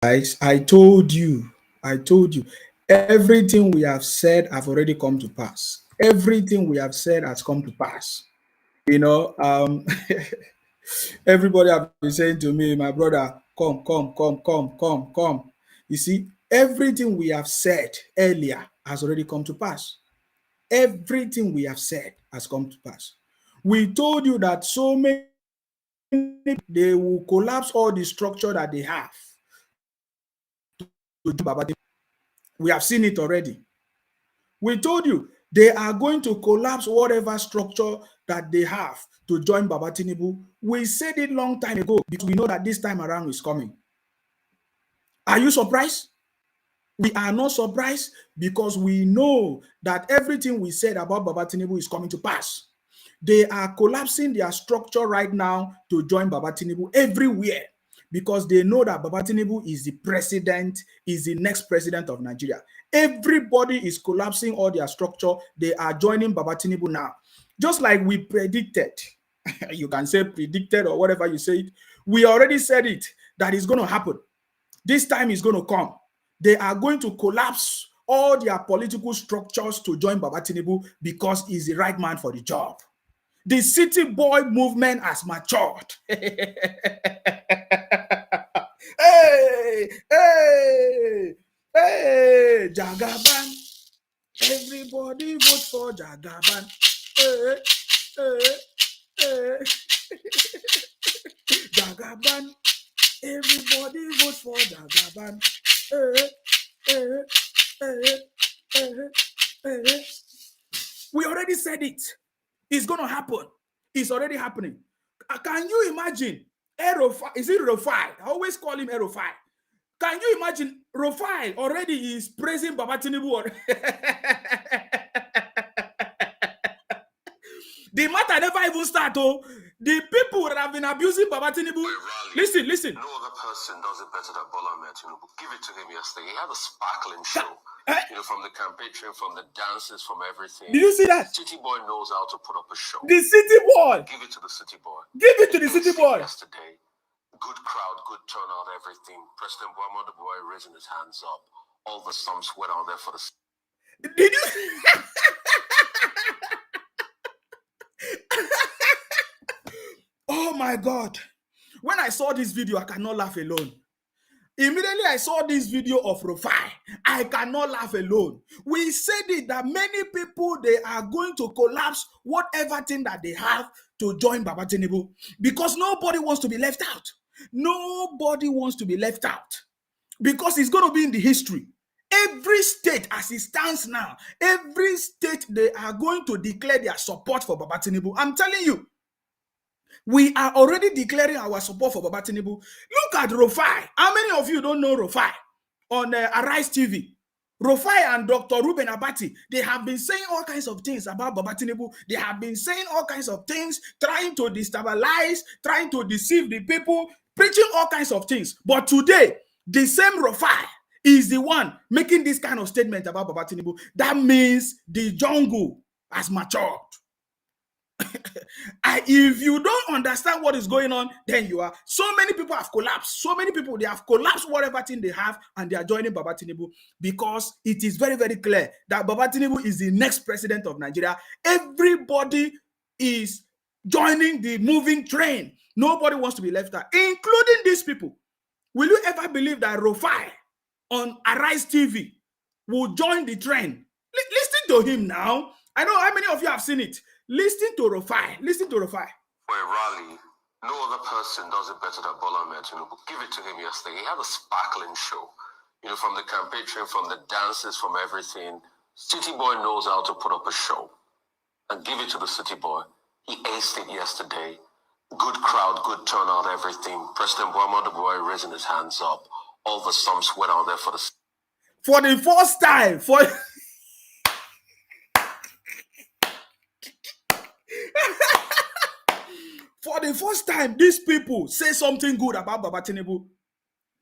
Guys, I told you, everything we have said have already come to pass. Everything we have said has come to pass. You know, everybody have been saying to me, my brother, come, come, come, come, come, come. You see, everything we have said earlier has already come to pass. Everything we have said has come to pass. We told you that so many they will collapse all the structure that they have to do Baba. We have seen it already. We told you they are going to collapse whatever structure that they have to join Baba Tinubu. We said it long time ago because we know that this time around is coming. Are you surprised? We are not surprised because we know that everything we said about Baba Tinubu is coming to pass. They are collapsing their structure right now to join Baba Tinubu everywhere because they know that Baba Tinubu is the president, is the next president of Nigeria. Everybody is collapsing all their structure. They are joining Baba Tinubu now. Just like we predicted, you can say predicted or whatever you say it, we already said it, that is going to happen. This time is going to come. They are going to collapse all their political structures to join Baba Tinubu because he's the right man for the job. The city boy movement has matured. Hey, hey, hey, Jagaban. Everybody vote for Jagaban. Hey, hey, hey. Jagaban. Everybody vote for Jagaban. Hey, hey, hey, hey, hey. We already said it. It's going to happen. It's already happening. Can you imagine? Is it Rufai? I always call him Rufai. Can you imagine? Rufai already is praising Baba Tinubu. The matter never even start. Oh, the people that have been abusing Baba Tinubu. Listen. No other person does it better than Bola Tinubu. Give it to him yesterday. He had a sparkling show. From the campaign train, from the dances, from everything. Did you see that? City boy knows how to put up a show. The city boy. Give it to the city boy. Give it to the city boy. Yesterday, good crowd, good turnout, everything. President Muhammadu Buhari raising his hands up. All the sums went out there for the. Did you? Oh my God. When I saw this video, I cannot laugh alone. Immediately I saw this video of Rufai. I cannot laugh alone. We said it that many people, they are going to collapse whatever thing that they have to join Baba Tinubu because nobody wants to be left out. Nobody wants to be left out because it's going to be in the history. Every state, as it stands now, every state, they are going to declare their support for Baba Tinubu. I'm telling you, we are already declaring our support for Baba Tinubu. Look at Rufai. How many of you don't know Rufai on Arise TV? Rufai and Dr. Ruben Abati, they have been saying all kinds of things about Baba Tinubu. They have been saying all kinds of things, trying to destabilize, trying to deceive the people, preaching all kinds of things. But today, the same Rufai is the one making this kind of statement about Baba Tinubu. That means the jungle has matured. If you don't understand what is going on, then you are. So many people have collapsed. So many people, they have collapsed whatever thing they have and they are joining Baba Tinubu because it is very, very clear that Baba Tinubu is the next president of Nigeria. Everybody is joining the moving train. Nobody wants to be left out, including these people. Will you ever believe that Rufai on Arise TV will join the train? Listen to him now. I know how many of you have seen it. Listen to Rufai. Listen to Rufai. For a rally, no other person does it better than Bola Tinubu. Give it to him yesterday. He had a sparkling show. From the campaign train, from the dances, from everything. City boy knows how to put up a show. And give it to the city boy. He aced it yesterday. Good crowd, good turnout, everything. President Muhammadu Buhari raising his hands up. All the sums went out there for the first time. For the first time, these people say something good about Baba Tinubu.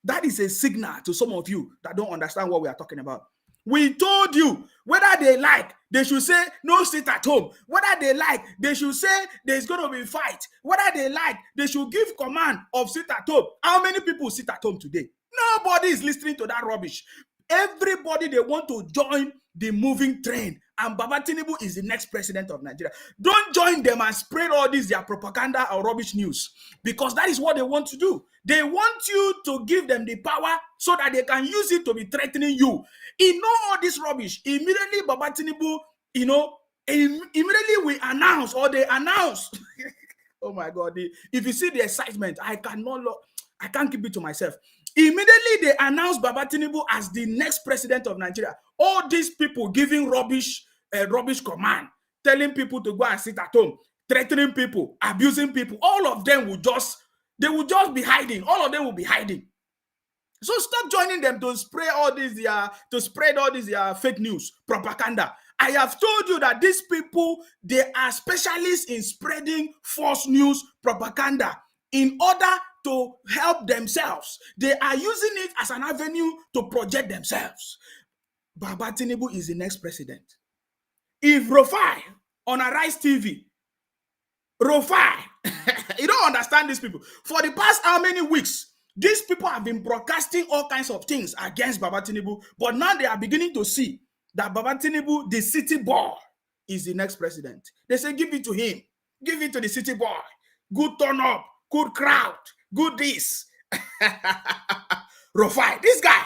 That is a signal to some of you that don't understand what we are talking about. We told you whether they like, they should say no sit at home. Whether they like, they should say there's going to be a fight. Whether they like, they should give command of sit at home. How many people sit at home today? Nobody is listening to that rubbish. Everybody, they want to join the moving train, and Baba Tinubu is the next president of Nigeria. Don't join them and spread all this their propaganda or rubbish news, because that is what they want to do. They want you to give them the power so that they can use it to be threatening you. You know all this rubbish. Immediately Baba Tinubu, immediately we announce, or they announce. Oh my God! If you see the excitement, I can't keep it to myself. Immediately they announced Baba Tinubu as the next president of Nigeria. All these people giving rubbish command, telling people to go and sit at home, threatening people, abusing people. All of them will just be hiding. All of them will be hiding. So stop joining them to spread all these fake news, propaganda. I have told you that these people, they are specialists in spreading false news, propaganda, in order to help themselves. They are using it as an avenue to project themselves. Baba Tinubu is the next president. If Rufai on Arise TV, Rufai, you don't understand these people. For the past how many weeks, these people have been broadcasting all kinds of things against Baba Tinubu, but now they are beginning to see that Baba Tinubu, the city boy, is the next president. They say, give it to him. Give it to the city boy. Good turn up, good crowd, good this. Rufai, this guy,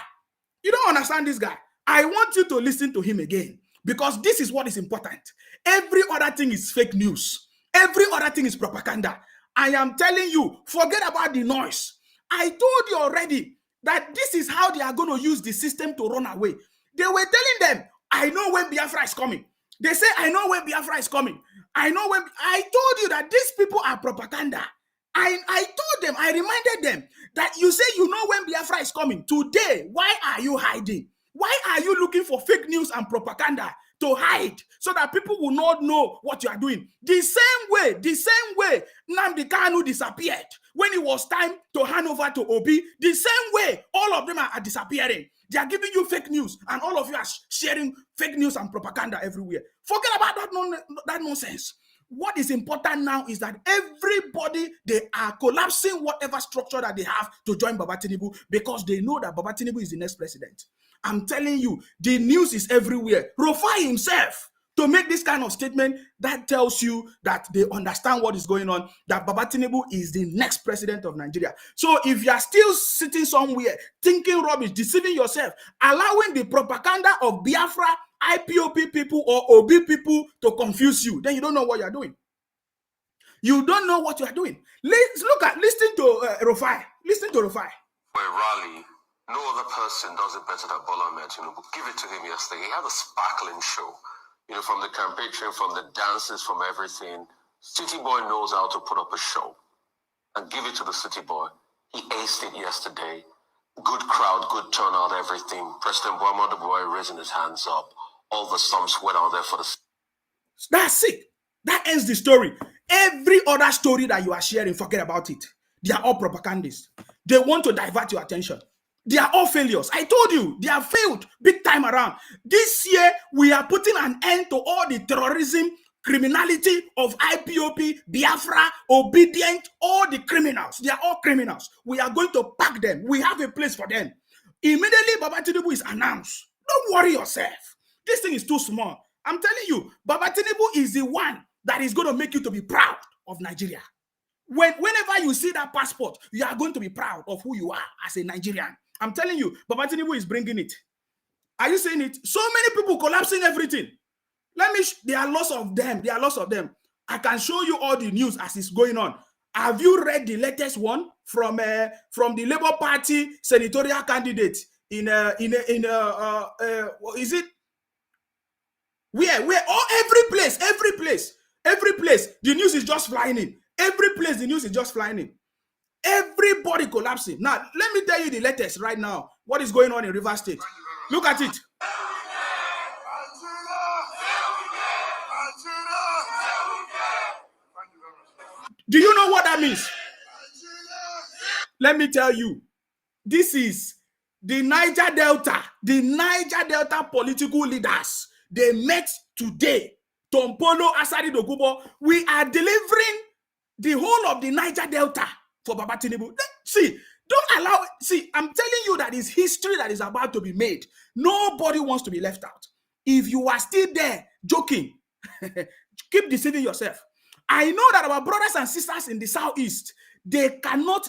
you don't understand this guy. I want you to listen to him again, because this is what is important. Every other thing is fake news. Every other thing is propaganda. I am telling you, forget about the noise. I told you already that this is how they are going to use the system to run away. They were telling them, I know when Biafra is coming. They say, I know when Biafra is coming. I know when. I told you that these people are propaganda. I told them, I reminded them that you say you know when Biafra is coming. Today, why are you hiding? Why are you looking for fake news and propaganda to hide so that people will not know what you are doing? The same way Nnamdi Kanu disappeared when it was time to hand over to Obi. The same way all of them are disappearing. They are giving you fake news, and all of you are sharing fake news and propaganda everywhere. Forget about that nonsense. What is important now is that everybody, they are collapsing whatever structure that they have to join Baba Tinubu, because they know that Baba Tinubu is the next president. I'm telling you, the news is everywhere. Rufai himself, to make this kind of statement, that tells you that they understand what is going on, that Baba Tinubu is the next president of Nigeria. So if you are still sitting somewhere, thinking rubbish, deceiving yourself, allowing the propaganda of Biafra, IPOP people or OB people to confuse you, then you don't know what you are doing. You don't know what you are doing. Listen to Rufai. Listen to Rufai. For a rally, no other person does it better than Bola Ahmed Tinubu. Give it to him yesterday. He had a sparkling show. From the campaign train, from the dances, from everything. City Boy knows how to put up a show. And give it to the City Boy. He aced it yesterday. Good crowd, good turnout, everything. President Muhammadu Buhari raising his hands up. All the sums went out there for the... That's it. That ends the story. Every other story that you are sharing, forget about it. They are all propagandists. They want to divert your attention. They are all failures. I told you, they have failed big time around. This year, we are putting an end to all the terrorism, criminality of IPOP, Biafra, Obedient, all the criminals. They are all criminals. We are going to pack them. We have a place for them. Immediately, Baba Tinubu is announced. Don't worry yourself. This thing is too small. I'm telling you, Baba Tinubu is the one that is going to make you to be proud of Nigeria. Whenever you see that passport, you are going to be proud of who you are as a Nigerian. I'm telling you, Baba Tinubu is bringing it. Are you seeing it? So many people collapsing everything. There are lots of them. There are lots of them. I can show you all the news as it's going on. Have you read the latest one from the Labour Party senatorial candidate is it where every place the news is just flying in. Every place the news is just flying in. Everybody collapsing. Now, let me tell you the latest right now. What is going on in Rivers State? Look at it. Do you know what that means? Let me tell you. This is the Niger Delta political leaders. They met today. Tompolo, Asari Dokubo. We are delivering the whole of the Niger Delta for Baba Tinubu. See, Don't allow, see, I'm telling you that it's history that is about to be made. Nobody wants to be left out. If you are still there joking, keep deceiving yourself. I know that our brothers and sisters in the southeast, they cannot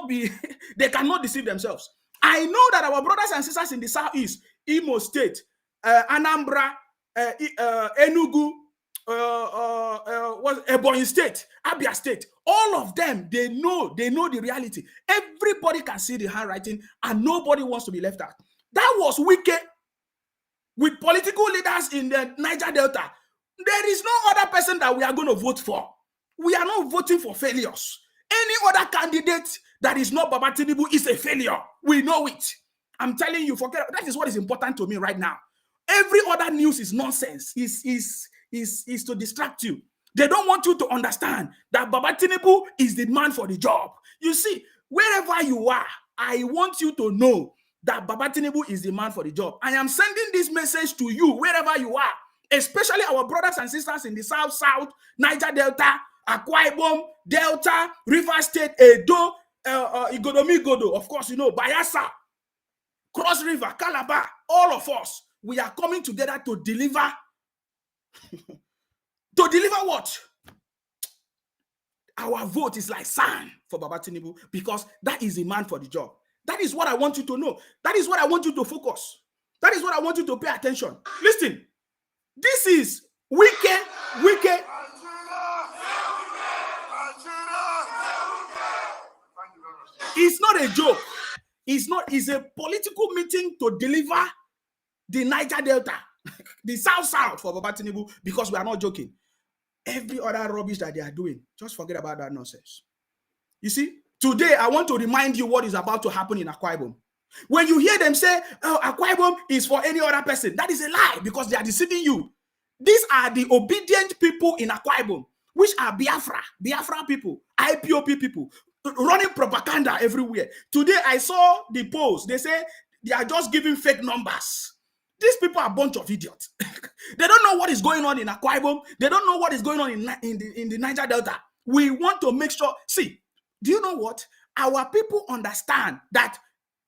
be, they cannot deceive themselves. I know that our brothers and sisters in the southeast, Imo State, Anambra, Enugu, Ebonyi State, Abia State, all of them, they know the reality. Everybody can see the handwriting and nobody wants to be left out. That was wicked with political leaders in the Niger Delta. There is no other person that we are going to vote for. We are not voting for failures. Any other candidate that is not Baba Tinubu is a failure. We know it. I'm telling you, forget that is what is important to me right now. Every other news is nonsense. Is to distract you. They don't want you to understand that Baba Tinubu is the man for the job. You see, wherever you are, I want you to know that Baba Tinubu is the man for the job. I am sending this message to you wherever you are, especially our brothers and sisters in the South, Niger Delta, Akwa Ibom, Delta, River State, Edo, Igodomi, of course, you know, Bayelsa, Cross River, Calabar, all of us, we are coming together to deliver. To deliver what? Our vote is like sand for Baba Tinubu because that is the man for the job. That is what I want you to know. That is what I want you to focus. That is what I want you to pay attention. Listen, this is wicked. It's not a joke. It's a political meeting to deliver the Niger Delta, the South for Baba Tinubu, because we are not joking. Every other rubbish that they are doing, just forget about that nonsense. You see, today I want to remind you what is about to happen in Akwa Ibom. When you hear them say, oh, Akwa Ibom is for any other person, that is a lie because they are deceiving you. These are the obedient people in Akwa Ibom, which are Biafra people, IPOP people, running propaganda everywhere. Today I saw the post. They say they are just giving fake numbers. These people are a bunch of idiots. They don't know what is going on in Akwa Ibom. They don't know what is going on in the Niger Delta. We want to make sure. See, do you know what? Our people understand that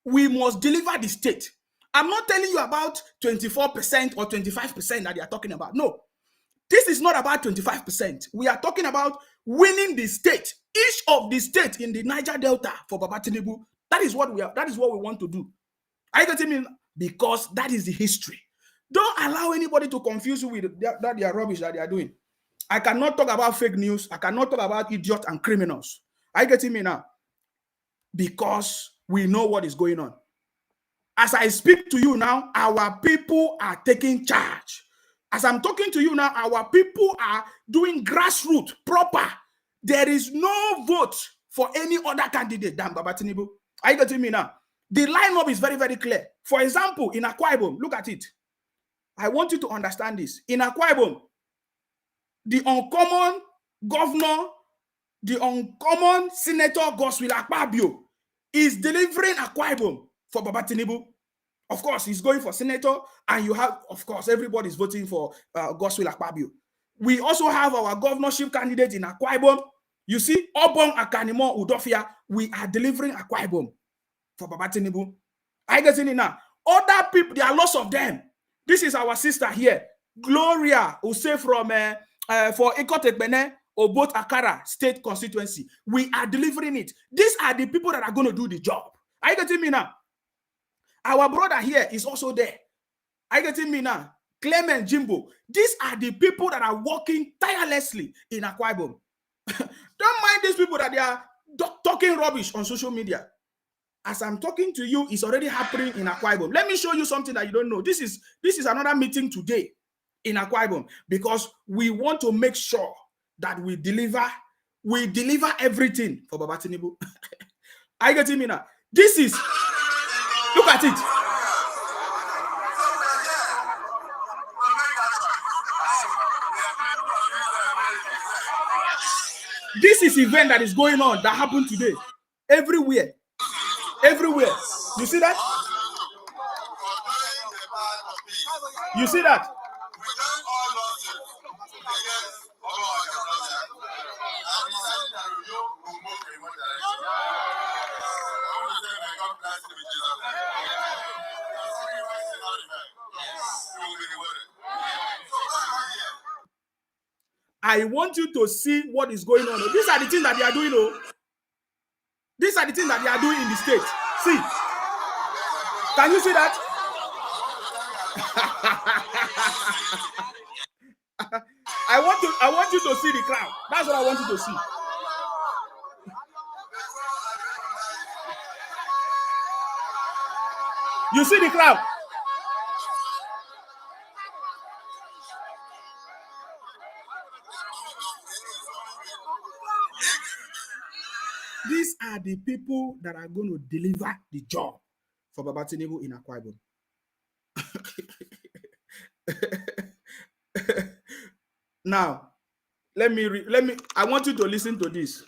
we must deliver the state. I'm not telling you about 24% or 25% that they are talking about. No, this is not about 25%. We are talking about winning the state. Each of the states in the Niger Delta for Baba Tinubu. That is what we are. That is what we want to do. Are you getting me? Because that is the history. Don't allow anybody to confuse you with that they are rubbish that they are doing. I cannot talk about fake news. I cannot talk about idiots and criminals. Are you getting me now? Because we know what is going on. As I speak to you now, our people are taking charge. As I'm talking to you now, our people are doing grassroots, proper. There is no vote for any other candidate than Baba Tinubu. Are you getting me now? The lineup is very, very clear. For example, in Akwa Ibom, look at it. I want you to understand this. In Akwa Ibom, the uncommon governor, the uncommon senator Godswill Akpabio is delivering Akwa Ibom for Baba Tinubu. Of course, he's going for senator, and you have, of course, everybody's voting for Godswill Akpabio. We also have our governorship candidate in Akwa Ibom. You see, Obong Akanimo Udofia, we are delivering Akwa Ibom for Baba Tinubu. I get in it now. Other people, there are lots of them. This is our sister here, Gloria, who say from for Ekotekbene, Obot Akara State Constituency. We are delivering it. These are the people that are going to do the job. Are you getting me now? Our brother here is also there. Are you getting me now? Clement Jimbo. These are the people that are working tirelessly in Akwa Ibom. Don't mind these people that they are talking rubbish on social media. As I'm talking to you, it's already happening in Akwa Ibom. Let me show you something that you don't know. This is another meeting today in Akwa Ibom because we want to make sure that we deliver everything for Baba Tinubu. Are you getting me now? This is, look at it. This is event that is going on that happened today. Everywhere. You see that? You see that? I want you to see what is going on. These are the things that they are doing. These are the things that they are doing in the state. See, can you see that? I want you to see the crowd. That's what I want you to see. You see the crowd. These are the people that are going to deliver the job for Baba Tinubu in Akwa Ibom. Now, I want you to listen to this.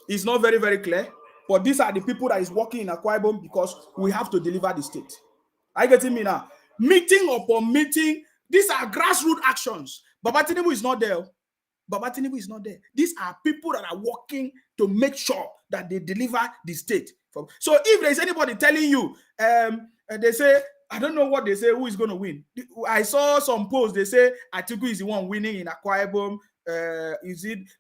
It's not very, very clear, but these are the people that is working in Akwa Ibom because we have to deliver the state. Are you getting me now? Meeting upon meeting, these are grassroots actions. Baba Tinubu is not there. Baba Tinubu is not there. These are people that are working to make sure that they deliver the state. So if there's anybody telling you, they say, I don't know what they say, who is going to win. I saw some posts, they say Atiku is the one winning in Akwa Ibom.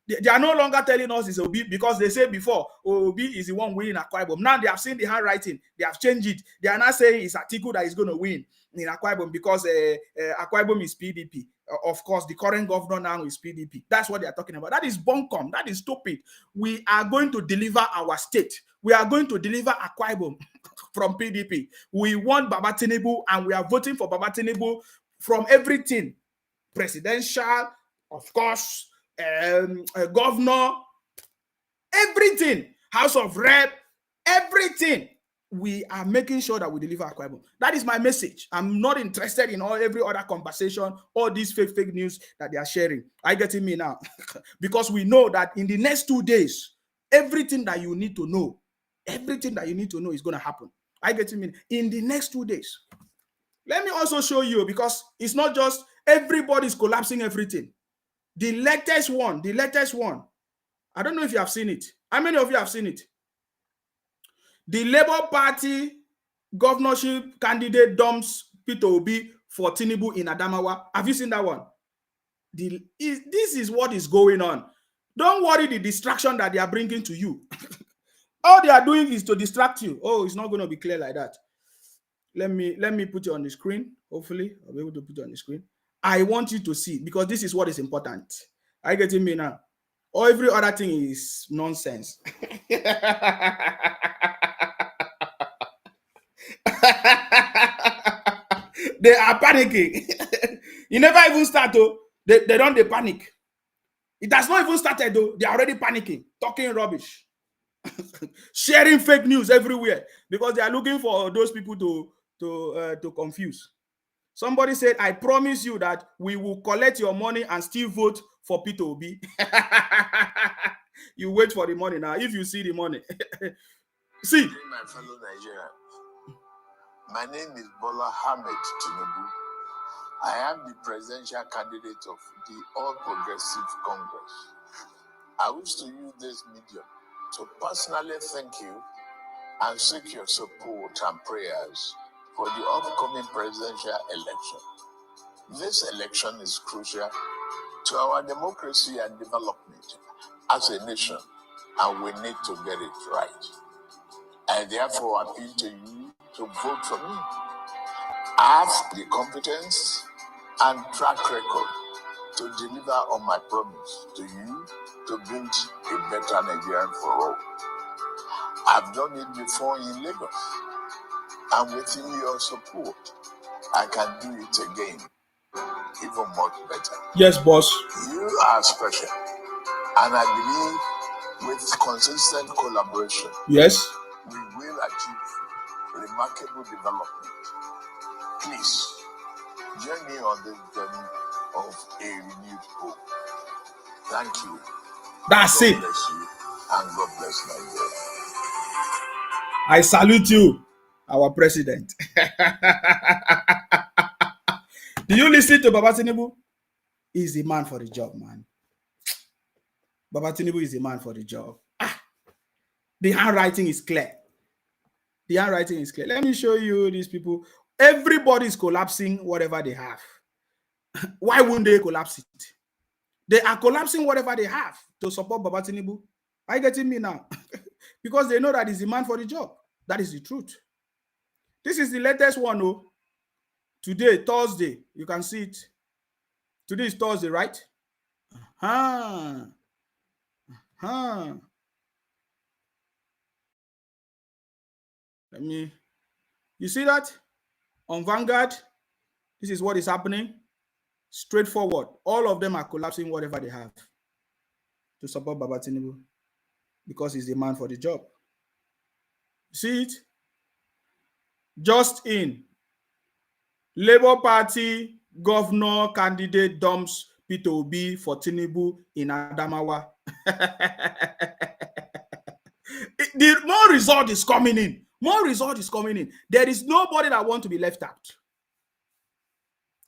They are no longer telling us it's Obi because they said before Obi is the one winning Akwa Ibom. Now they have seen the handwriting, they have changed it. They are not saying it's Atiku that is going to win in Akwa Ibom because Akwa Ibom is PDP. Of course, the current governor now is PDP. That's what they are talking about. That is bunkum. That is stupid. We are going to deliver our state. We are going to deliver Akwa Ibom from PDP. We want Baba Tinubu, and we are voting for Baba Tinubu from everything. Presidential, of course, governor, everything. House of Rep, everything. We are making sure that we deliver Akwa Ibom. That is my message. I'm not interested in every other conversation, all these fake news that they are sharing. Are you getting me now? Because we know that in the next 2 days, everything that you need to know is going to happen. Are you getting me? In the next 2 days. Let me also show you, because it's not just everybody's collapsing everything. The latest one, I don't know if you have seen it. How many of you have seen it? The Labour Party governorship candidate dumps Peter Obi for Tinubu in Adamawa. Have you seen that one? This is what is going on. Don't worry the distraction that they are bringing to you. All they are doing is to distract you. Oh, it's not going to be clear like that. Let me put it on the screen. Hopefully, I'll be able to put it on the screen. I want you to see, because this is what is important. Are you getting me now? Or every other thing is nonsense. They are panicking. You never even start, though. They don't panic. It has not even started, though. They are already panicking, talking rubbish, sharing fake news everywhere, because they are looking for those people to confuse. Somebody said, I promise you that we will collect your money and still vote for Peter Obi. You wait for the money now. If you see the money. See. My fellow Nigerians, my name is Bola Ahmed Tinubu. I am the presidential candidate of the All Progressive Congress. I wish to use this medium to personally thank you and seek your support and prayers for the upcoming presidential election. This election is crucial to our democracy and development as a nation, and we need to get it right. I therefore appeal to you to vote for me. I have the competence and track record to deliver on my promise to you to build a better Nigeria for all. I've done it before in Lagos, and with your support, I can do it again, even much better. Yes, boss. You are special, and I believe with consistent collaboration, yes, we will achieve remarkable development. Please, join me on this journey of a renewed hope. Thank you. That's God it. bless you, and God bless Nigeria. I salute you, our president. Do you listen to Baba Tinubu? He's the man for the job, man. Baba Tinubu is the man for the job. The handwriting is clear. The handwriting is clear. Let me show you these people. Everybody is collapsing whatever they have. Why wouldn't they collapse it? They are collapsing whatever they have to support Baba Tinubu. Are you getting me now? Because they know that is the man for the job. That is the truth. This is the latest one. Oh, today, Thursday. You can see it. Today is Thursday, right? Huh. Huh. You see that? On Vanguard, this is what is happening. Straightforward. All of them are collapsing whatever they have to support Baba Tinubu because he's the man for the job. See it? Just in. Labour Party governor candidate dumps Peter Obi for Tinubu in Adamawa. The more result is coming in. More result is coming in. There is nobody that wants to be left out.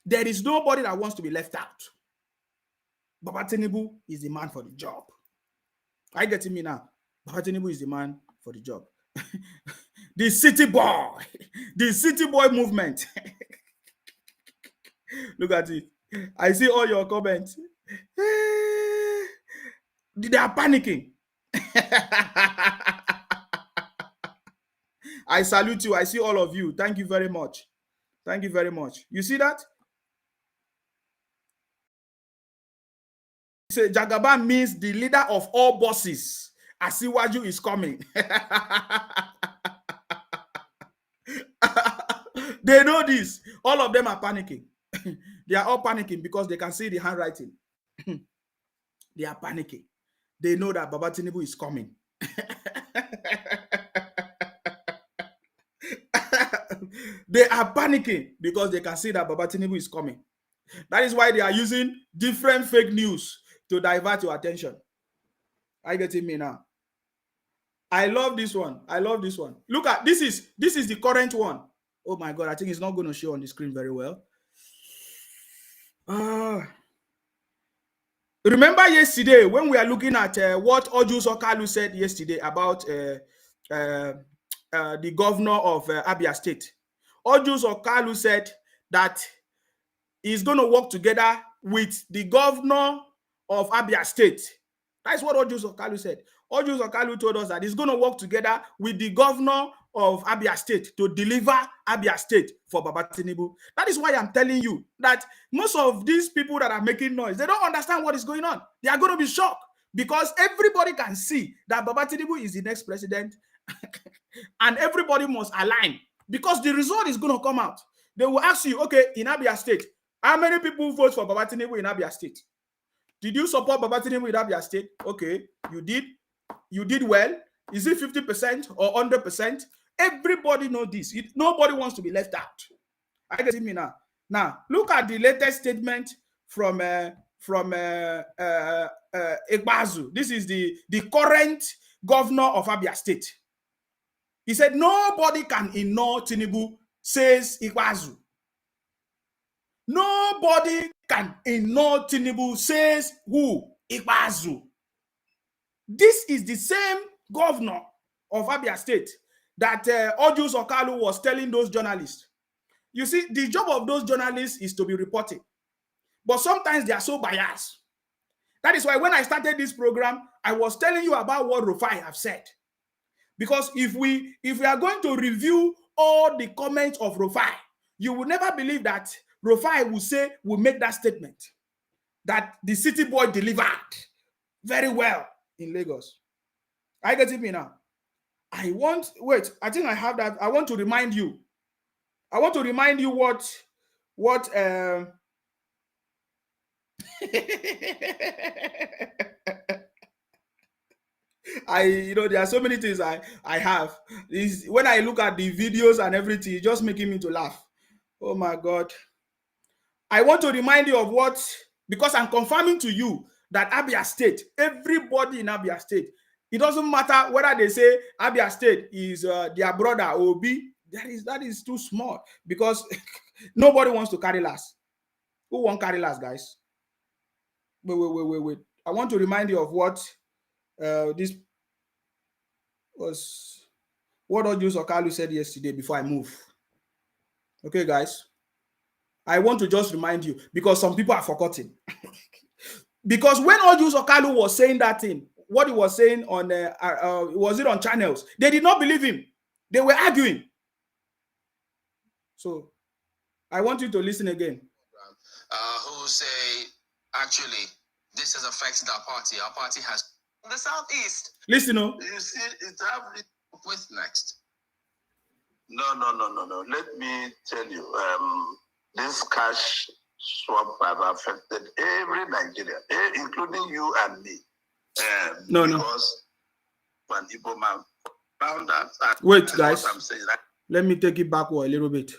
There is nobody that wants to be left out. Baba Tinubu is the man for the job. Are you getting me now? Baba Tinubu is the man for the job. The city boy movement. Look at it. I see all your comments. They are panicking. I salute you. I see all of you. Thank you very much. Thank you very much. You see that? Say Jagaban means the leader of all bosses. Asiwaju is coming. They know this. All of them are panicking. They are all panicking because they can see the handwriting. They are panicking. They know that Baba Tinubu is coming. They are panicking because they can see that Baba Tinubu is coming. That is why they are using different fake news to divert your attention. Are you getting me now? I love this one. I love this one. Look at this is the current one. Oh my God, I think it's not going to show on the screen very well. Remember yesterday when we are looking at what Ojus Okalu said yesterday about the governor of Abia State. Ojus Okalu said that he's going to work together with the governor of Abia State. That's what Ojus Okalu said. Ojus Okalu told us that he's going to work together with the governor of Abia State to deliver Abia State for Baba Tinubu. That is why I'm telling you that most of these people that are making noise, they don't understand what is going on. They are going to be shocked because everybody can see that Baba Tinubu is the next president and everybody must align because the result is going to come out. They will ask you, okay, in Abia State, how many people vote for Baba Tinubu in Abia State? Did you support Baba Tinubu in Abia State? Okay, you did. You did well. Is it 50% or 100%? Everybody knows this. Nobody wants to be left out. I can see me now. Now, look at the latest statement from Igbazu. This is the current governor of Abia State. He said, nobody can ignore Tinubu, says Igbazu. Nobody can ignore Tinubu, says who? Igbazu. This is the same governor of Abia State that Ojus Okalu was telling those journalists. You see, the job of those journalists is to be reporting. But sometimes they are so biased. That is why when I started this program, I was telling you about what Rufai have said. Because if we are going to review all the comments of Rufai, you will never believe that Rufai will make that statement that the city boy delivered very well in Lagos. I get it now. I think I have that. I want to remind you what there are so many things I have. When I look at the videos and everything, it's just making me to laugh. Oh my God. I want to remind you of because I'm confirming to you that Abia State, everybody in Abia State, it doesn't matter whether they say Abia State is their brother Obi. That is too small because nobody wants to carry last. Who won't carry last, guys? Wait. I want to remind you of what this was, what Ojus Okalu said yesterday before I move. Okay, guys. I want to just remind you because some people are forgotten. Because when Ojus Okalu was saying that thing, what he was saying on was it on channels? They did not believe him. They were arguing. So I want you to listen again. Who say actually this has affected our party. Our party has the southeast. Listen, no. You see, it's happening. With next. No. Let me tell you, this cash swap have affected every Nigerian, including you and me. No. Because when Igbo man found that, wait, guys. I'm saying, let me take it backward a little bit.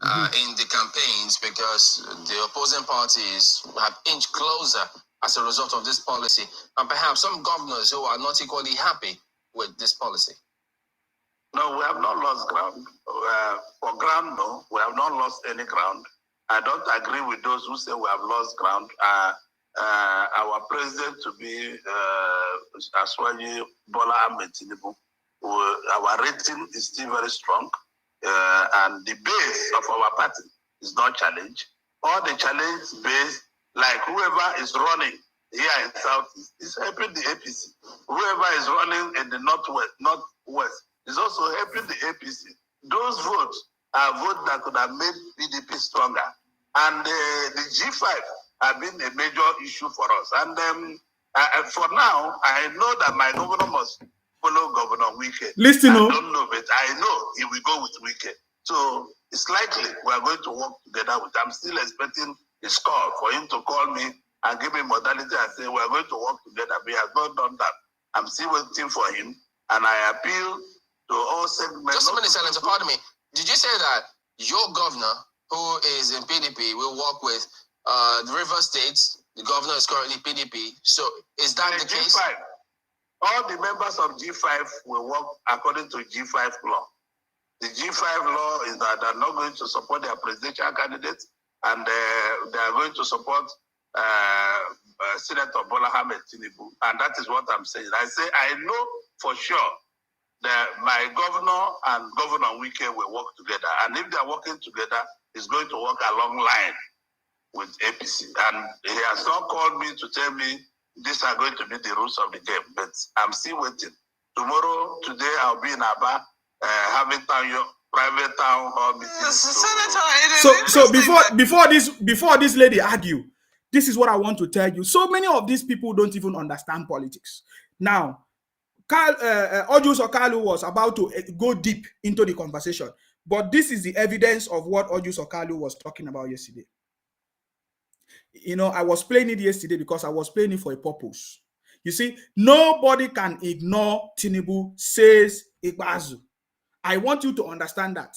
In the campaigns, because the opposing parties have inched closer as a result of this policy, and perhaps some governors who are not equally happy with this policy. No, we have not lost ground. For ground, no, we have not lost any ground. I don't agree with those who say we have lost ground. Our president to be Aswaji Bola Ahmed Tinubu, our rating is still very strong. And the base of our party is not challenged. All the challenge base, like whoever is running here in Southeast, is helping the APC. Whoever is running in the Northwest is also helping the APC. Those votes are votes that could have made PDP stronger. And the G5 have been a major issue for us. And for now, I know that my governor must follow Governor Wike. Listen, I don't know, but I know he will go with Wike. So it's likely we are going to work together with. I'm still expecting his call for him to call me and give me modality and say we are going to work together. We have not done that. I'm still waiting for him, and I appeal to all segments. Just a minute, Senator, pardon me. Did you say that your governor, who is in PDP, will work with the River States? The governor is currently PDP. So is that the case? G5. All the members of G5 will work according to G5 law. The G5 law is that they're not going to support their presidential candidates, and they are going to support Senator Bola Ahmed Tinubu, and that is what I'm saying. I say I know for sure that my governor and Governor Wike will work together, and if they are working together, it's going to work along line with APC. And he has not called me to tell me these are going to be the rules of the game, but I'm still waiting. Today, I'll be in Aba having private town hall meetings. So before this lady argue, this is what I want to tell you. So many of these people don't even understand politics. Now, Ojus Okalu was about to go deep into the conversation, but this is the evidence of what Ojus Okalu was talking about yesterday. You know, I was playing it yesterday because I was playing it for a purpose. You see, nobody can ignore Tinubu, says Igbazu. I want you to understand that.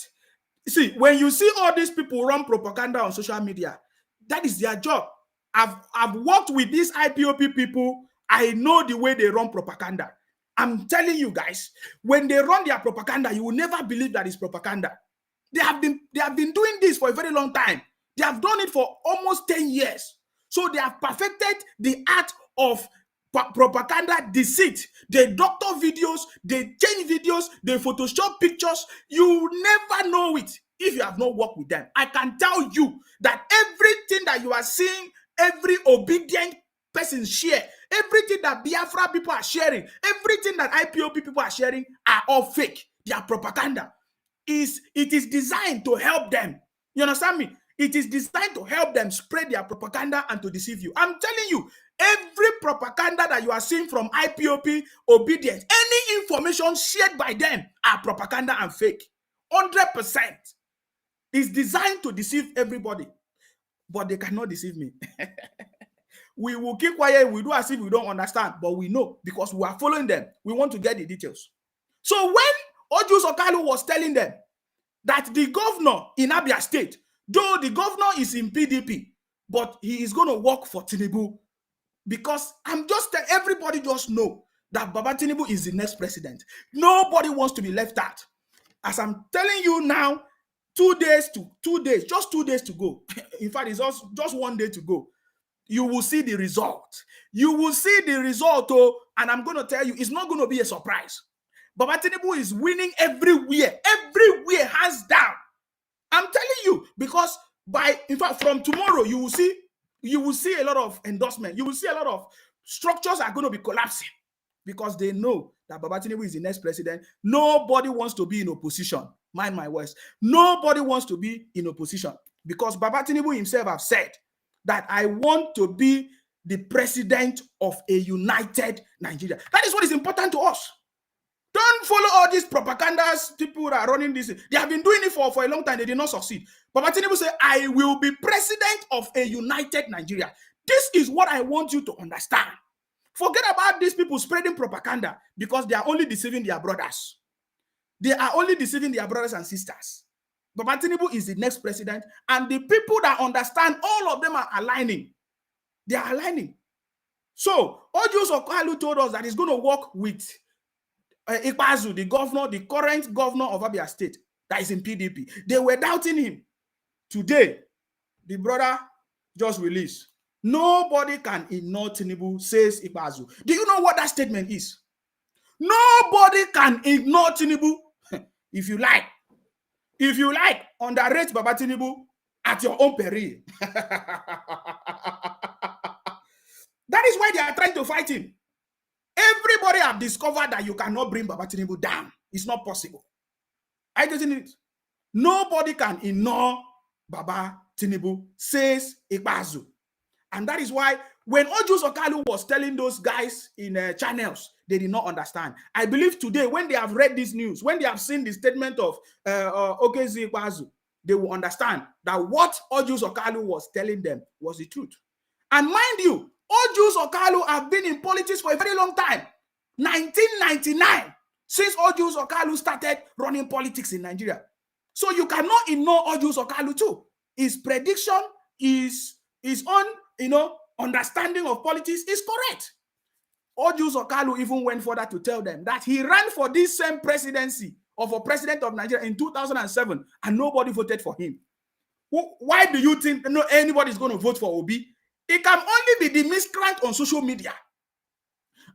See, when you see all these people run propaganda on social media, that is their job. I've worked with these IPOP people. I know the way they run propaganda. I'm telling you guys, when they run their propaganda, you will never believe that it's propaganda. They have been doing this for a very long time. They have done it for almost 10 years. So they have perfected the art of propaganda deceit. They doctor videos, they change videos, they Photoshop pictures. You never know it if you have not worked with them. I can tell you that everything that you are seeing, every obedient person share, everything that Biafra people are sharing, everything that IPOP people are sharing are all fake. They are propaganda. It is designed to help them. You understand me? It is designed to help them spread their propaganda and to deceive you. I'm telling you, every propaganda that you are seeing from IPOP, obedience, any information shared by them are propaganda and fake. 100% is designed to deceive everybody. But they cannot deceive me. We will keep quiet. We do as if we don't understand, but we know because we are following them. We want to get the details. So when Ojus Okalu was telling them that the governor in Abia State, though the governor is in PDP, but he is going to work for Tinubu, because everybody just know that Baba Tinubu is the next president. Nobody wants to be left out. As I'm telling you now, 2 days, just 2 days to go. In fact, it's just 1 day to go. You will see the result. You will see the result, and I'm going to tell you, it's not going to be a surprise. Baba Tinubu is winning everywhere, hands down. I'm telling you, because In fact, from tomorrow, you will see a lot of endorsement. You will see a lot of structures are going to be collapsing because they know that Baba Tinubu is the next president. Nobody wants to be in opposition. Mind my words. Nobody wants to be in opposition because Baba Tinubu himself have said that I want to be the president of a united Nigeria. That is what is important to us. Don't follow all these propagandas, people that are running this. They have been doing it for a long time. They did not succeed. Baba Tinubu said, I will be president of a united Nigeria. This is what I want you to understand. Forget about these people spreading propaganda because they are only deceiving their brothers. They are only deceiving their brothers and sisters. Baba Tinubu is the next president, and the people that understand, all of them are aligning. They are aligning. So, Ojus Okalu told us that he's going to work with Ikpeazu, the current governor of Abia State, that is in PDP. They were doubting him. Today, the brother just released. Nobody can ignore Tinubu, says Ikpeazu. Do you know what that statement is? Nobody can ignore Tinubu. If you like, underrate Baba Tinubu at your own peril. That is why they are trying to fight him. Everybody have discovered that you cannot bring Baba Tinubu down. It's not possible. I getting it? Nobody can ignore Baba Tinubu, says Ikpeazu. And that is why when Ojus Okalu was telling those guys in channels, they did not understand. I believe today, when they have read this news, when they have seen the statement of Okezi Ikpeazu, they will understand that what Ojus Okalu was telling them was the truth. And mind you, Ojus Okalu have been in politics for a very long time. 1999, since Ojus Okalu started running politics in Nigeria. So you cannot ignore Ojus Okalu too. His prediction, his own, understanding of politics is correct. Ojus Okalu even went further to tell them that he ran for this same presidency of a president of Nigeria in 2007 and nobody voted for him. Why do you think anybody is going to vote for Obi? It can only be the miscreant on social media.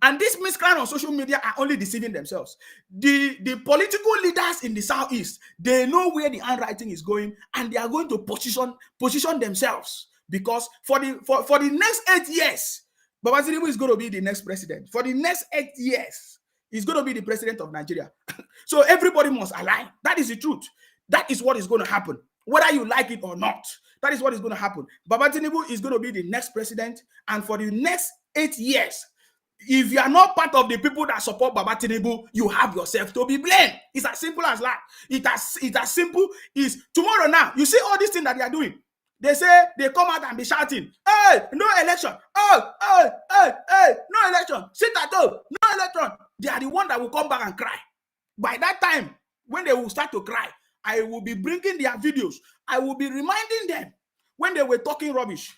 And these miscreants on social media are only deceiving themselves. The political leaders in the Southeast, they know where the handwriting is going and they are going to position themselves. Because for the next 8 years, Baba Tinubu is going to be the next president. For the next 8 years, he's going to be the president of Nigeria. So everybody must align. That is the truth. That is what is going to happen. Whether you like it or not, that is what is going to happen. Baba Tinubu is going to be the next president. And for the next 8 years, if you are not part of the people that support Baba Tinubu, you have yourself to be blamed. It's as simple as that. It's as simple as tomorrow now. You see all these things that they are doing. They say they come out and be shouting, hey, no election. Oh, hey, no election. Sit at home, no election. They are the one that will come back and cry. By that time, when they will start to cry, I will be bringing their videos. I will be reminding them when they were talking rubbish.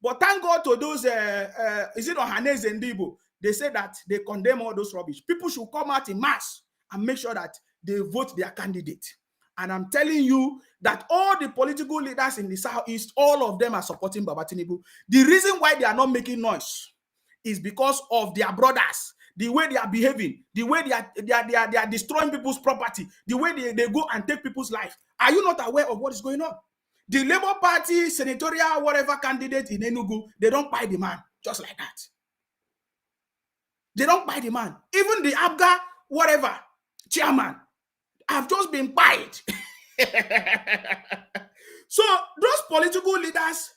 But thank God to those, is it Ohaneze and Ndibo? They say that they condemn all those rubbish. People should come out in mass and make sure that they vote their candidate. And I'm telling you that all the political leaders in the Southeast, all of them are supporting Baba Tinubu. The reason why they are not making noise is because of their brothers, the way they are behaving, the way they are destroying people's property, the way they go and take people's life. Are you not aware of what is going on? The Labour Party, senatorial, whatever candidate in Enugu, they don't buy the man just like that. They don't buy the man. Even the ABGA, whatever, chairman, have just been buyed. So those political leaders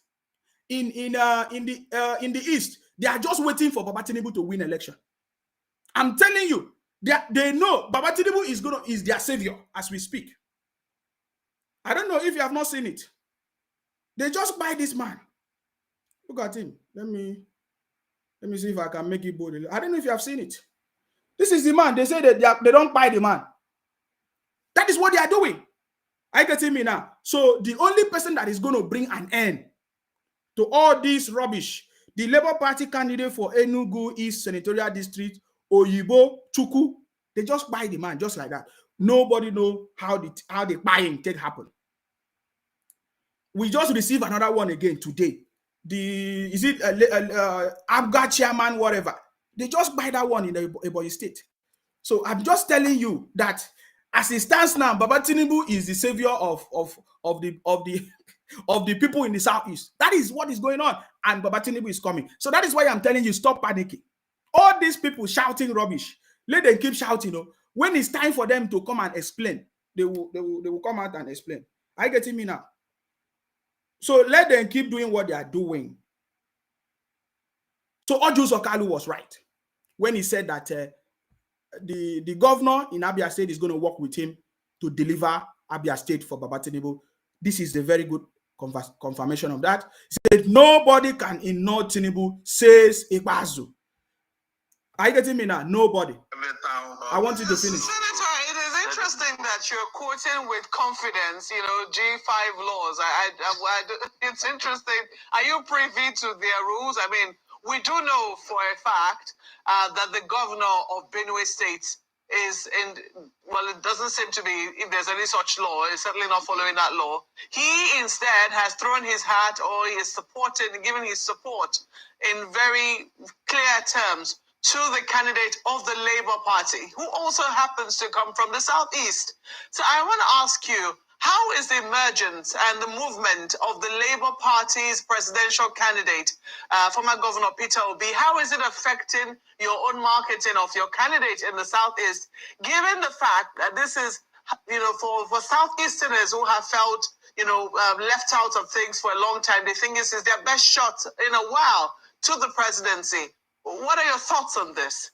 in the East, they are just waiting for Baba Tinubu to win election. I'm telling you, they know Baba Tinubu is their savior as we speak. I don't know if you have not seen it. They just buy this man. Look at him. Let me see if I can make it bold. I don't know if you have seen it. This is the man. They say that they don't buy the man. That is what they are doing. Are you getting me now? So the only person that is going to bring an end to all this rubbish, the Labour Party candidate for Enugu East Senatorial District, Oyibo Chuku, they just buy the man just like that. Nobody know how the buying take happen. We just received another one again today. Is it ABGA chairman, whatever? They just buy that one in the Ebonyi State. So I'm just telling you that as it stands now, Baba Tinubu is the savior of the of the people in the southeast. That is what is going on. And Baba Tinubu is coming. So that is why I'm telling you, stop panicking. All these people shouting rubbish, let them keep shouting. When it's time for them to come and explain, they will come out and explain. Are you getting me now? So let them keep doing what they are doing. So Ojo Sokalu was right when he said that the governor in Abia State is going to work with him to deliver Abia State for Baba Tinubu. This is a very good confirmation of that. He said nobody can ignore Tinubu, says Ikpeazu. Are you getting me now? Nobody. I want you to finish. Senator, it is interesting that you're quoting with confidence, G5 laws. It's interesting. Are you privy to their rules? I mean, we do know for a fact that the governor of Benue State is it doesn't seem to be, if there's any such law, it's certainly not following that law. He instead has thrown his hat, or he is given his support in very clear terms to the candidate of the Labour Party, who also happens to come from the Southeast. So I want to ask you, how is the emergence and the movement of the Labour Party's presidential candidate, former Governor Peter Obi, how is it affecting your own marketing of your candidate in the Southeast, given the fact that this is, for Southeasterners who have felt, left out of things for a long time, they think this is their best shot in a while to the presidency. What are your thoughts on this?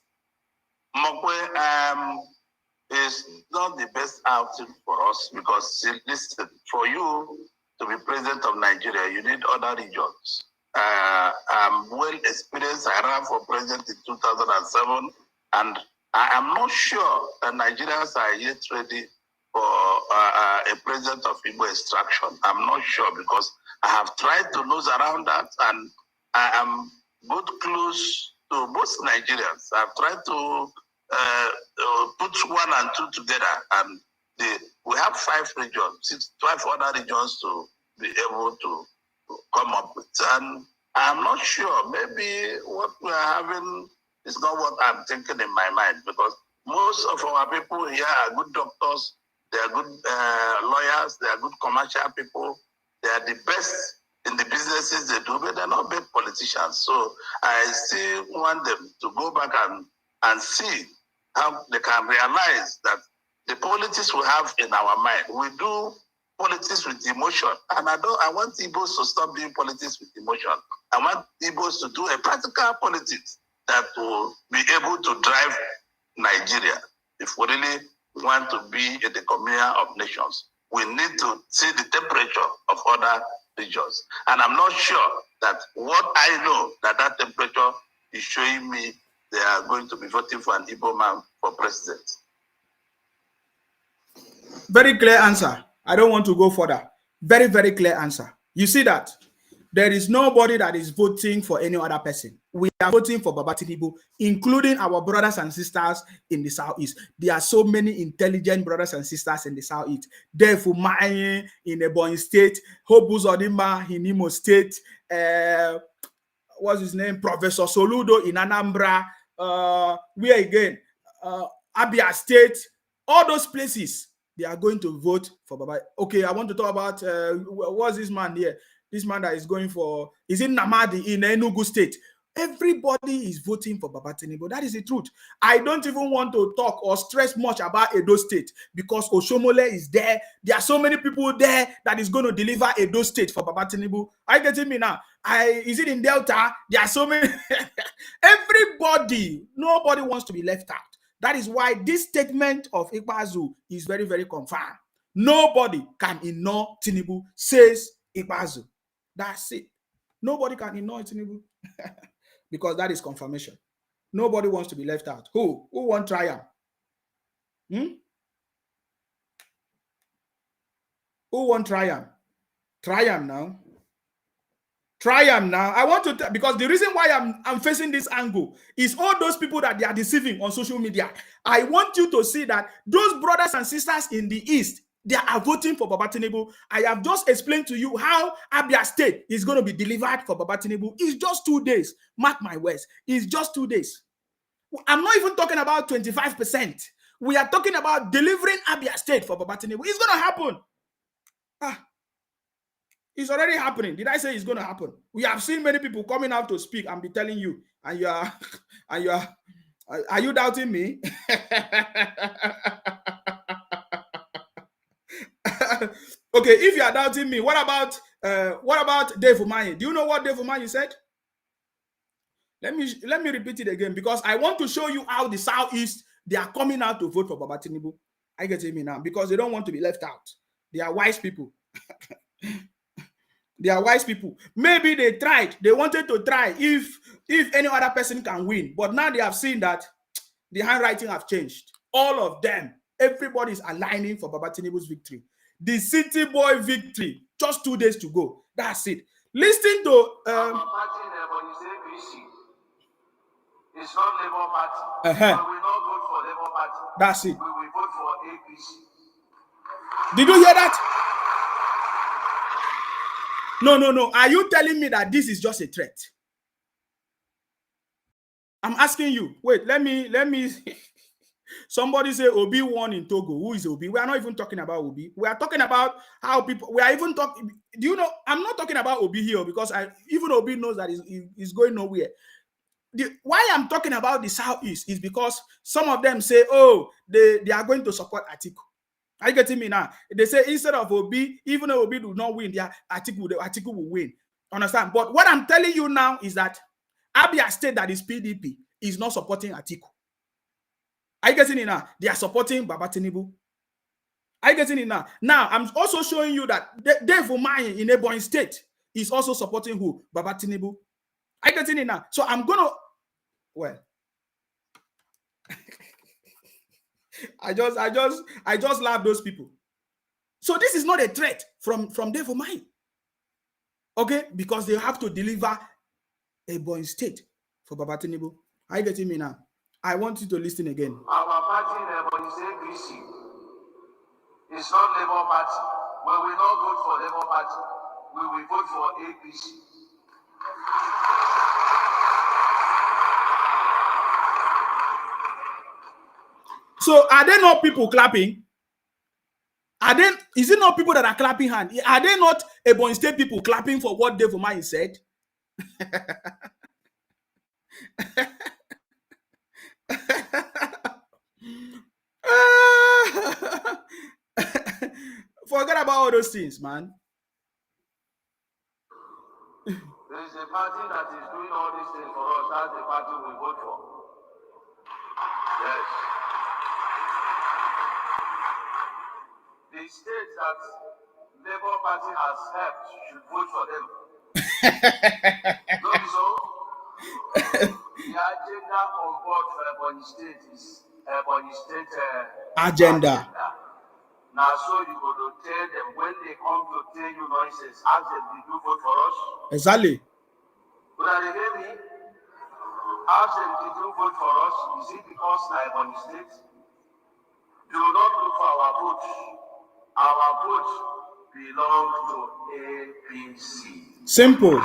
Mokwe is not the best outing for us because listen, for you to be president of Nigeria, you need other regions. I'm well experienced. I ran for president in 2007, and I am not sure that Nigerians are yet ready for a president of Igbo extraction. I'm not sure because I have tried to nose around that, and I am good close to most Nigerians. I've tried to put 1 and 2 together, and we have 5 regions, 12 other regions to be able to come up with. And I'm not sure, maybe what we are having is not what I'm thinking in my mind, because most of our people here are good doctors, they are good lawyers, they are good commercial people, they are the best in the businesses they do, but they're not big politicians. So I still want them to go back and see how they can realize that the politics we have in our mind, we do politics with emotion. And I want Igbos to stop doing politics with emotion. I want Igbos to do a practical politics that will be able to drive Nigeria. If we really want to be in the communion of nations, we need to see the temperature of other regions. And I'm not sure that what I know that temperature is showing me they are going to be voting for an Igbo man for president. Very clear answer. I don't want to go further. Very, very clear answer. You see that? There is nobody that is voting for any other person. We are voting for Baba Tinubu, including our brothers and sisters in the Southeast. There are so many intelligent brothers and sisters in the Southeast. Defu Maye in Ebonyi State, Hobu Zodimma in Imo State, what's his name? Professor Soludo in Anambra, where again? Abia State, all those places, they are going to vote for Baba. Okay, I want to talk about, what's this man here? This man that is going for, is in Namadi in Enugu State. Everybody is voting for Baba Tinubu. That is the truth. I don't even want to talk or stress much about Edo State because Oshomole is there. There are so many people there that is going to deliver Edo State for Baba Tinubu. Are you getting me now? Is it in Delta? There are so many. Everybody, nobody wants to be left out. That is why this statement of Ikpeazu is very, very confirmed. Nobody can ignore Tinubu, says Ikpeazu. That's it. Nobody can ignore Tinubu because that is confirmation. Nobody wants to be left out. Who wants triumph? Who wants triumph? Triumph now. Triumph now. I want to because the reason why I'm facing this angle is all those people that they are deceiving on social media. I want you to see that those brothers and sisters in the East, they are voting for Baba Tinubu. I have just explained to you how Abia State is going to be delivered for Baba Tinubu. It's just 2 days. Mark my words. It's just 2 days. I'm not even talking about 25%. We are talking about delivering Abia State for Baba Tinubu. It's going to happen. It's already happening. Did I say it's going to happen? We have seen many people coming out to speak and be telling you, and you are, and you are you doubting me? Okay, if you are doubting me, what about Dave Umahi? Do you know what Dave Umahi said? Let me repeat it again, because I want to show you how the Southeast, they are coming out to vote for Baba Tinubu. I get me now, because they don't want to be left out. They are wise people. They are wise people. Maybe they tried. They wanted to try if any other person can win. But now they have seen that the handwriting have changed. All of them, everybody is aligning for Baba Tinubu's victory. The City Boy victory, just 2 days to go. That's it. Listen to... It's not Labour Party. We will not vote for Labour Party. That's it. We will vote for APC. Did you hear that? No. Are you telling me that this is just a threat? I'm asking you. Wait, let me. Somebody say Obi won in Togo. Who is Obi? We are not even talking about Obi. We are talking about how people. We are even talking. Do you know? I'm not talking about Obi here, because even Obi knows that he's going nowhere. Why I'm talking about the Southeast is because some of them say, oh, they are going to support Atiku. Are you getting me now? They say instead of Obi, even though Obi do not win, Atiku will win. Understand? But what I'm telling you now is that Abia State, that is PDP, is not supporting Atiku. Are you getting it now? They are supporting Baba Tinubu. Are you getting it now? Now, I'm also showing you that Dave Umahi in Ebonyi State is also supporting who? Baba Tinubu. Are you getting it now? So I'm gonna, well, I just love those people. So this is not a threat from Dave Umahi. Okay, because they have to deliver Ebonyi State for Baba Tinubu. Are you getting me now? I want you to listen again. Our party in Ebonyi is APC. It's not Labour Party. We will not vote for Labour Party. We will vote for APC. So are there not people clapping? Is it not people that are clapping hand? Are they not Ebonyi State people clapping for what Dave Umahi said? Forget about all those things, man. There is a party that is doing all these things for us. That's the party we vote for. Yes. The states that Labour Party has helped should vote for them. Don't so? The agenda on board for Ebonyi State is Ebonyi State agenda. Now, so you go to tell them when they come to tell you nonsense, ask them, did you vote for us? Exactly. But they hear me? Ask them, did you vote for us? Is it because Ebonyi State? Do not look for our vote. Our vote belongs to APC. Simple.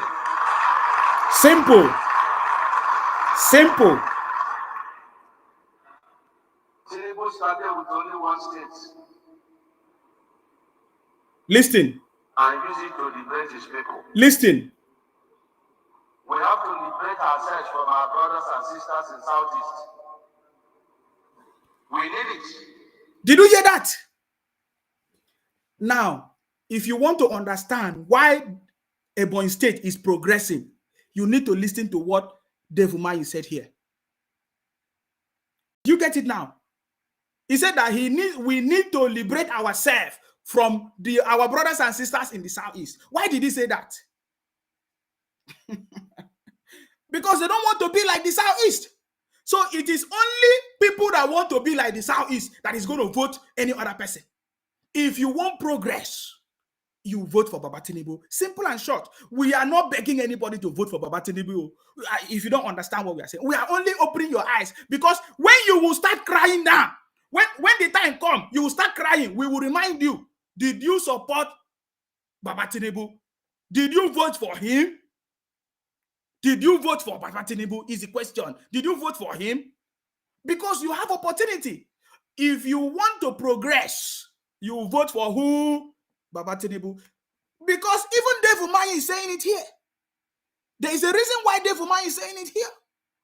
Simple. Simple. Tinubu started with only one state. Listen. And use it to liberate his people. Listen. We have to liberate ourselves from our brothers and sisters in Southeast. We need it. Did you hear that? Now, if you want to understand why Ebonyi State is progressing, you need to listen to what Dave Umahi said here. You get it now? He said that we need to liberate ourselves from our brothers and sisters in the Southeast. Why did he say that? Because they don't want to be like the Southeast. So it is only people that want to be like the Southeast that is going to vote any other person. If you want progress, you vote for Baba Tinubu. Simple and short. We are not begging anybody to vote for Baba Tinubu. If you don't understand what we are saying, we are only opening your eyes, because when you will start crying now, when the time comes, you will start crying. We will remind you, did you support Baba Tinubu? Did you vote for him? Did you vote for Baba Tinubu? Is the question. Did you vote for him? Because you have opportunity. If you want to progress, you vote for who? Baba Tinubu. Because even Dave Umahi is saying it here. There is a reason why Dave Umahi is saying it here.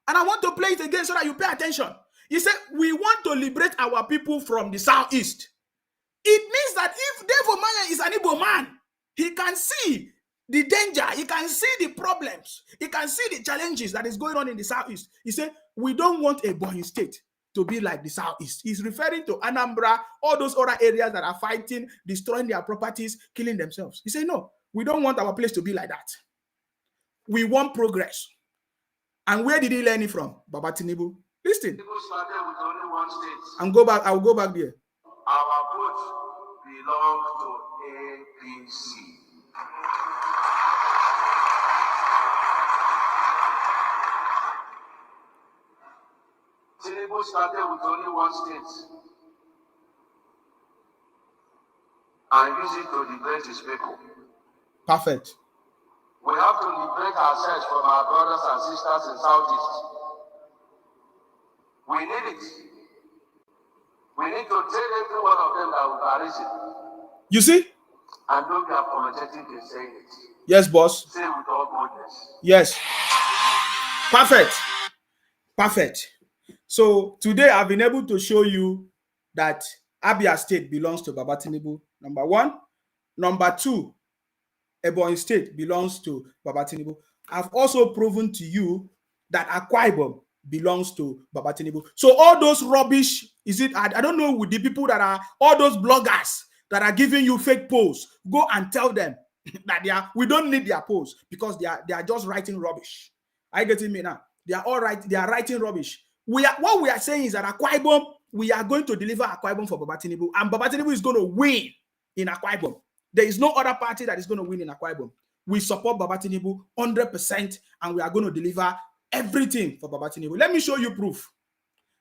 And I want to play it again so that you pay attention. He said, we want to liberate our people from the southeast. It means that if Dave Umahi is an Igbo man, he can see the danger, he can see the problems, he can see the challenges that is going on in the southeast. He said, we don't want a Ebonyi state to be like the southeast. He's referring to Anambra, all those other areas that are fighting, destroying their properties, killing themselves. He said, no, we don't want our place to be like that. We want progress. And where did he learn it from? Baba Tinubu. Listen. People started with only one state. And go back. I will go back there. Our vote belongs to APC. Tinubu started with only one state and use it to liberate his people. Perfect. We have to liberate ourselves from our brothers and sisters in Southeast. We need it. We need to tell every one of them that we are risen. You see? And don't be apologetic in saying it. Yes, boss. Say it with all boldness. Yes. Perfect. Perfect. So today I've been able to show you that Abia State belongs to Baba Tinubu, number one. Number two, Ebonyi State belongs to Baba Tinubu. I've also proven to you that Akwa Ibom belongs to Baba Tinubu. So all those rubbish, I don't know, with the people that are, all those bloggers that are giving you fake posts, go and tell them that we don't need their posts because they are just writing rubbish. Are you getting me now? They are all right, they are writing rubbish. What we are saying is that Akwa Ibom, we are going to deliver Akwa Ibom for Baba Tinubu, and Baba Tinubu is going to win in Akwa Ibom. There is no other party that is going to win in Akwa Ibom. We support Baba Tinubu 100%, and we are going to deliver everything for Baba Tinubu. Let me show you proof.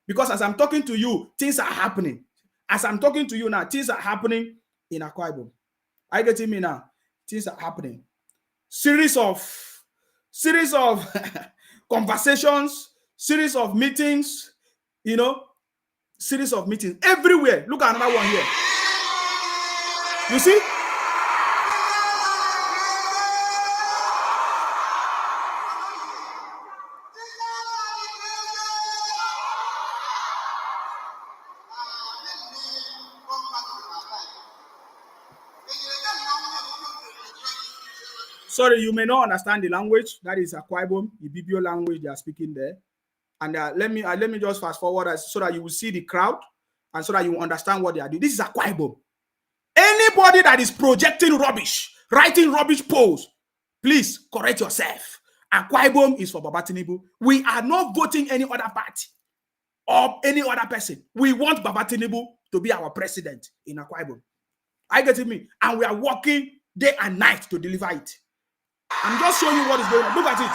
Because as I'm talking to you, things are happening. As I'm talking to you now, things are happening in Akwa Ibom. Are you getting me now? Things are happening. Series of conversations, series of meetings, series of meetings everywhere. Look at another one here. You see? Sorry, you may not understand the language. That is Akwa Ibom, Ibibio language they are speaking there. And let me just fast forward so that you will see the crowd and so that you will understand what they are doing. This is Akwa Ibom. Anybody that is projecting rubbish, writing rubbish posts, please correct yourself. Akwa Ibom is for Baba Tinubu. We are not voting any other party or any other person. We want Baba Tinubu to be our president in Akwa Ibom. Are you getting me? And we are working day and night to deliver it. I'm just showing you what is going on. Look at it.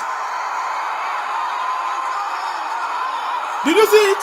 Did you see it?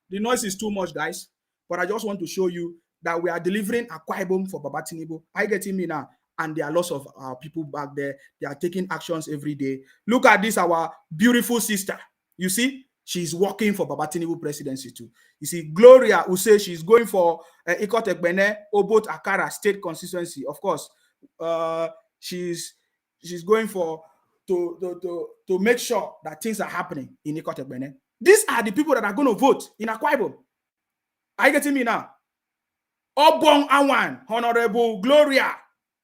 The noise is too much, guys. But I just want to show you that we are delivering Akwa Ibom for Baba Tinubu. Are you getting me now? And there are lots of people back there. They are taking actions every day. Look at this, our beautiful sister. You see, she's working for Baba Tinubu presidency too. You see, Gloria who says she's going for Ikot Egbene, Obot Akara state constituency. Of course, she's going for to make sure that things are happening in Ikot Egbene. These are the people that are going to vote in Akwa Ibom. Are you getting me now? Obong Awan, Honorable Gloria.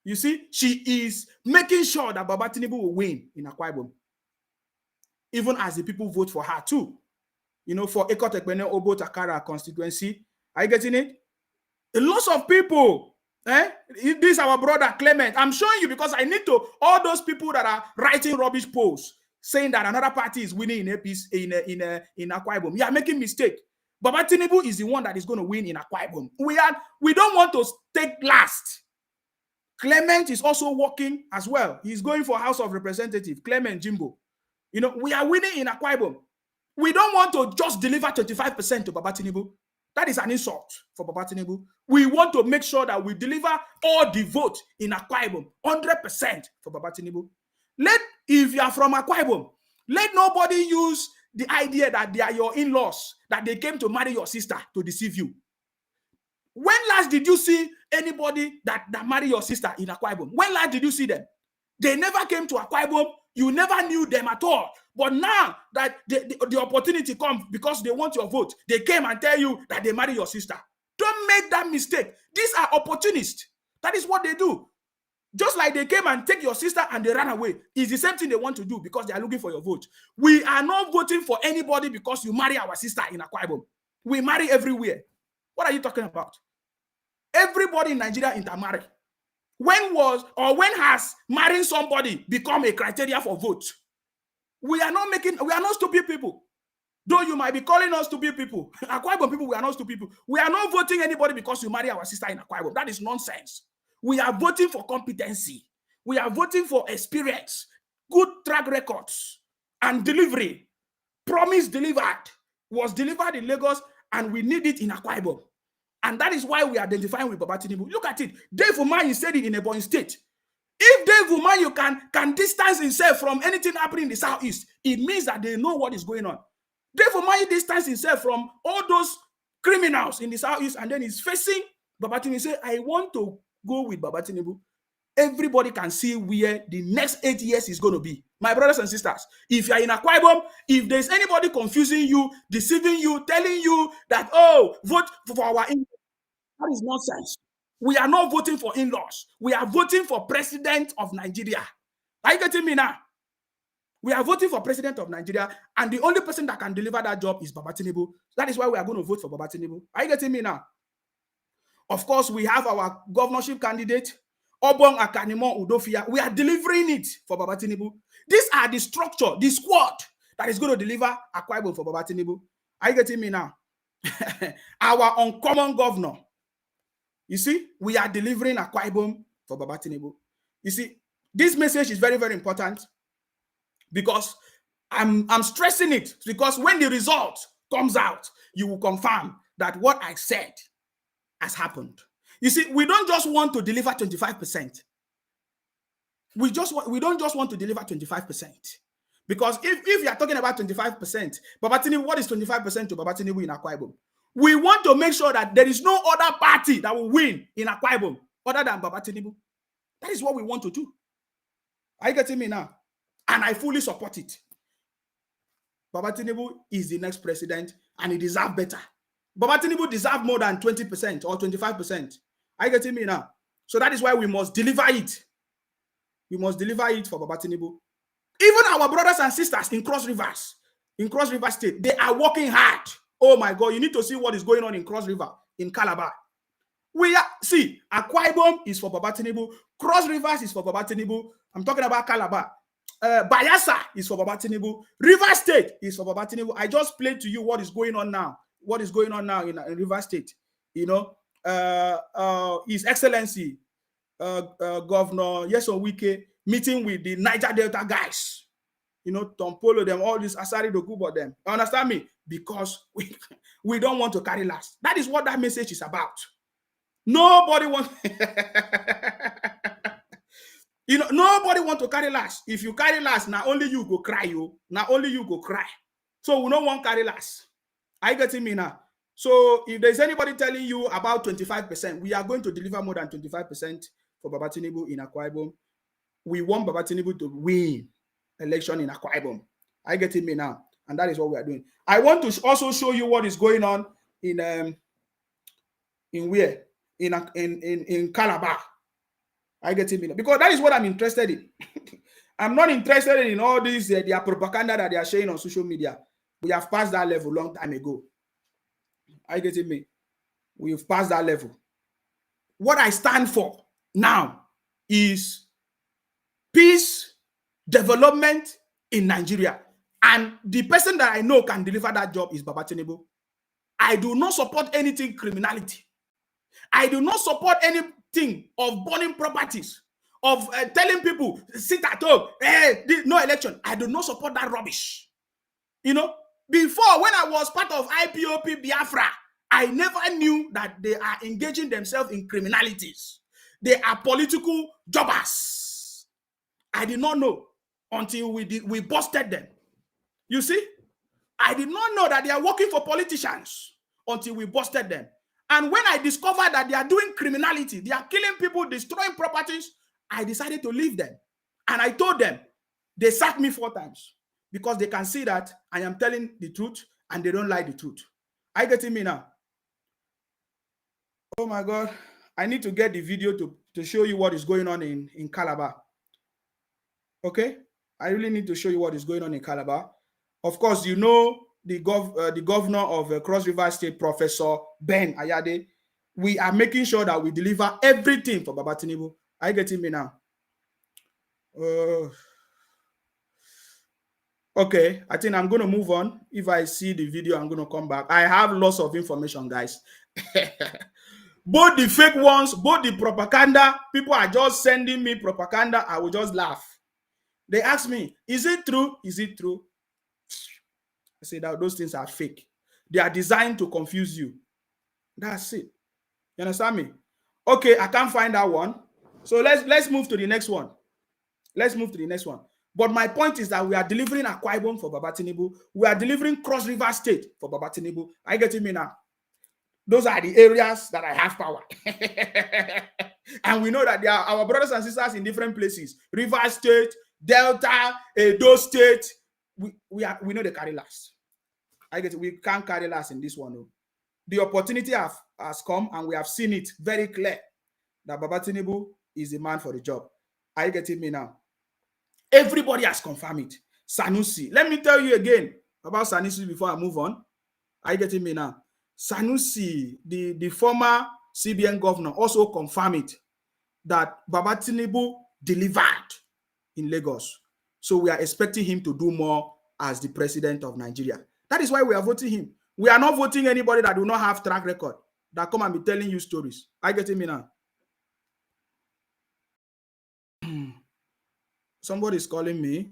You see, she is making sure that Baba Tinubu will win in Akwa Ibom. Even as the people vote for her too. For Ikot Egbene Obot Akara constituency. Are you getting it? A lot of people. This is our brother Clement. I'm showing you because I need to, all those people that are writing rubbish posts saying that another party is winning in Akwa Ibom. You are making mistake. Baba Tinubu is the one that is going to win in Akwa Ibom. We don't want to take last. Clement is also working as well. He's going for House of Representatives, Clement Jimbo. We are winning in Akwa Ibom. We don't want to just deliver 25% to Baba Tinubu. That is an insult for Baba Tinubu. We want to make sure that we deliver all the vote in Akwa Ibom, 100% for Baba Tinubu. If you are from Akwa Ibom, let nobody use the idea that they are your in-laws, that they came to marry your sister to deceive you. When last did you see anybody that marry your sister in Akwa Ibom? When last did you see them? They never came to Akwa Ibom. You never knew them at all. But now that the opportunity comes because they want your vote, they came and tell you that they marry your sister. Don't make that mistake. These are opportunists. That is what they do. Just like they came and take your sister and they ran away. It's the same thing they want to do because they are looking for your vote. We are not voting for anybody because you marry our sister in Akwa Ibom. We marry everywhere. What are you talking about? Everybody in Nigeria intermarry. When has marrying somebody become a criteria for vote? We are not stupid people. Though you might be calling us stupid people. Akwa Ibom people, we are not stupid people. We are not voting anybody because you marry our sister in Akwa Ibom. That is nonsense. We are voting for competency. We are voting for experience, good track records, and delivery. Promise delivered. Was delivered in Lagos, and we need it in Akwa Ibom. And that is why we are identifying with Baba Tinubu. Look at it. Dave Umahi said it in Ebonyi State. If Dave Umahi can distance himself from anything happening in the Southeast, it means that they know what is going on. Dave Umahi distanced himself from all those criminals in the Southeast, and then he's facing Baba Tinubu. He said, I want to go with Baba Tinubu. Everybody can see where the next 8 years is going to be. My brothers and sisters, if you are in Akwa Ibom, if there's anybody confusing you, deceiving you, telling you that, oh, vote for our in-laws, that is nonsense. We are not voting for in-laws. We are voting for president of Nigeria. Are you getting me now? We are voting for president of Nigeria, and the only person that can deliver that job is Baba Tinubu. That is why we are going to vote for Baba Tinubu. Are you getting me now? Of course, we have our governorship candidate, Obong Akanimo Udofia. We are delivering it for Baba Tinubu. These are the structure, the squad that is going to deliver Akwa Ibom for Baba Tinubu. Are you getting me now? Our uncommon governor. You see, we are delivering Akwa Ibom for Baba Tinubu. You see, this message is very, very important because I'm stressing it, because when the result comes out, you will confirm that what I said has happened. You see, we don't just want to deliver 25%. We don't just want to deliver 25%. Because if you are talking about 25%, Baba Tinubu, what is 25% to Baba Tinubu in Akwa Ibom? We want to make sure that there is no other party that will win in Akwa Ibom other than Baba Tinubu. That is what we want to do. Are you getting me now? And I fully support it. Baba Tinubu is the next president, and he deserves better. Baba Tinubu deserves more than 20% or 25%. Are you getting me now? So that is why we must deliver it. We must deliver it for Baba Tinubu. Even our brothers and sisters in Cross River State, they are working hard. Oh my God, you need to see what is going on in Cross River, in Calabar. Akwa Ibom is for Baba Tinubu. Cross Rivers is for Baba Tinubu. I'm talking about Calabar. Bayelsa is for Baba Tinubu. River State is for Baba Tinubu. I just played to you what is going on now. What is going on now in River State? You know, His Excellency Governor Nyesom Wike meeting with the Niger Delta guys. You know, Tom Polo, them, all this Asari Dokubo, them. You understand me? Because we don't want to carry last. That is what that message is about. Nobody wants you know, nobody want to carry last. If you carry last, now only you go cry, you. Now only you go cry. So we don't want carry last. Are you getting me now? So if there's anybody telling you about 25%, we are going to deliver more than 25% for Baba Tinubu in Akwa Ibom. We want Baba Tinubu to win election in Akwa Ibom. Are you getting me now? And that is what we are doing. I want to also show you what is going on in where? In Calabar. I get it, because that is what I'm interested in. I'm not interested in all this their propaganda that they are sharing on social media. We have passed that level long time ago. I get it, me. We've passed that level. What I stand for now is peace, development in Nigeria, and the person that I know can deliver that job is Baba Tinubu. I do not support anything criminality. I do not support anything of burning properties, of telling people, sit at home, no election. I do not support that rubbish. You know, before, when I was part of IPOP Biafra, I never knew that they are engaging themselves in criminalities. They are political jobbers. I did not know. until we busted them. You see, I did not know that they are working for politicians until we busted them. And when I discovered that they are doing criminality, they are killing people, destroying properties, I decided to leave them. And I told them, they sacked me 4 times because they can see that I am telling the truth and they don't like the truth. Are you getting me now? Oh my God. I need to get the video to show you what is going on in Calabar. Okay? I really need to show you what is going on in Calabar. Of course, you know the governor of Cross River State, Professor Ben Ayade. We are making sure that we deliver everything for Baba Tinubu. Are you getting me now? Okay, I think I'm going to move on. If I see the video, I'm going to come back. I have lots of information, guys. Both the fake ones, both the propaganda, people are just sending me propaganda. I will just laugh. They ask me, is it true? Is it true? I say that those things are fake. They are designed to confuse you. That's it. You understand me? Okay, I can't find that one. So let's move to the next one. Let's move to the next one. But my point is that we are delivering Akwa Ibom for Baba Tinubu. We are delivering Cross River State for Baba Tinubu. Are you getting me now? Those are the areas that I have power. And we know that there are our brothers and sisters in different places. River State, Delta, Edo State. We know they carry last. I get it. We can't carry last in this one. No. The opportunity has come and we have seen it very clear that Baba Tinubu is the man for the job. Are you getting me now? Everybody has confirmed it. Sanusi. Let me tell you again about Sanusi before I move on. Are you getting me now? Sanusi, the former CBN governor, also confirmed it that Baba Tinubu delivered in Lagos. So we are expecting him to do more as the president of Nigeria. That is why we are voting him. We are not voting anybody that do not have track record, that come and be telling you stories. Are you getting me now? Somebody is calling me.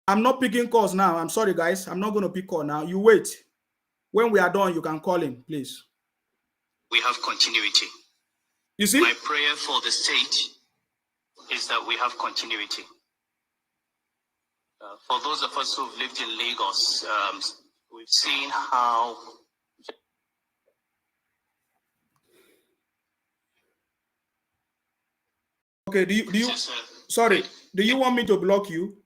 I'm not picking calls now. I'm sorry, guys. I'm not going to pick call now. You wait. When we are done, you can call in, please. We have continuity. You see? My prayer for the state is that we have continuity. For those of us who've lived in Lagos, we've seen how... Okay, do you want me to block you?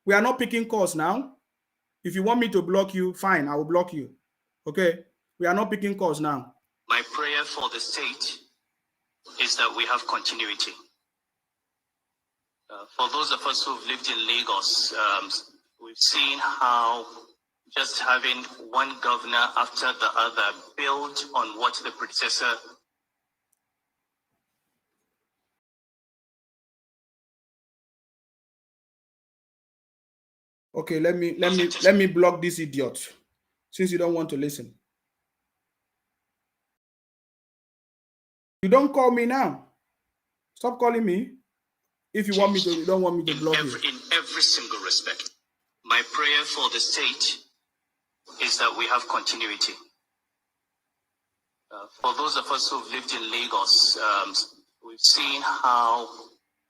We are not picking calls now. If you want me to block you, fine, I will block you. Okay? We are not picking calls now. My prayer for the state is that we have continuity. For those of us who've lived in Lagos, we've seen how just having one governor after the other build on what the predecessor. Okay, let me block this idiot since you don't want to listen. You don't call me now. Stop calling me. If you want me to, you don't want me to block you. In every single respect. My prayer for the state is that we have continuity. For those of us who've lived in Lagos, we've seen how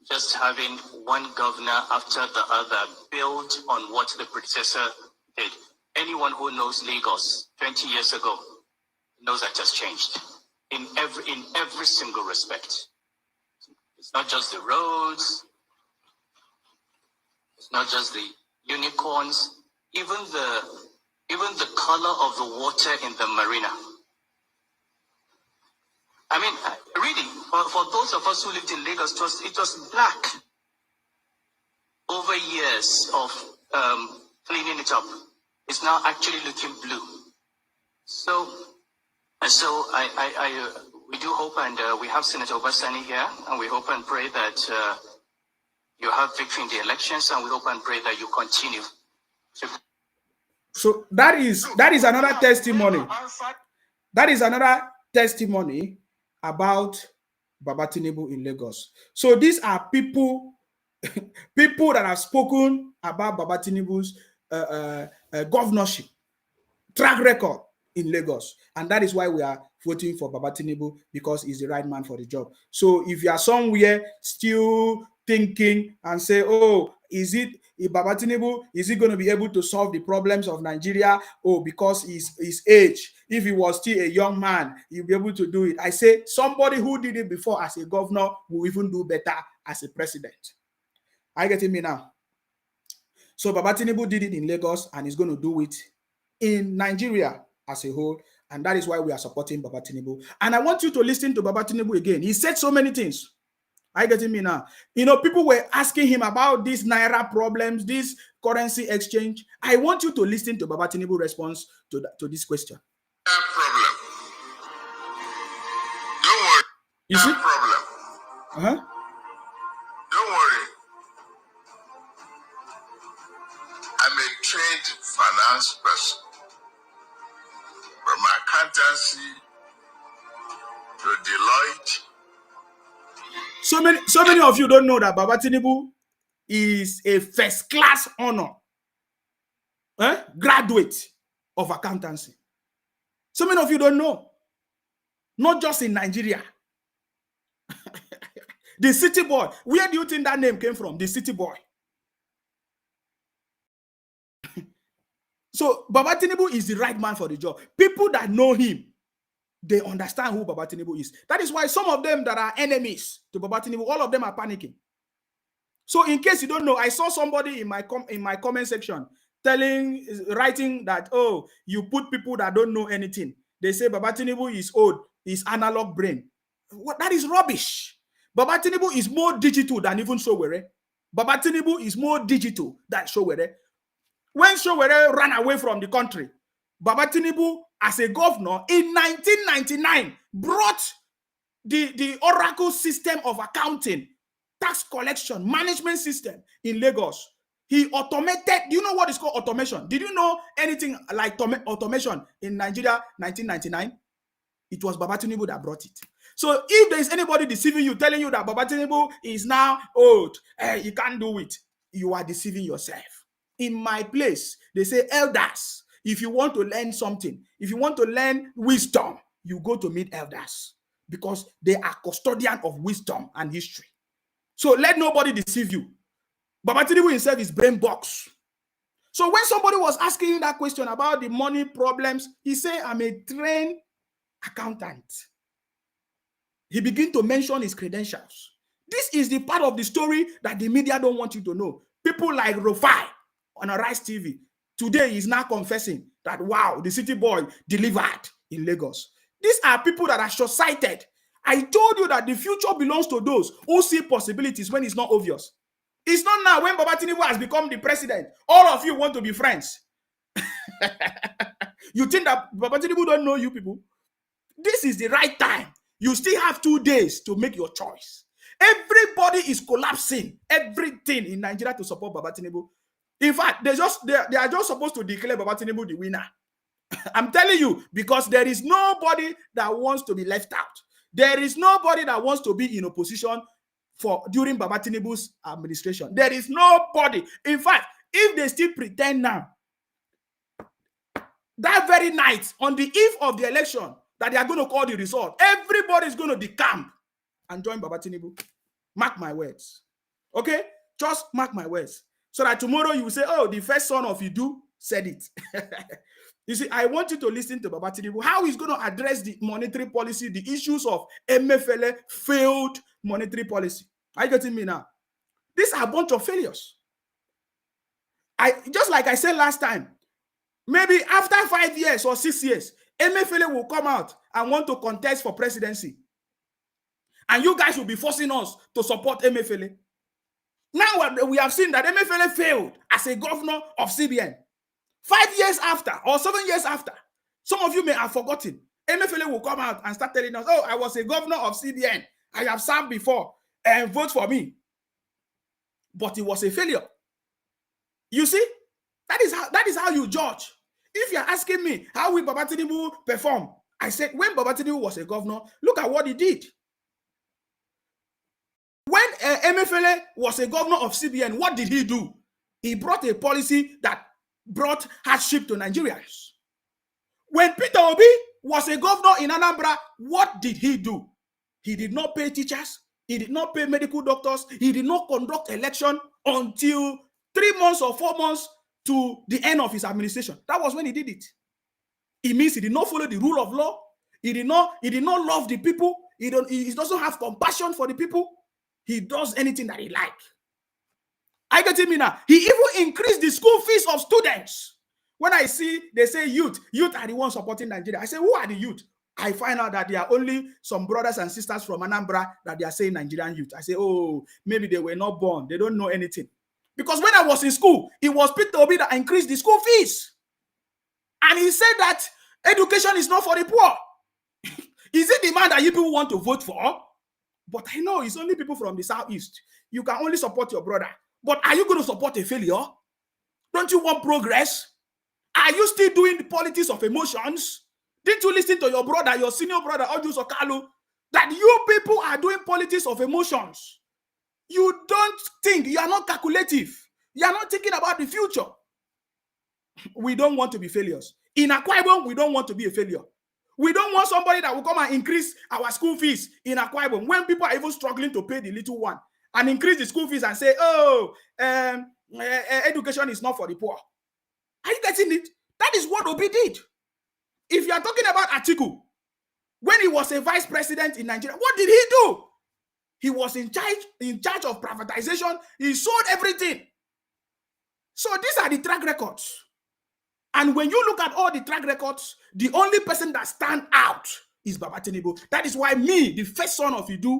just having one governor after the other build on what the predecessor did. Anyone who knows Lagos 20 years ago knows that has changed in every single respect. It's not just the roads, it's not just the unicorns, even the color of the water in the marina. I mean, really, for those of us who lived in Lagos, it was black. Over years of cleaning it up, it's now actually looking blue. So we do hope, and we have Senator Obasani here, and we hope and pray that you have victory in the elections, and we hope and pray that you continue. So that is another testimony. That is another testimony about Baba Tinubu in Lagos. So these are people that have spoken about Baba Tinubu's governorship, track record in Lagos. And that is why we are voting for Baba Tinubu, because he's the right man for the job. So if you are somewhere still thinking and say, oh, is Baba Tinubu, is he going to be able to solve the problems of Nigeria? Oh, because his age, if he was still a young man, he'll be able to do it. I say somebody who did it before as a governor will even do better as a president. Are you getting me now? So Baba Tinubu did it in Lagos and he's going to do it in Nigeria as a whole. And that is why we are supporting Baba Tinubu. And I want you to listen to Baba Tinubu again. He said so many things. Are you getting me now? You know, people were asking him about these Naira problems, this currency exchange. I want you to listen to Baba Tinubu's response to this question. That problem. Don't worry. You see? Problem. Uh-huh. Don't worry. I'm a trained finance person. From accountancy to Deloitte. So many of you don't know that Baba Tinubu is a first-class honor graduate of accountancy. So many of you don't know. Not just in Nigeria. The city boy. Where do you think that name came from? The city boy. So Baba Tinubu is the right man for the job. People that know him, they understand who Baba Tinubu is. That is why some of them that are enemies to Baba Tinubu, all of them are panicking. So in case you don't know, I saw somebody in my comment section writing that, oh, you put people that don't know anything. They say Baba Tinubu is old, is analog brain. What? That is rubbish. Baba Tinubu is more digital than even Sowore. Baba Tinubu is more digital than Sowore. When Sowore ran away from the country, Baba Tinubu, as a governor in 1999, brought the Oracle system of accounting, tax collection, management system in Lagos. He automated. Do you know what is called automation? Did you know anything like automation in Nigeria 1999? It was Baba Tinubu that brought it. So if there is anybody deceiving you, telling you that Baba Tinubu is now old, you can't do it, you are deceiving yourself. In my place, they say, elders, if you want to learn something, if you want to learn wisdom, you go to meet elders because they are custodian of wisdom and history. So let nobody deceive you. Baba Tinubu himself is brain box. So when somebody was asking you that question about the money problems, he said, I'm a trained accountant. He began to mention his credentials. This is the part of the story that the media don't want you to know. People like Rufai on Arise TV today is now confessing that, wow, the city boy delivered in Lagos. These are people that are short-sighted. I told you that the future belongs to those who see possibilities when it's not obvious. It's not now when Baba Tinubu has become the president. All of you want to be friends. You think that Baba Tinubu don't know you people? This is the right time. You still have 2 days to make your choice. Everybody is collapsing everything in Nigeria to support Baba Tinubu. In fact, they are just supposed to declare Baba Tinubu the winner. I'm telling you, because there is nobody that wants to be left out. There is nobody that wants to be in opposition during Baba Tinubu's administration. There is nobody. In fact, if they still pretend now, that very night, on the eve of the election, that they are going to call the result, everybody is going to decamp and join Baba Tinubu. Mark my words. Okay? Just mark my words. So that tomorrow you will say, oh, the first son of Idu said it. You see, I want you to listen to Baba Tinubu, how he's going to address the monetary policy, the issues of MFLA failed monetary policy. Are you getting me now? These are a bunch of failures. Just like I said last time, maybe after 5 years or 6 years, MFLA will come out and want to contest for presidency. And you guys will be forcing us to support MFLA. Now we have seen that MFLA failed as a governor of CBN. 5 years after or 7 years after, some of you may have forgotten, MFLA will come out and start telling us, oh, I was a governor of CBN. I have served before and vote for me. But it was a failure. You see, that is how you judge. If you're asking me, how will Baba Tinubu perform? I said, when Baba Tinubu was a governor, look at what he did. When MFLA was a governor of CBN, what did he do? He brought a policy that brought hardship to Nigerians. When Peter Obi was a governor in Anambra, what did he do? He did not pay teachers. He did not pay medical doctors. He did not conduct election until 3 months or 4 months to the end of his administration. That was when he did it. It means he did not follow the rule of law. He did not love the people. He doesn't have compassion for the people. He does anything that he likes. I get it now. He even increased the school fees of students. When I see they say youth are the ones supporting Nigeria, I say, who are the youth? I find out that there are only some brothers and sisters from Anambra that they are saying Nigerian youth. I say, oh, maybe they were not born. They don't know anything. Because when I was in school, it was Peter Obi that increased the school fees. And he said that education is not for the poor. Is it the man that you people want to vote for? But I know it's only people from the southeast. You can only support your brother. But are you going to support a failure? Don't you want progress? Are you still doing the politics of emotions? Didn't you listen to your brother, your senior brother, Ojus Okalu, that you people are doing politics of emotions? You don't think, you are not calculative. You are not thinking about the future. We don't want to be failures. In Akwa Ibom, we don't want to be a failure. We don't want somebody that will come and increase our school fees in Akwa Ibom when people are even struggling to pay the little one, and increase the school fees and say, oh, education is not for the poor. Are you getting it? That is what Obi did. If you are talking about Atiku, when he was a vice president in Nigeria, what did he do? He was in charge of privatization. He sold everything. So these are the track records. And when you look at all the track records, the only person that stands out is Baba Tinubu. That is why me, the first son of Idu,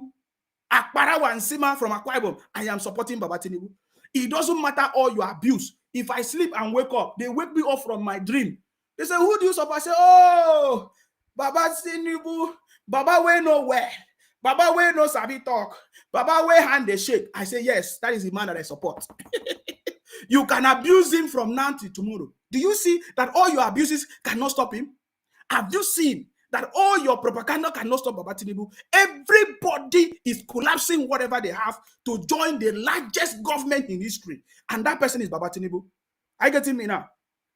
Akparawa and Sima from Akwa Ibom, I am supporting Baba Tinubu. It doesn't matter all your abuse. If I sleep and wake up, they wake me up from my dream. They say, who do you support? I say, oh, Baba Tinubu, Baba way nowhere. Baba way no sabi talk. Baba way hand they shake. I say, yes, that is the man that I support. You can abuse him from now till tomorrow. Do you see that all your abuses cannot stop him? Have you seen that all your propaganda cannot stop Baba Tinubu? Everybody is collapsing whatever they have to join the largest government in history. And that person is Baba Tinubu. Are you getting me now?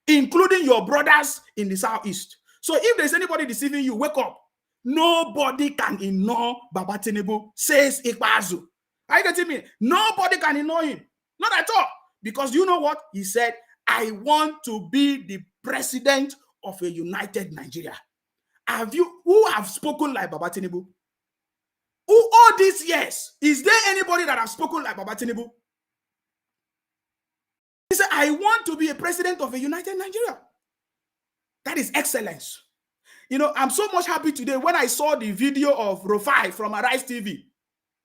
Including your brothers in the southeast. So if there's anybody deceiving you, wake up. Nobody can ignore Baba Tinubu, says Ikpazu. Are you getting me? Nobody can ignore him. Not at all. Because you know what? He said, I want to be the president of a united Nigeria. Who have spoken like Baba Tinubu? Who all these years? Is there anybody that has spoken like Baba Tinubu? He said, I want to be a president of a united Nigeria. That is excellence. You know, I'm so much happy today when I saw the video of Rufai from Arise TV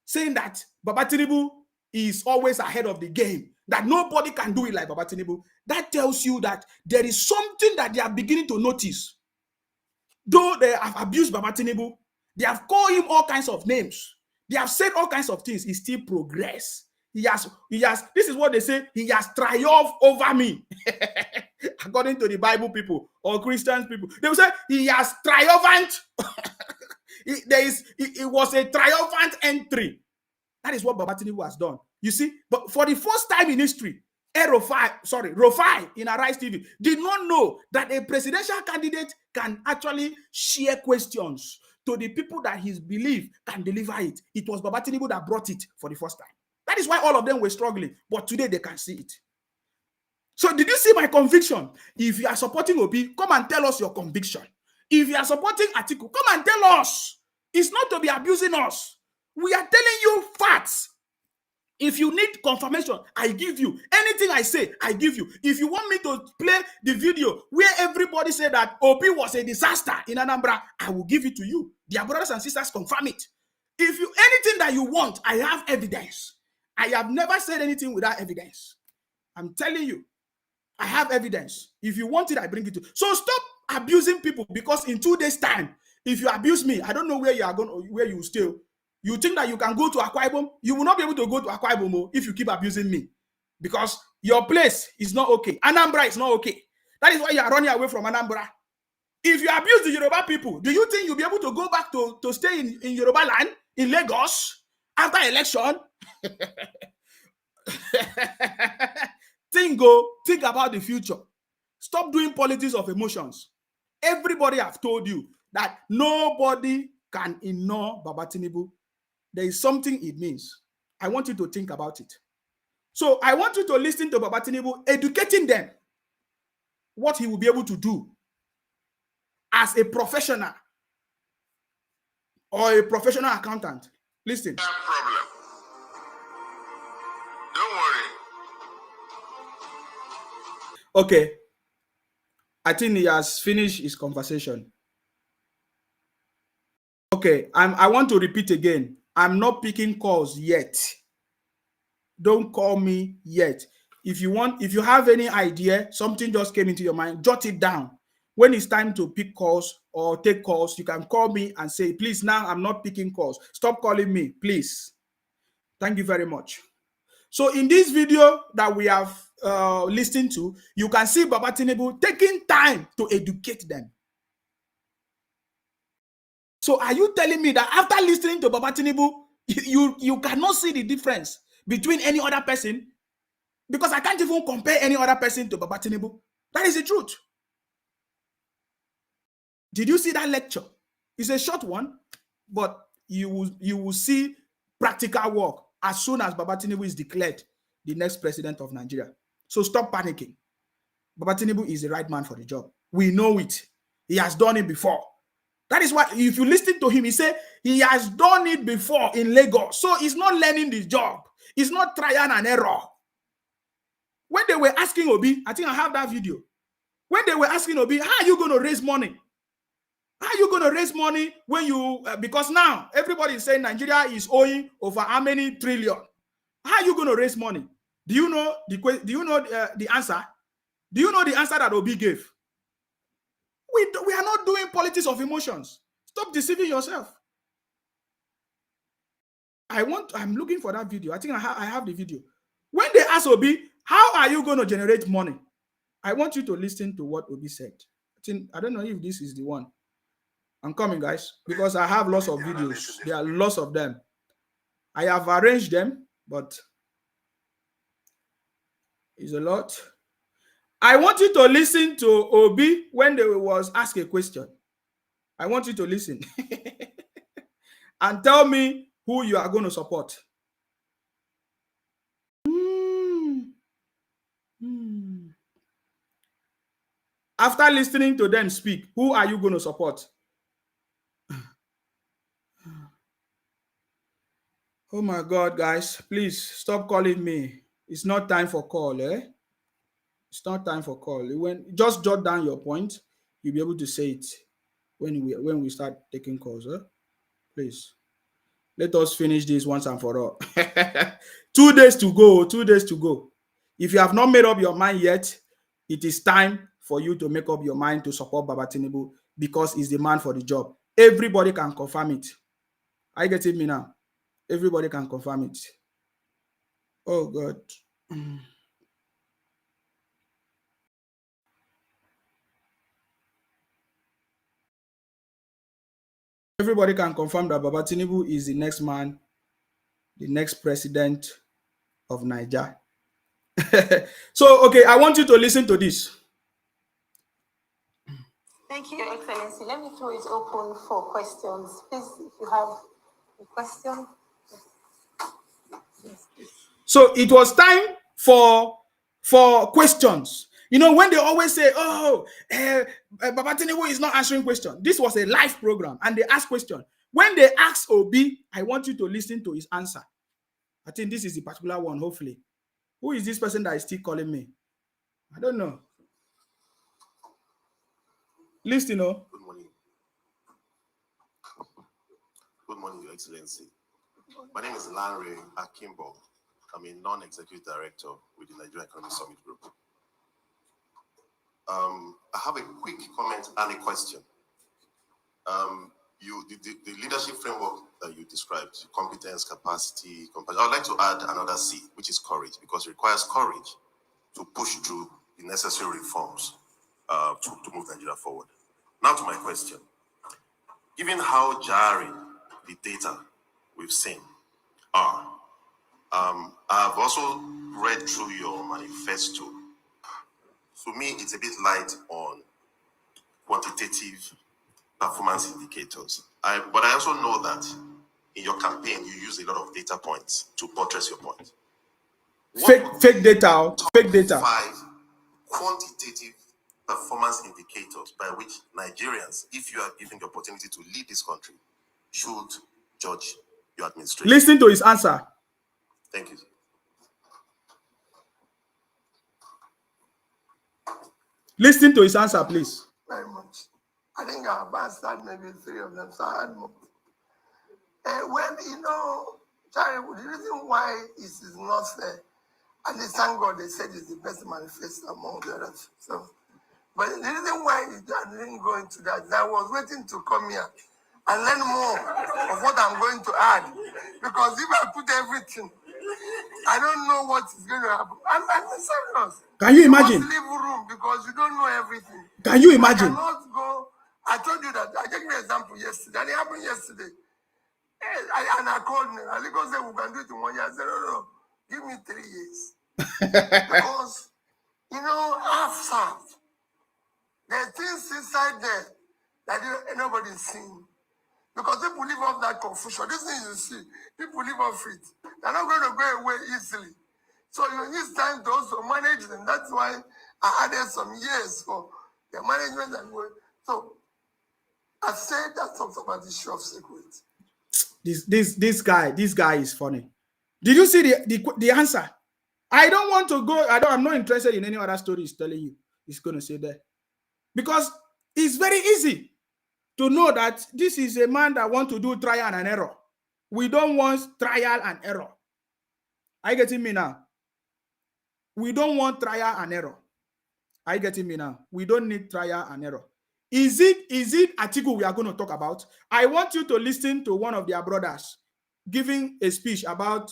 saying that Baba Tinubu is always ahead of the game, that nobody can do it like Baba Tinubu. That tells you that there is something that they are beginning to notice. Though they have abused Baba Tinubu, they have called him all kinds of names. They have said all kinds of things. He still progress. He has, this is what they say, he has triumphed over me. According to the Bible people or Christian people, they will say he has triumphant. It was a triumphant entry. That is what Baba Tinubu has done. You see, but for the first time in history, Rufai in Arise TV did not know that a presidential candidate can actually share questions to the people that he believes can deliver it. It was Baba Tinubu that brought it for the first time. That is why all of them were struggling, but today they can see it. So did you see my conviction? If you are supporting Obi, come and tell us your conviction. If you are supporting Atiku, come and tell us. It's not to be abusing us. We are telling you facts. If you need confirmation, I give you. Anything I say, I give you. If you want me to play the video where everybody said that Obi was a disaster in Anambra, I will give it to you. Their brothers and sisters confirm it. If you anything that you want, I have evidence. I have never said anything without evidence. I'm telling you, I have evidence. If you want it, I bring it to you. So stop abusing people, because in 2 days' time, if you abuse me, I don't know where you are going, where you will stay. You think that you can go to Akwa Ibom? You will not be able to go to Akwa Ibom if you keep abusing me, because your place is not okay. Anambra is not okay. That is why you are running away from Anambra. If you abuse the Yoruba people, do you think you'll be able to go back to stay in Yoruba land, in Lagos, after election? Think about the future. Stop doing politics of emotions. everybody have told you that nobody can ignore Baba Tinubu. There is something it means. I want you to think about it. So I want you to listen to Baba Tinubu educating them what he will be able to do as a professional or a professional accountant. Listen. No problem. Don't worry. Okay. I think he has finished his conversation. Okay, I want to repeat again. I'm not picking calls yet. Don't call me yet. If you have any idea, something just came into your mind, jot it down. When it's time to pick calls or take calls, you can call me and say, please, now I'm not picking calls. Stop calling me, please. Thank you very much. So in this video that we have listened to, you can see Baba Tinubu taking time to educate them. So are you telling me that after listening to Baba Tinubu, you cannot see the difference between any other person? Because I can't even compare any other person to Baba Tinubu. That is the truth. Did you see that lecture? It's a short one, but you will see practical work as soon as Baba Tinubu is declared the next president of Nigeria. So stop panicking. Baba Tinubu is the right man for the job. We know it. He has done it before. That is why if you listen to him, he said he has done it before in Lagos. So he's not learning the job. It's not trial and error. When they were asking Obi, I think I have that video. When they were asking Obi, how are you going to raise money? How are you going to raise money when you, because now everybody is saying Nigeria is owing over how many trillion? How are you going to raise money? Do you know the answer? Do you know the answer that Obi gave? We are not doing politics of emotions. Stop deceiving yourself. I'm looking for that video. I think I have the video. When they asked Obi, how are you going to generate money? I want you to listen to what Obi said. I don't know if this is the one. I'm coming, guys, because I have lots of videos. There are lots of them. I have arranged them, but it's a lot. I want you to listen to Obi when they was asked a question. I want you to listen and tell me who you are going to support. After listening to them speak, who are you going to support? Oh my God, guys, please stop calling me. It's not time for call, eh? It's not time for call. Just jot down your point. You'll be able to say it when we start taking calls, eh? Please. Let us finish this once and for all. 2 days to go. 2 days to go. If you have not made up your mind yet, it is time for you to make up your mind to support Baba Tinubu because he's the man for the job. Everybody can confirm it. Are you getting me now? Everybody can confirm it. Oh, God. Everybody can confirm that Baba Tinubu is the next man, the next president of Nigeria. So, okay, I want you to listen to this. Thank you, Your Excellency. Let me throw it open for questions. Please, if you have a question. Yes, please. So it was time for questions. You know, when they always say, Baba Tinubu is not answering questions. This was a live program and they asked questions. When they asked Obi, I want you to listen to his answer. I think this is the particular one, hopefully. Who is this person that is still calling me? I don't know. Listen, oh. Good morning. Good morning, Your Excellency. My name is Larry Akimbo. I'm a non-executive director with the Nigeria Economic Summit Group. I have a quick comment and a question. The leadership framework that you described, competence, capacity, compassion. I'd like to add another C, which is courage, because it requires courage to push through the necessary reforms to move Nigeria forward. Now to my question. Given how jarring the data we've seen are, I've also read through your manifesto. To me, it's a bit light on quantitative performance indicators. But I also know that in your campaign, you use a lot of data points to buttress your point. Fake data. Fake data. 5 quantitative performance indicators by which Nigerians, if you are given the opportunity to lead this country, should judge your administration. Listen to his answer. Thank you. Listen to his answer, please. Very much. I think I've answered maybe 3 of them, so I had more. Well, you know, Charlie, the reason why it is not fair, and thank God they said it's the best manifesto among the others. So, but the reason why I didn't go into that is I was waiting to come here and learn more of what I'm going to add. Because if I put everything, I don't know what is going to happen. I'm serious. Can you imagine? You must leave room because you don't know everything. Can you imagine? I cannot go. I told you that. I gave you an example yesterday. And it happened yesterday. And I called me. And Lagos said, we can do it in 1 year. I said, no. Give me 3 years. Because, you know, I've served. There are things inside there that nobody's seen. Because people live off that confusion. This thing you see, people live off it. They're not going to go away easily. So you need time to also manage them. That's why I added some years for the management and work. So I said that talks about the issue of security. This guy is funny. Did you see the answer? I don't want to go. I'm not interested in any other story he's telling you. He's going to say that. Because it's very easy to know that this is a man that wants to do trial and error. We don't want trial and error. Are you getting me now? We don't want trial and error. Are you getting me now? We don't need trial and error. Is it Atiku we are going to talk about? I want you to listen to one of their brothers giving a speech about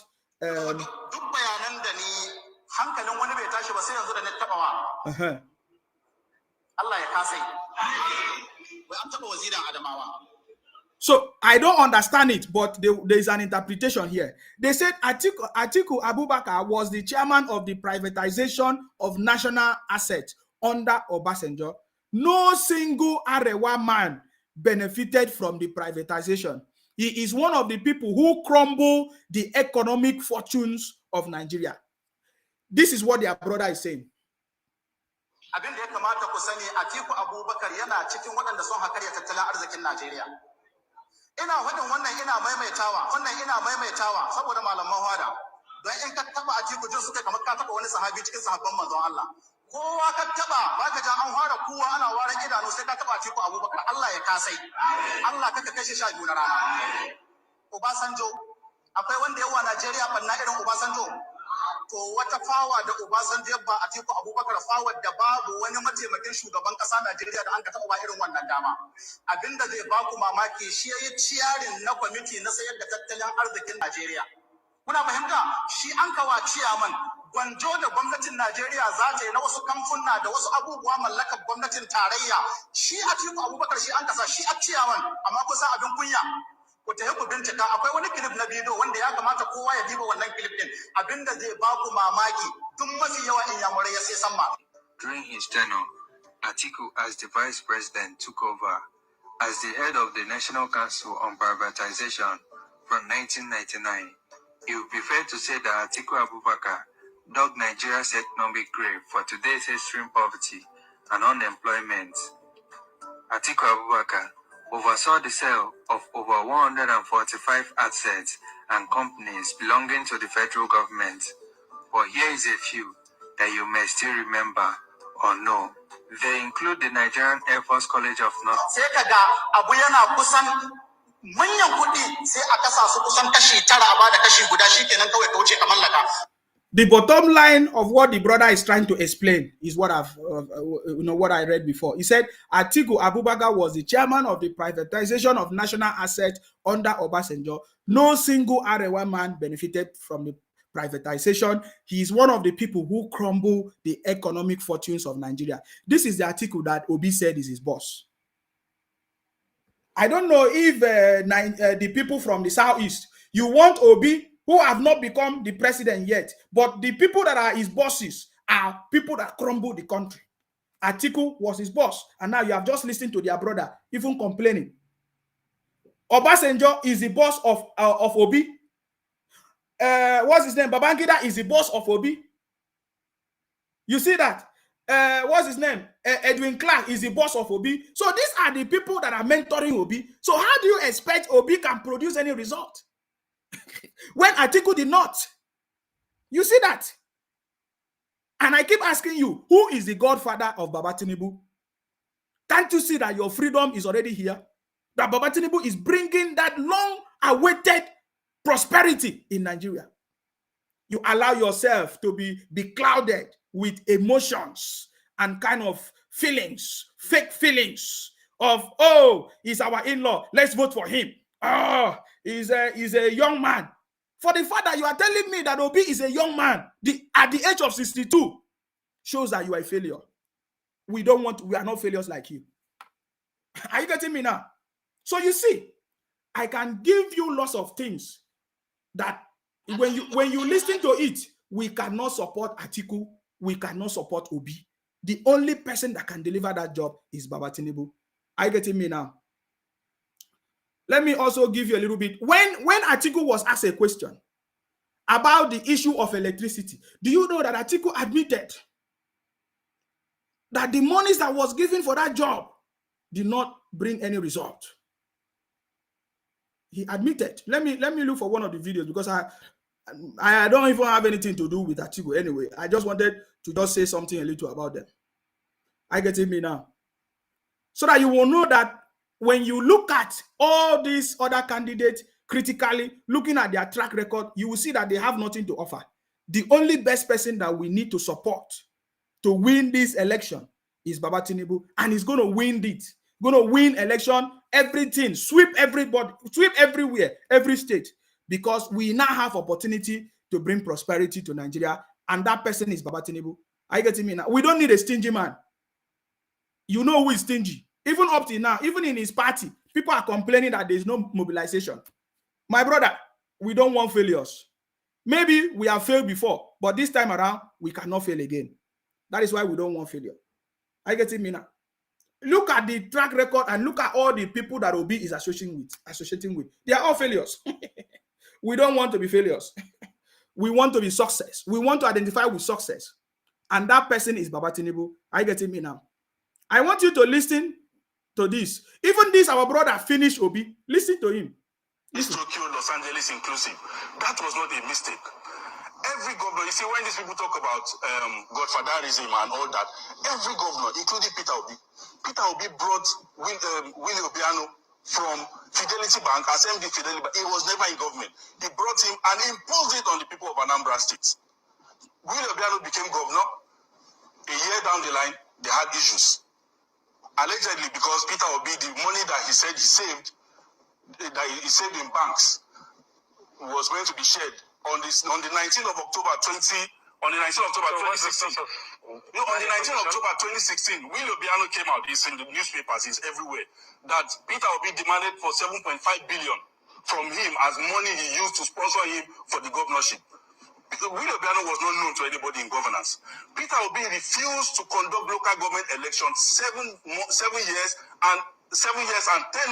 So I don't understand it, but there is an interpretation here. They said Atiku Abubakar was the chairman of the privatization of national assets under Obasanjo. No single Arewa man benefited from the privatization. He is one of the people who crumble the economic fortunes of Nigeria. This is what their brother is saying. Abin da ya kamata ku sani Atiku Abubakar yana cikin waɗanda sun hakarya tattalin arzikin Najeriya. Ina wadin wannan ina maimaitawa saboda malaman hada. Don in ka taba Atiku jin suka kamar ka taba wani sahabi cikin sahabban manzon Allah. Kowa ka taba baka ja an fara kowa ana waran idanu sai ka taba Atiku Abubakar Allah ya kasai. Allah kaka kashe sha biyu na rana. Obasanjo akwai wanda yawa Najeriya banna irin Obasanjo. To wata fawa da Obasanjo ya ba Atiku Abubakar fawar da babu wani mataimakin shugaban kasa Najeriya da an ka taɓa ba irin wannan dama. Abinda zai ba ku mamaki shi yayi ciyarin na kwamiti na sayar da tattalin arzikin Najeriya. Kuna fahimta? Shi an kawa ciyaman gwanjo da gwamnatin Najeriya za ta yi na wasu kamfuna da wasu abubuwa mallakar gwamnatin tarayya. Shi Atiku Abubakar shi an kasa shi a ciyaman amma kusan abin kunya. Ku tafi ku bincika akwai wani clip na bidiyo wanda ya kamata kowa ya diba wannan clip din abinda zai ba ku mamaki duk mafi yawa in yamurai ya sai samma. During his tenure, Atiku as the vice president took over as the head of the National Council on Privatization from 1999. It would be fair to say that Atiku Abubakar dug Nigeria's economic grave for today's extreme poverty and unemployment. Atiku Abubakar oversaw the sale of over 145 assets and companies belonging to the federal government. But here is a few that you may still remember or know. They include the Nigerian Air Force College of North. The bottom line of what the brother is trying to explain is what what I read before. He said Atiku Abubakar was the chairman of the privatization of national assets under Obasanjo. No single Arewa man benefited from the privatization. He is one of the people who crumble the economic fortunes of Nigeria. This is the Atiku that Obi said is his boss. I don't know if the people from the Southeast, you want Obi, who have not become the president yet, but the people that are his bosses are people that crumble the country. Atiku was his boss, and now you have just listened to their brother even complaining. Obasanjo is the boss of Obi. What's his name? Babangida is the boss of Obi. You see that? What's his name? Edwin Clark is the boss of Obi. So these are the people that are mentoring Obi. So how do you expect Obi can produce any result when Atiku did not? You see that? And I keep asking you, who is the godfather of Baba Tinubu? Can't you see that your freedom is already here? That Baba Tinubu is bringing that long-awaited prosperity in Nigeria. You allow yourself to be clouded with emotions and kind of feelings, fake feelings of, oh, he's our in-law, let's vote for him. Oh, he's a young man. For the fact that you are telling me that Obi is a young man at the age of 62 shows that you are a failure. We are not failures like you. Are you getting me now? So you see, I can give you lots of things that when you listen to it, we cannot support Atiku, we cannot support Obi. The only person that can deliver that job is Baba Tinubu. Are you getting me now? Let me also give you a little bit. When Atiku was asked a question about the issue of electricity, do you know that Atiku admitted that the monies that was given for that job did not bring any result? He admitted. Let me look for one of the videos, because I don't even have anything to do with Atiku anyway. I just wanted to just say something a little about them. Are you getting me now? So that you will know that when you look at all these other candidates critically, looking at their track record, you will see that they have nothing to offer. The only best person that we need to support to win this election is Baba Tinubu, and he's going to win it. Going to win election, everything, sweep everybody, sweep everywhere, every state, because we now have opportunity to bring prosperity to Nigeria, and that person is Baba Tinubu. Are you getting me now? We don't need a stingy man. You know who is stingy. Even up till now, even in his party, people are complaining that there is no mobilization. My brother, we don't want failures. Maybe we have failed before, but this time around, we cannot fail again. That is why we don't want failure. Are you getting me now? Look at the track record and look at all the people that Obi is associating with. They are all failures. We don't want to be failures. We want to be success. We want to identify with success. And that person is Baba Tinubu. Are you getting me now? I want you to listen to this. Even this, our brother finished Obi. Listen to him. Listen. Tokyo, Los Angeles inclusive. That was not a mistake. Every governor, you see, when these people talk about godfatherism and all that, every governor, including Peter Obi brought Willie Obiano from Fidelity Bank as MD Fidelity Bank. He was never in government. He brought him and imposed it on the people of Anambra State. Willie Obiano became governor. A year down the line, they had issues. Allegedly, because Peter Obi, the money that he said he saved, that he saved in banks, was going to be shared on the 19th of October 2016. On the 19th of October 2016, Willie Obiano came out. It's in the newspapers, it's everywhere, that Peter Obi demanded for 7.5 billion from him as money he used to sponsor him for the governorship. Willie Obiano was not known to anybody in governance. Peter Obi refused to conduct local government elections 7 years and 10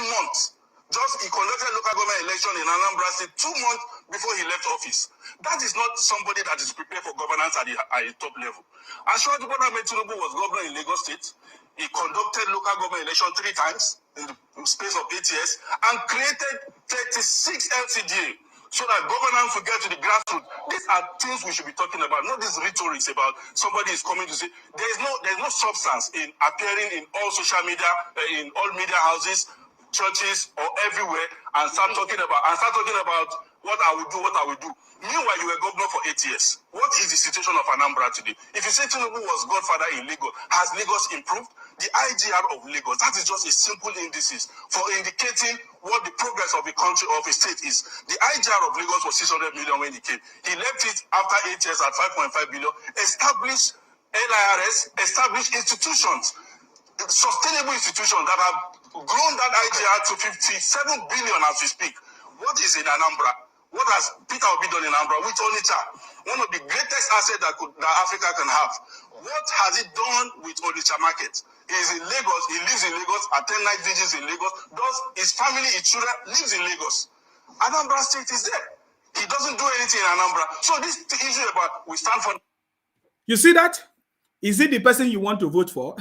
months. He conducted local government election in Anambra State 2 months before he left office. That is not somebody that is prepared for governance at the top level. I'm sure the Bola Ahmed Tinubu was governor in Lagos State. He conducted local government election 3 times in the space of 8 years and created 36 LCDA so that governance will get to the grassroots. These are things we should be talking about, not these rhetorics about somebody is coming to say. There's no substance in appearing in all social media, in all media houses, churches, or everywhere, and start talking about what I will do. Meanwhile, you were governor for 8 years. What is the situation of Anambra today? If you say Tinubu was godfather in Lagos, has Lagos improved? The IGR of Lagos, that is just a simple indices for indicating what the progress of a country, of a state is. The IGR of Lagos was 600 million when he came. He left it after 8 years at 5.5 billion, established LIRS, established institutions, sustainable institutions that have grown that IGR to 57 billion as we speak. What is in Anambra? What has Peter Obi done in Ambra with Onitsha? One of the greatest assets that Africa can have. What has it done with Onitsha market? He's in Lagos. He lives in Lagos. Attend night vigils in Lagos. Does his family, his children, lives in Lagos. Anambra State is there. He doesn't do anything in Anambra. So this issue about we stand for. You see that? Is it the person you want to vote for?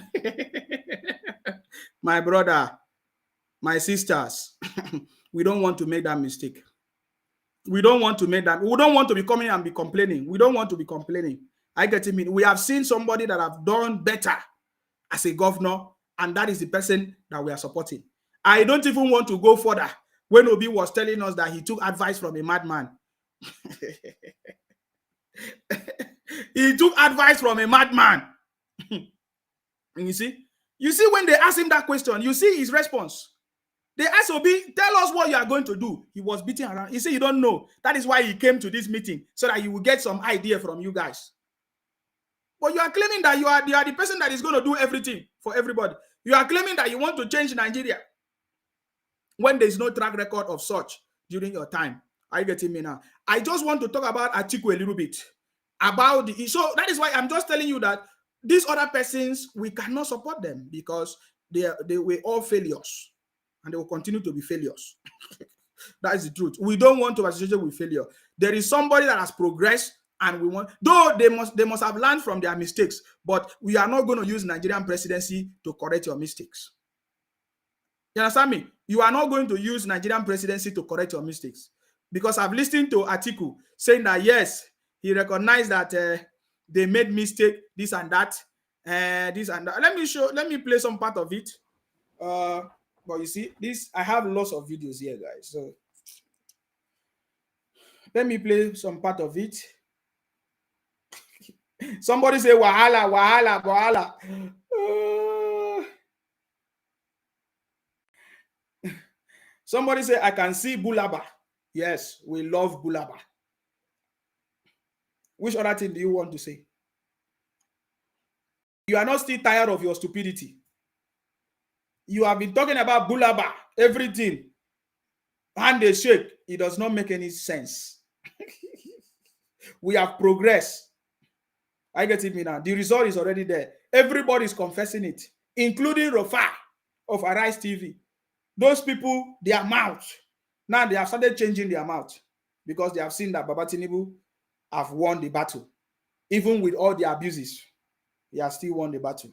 My brother, my sisters, we don't want to make that mistake. We don't want to make that. We don't want to be coming and be complaining. We don't want to be complaining. I get it. We have seen somebody that have done better as a governor, and that is the person that we are supporting. I don't even want to go further. When Obi was telling us that he took advice from a madman. He took advice from a madman. And you see when they ask him that question, you see his response. They asked Obi, tell us what you are going to do. He was beating around. He said, you don't know. That is why he came to this meeting, so that he will get some idea from you guys. But you are claiming that you are the person that is going to do everything for everybody. You are claiming that you want to change Nigeria when there is no track record of such during your time. Are you getting me now? I just want to talk about Atiku a little bit. So that is why I'm just telling you that these other persons, we cannot support them because they were all failures. And they will continue to be failures. That is the truth. We don't want to associate with failure. There is somebody that has progressed, and we want, though they must have learned from their mistakes, but we are not going to use Nigerian presidency to correct your mistakes. You understand me? You are not going to use Nigerian presidency to correct your mistakes. Because I've listened to Atiku saying that, yes, he recognized that they made mistake, this and that, this and that. Let me play some part of it. But you see, I have lots of videos here, guys. So let me play some part of it. Somebody say wahala, wahala, wahala. Somebody say I can see Bulaba. Yes, we love Bulaba. Which other thing do you want to say? You are not still tired of your stupidity. You have been talking about Bulaba, everything. And they shake. It does not make any sense. We have progressed. I get it now. The result is already there. Everybody is confessing it, including Rofa of Arise TV. Those people, their mouth. Now they have started changing their mouth because they have seen that Baba Tinubu have won the battle. Even with all the abuses, he has still won the battle.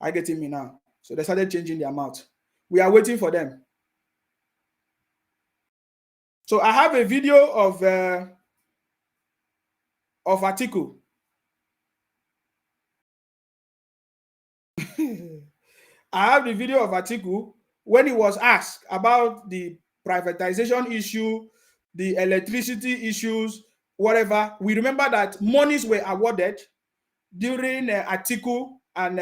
I get it now. So they started changing their mouth. We are waiting for them. So I have a video of Atiku. I have the video of Atiku when he was asked about the privatization issue, the electricity issues, whatever. We remember that monies were awarded during Atiku and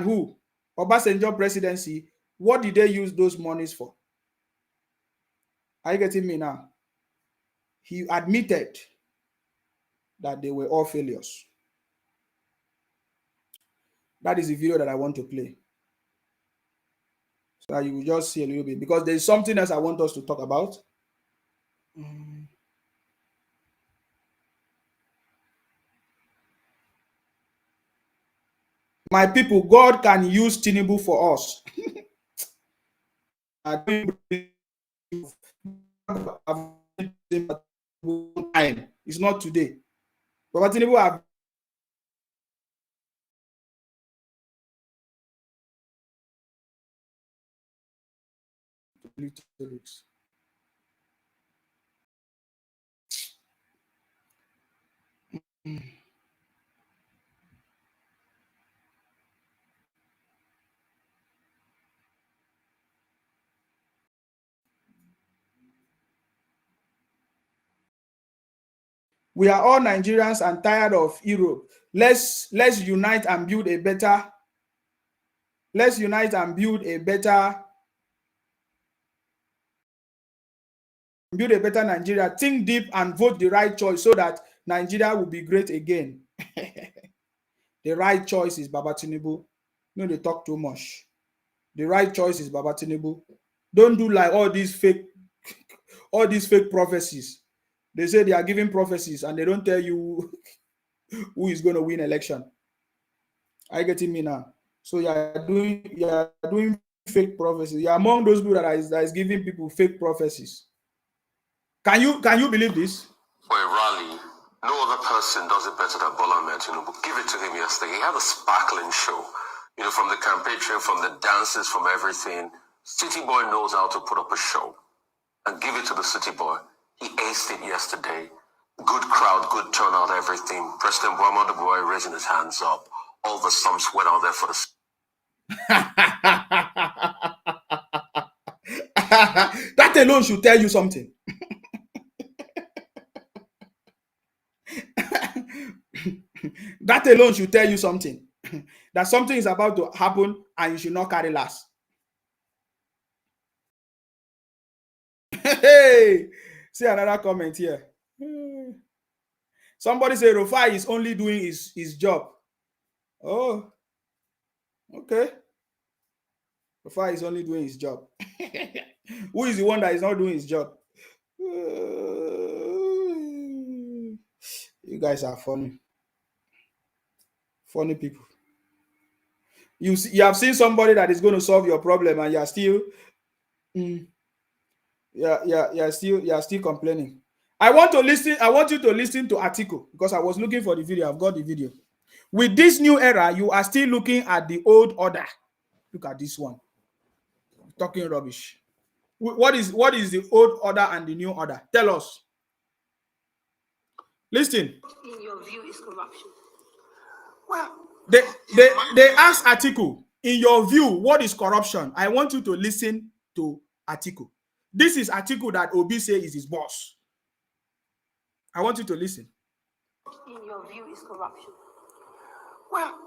who? Obasanjo presidency. What did they use those monies for? Are you getting me now? He admitted that they were all failures. That is the video that I want to play. So that you will just see a little bit, because there's something else I want us to talk about. My people, God can use Tinubu for us. It's not today. But Tinubu have we are all Nigerians and tired of Europe. Let's unite and build a better. Let's unite and build a better Nigeria. Think deep and vote the right choice so that Nigeria will be great again. The right choice is Baba Tinubu. No, they talk too much. The right choice is Baba Tinubu. Don't do like all these fake all these fake prophecies. They say they are giving prophecies and they don't tell you who is going to win election. Are you getting me now? So you are doing fake prophecies. You are among those people that is giving people fake prophecies. Can you believe this? For a rally, no other person does it better than Bola Ahmed Tinubu. Give it to him yesterday. He had a sparkling show. From the campaign trail, from the dances, from everything. City Boy knows how to put up a show. And give it to the City Boy. He aced it yesterday. Good crowd, good turnout, everything. President Muhammadu Buhari raising his hands up. All the sums went out there for the... That alone should tell you something. That alone should tell you something. That something is about to happen and you should not carry last. Hey, see another comment here. Somebody say Rufai is only doing his job. Oh, okay. Rufai is only doing his job. Who is the one that is not doing his job? You guys are funny. Funny people. You have seen somebody that is going to solve your problem and you are still you are still complaining. I want you to listen to Atiku because I was looking for the video. I've got the video. With this new era, you are still looking at the old order. Look at this one. Talking rubbish. What is the old order and the new order? Tell us. Listen. In your view, is corruption? Well, they ask Atiku, in your view, what is corruption? I want you to listen to Atiku. This is Atiku that Obi say is his boss. I want you to listen. In your view, is corruption? Well,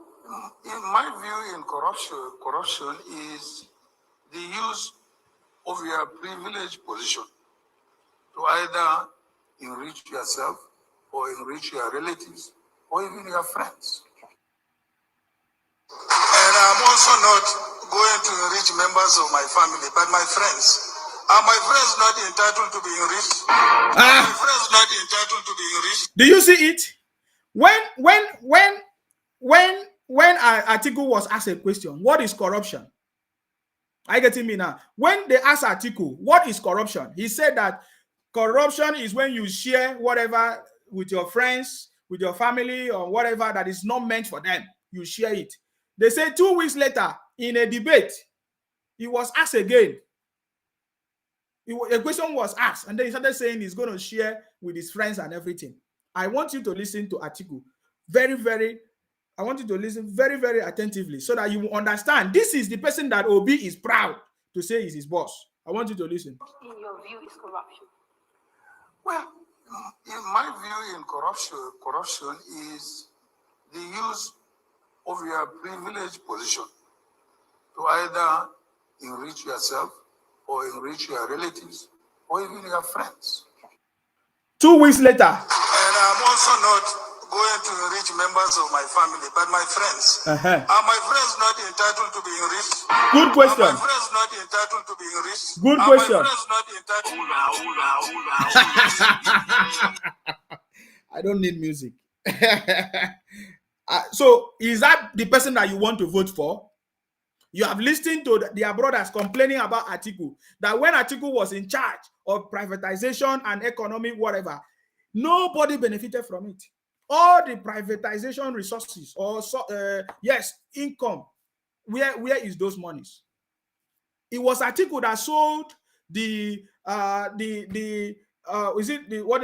in my view, in corruption is the use of your privileged position to either enrich yourself or enrich your relatives or even your friends. And I'm also not going to enrich members of my family, but my friends. Are my friends not entitled to be enriched? Are my friends not entitled to be enriched? Do you see it? When Atiku was asked a question, what is corruption? Are you getting me now? When they asked Atiku, what is corruption? He said that corruption is when you share whatever with your friends, with your family, or whatever that is not meant for them. You share it. They say 2 weeks later, in a debate, he was asked again. A question was asked, and then he started saying he's going to share with his friends and everything. I want you to listen to Atiku I want you to listen very, very attentively so that you will understand. This is the person that Obi is proud to say is his boss. I want you to listen. In your view, is corruption? Well, in my view, in corruption is the use of your privileged position to either enrich yourself or enrich your relatives or even your friends. 2 weeks later. And I'm also not going to enrich members of my family, but my friends. Are my friends not entitled to be enriched? Good question. Are my friends not entitled to be enriched? Good Are question. my friends not entitled? I don't need music. So is that the person that you want to vote for? You have listened to their brothers complaining about Atiku, that when Atiku was in charge of privatization and economic whatever, nobody benefited from it. All the privatization resources or income, where is those monies? It was Atiku that sold what do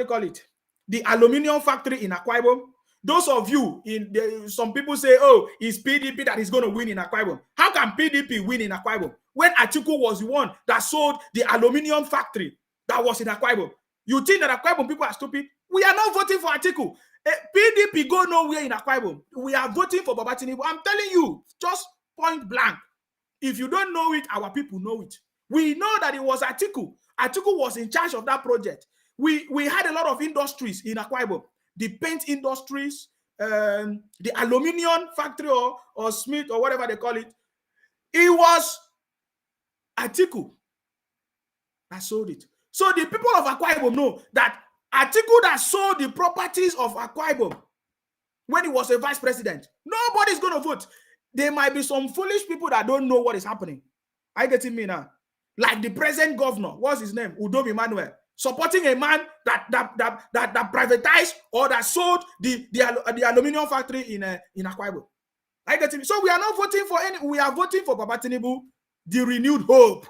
you call it? The aluminium factory in Akwa Ibom. Those of you some people say, oh, it's PDP that is going to win in Akwa Ibom. How can PDP win in Akwa Ibom when Atiku was the one that sold the aluminium factory that was in Akwa Ibom? You think that Akwa Ibom people are stupid? We are not voting for Atiku. PDP go nowhere in Akwa Ibom. We are voting for Baba Tinubu. I'm telling you, just point blank. If you don't know it, our people know it. We know that it was Atiku. Atiku was in charge of that project. We had a lot of industries in Akwa Ibom. The paint industries, the aluminium factory or Smith or whatever they call it. It was Atiku that sold it. So the people of Akwa Ibom know that Atiku that sold the properties of Akwa Ibom when he was a vice president, nobody's going to vote. There might be some foolish people that don't know what is happening. Are you getting me now? Like the present governor, what's his name? Udom Emmanuel, supporting a man that privatized or that sold the aluminum factory in Akwa Ibom. Are you getting me? So we are not voting for any. We are voting for Baba Tinubu, the renewed hope.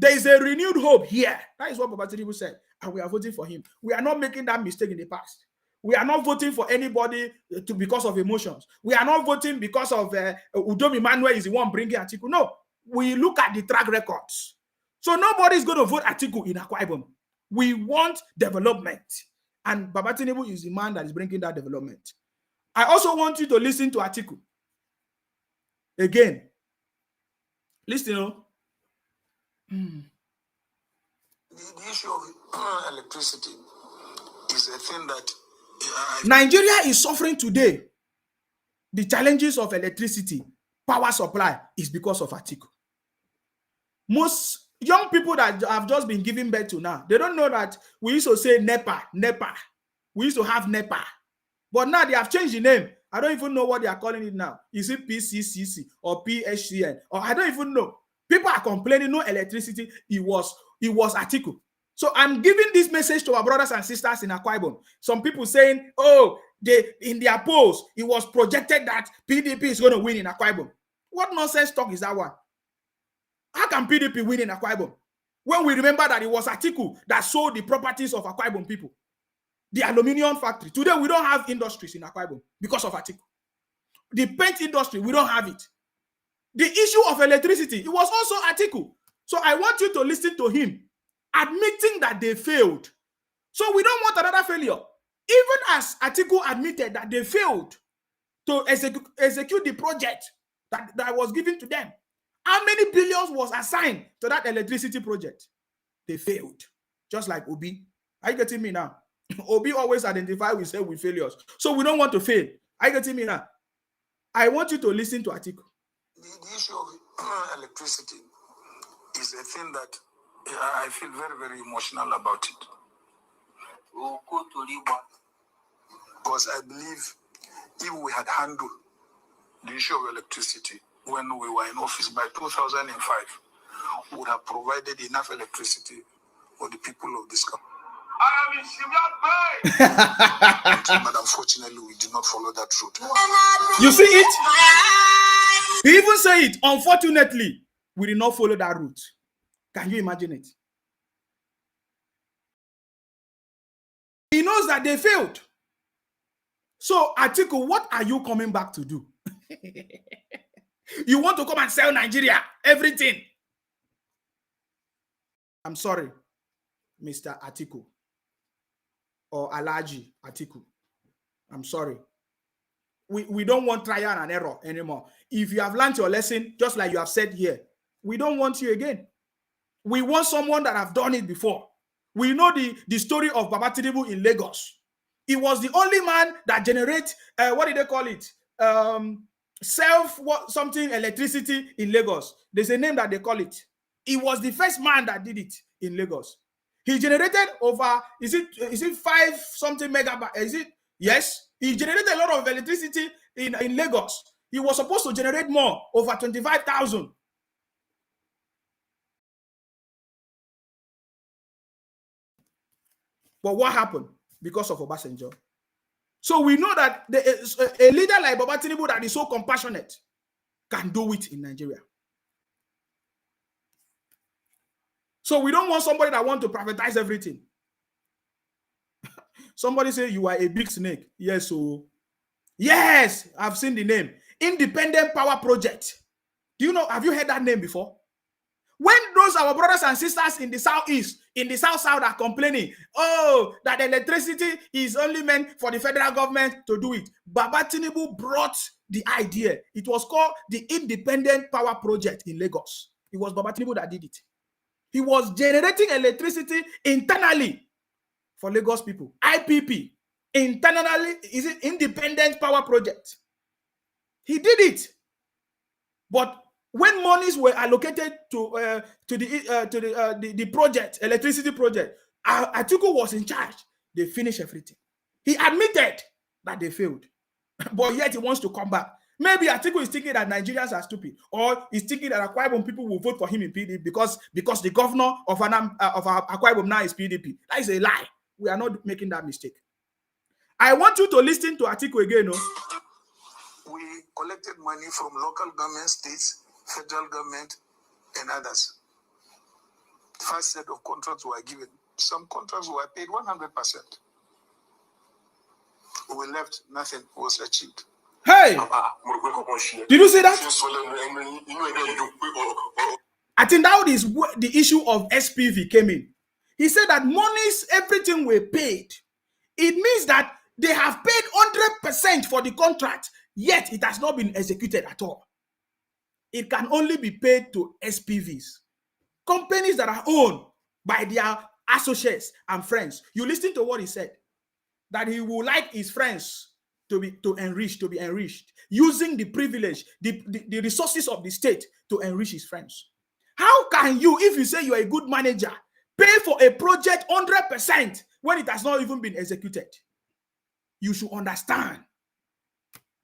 There is a renewed hope here. That is what Baba Tinubu said, and we are voting for him. We are not making that mistake in the past. We are not voting for anybody because of emotions. We are not voting because of Udom Emmanuel is the one bringing Atiku. No, we look at the track records. So nobody is going to vote Atiku in Akwa Ibom. We want development, and Baba Tinubu is the man that is bringing that development. I also want you to listen to Atiku again. Listen, you know. The issue of electricity is a thing that Nigeria is suffering today. The challenges of electricity, power supply is because of Atiku. Most young people that have just been giving birth to now, they don't know that we used to say NEPA. We used to have NEPA. But now they have changed the name. I don't even know what they are calling it now. Is it PCCC or PHCN? Or I don't even know. People are complaining, no electricity. It was Atiku. So I'm giving this message to our brothers and sisters in Akwa Ibom. Some people saying, oh, in their polls, it was projected that PDP is going to win in Akwa Ibom. What nonsense talk is that one? How can PDP win in Akwa Ibom? When we remember that it was Atiku that sold the properties of Akwa Ibom people. The aluminium factory. Today, we don't have industries in Akwa Ibom because of Atiku. The paint industry, we don't have it. The issue of electricity, it was also Atiku. So I want you to listen to him, admitting that they failed. So we don't want another failure. Even as Atiku admitted that they failed to execute the project that was given to them. How many billions was assigned to that electricity project? They failed. Just like Obi. Are you getting me now? Obi always identify with failures. So we don't want to fail. Are you getting me now? I want you to listen to Atiku. The issue of electricity is a thing that I feel very, very emotional about it. Because I believe if we had handled the issue of electricity when we were in office by 2005, we would have provided enough electricity for the people of this country. But unfortunately, we did not follow that route. You see it? He even say it. Unfortunately, we did not follow that route. Can you imagine it? He knows that they failed. So, Atiku, what are you coming back to do? You want to come and sell Nigeria everything? I'm sorry, Mr. Atiku or Alhaji Atiku. I'm sorry. We don't want trial and error anymore. If you have learned your lesson, just like you have said here, we don't want you again. We want someone that have done it before. We know the story of Baba Tinubu in Lagos. He was the only man that generates, what did they call it? Electricity in Lagos. There's a name that they call it. He was the first man that did it in Lagos. He generated over, is it 5 something megabytes? Is it? Yes. He generated a lot of electricity in Lagos. He was supposed to generate more, over 25,000. But what happened? Because of Obasanjo. So we know that a leader like Baba Tinubu that is so compassionate can do it in Nigeria. So we don't want somebody that wants to privatize everything. Somebody say you are a big snake. Yes, so yes, I've seen the name. Independent Power Project. Do you know, have you heard that name before? When those our brothers and sisters in the southeast, in the south are complaining, oh, that electricity is only meant for the federal government to do it. Baba Tinubu brought the idea. It was called the Independent Power Project in Lagos. It was Baba Tinubu that did it. He was generating electricity internally for Lagos people. IPP, internally, is it Independent Power Project? He did it. But When monies were allocated to the project, electricity project, Atiku was in charge. They finished everything. He admitted that they failed, but yet he wants to come back. Maybe Atiku is thinking that Nigerians are stupid, or he's thinking that Akwa Ibom people will vote for him in PDP because the governor of Akwa Ibom now is PDP. That is a lie. We are not making that mistake. I want you to listen to Atiku again. No? We collected money from local government, states, federal government, and others. First set of contracts were given. Some contracts were paid 100%. We left, nothing was achieved. Hey! Did you see that? I think that is where the issue of SPV came in. He said that monies, everything were paid. It means that they have paid 100% for the contract, yet it has not been executed at all. It can only be paid to SPVs, companies that are owned by their associates and friends. You listen to what he said, that he would like his friends to be enriched, using the privilege, the resources of the state to enrich his friends. How can you, if you say you are a good manager, pay for a project 100% when it has not even been executed? You should understand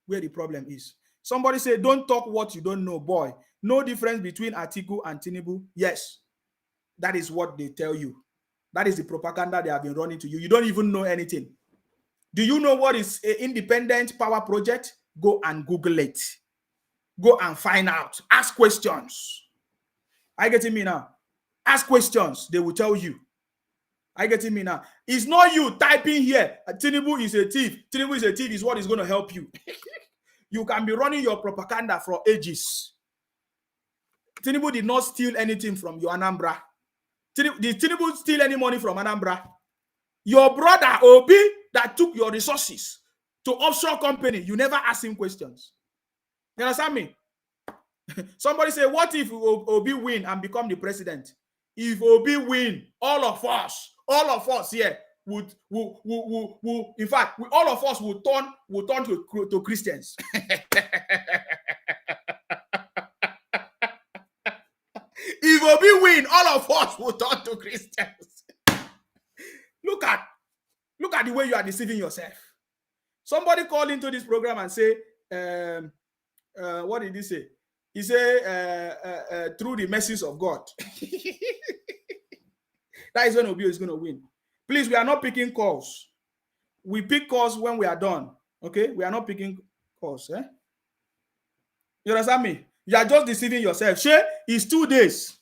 where the problem is. Somebody say, don't talk what you don't know, boy. No difference between Atiku and Tinubu. Yes, that is what they tell you. That is the propaganda they have been running to you. You don't even know anything. Do you know what is an independent power project? Go and Google it. Go and find out. Ask questions. Are you getting me now? Ask questions. They will tell you. Are you getting me now? It's not you typing here, Tinubu is a thief. Tinubu is a thief is what is going to help you. You can be running your propaganda for ages. Tinubu did not steal anything from your Anambra. Did Tinubu steal any money from Anambra? Your brother Obi that took your resources to offshore company, you never ask him questions. You understand me? Somebody say, what if Obi win and become the president? If Obi win, all of us here would in fact, all of us will turn to Christians. If Obi win, all of us will turn to Christians. Look at the way you are deceiving yourself. Somebody called into this program and say, what did he say? He said, through the mercies of God. That is when Obi is going to win. Please, we are not picking calls. We pick calls when we are done. Okay? We are not picking calls. Eh? You understand me? You are just deceiving yourself. Shay, it's 2 days.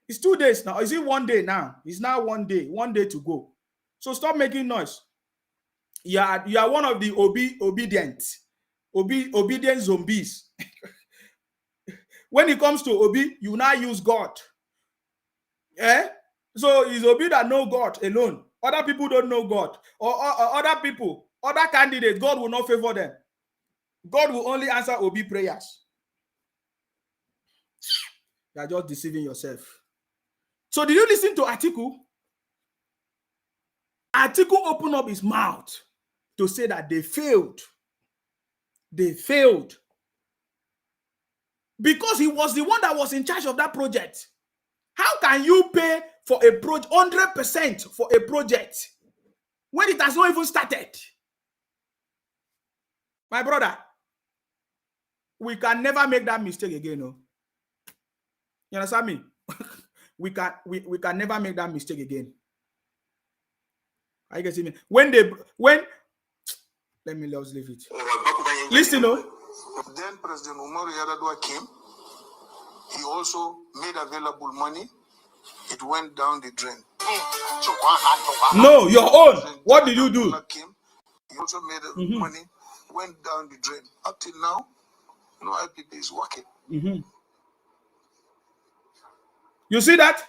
It's 2 days now. Is it 1 day now? It's now 1 day. 1 day to go. So stop making noise. You are one of the obedient zombies. When it comes to Obi, you now use God. Eh? So it's Obi that know God alone. Other people don't know God. Or other people, other candidates, God will not favor them. God will only answer Obi prayers. You are just deceiving yourself. So did you listen to Atiku? Atiku opened up his mouth to say that they failed. They failed. Because he was the one that was in charge of that project. How can you pay for a project 100% for a project when it has not even started? My brother, we can never make that mistake again. No? You understand me? we can never make that mistake again. Are you getting me? Let me just leave it. Listen, no. Then President Umaru Yar'Adua came. He also made available money. It went down the drain. No, your own. What did you do? He also made money, went down the drain. Up till now, no IPP is working. You see that?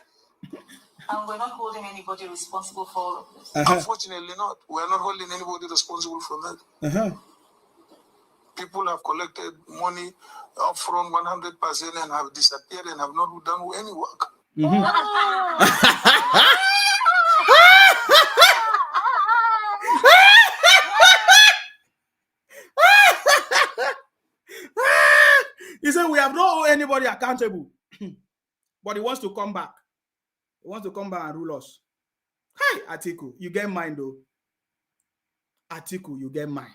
And we're not holding anybody responsible for all of this. Unfortunately not. We're not holding anybody responsible for that. People have collected money up from 100% and have disappeared and have not done any work. He said, we have not hold anybody accountable. But he wants to come back. He wants to come back and rule us. Hey, Atiku, you get mind though. Atiku, you get mind.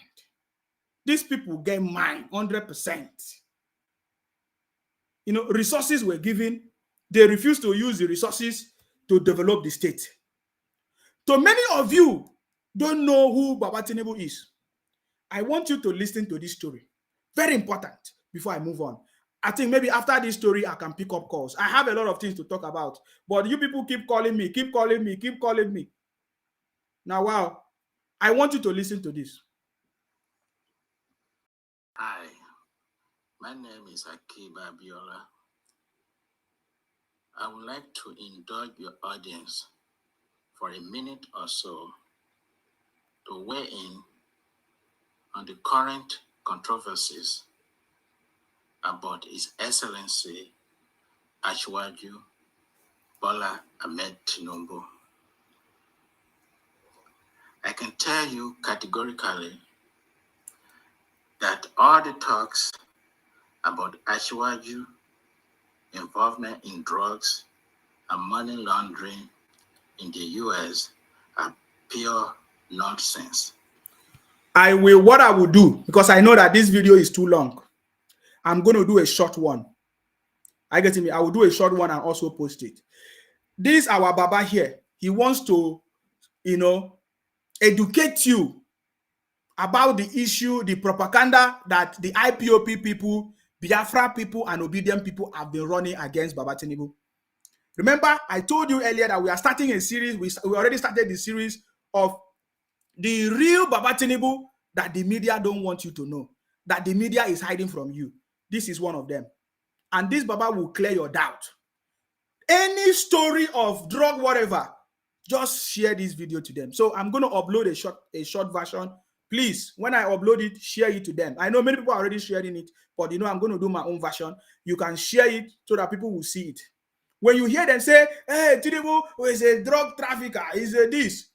These people get mind 100%. You know, resources were given. They refused to use the resources to develop the state. So many of you don't know who Baba Tinubu is. I want you to listen to this story. Very important before I move on. I think maybe after this story, I can pick up calls. I have a lot of things to talk about, but you people keep calling me, keep calling me, keep calling me. Now, wow, I want you to listen to this. Hi, my name is Akiba Biola. I would like to indulge your audience for a minute or so to weigh in on the current controversies about His Excellency Asiwaju Bola Ahmed Tinubu. I can tell you categorically that all the talks about Asiwaju involvement in drugs and money laundering in the US are pure nonsense. What I will do, because I know that this video is too long, I'm going to do a short one. I get me. I will do a short one and also post it. This our Baba here. He wants to, you know, educate you about the issue, the propaganda that the IPOP people, Biafra people, and obedient people have been running against Baba Tinubu. Remember, I told you earlier that we are starting a series. We already started the series of the real Baba Tinubu that the media don't want you to know, that the media is hiding from you. This is one of them. And this Baba will clear your doubt. Any story of drug, whatever, just share this video to them. So I'm going to upload a short version. Please, when I upload it, share it to them. I know many people are already sharing it, but you know, I'm going to do my own version. You can share it so that people will see it. When you hear them say, hey, Tinubu is a drug trafficker, is a this.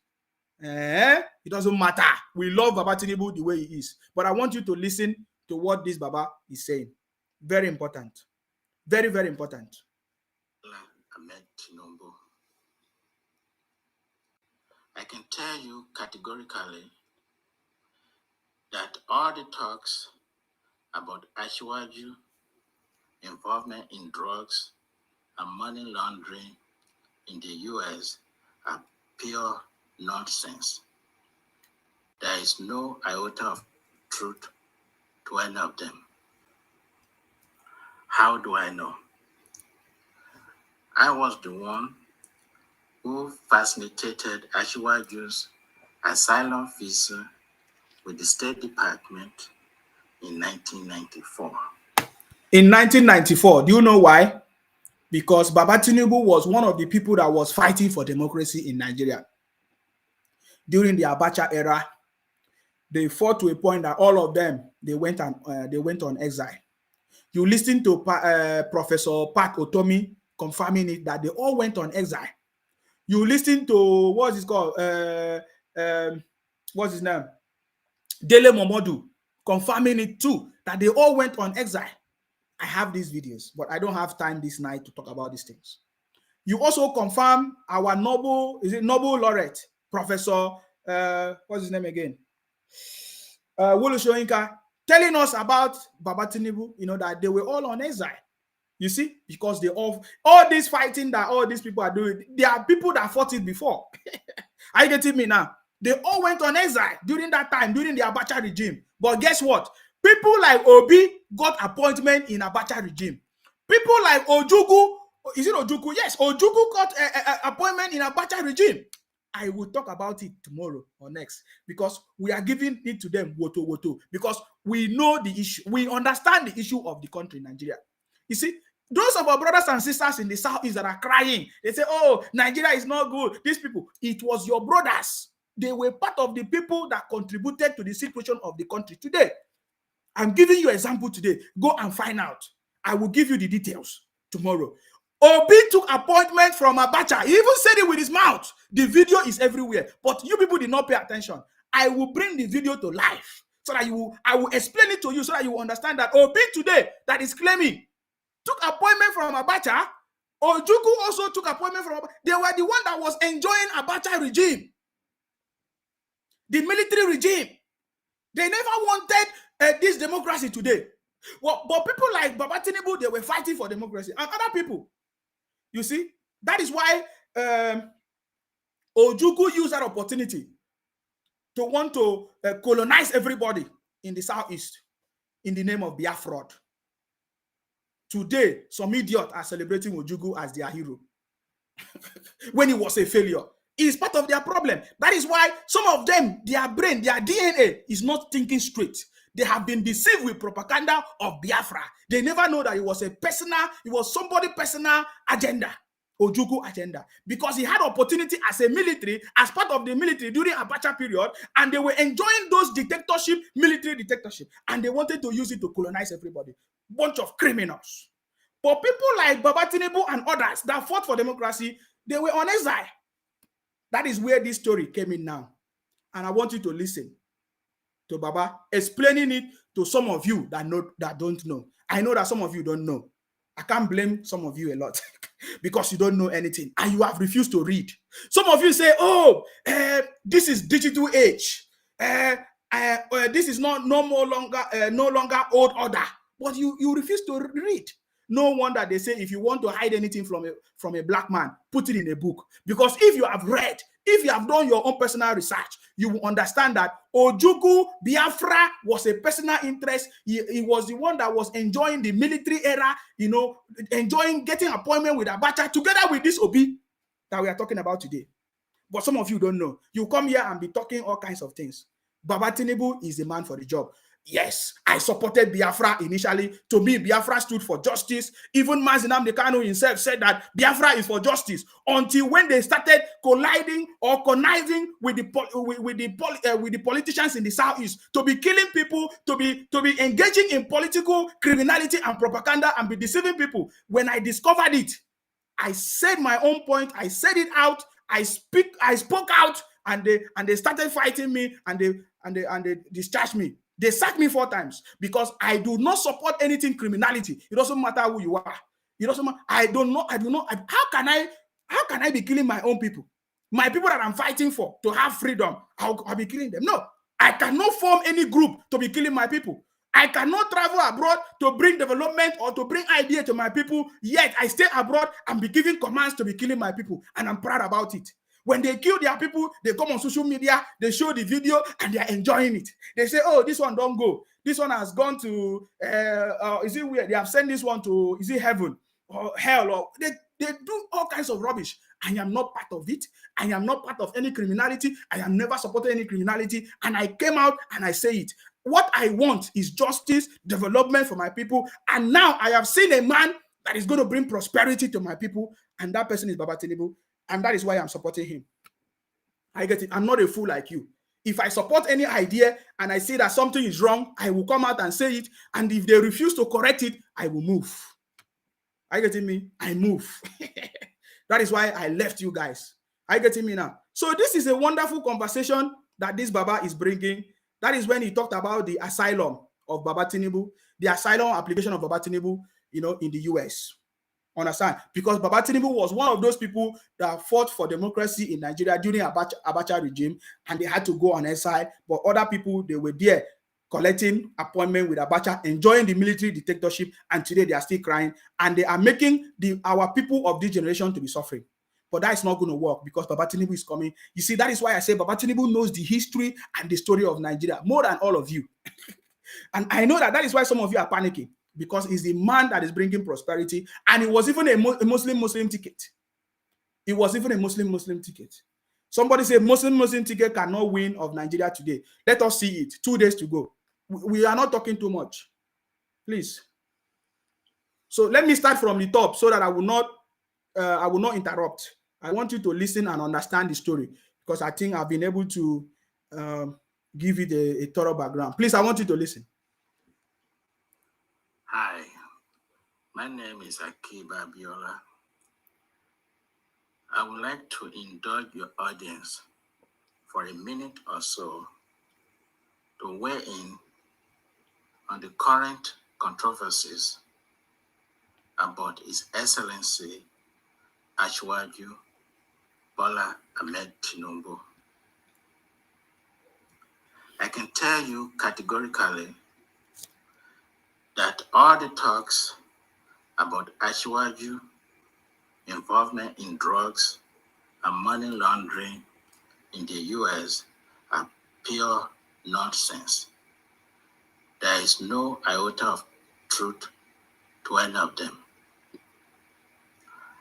It doesn't matter. We love Baba Tinubu the way he is. But I want you to listen to what this Baba is saying. Very important. Very, very important. Ahmed Tinubu. I can tell you categorically that all the talks about Asiwaju involvement in drugs and money laundering in the US are pure nonsense. There is no iota of truth to any of them. How do I know? I was the one who facilitated Asiwaju's asylum visa with the State Department in 1994. In 1994, do you know why? Because Baba Tinubu was one of the people that was fighting for democracy in Nigeria. During the Abacha era, they fought to a point that all of them, they went on exile. You listen to Professor Pat Otomi confirming it that they all went on exile. You listen to what's it called? What's his name? Dele Momodu confirming it too, that they all went on exile. I have these videos, but I don't have time this night to talk about these things. You also confirm our Nobel laureate, Professor, what's his name again? Wole Soyinka, telling us about Baba Tinubu, you know, that they were all on exile. You see, because they all this fighting that all these people are doing, there are people that fought it before. Are you getting me now? They all went on exile during that time, during the Abacha regime. But guess what? People like Obi got appointment in Abacha regime. People like Ojugu, is it Ojugu? Yes, Ojugu got appointment in Abacha regime. I will talk about it tomorrow or next, because we are giving it to them woto, because we know the issue. We understand the issue of the country, Nigeria. You see, those of our brothers and sisters in the Southeast that are crying, they say, oh, Nigeria is not good. These people, it was your brothers. They were part of the people that contributed to the situation of the country today. I'm giving you an example today. Go and find out. I will give you the details tomorrow. Obi took appointment from Abacha. He even said it with his mouth. The video is everywhere, but you people did not pay attention. I will bring the video to life so that I will explain it to you so that you will understand that Obi today that is claiming took appointment from Abacha. Ojukwu also took appointment from Abacha. They were the one that was enjoying Abacha regime. The military regime. They never wanted this democracy today. Well, but people like Baba Tinubu, they were fighting for democracy. And other people, you see, that is why Ojukwu used that opportunity to want to colonize everybody in the southeast in the name of Biafra. Today, some idiots are celebrating Ojukwu as their hero when he was a failure. It is part of their problem. That is why some of them, their brain, their DNA is not thinking straight. They have been deceived with propaganda of Biafra. They never know that it was somebody's personal agenda, Ojukwu agenda, because he had opportunity as a military, as part of the military during Abacha period, and they were enjoying those dictatorship, military dictatorship, and they wanted to use it to colonize everybody. Bunch of criminals. But people like Baba Tinubu and others that fought for democracy, they were on exile. That is where this story came in now. And I want you to listen to Baba explaining it to some of you that don't know. I know that some of you don't know. I can't blame some of you a lot because you don't know anything and you have refused to read. Some of you say, this is digital age. This is no longer old order. But you refuse to read. No wonder they say if you want to hide anything from a black man, put it in a book. Because if you have read, if you have done your own personal research, you will understand that Ojukwu Biafra was a personal interest. He was the one that was enjoying the military era, getting appointment with Abacha together with this Obi that we are talking about today. But some of you don't know. You come here and be talking all kinds of things. Baba Tinubu is the man for the job. Yes, I supported Biafra initially. To me, Biafra stood for justice. Even Mazi Nnamdi Kanu himself said that Biafra is for justice. Until when they started colliding or conniving with the politicians in the southeast to be killing people, to be engaging in political criminality and propaganda and be deceiving people. When I discovered it, I said my own point. I said it out. I spoke out, and they started fighting me, and they discharged me. They sacked me 4 times because I do not support anything criminality. It doesn't matter who you are. It doesn't matter. I do not. How can I be killing my own people? My people that I'm fighting for to have freedom, I'll be killing them. No, I cannot form any group to be killing my people. I cannot travel abroad to bring development or to bring idea to my people, yet I stay abroad and be giving commands to be killing my people, and I'm proud about it. When they kill their people, they come on social media, they show the video, and they are enjoying it. They say, oh, this one don't go. This one has gone to, is it weird? They have sent this one to, is it heaven or hell? Or they do all kinds of rubbish. I am not part of it. I am not part of any criminality. I have never supported any criminality. And I came out and I say it. What I want is justice, development for my people. And now I have seen a man that is going to bring prosperity to my people. And that person is Baba Tinubu. And that is why I'm supporting him. I get it. I'm not a fool like you. If I support any idea and I say that something is wrong, I will come out and say it. And if they refuse to correct it, I will move. Are you getting me? I move. That is why I left you guys. Are you getting me now? So this is a wonderful conversation that this Baba is bringing. That is when he talked about the asylum of Baba Tinubu, the asylum application of Baba Tinubu, in the US. Understand? Because Baba Tinubu was one of those people that fought for democracy in Nigeria during Abacha regime, and they had to go on exile. But other people, they were there collecting appointment with Abacha, enjoying the military dictatorship, and today they are still crying, and they are making our people of this generation to be suffering. But that is not going to work because Baba Tinubu is coming. You see, that is why I say Baba Tinubu knows the history and the story of Nigeria more than all of you. And I know that is why some of you are panicking, because he's the man that is bringing prosperity, and it was even a Muslim ticket. It was even a Muslim ticket. Somebody said Muslim ticket cannot win of Nigeria today. Let us see it. 2 days to go. We are not talking too much. Please. So let me start from the top so that I will not interrupt. I want you to listen and understand the story, because I think I've been able to give it a thorough background. Please, I want you to listen. Hi, my name is Akiba Biola. I would like to indulge your audience for a minute or so to weigh in on the current controversies about His Excellency Ashwaju Bola Ahmed Tinubu. I can tell you categorically that all the talks about Ashwaju involvement in drugs and money laundering in the US are pure nonsense. There is no iota of truth to any of them.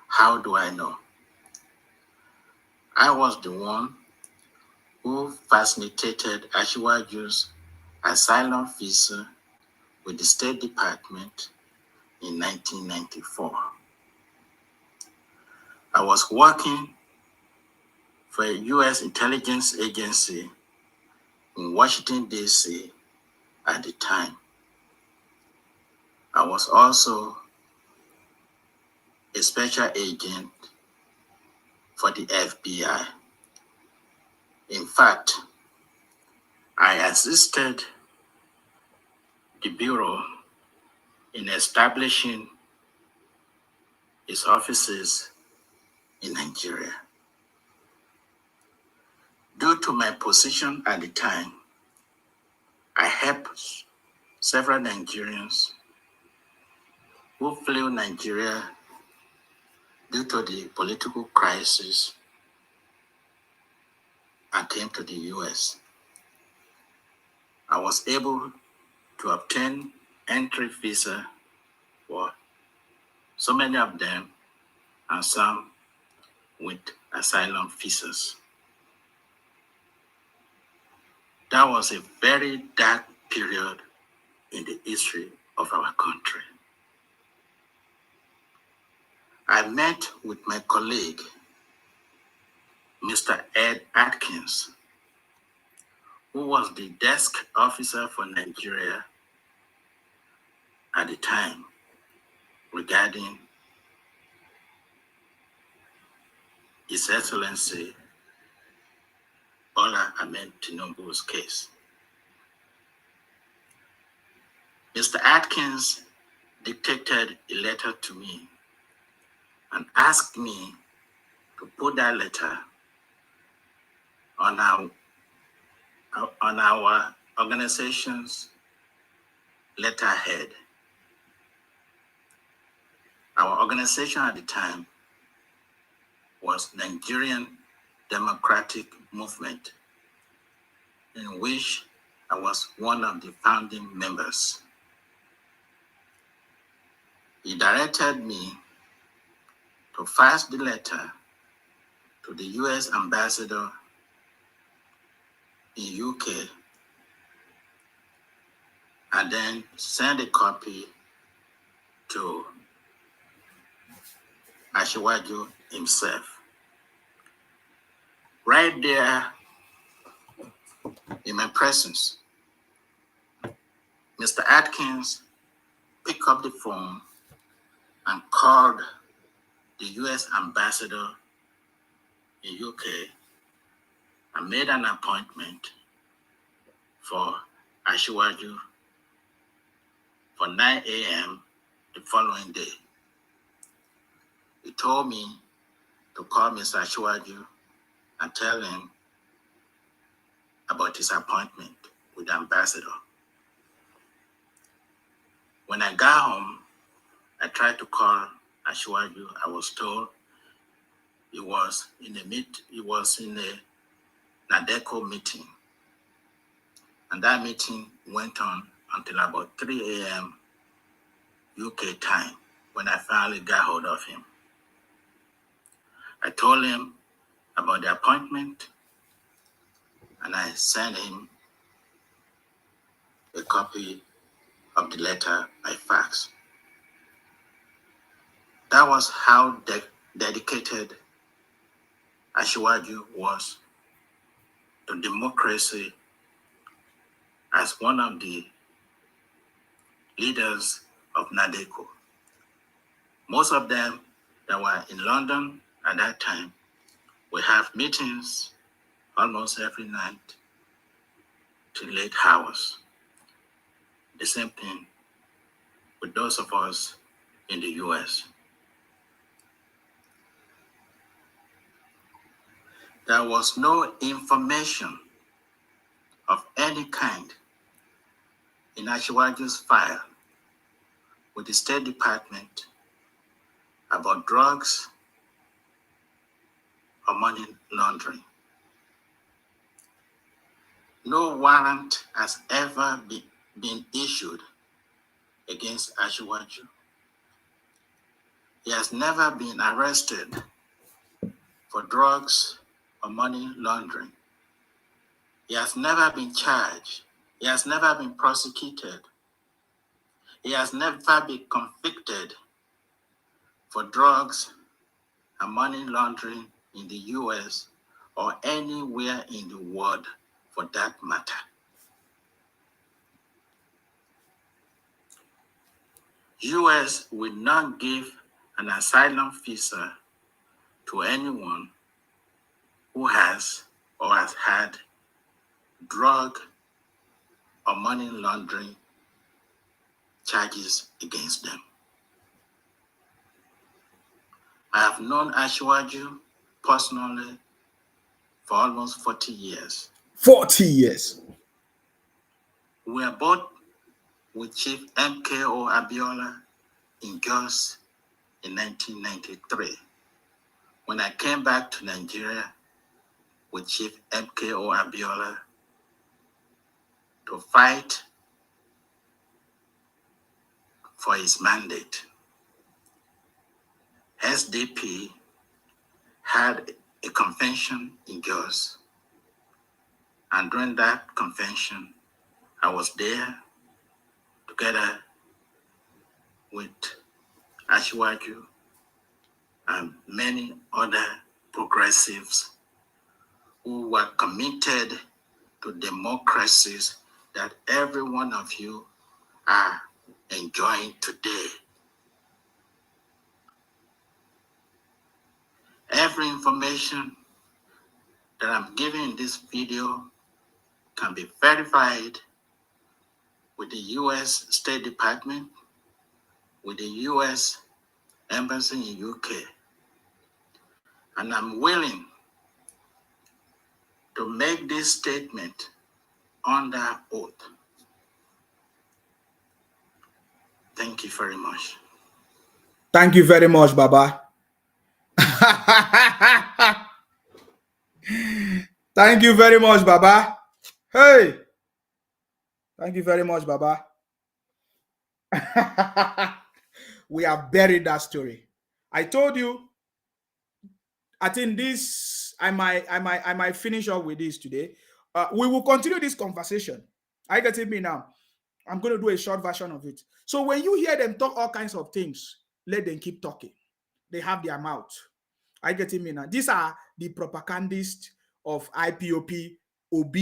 How do I know? I was the one who facilitated Ashwaju's asylum visa with the State Department in 1994. I was working for a U.S. intelligence agency in Washington, D.C. at the time. I was also a special agent for the FBI. In fact, I assisted the Bureau in establishing its offices in Nigeria. Due to my position at the time, I helped several Nigerians who fled Nigeria due to the political crisis and came to the US. I was able to obtain entry visa for so many of them and some with asylum visas. That was a very dark period in the history of our country. I met with my colleague, Mr. Ed Atkins, who was the desk officer for Nigeria at the time regarding His Excellency Bola Ahmed Tinubu's case. Mr. Atkins dictated a letter to me and asked me to put that letter on our organization's letterhead. Our organization at the time was Nigerian Democratic Movement, in which I was one of the founding members. He directed me to fax the letter to the US ambassador in UK and then send a copy to Ashwaju himself. Right there in my presence, Mr. Atkins picked up the phone and called the US ambassador in UK and made an appointment for Ashwaju for 9 a.m. the following day. He told me to call Mr. Ashwaju and tell him about his appointment with the ambassador. When I got home, I tried to call Ashwaju. I was told he was in a NADECO meeting. And that meeting went on until about 3 a.m. UK time when I finally got hold of him. I told him about the appointment and I sent him a copy of the letter by fax. That was how dedicated Ashwaju was to democracy as one of the leaders of NADECO. Most of them that were in London at that time would have meetings almost every night till late hours. The same thing with those of us in the US. There was no information of any kind in Ashwaju's file with the State Department about drugs or money laundering. No warrant has ever been issued against Ashwaju. He has never been arrested for drugs or money laundering. He has never been charged. He has never been prosecuted. He has never been convicted for drugs and money laundering in the US or anywhere in the world for that matter. US will not give an asylum visa to anyone who has or has had drug or money laundering charges against them. I have known Ashwaju personally for almost 40 years. 40 years. We were both with Chief MKO Abiola in Jos in 1993. When I came back to Nigeria with Chief MKO Abiola to fight for his mandate, SDP had a convention in Jos. And during that convention, I was there together with Ashwaju and many other progressives who were committed to democracies that every one of you are enjoying today. Every information that I'm giving in this video can be verified with the US State Department, with the US Embassy in UK. And I'm willing to make this statement under oath. Thank you very much. Thank you very much, Baba. Thank you very much, Baba. Hey. Thank you very much, Baba. We have buried that story. I told you, I think this, I might finish up with this today. We will continue this conversation. Are you getting me now? I'm going to do a short version of it. So when you hear them talk all kinds of things, let them keep talking. They have their mouth. Are you getting me now? These are the propagandists of IPOP, OB,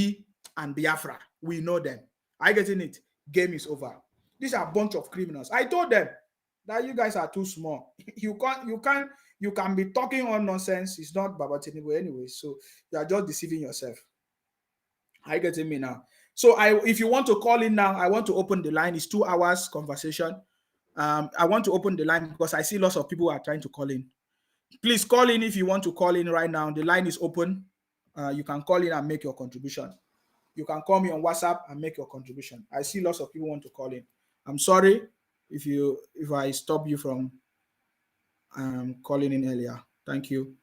and Biafra. We know them. Are you getting it? Game is over. These are a bunch of criminals. I told them that you guys are too small. You can be talking on nonsense. It's not Baba Tinubu anyway. So you are just deceiving yourself. Are you getting me now? So if you want to call in now, I want to open the line. It's 2 hours conversation. I want to open the line because I see lots of people are trying to call in. Please call in if you want to call in right now. The line is open. You can call in and make your contribution. You can call me on WhatsApp and make your contribution. I see lots of people want to call in. I'm sorry if I stop you from calling in earlier. Thank you.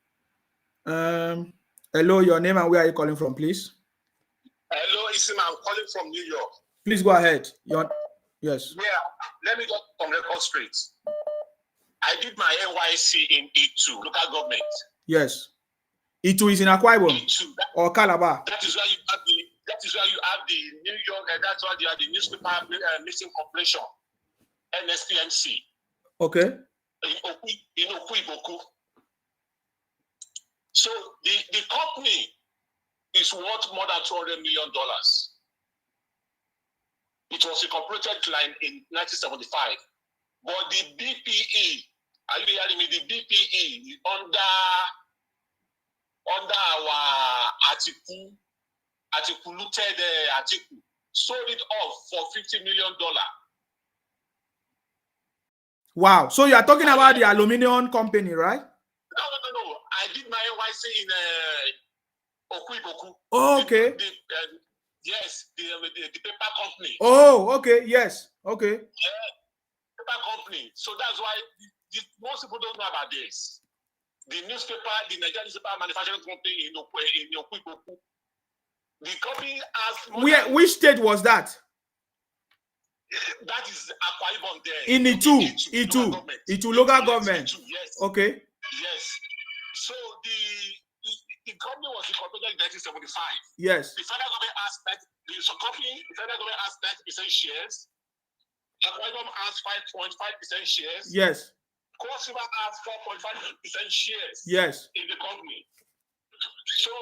Hello, your name and where are you calling from, please? Hello, Isima. I'm calling from New York. Please go ahead. Yes. Yeah, let me go on record straight. I did my NYC in E2, local government. Yes. E2 is in Akwa Ibom E2, or Calabar. That is where you have the New York, and that's why you have the newspaper missing completion, NSPMC. Okay. In Okuiboku. So the company is worth more than $200 million. It was incorporated in 1975. But the BPE, are you hearing me? The BPE under our articulated article sold it off for $50 million. Wow. So you are talking about the aluminum company, right? No. I did my NYC in Okuiboku. Oh, okay. Yes, the paper company. Oh, okay. Yes. Okay. Yeah, paper company. So that's why most people don't know about this. The newspaper, the Nigerian newspaper manufacturing company in Okuiboku. The company has which state was that? That is Akwa Ibom there. In Itu local government. Yes. Okay. Yes. So the company was incorporated in 1975. Yes. The federal government asked that the federal government asked 90% shares. Akwa Ibom has 5.5% shares. Yes. Cross River has 4.5% shares. Yes. In the company. So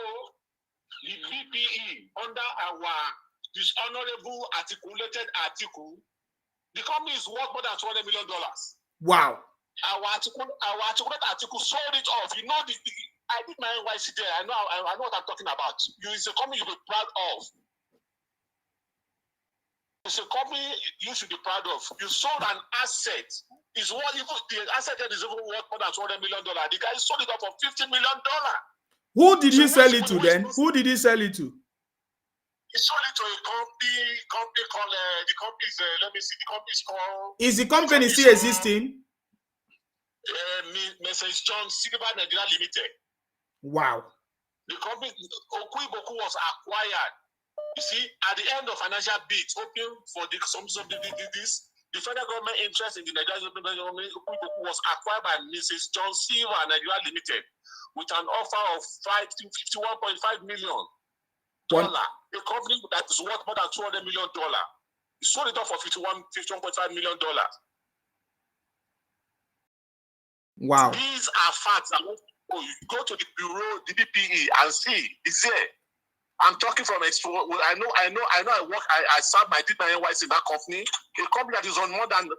the BPE under our dishonorable articulated article, the company is worth more than $200 million. Wow. Our articulated article sold it off. You know, I did my NYC there. I know what I'm talking about. It's a company you'll be proud of. It's a company you should be proud of. You sold an asset. The asset is even worth more than $200 million. The guy sold it off for $50 million. Who did he sell it to then? Who did he sell it to? He sold it to a company called, the company's, let me see, the company's called... Is the company still existing? Mrs. John Silver Nigeria Limited. Wow. The company, Okuiboku was acquired. You see, at the end of financial bid, open for the federal government interest in the Nigerian government, Okuiboku was acquired by Mrs. John Silver Nigeria Limited with an offer of $51.5 million. A company that is worth more than $200 million. He sold it off for $51.5 million. Wow. These are facts. You go to the bureau, the BPE, and see. It's there. I'm talking from experience. I know. I did my NYC in that company. A company that is on more than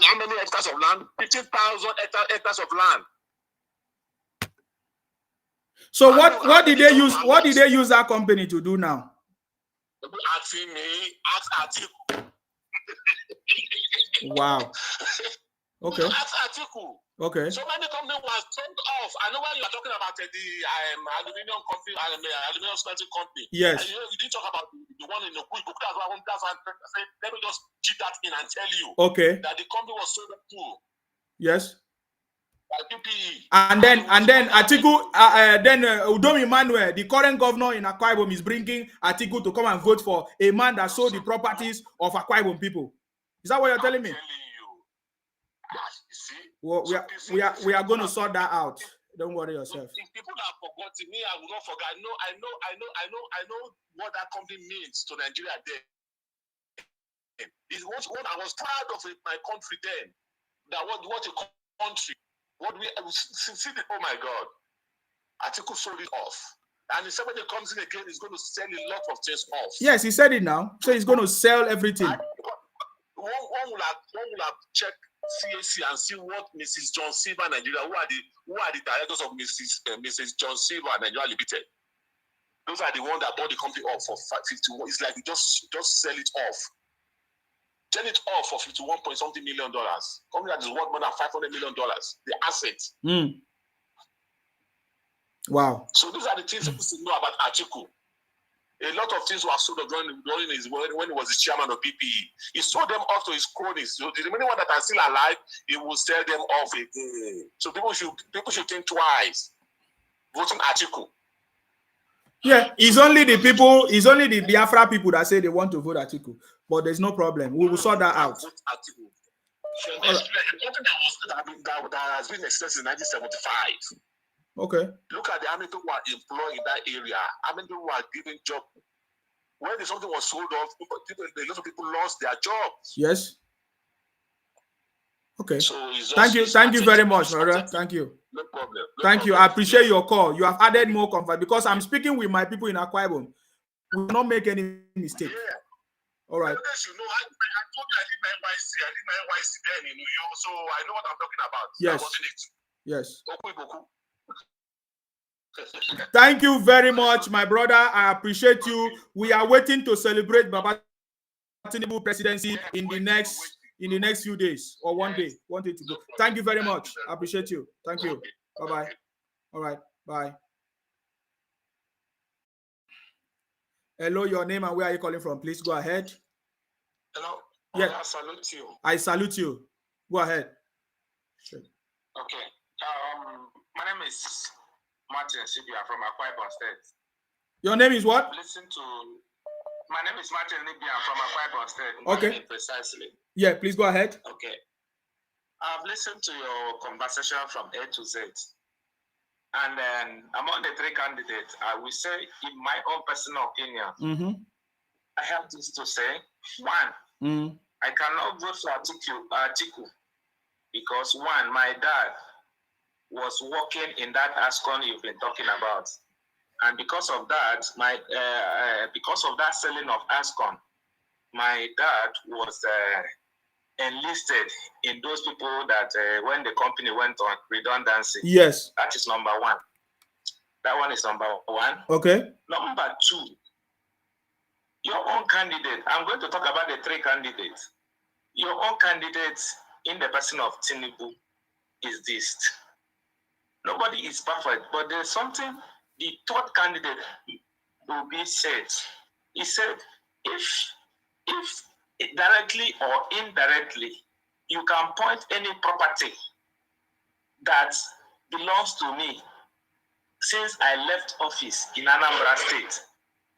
how many hectares of land? 15,000 hectares of land. So what did they use? What did they use that company to do now? Asking me, ask Atiku. Wow. Okay. Ask Atiku. Okay. So many companies were turned off. I know when you are talking about the aluminum company, aluminum smelting company. Yes. And you didn't talk about the one in the quick book. That's why I said, let me just chip that in and tell you. Okay. That the company was sold to. Yes. PPE. And then Atiku, Udom Emmanuel, the current governor in Akwa Ibom, is bringing Atiku to come and vote for a man that sold the properties of Akwa Ibom people. Is that what you're telling me? Well, we are going to sort that out. Don't worry yourself. People that forgot me, I will not forget. I know what that company means to Nigeria then. It was what I was proud of my country then. That what a country. What we see, oh my God. Atiku sold it off. And if somebody comes in again, he's going to sell a lot of things off. Yes, he said it now. So he's going to sell everything. One will have checked CAC and see what Mrs. John Silver Nigeria, who are the directors of Mrs. John Silver Nigeria Limited. Those are the ones that bought the company off for 51. It's like you just sell it off. Sell it off for $51.something million. Company that is worth more than $500 million. The asset. Wow. So these are the things people should know about Atiku. A lot of things were sold off when he was the chairman of PPE. He sold them off to his cronies. So the remaining one that are still alive, he will sell them off again. So people should think twice voting Atiku. Yeah, it's only the Biafra people that say they want to vote Atiku. But there's no problem. We will sort that out. Something that has been expressed in 1975. Okay. Look at how many people were employed in that area. How many people were given job. When something was sold off, a lot of people lost their jobs. Yes. Okay. So thank you very much, brother. Thank you. No problem. Thank you. I appreciate your call. You have added more comfort because I'm speaking with my people in Akwa Ibom. We will not make any mistake. Yeah. All right. You know, I told you I did my NYC then in New York, so I know what I'm talking about. Yes. Yes. Thank you very much, my brother. I appreciate you. We are waiting to celebrate Baba Tinubu presidency in the next in the next few days or one day. Want it to go. Thank you very much. I appreciate you. Thank you. Bye-bye. All right. Bye. Hello, your name and where are you calling from? Please go ahead. Hello. Yeah. I salute you. I salute you. Go ahead. Okay. My name is Martin Sibia from Akwa Ibom State. Your name is what? Listen to. My name is Martin Sibia from Akwa Ibom State. Okay. Precisely. Yeah, please go ahead. Okay. I've listened to your conversation from A to Z. And then among the three candidates, I will say, in my own personal opinion, I have this to say. One, I cannot vote for Atiku because one, my dad was working in that ASCON you've been talking about. And because of that, because of that selling of ASCON, my dad was enlisted in those people that when the company went on redundancy. Yes. That is number one. That one is number one. Okay. Number two, your own candidate. I'm going to talk about the three candidates. Your own candidate in the person of Tinubu is this. Nobody is perfect, but there's something the third candidate will be said. He said, if directly or indirectly, you can point any property that belongs to me since I left office in Anambra State.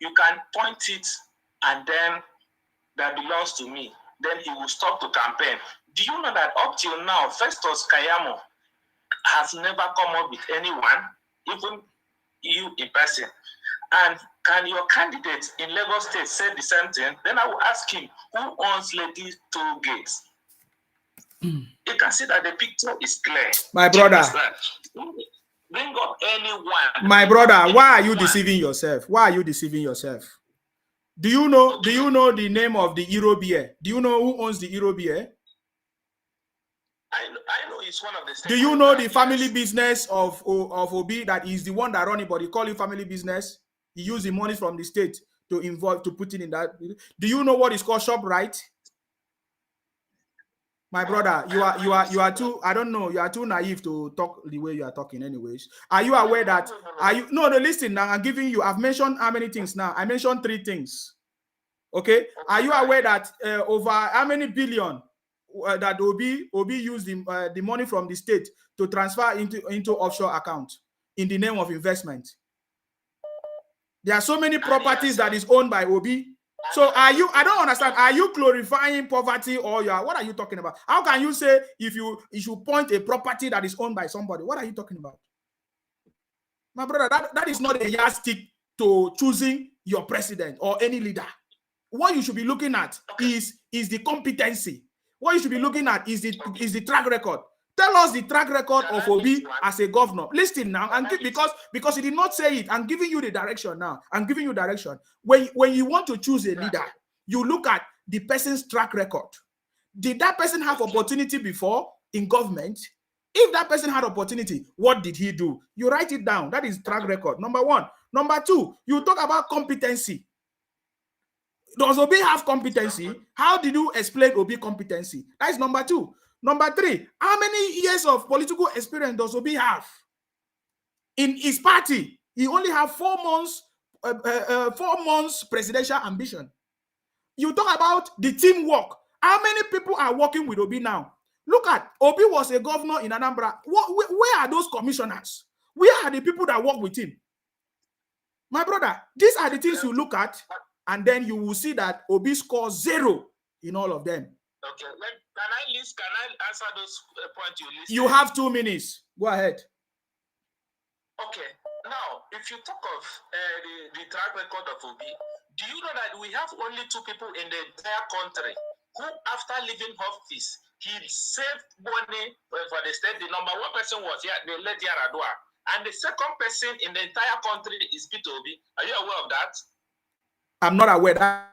You can point it and then that belongs to me. Then he will stop to campaign. Do you know that up till now, Festus Kayamo has never come up with anyone, even you in person? And can your candidate in Lagos State say the same thing? Then I will ask him, who owns Ladies Toll Gates? You can see that the picture is clear. My brother. Bring up anyone. My brother, why are you deceiving yourself? Why are you deceiving yourself? Do you know the name of the Hero beer? Do you know who owns the Hero beer? I know it's one of the. Do you know the family business of Obi that is the one that run it, but he call it family business? He used the money from the state to put it in that. Do you know what is called ShopRite? My brother, you are too, I don't know, you are too naive to talk the way you are talking anyways. Are you aware that, no, listen now, I'm giving you, I've mentioned how many things now? I mentioned 3 things. Okay? Are you aware that over how many billion that Obi used the money from the state to transfer into offshore account in the name of investment? There are so many properties that is owned by Obi. So I don't understand. Are you glorifying poverty or what are you talking about? How can you say if you point a property that is owned by somebody? What are you talking about? My brother, that is not a yardstick to choosing your president or any leader. What you should be looking at is the competency. What you should be looking at is the track record. Tell us the track record of Obi as a governor. Listen now, and because he did not say it, I'm giving you the direction now. I'm giving you direction. When you want to choose a leader, you look at the person's track record. Did that person have opportunity before in government? If that person had opportunity, what did he do? You write it down. That is track record. Number one. Number two, you talk about competency. Does Obi have competency? How did you explain Obi competency? That is number two. Number three, how many years of political experience does Obi have? In his party, he only have 4 months presidential ambition. You talk about the teamwork. How many people are working with Obi now? Look at, Obi was a governor in Anambra. Where are those commissioners? Where are the people that work with him? My brother, these are the things you look at, and then you will see that Obi scores 0 in all of them. Okay, can I answer those points you listed? You have 2 minutes. Go ahead. Okay, now, if you talk of the track record of Obi, do you know that we have only 2 people in the entire country who, after leaving office, he saved money for the state? The number 1 person was the late Yaradua. And the second person in the entire country is Peter Obi. Are you aware of that? I'm not aware. That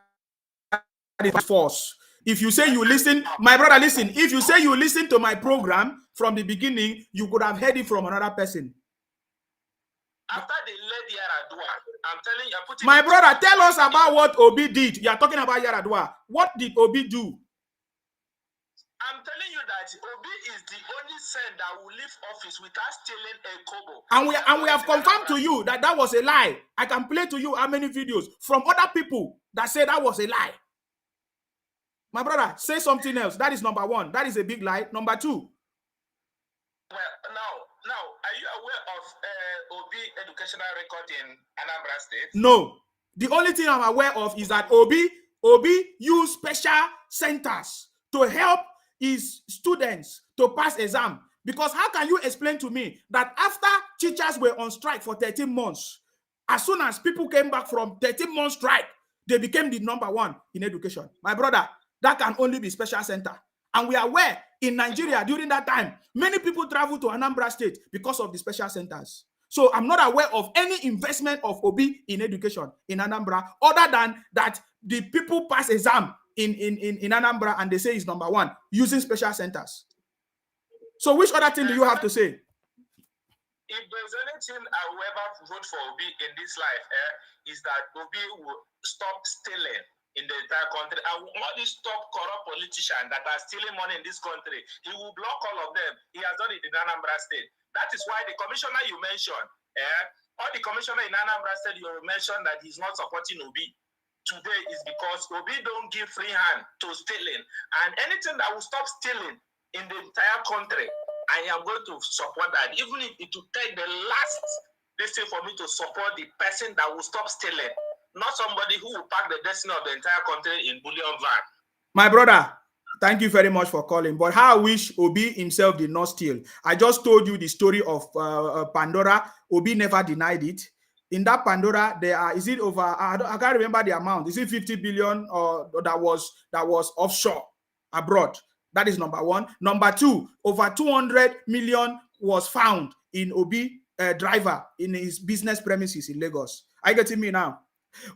is false. If you say you listen, my brother, listen. If you say you listen to my program from the beginning, you could have heard it from another person. After the lady Yaradua, I'm telling you, my brother, tell us about what Obi did. You are talking about Yaradua. What did Obi do? I'm telling you that Obi is the only son that will leave office without stealing a kobo. And we have confirmed to you that that was a lie. I can play to you how many videos from other people that say that was a lie. My brother, say something else. That is number one. That is a big lie. Number two. Well, now, are you aware of Obi educational record in Anambra State? No. The only thing I'm aware of is that Obi used special centers to help his students to pass exam. Because how can you explain to me that after teachers were on strike for 13 months, as soon as people came back from 13-month strike, they became the number one in education? My brother, that can only be special center. And we are aware in Nigeria during that time, many people traveled to Anambra State because of the special centers. So I'm not aware of any investment of Obi in education in Anambra, other than that the people pass exam in Anambra and they say it's number one using special centers. So which other thing do you have to say? If there's anything I will ever vote for Obi in this life, is that Obi will stop stealing in the entire country. And all these top corrupt politicians that are stealing money in this country, he will block all of them. He has done it in Anambra State. That is why the commissioner you mentioned, all the commissioner in Anambra State, you mentioned that he's not supporting Obi today is because Obi don't give free hand to stealing. And anything that will stop stealing in the entire country, I am going to support that. Even if it will take the last thing for me to support the person that will stop stealing, not somebody who will pack the destiny of the entire country in bullion van. My brother, thank you very much for calling. But how I wish Obi himself did not steal. I just told you the story of Pandora. Obi never denied it. In that Pandora, there are, is it over, I can't remember the amount. Is it 50 billion or that was offshore abroad? That is number one. Number two, over 200 million was found in Obi driver in his business premises in Lagos. Are you getting me now?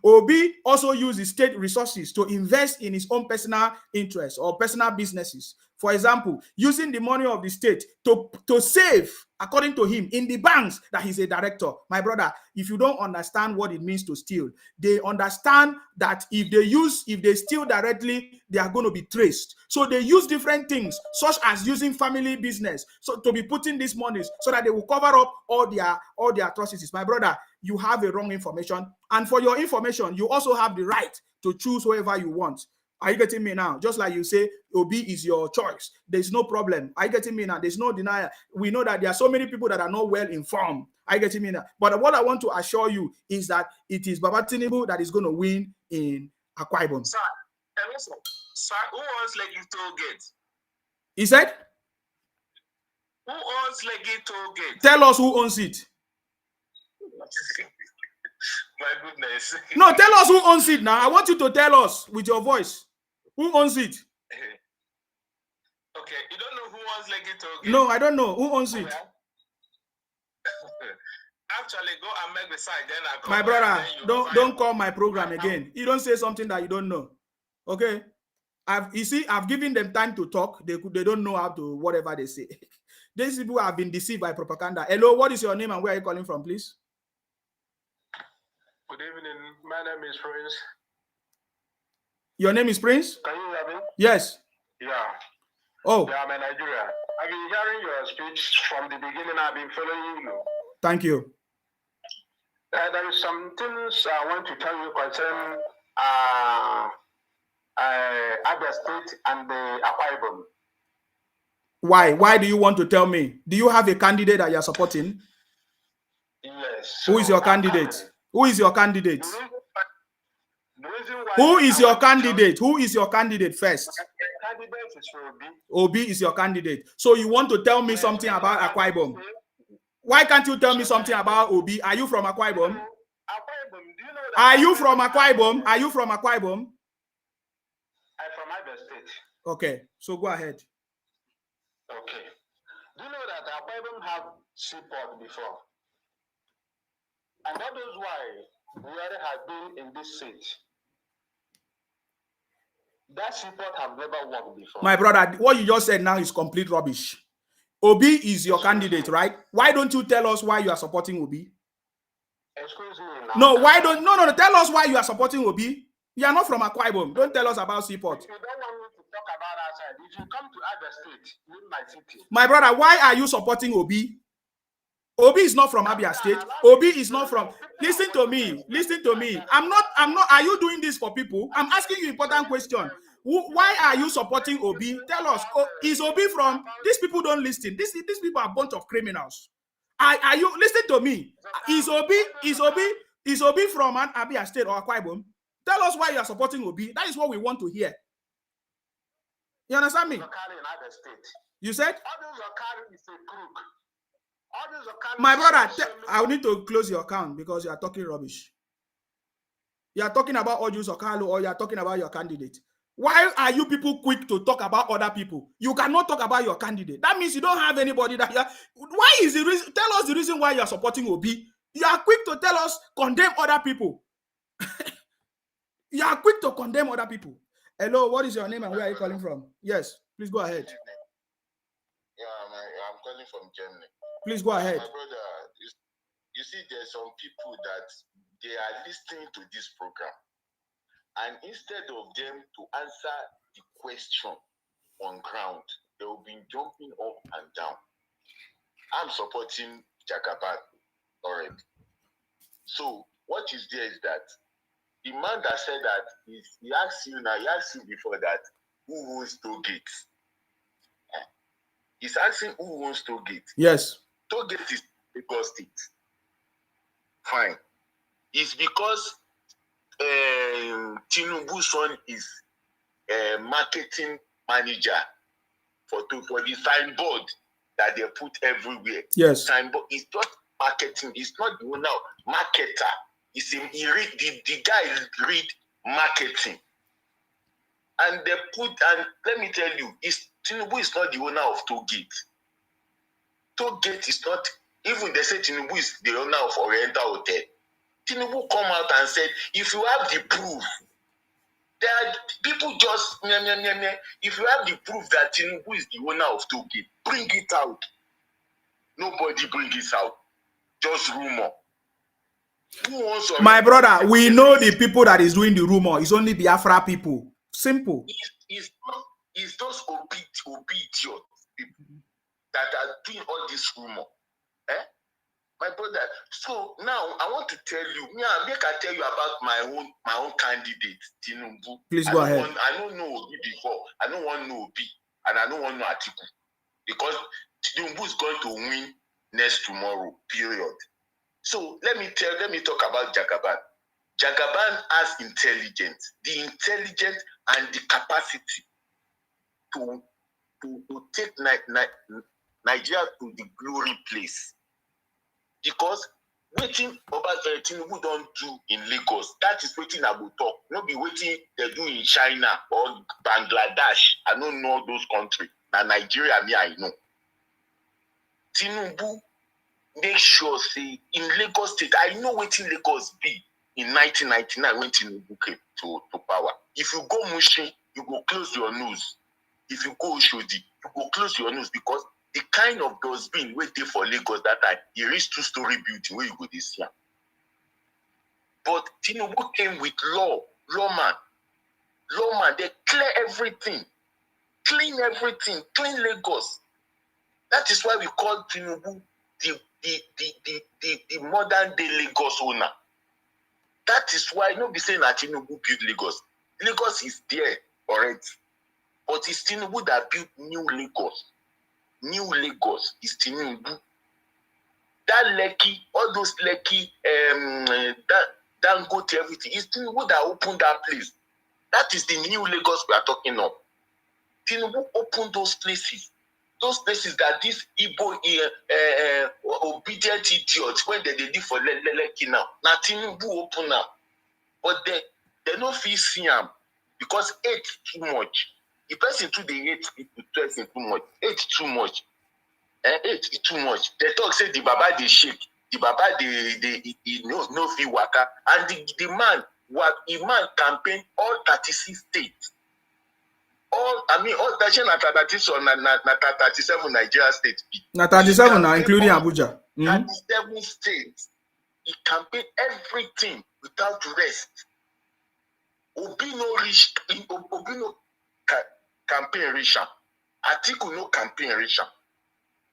Obi also used his state resources to invest in his own personal interests or personal businesses. For example, using the money of the state to save, according to him, in the banks that he's a director. My brother, if you don't understand what it means to steal, they understand that if they steal directly, they are going to be traced. So they use different things, such as using family business, so to be putting these monies so that they will cover up all their atrocities. My brother, you have a wrong information. And for your information, you also have the right to choose whoever you want. Are you getting me now? Just like you say, Obi is your choice. There's no problem. Are you getting me now? There's no denial. We know that there are so many people that are not well informed. Are you getting me now? But what I want to assure you is that it is Baba Tinubu that is going to win in Akwa Ibom. Sir, who owns Lekki Toll Gate? He said? Who owns Lekki Toll Gate? Tell us who owns it. My goodness. No, tell us who owns it now. I want you to tell us with your voice. Who owns it? Okay, you don't know who owns Lekki Toll Gate? No, I don't know. Who owns it? Yeah. Actually, go and make the site, then I come. My brother, don't call my program again. You don't say something that you don't know. Okay? I've given them time to talk. They don't know how to whatever they say. These people have been deceived by propaganda. Hello, what is your name and where are you calling from, please? Good evening. My name is Prince. Your name is Prince? Can you hear me? Yes. Yeah. Oh. Yeah, I'm in Nigeria. I've been hearing your speech from the beginning. I've been following you. Thank you. There is some things I want to tell you concerning Abia State and the Akwa Ibom. Why? Why do you want to tell me? Do you have a candidate that you are supporting? Yes. Who is your candidate? Who is your candidate? Who is your candidate? Who is your candidate first? The candidate is Obi. Obi is your candidate. So you want to tell me something about Akwa Ibom? Why can't you tell me something about Obi? Are you from Akwa Ibom? Are you from Akwa Ibom? Are you from Akwa Ibom? I'm from Abia State. Okay, so go ahead. Okay. Do you know that Akwa Ibom have seaport before? And that is why Buhari has been in this seat. That seaport have never worked before. My brother, what you just said now is complete rubbish. Obi is your candidate, right? Why don't you tell us why you are supporting Obi? Excuse me now. No, why don't no tell us why you are supporting Obi? You are not from Akwa Ibom. Don't tell us about seaport. If you don't want me to talk about outside if you come to other states, in my city. My brother, why are you supporting Obi? Obi is not from Abia State. Obi is not from. Listen to me. Listen to me. I'm not. Are you doing this for people? I'm asking you important question. Why are you supporting Obi? Tell us. Is Obi from? These people don't listen. These people are a bunch of criminals. Are you? Listen to me. Is Obi from an Abia State or Akwa Ibom? Tell us why you are supporting Obi. That is what we want to hear. You understand me? You said? My brother, I need to close your account because you are talking rubbish. You are talking about Ojus Okalu or you are talking about your candidate. Why are you people quick to talk about other people? You cannot talk about your candidate. That means you don't have anybody that you are. Why is the reason? Tell us the reason why you are supporting Obi. You are quick to tell us condemn other people. You are quick to condemn other people. Hello, what is your name and where are you calling from? Yes, please go ahead. Yeah, I'm calling from Germany. Please go ahead. My brother, you see, there's some people that they are listening to this program, and instead of them to answer the question on ground, they will be jumping up and down. I'm supporting Jagaban already. So what is there is that the man that said that he asked you now, he asked you before that who owns toll gates? He's asking who owns toll gates. Yes. Toll gate is Lagos State. Fine. It's because Tinubu's son is marketing manager for the signboard that they put everywhere. Yes. Signboard is not marketing. It's not the owner, marketer. The guy read marketing. And they put, and let me tell you, Tinubu is not the owner of toll gate. Toll gate is not, even they say Tinubu is the owner of Oriental Hotel. Tinubu come out and said, if you have the proof, there are people just, if you have the proof that Tinubu is the owner of toll gate, bring it out. Nobody bring it out. Just rumor. My brother, we know the people that is doing the rumor. It's only Biafra people. Simple. It's those obedient people that are doing all this rumor. My brother. So now I want to tell you, make I tell you about my own candidate, Tinubu. Please go ahead. I don't know Obi before. I don't want to know Obi, and I don't want to know Atiku, because Tinubu is going to win next tomorrow. Period. So let me talk about Jagaban. Jagaban has intelligence, the intelligence and the capacity to take Nigeria to the glory place. Because waiting about Tinubu don't do in Lagos, that is waiting I will talk. Not be waiting they do in China or Bangladesh. I don't know those countries. Now Nigeria, I know. Tinubu make sure say in Lagos State, I know what in Lagos be in 1999 when Tinubu came to power. If you go Mushin, you go close your nose. If you go Oshodi, you go close your nose, because the kind of dustbin waiting for Lagos that time, it reached 2-story building where you go this year. But Tinubu came with lawman, they clear everything, clean everything, clean Lagos. That is why we call Tinubu the modern day Lagos owner. That is why no be saying that Tinubu built Lagos. Lagos is there already. But it's Tinubu that built new Lagos. New Lagos is Tinubu. That Lekki, all those Lekki, that Dangote, everything, it's Tinubu that opened that place. That is the new Lagos we are talking of. Tinubu opened those places. Those places that these Igbo obedient idiots, when they did for Lekki now. Now Tinubu open now. But they no feel see him because hate too much. The person too they hate people too much. Hate too much. Hate is too much. They talk say the Baba they shake. The Baba they no feel waka. And the man campaign all 36 states. All 37 Nigeria states. Na 37 now, including Abuja. 37 states. He campaigned everything without rest. Obi no campaign campaign reach am. Atiku no campaign reach am.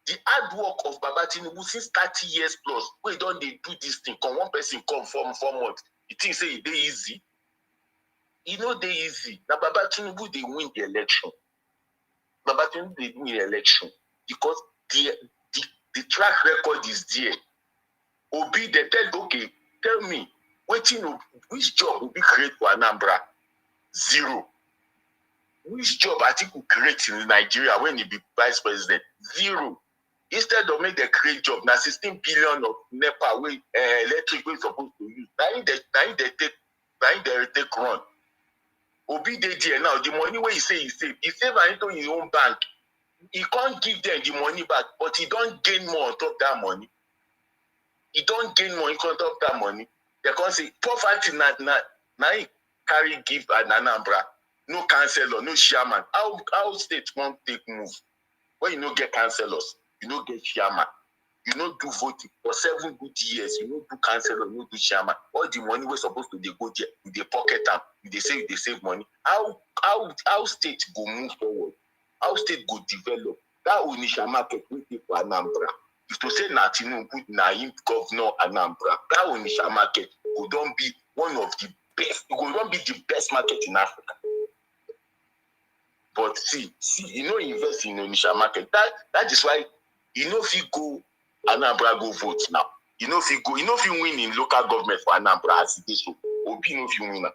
The hard work of Baba Tinubu since 30 years plus, we don't they do this thing. Come one person come 4 months. You think say it easy? You know they easy. Now Baba Tinubu they win the election. Baba Tinubu they win the election because the track record is there. Obi they tell okay, tell me which job will be create for Anambra? Zero. Which job Atiku create in Nigeria when he be vice president? Zero. Instead of make the create job, now 16 billion of NEPA electric we supposed to use. Now they take run. Obi dey there now. The money where he say he save it into his own bank. He can't give them the money back, but he don't gain more on top that money. He don't gain more on top that money. They can't say poverty now he carry give at Anambra. No councillor, no chairman. How state won't take move? When you no get councillors, you no get chairman. You no do voting for 7 good years. You no do councillor, you no do chairman. All the money we're supposed to go there, they pocket them. They save money. How state go move forward? How state go develop? That Onisha market we take for Anambra. If to say Natinu put Naim governor Anambra, that Onisha market will don't be one of the best. It will not be the best market in Africa. But see, you know, invest in Onisha market. That is why you know if you go Anambra go vote now. You know if you win in local government for Anambra as it is so. Obi no if you win now.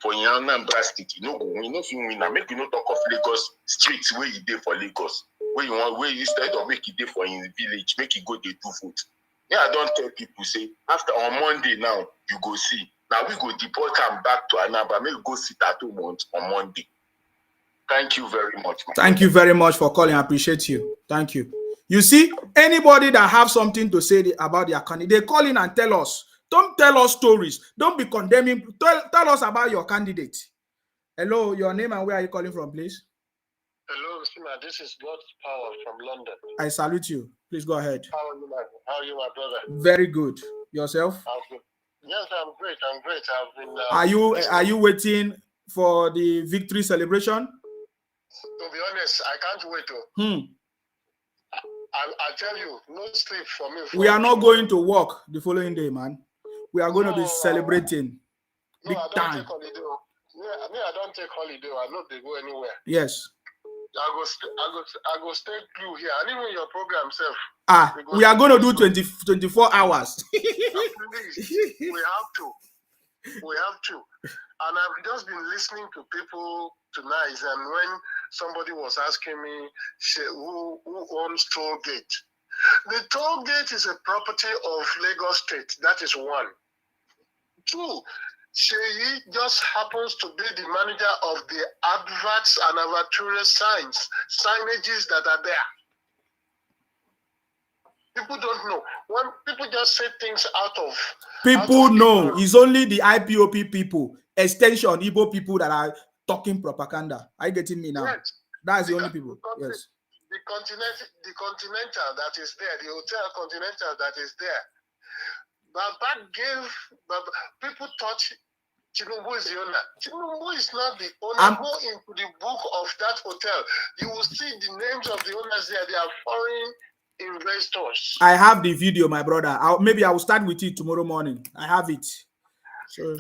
For Anambra state, you know go win. If you win now, make you no talk of Lagos streets where you dey for Lagos. Where you instead of make it dey for in the village, make you go dey do vote. Yeah, I don't tell people say after on Monday now you go see. Now we go deport them back to Anambra. Make you go sit at home on Monday. Thank you very much. Thank you very much for calling. I appreciate you. Thank you. You see, anybody that have something to say about their candidate, they call in and tell us. Don't tell us stories. Don't be condemning. Tell us about your candidate. Hello, your name and where are you calling from, please? Hello, Sima. This is God's Power from London. I salute you. Please go ahead. How are you, my brother? Very good. Yourself? Yes, I'm great. I've been. Are you waiting for the victory celebration? To be honest, I can't wait to. I tell you, no sleep for me. We are not going to work the following day, man. We are going to be celebrating. No, I don't take holiday. I don't take holiday. I know they go anywhere. Yes. I go stay through here. And even your program, self. We are going to do 24 hours. Please, we have to. And I've just been listening to people tonight, and when somebody was asking me who owns toll gate. The toll gate is a property of Lagos State. That is one. 2, Sheyi just happens to be the manager of the adverts and advertorial signages that are there. People don't know. When people just say things out of... People know. It's only the IPOP people, extension Igbo people that are talking propaganda. Are you getting me now? Right. That's the only people. Yes. The Continental that is there, the Hotel Continental that is there. People thought Tinubu is the owner. Tinubu is not the owner. Go into the book of that hotel. You will see the names of the owners there. They are foreign investors. I have the video, my brother. Maybe I will start with it tomorrow morning. I have it. So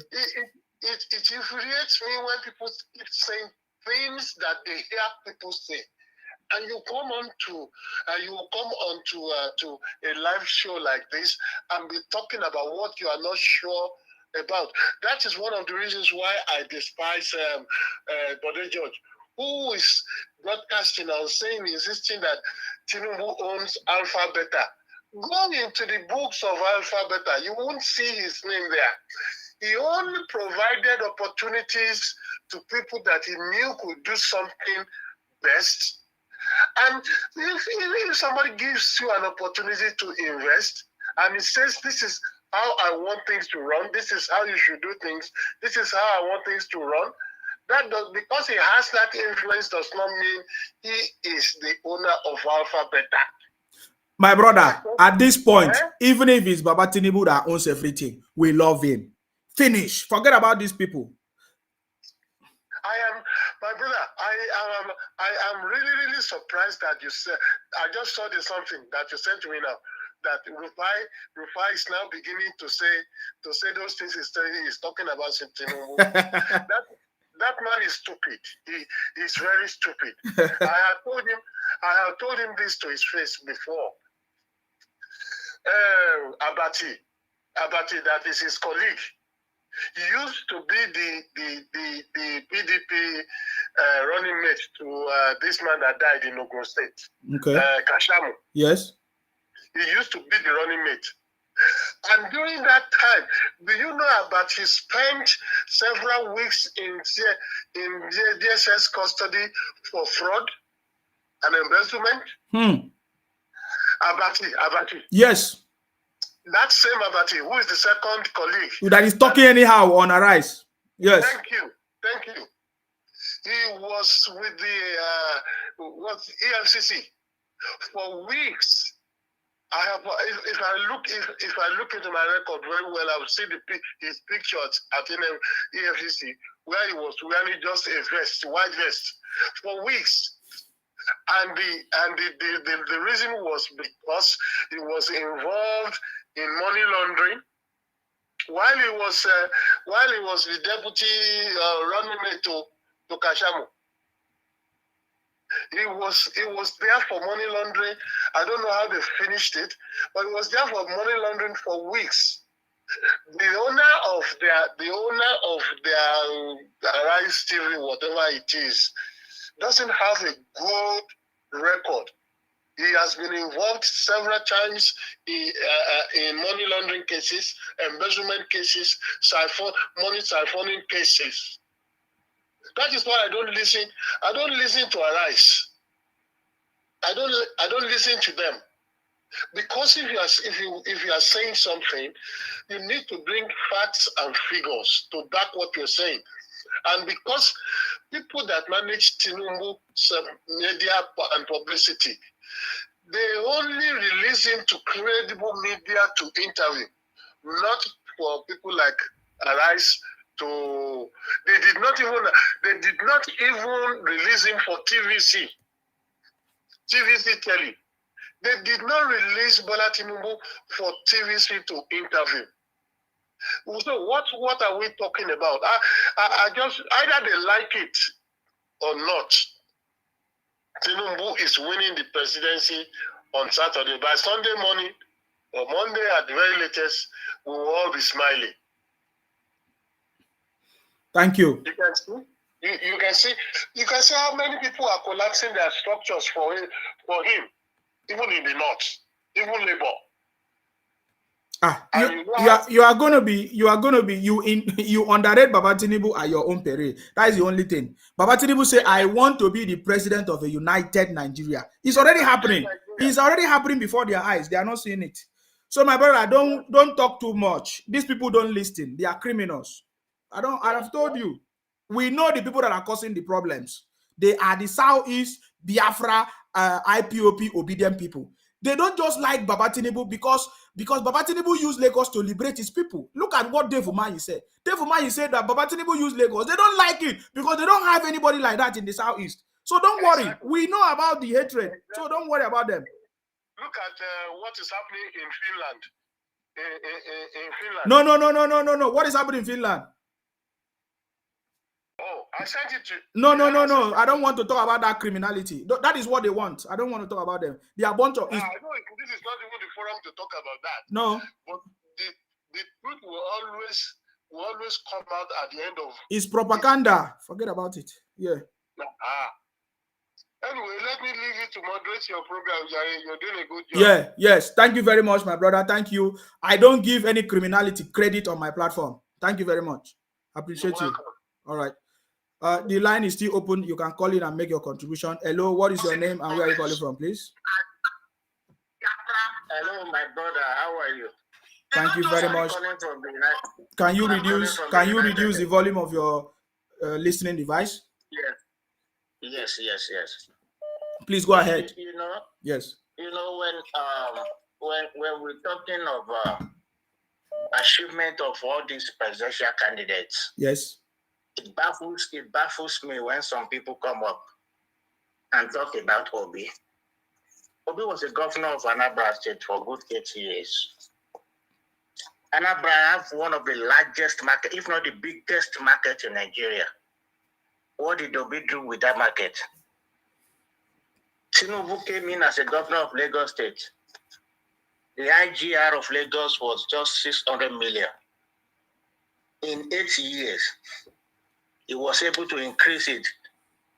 it infuriates me when people keep saying things that they hear people say, and you come on to a live show like this and be talking about what you are not sure about. That is one of the reasons why I despise Bode George, who is broadcasting and saying, insisting that Tinubu owns Alpha Beta. Go into the books of Alpha Beta, you won't see his name there. He only provided opportunities to people that he knew could do something best. And if somebody gives you an opportunity to invest, and he says, this is how I want things to run, this is how you should do things, this is how I want things to run, that does, because he has that influence does not mean he is the owner of Alpha Beta. My brother, at this point, even if it's Baba Tinubu that owns everything, we love him. Finish. Forget about these people. My brother, I am really surprised that you said. I just saw this something that you sent to me now. That Rufai is now beginning to say those things he's talking about Tinubu. that man is stupid. He's very stupid. I have told him this to his face before. Abati, that is his colleague. He used to be the PDP running mate to this man that died in Ogun State. Okay. Kashamu. Yes. He used to be the running mate. And during that time, do you know about he spent several weeks in DSS custody for fraud and embezzlement? Abati. Yes. That same Abati, who is the second colleague. That is talking anyhow on Arise. Yes. Thank you. He was with the EFCC for weeks. I have, if I look into my record very well, I will see his pictures at EFCC where he was wearing just a vest, white vest, for weeks. And the reason was because he was involved in money laundering while he was the deputy running mate to Kashamu. He was there for money laundering. I don't know how they finished it, but he was there for money laundering for weeks. The owner of their Arise TV, whatever it is, doesn't have a good record. He has been involved several times in money laundering cases, embezzlement cases, money siphoning cases. That is why I don't listen. I don't listen to Arise. I don't listen to them, because if you are saying something, you need to bring facts and figures to back what you're saying. And because people that manage Tinubu media and publicity, they only release him to credible media to interview, not for people like Arise. They did not even release him for TVC telly. They did not release Bola Tinubu for TVC to interview. So what are we talking about? I just, either they like it or not, Tinubu is winning the presidency on Saturday. By Sunday morning or Monday at the very latest, we will all be smiling. Thank you. You can see how many people are collapsing their structures for him, even in the north, even Labour. You underrate Baba Tinubu at your own peril. That is the only thing. Baba Tinubu say, I want to be the president of a united Nigeria. It's already happening. It's already happening before their eyes. They are not seeing it. So my brother, don't talk too much. These people don't listen. They are criminals. I have told you. We know the people that are causing the problems. They are the Southeast, Biafra, IPOP obedient people. They don't just like Baba Tinubu because Baba Tinubu used Lagos to liberate his people. Look at what Dave Umahi said. Dave Umahi said that Baba Tinubu used Lagos. They don't like it because they don't have anybody like that in the Southeast. So don't worry. We know about the hatred. So don't worry about them. Look at what is happening in Finland. In Finland. No. What is happening in Finland? Oh, I sent it to you. No. I don't want to talk about that criminality. That is what they want. I don't want to talk about them. They are a bunch of... I know this is not even the forum to talk about that. No. But the truth will always come out at the end of... It's propaganda. Forget about it. Yeah. Anyway, let me leave you to moderate your program. You're doing a good job. Yes. Thank you very much, my brother. Thank you. I don't give any criminality credit on my platform. Thank you very much. I appreciate you. All right. The line is still open. You can call in and make your contribution. Hello, what is your name and where are you calling from, please? Hello, my brother. How are you? Thank you very much. Can you reduce the volume of your listening device? Yes. Please go ahead. Yes. When we're talking of achievement of all these presidential candidates. Yes. It baffles me when some people come up and talk about Obi. Obi was the governor of Anambra State for a good 30 years. Anambra have one of the largest market, if not the biggest market in Nigeria. What did Obi do with that market? Tinubu came in as a governor of Lagos State. The IGR of Lagos was just 600 million. In 8 years, he was able to increase it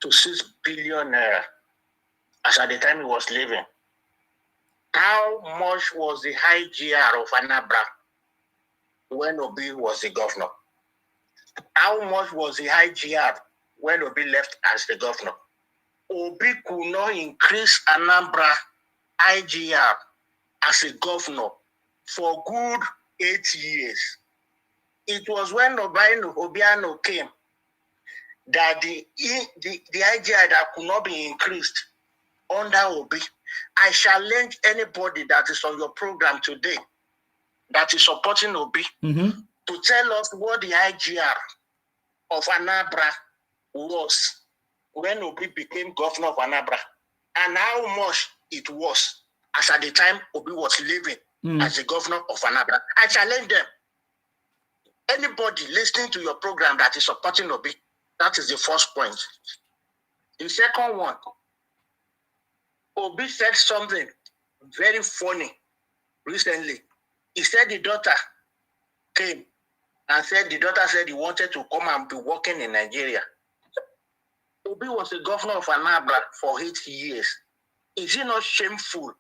to 6 billion naira, as at the time he was leaving. How much was the IGR of Anambra when Obi was the governor? How much was the IGR when Obi left as the governor? Obi could not increase Anambra IGR as a governor for good 8 years. It was when Obiano came that the IGR that could not be increased under Obi. I challenge anybody that is on your program today that is supporting Obi to tell us what the IGR of Anambra was when Obi became governor of Anambra and how much it was as at the time Obi was living as the governor of Anambra. I challenge them. Anybody listening to your program that is supporting Obi, that is the first point. The second one, Obi said something very funny recently. He said the daughter came and said the daughter said he wanted to come and be working in Nigeria. Obi was the governor of Anambra for 8 years. Is it not shameful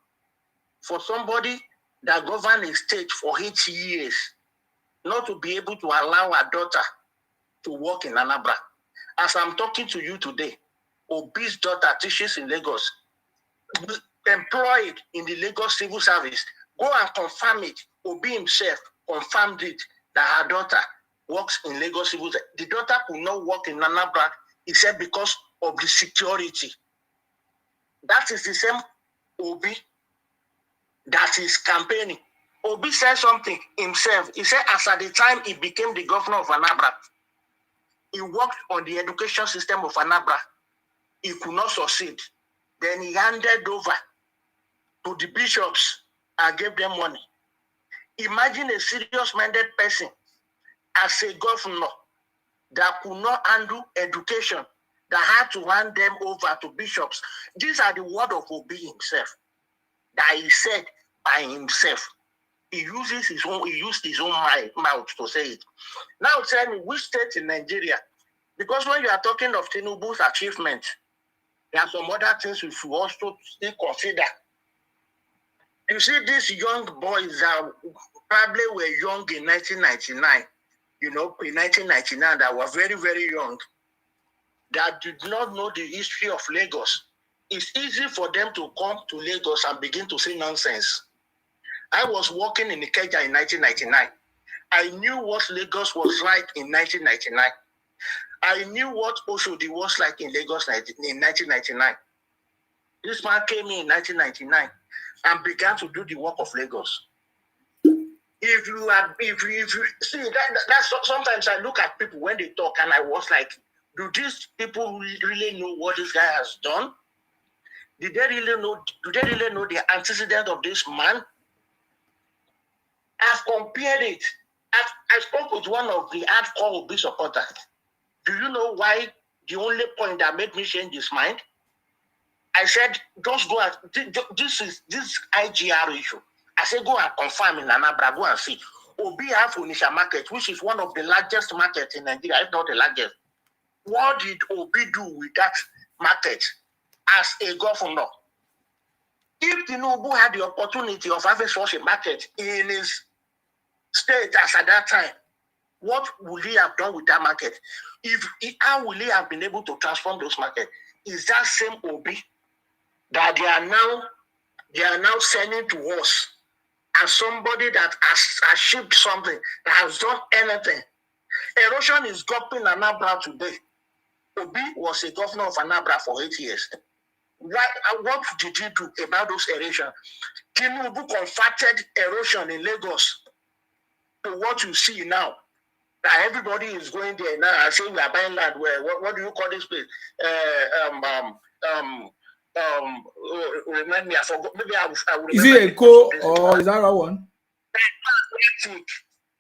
for somebody that governed a state for 8 years not to be able to allow a daughter to work in Anambra? As I'm talking to you today, Obi's daughter teaches in Lagos, employed in the Lagos civil service. Go and confirm it. Obi himself confirmed it that her daughter works in Lagos civil service. The daughter could not work in Anambra, he said, because of the security. That is the same Obi that is campaigning. Obi said something himself. He said, as at the time he became the governor of Anambra, he worked on the education system of Anambra. He could not succeed. Then he handed over to the bishops and gave them money. Imagine a serious-minded person as a governor that could not handle education, that had to hand them over to bishops. These are the words of Obi himself, that he said by himself. He used his own mouth to say it. Now tell me, which state in Nigeria? Because when you are talking of Tinubu's achievement, there are some other things we should also still consider. You see, these young boys that probably were young in 1999, in 1999, that were very, very young, that did not know the history of Lagos. It's easy for them to come to Lagos and begin to say nonsense. I was working in Ikeja in 1999. I knew what Lagos was like in 1999. I knew what Oshodi was like in Lagos in 1999. This man came in 1999 and began to do the work of Lagos. If you see that's sometimes I look at people when they talk and I was like, do these people really know what this guy has done? Do they really know the antecedent of this man? I've compared it. I spoke with one of the hardcore Obi supporters. Do you know why the only point that made me change his mind? I said, just go and this IGR issue. I said, go and confirm in Anambra, go and see. Obi have Onitsha market, which is one of the largest markets in Nigeria, if not the largest. What did Obi do with that market as a governor? If Tinubu had the opportunity of having such a market in his state as at that time, what would he have done with that market? How will he have been able to transform those markets? Is that same Obi that they are now sending to us as somebody that has achieved something, that has done anything? Erosion is gulping Anambra today. Obi was a governor of Anambra for 8 years. What did he do about those erosion? Tinubu converted erosion in Lagos to what you see now. Now everybody is going there now. I say we are buying land. Where? What do you call this place? Remind me. I forgot. Maybe I will remember. Is it a co or is that that one?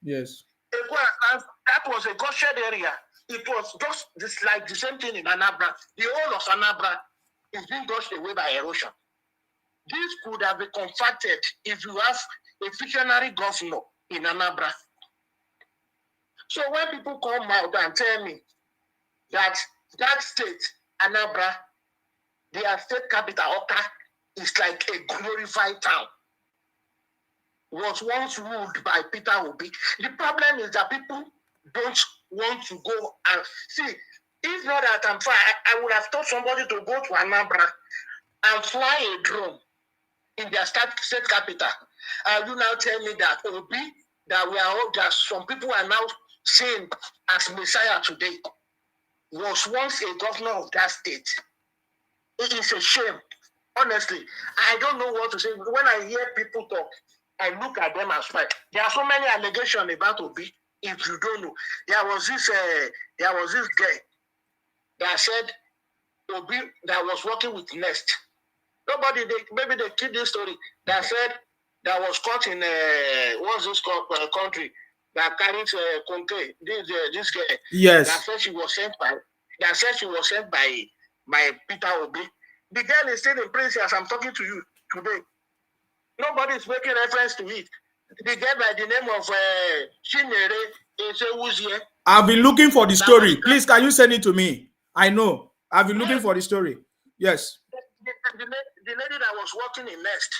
Yes. That was a caution area. It was just like the same thing in Anambra. The whole of Anambra is being washed away by erosion. This could have been confronted if you have a visionary governor in Anambra. So when people come out and tell me that that state, Anambra, their state capital, Oka, is like a glorified town, was once ruled by Peter Obi. The problem is that people don't want to go and see. If not that I'm fine, I would have told somebody to go to Anambra and fly a drone in their state capital. And you now tell me that Obi, that we are all that some people are now saying as Messiah today, was once a governor of that state. It is a shame. Honestly, I don't know what to say. When I hear people talk, I look at them as well. There are so many allegations about Obi. If you don't know, there was this guy that said Obi that was working with Nest. Maybe they keep this story that said that was caught in what's this country that carries Conte. This guy. Yes. That said she was sent by Peter Obi. The girl is still in prison as I'm talking to you today. Nobody is making reference to it. The girl by the name of Chinere. I've been looking for the story. Please, can you send it to me? I know. I've been looking for the story. Yes. The lady that was working in Nest,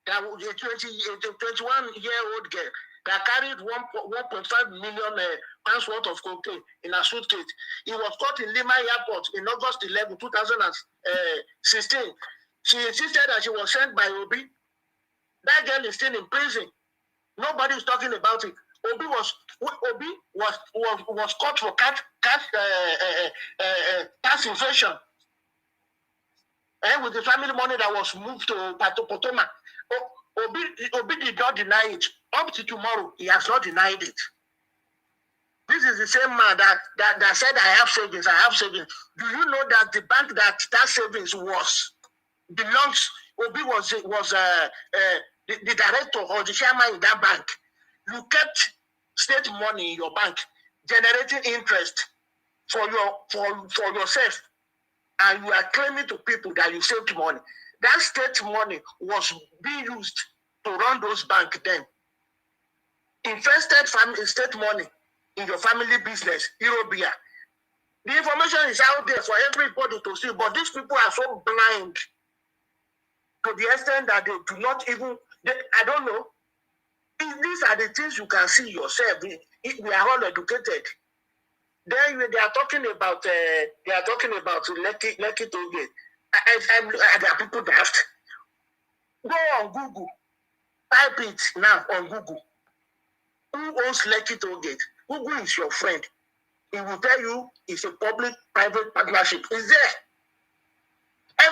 that was a 21-year-old girl that carried 1.5 million pounds worth of cocaine in a suitcase. He was caught in Lima Airport in August 11, 2016. She insisted that she was sent by Obi. That girl is still in prison. Nobody is talking about it. Obi was caught for tax evasion. With the family money that was moved to Potoma. Obi did not deny it. Up to tomorrow, he has not denied it. This is the same man that said, I have savings. Do you know that the bank that savings belongs, Obi was the director or the chairman in that bank. You kept state money in your bank, generating interest for yourself, and you are claiming to people that you saved money. That state money was being used to run those banks then. Invested state money in your family business, Eurobia. The information is out there for everybody to see, but these people are so blind to the extent that they do not even, I don't know. These are the things you can see yourself. We are all educated. Then they are talking about Lekki Tollgate. There are people daft. Go on Google. Type it now on Google. Who owns Lekki Tollgate? Google is your friend. It will tell you it's a public-private partnership. It's there.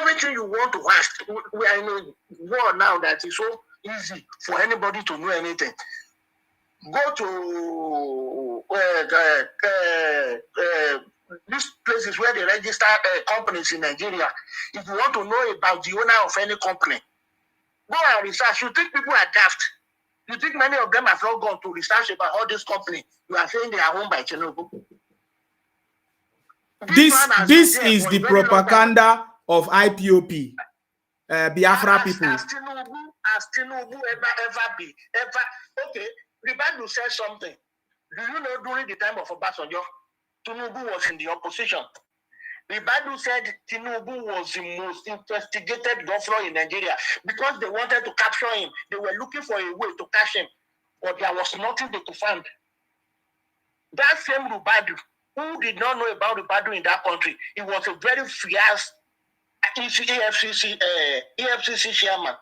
Everything you want to ask. We are in a war now that is so easy for anybody to know anything. Go to these places where they register companies in Nigeria. If you want to know about the owner of any company, go and research. You think people are daft? You think many of them have not gone to research about all this company? You are saying they are owned by Tinubu. This is the propaganda of IPOP, Biafra people. Has Tinubu ever be? Okay, the Bible says something. Do you know during the time of Obasanjo, Tinubu was in the opposition? The Bible said Tinubu was the most investigated governor in Nigeria because they wanted to capture him. They were looking for a way to catch him, but there was nothing they could find. That same Rubadu, who did not know about Rubadu in that country, he was a very fierce EFCC chairman.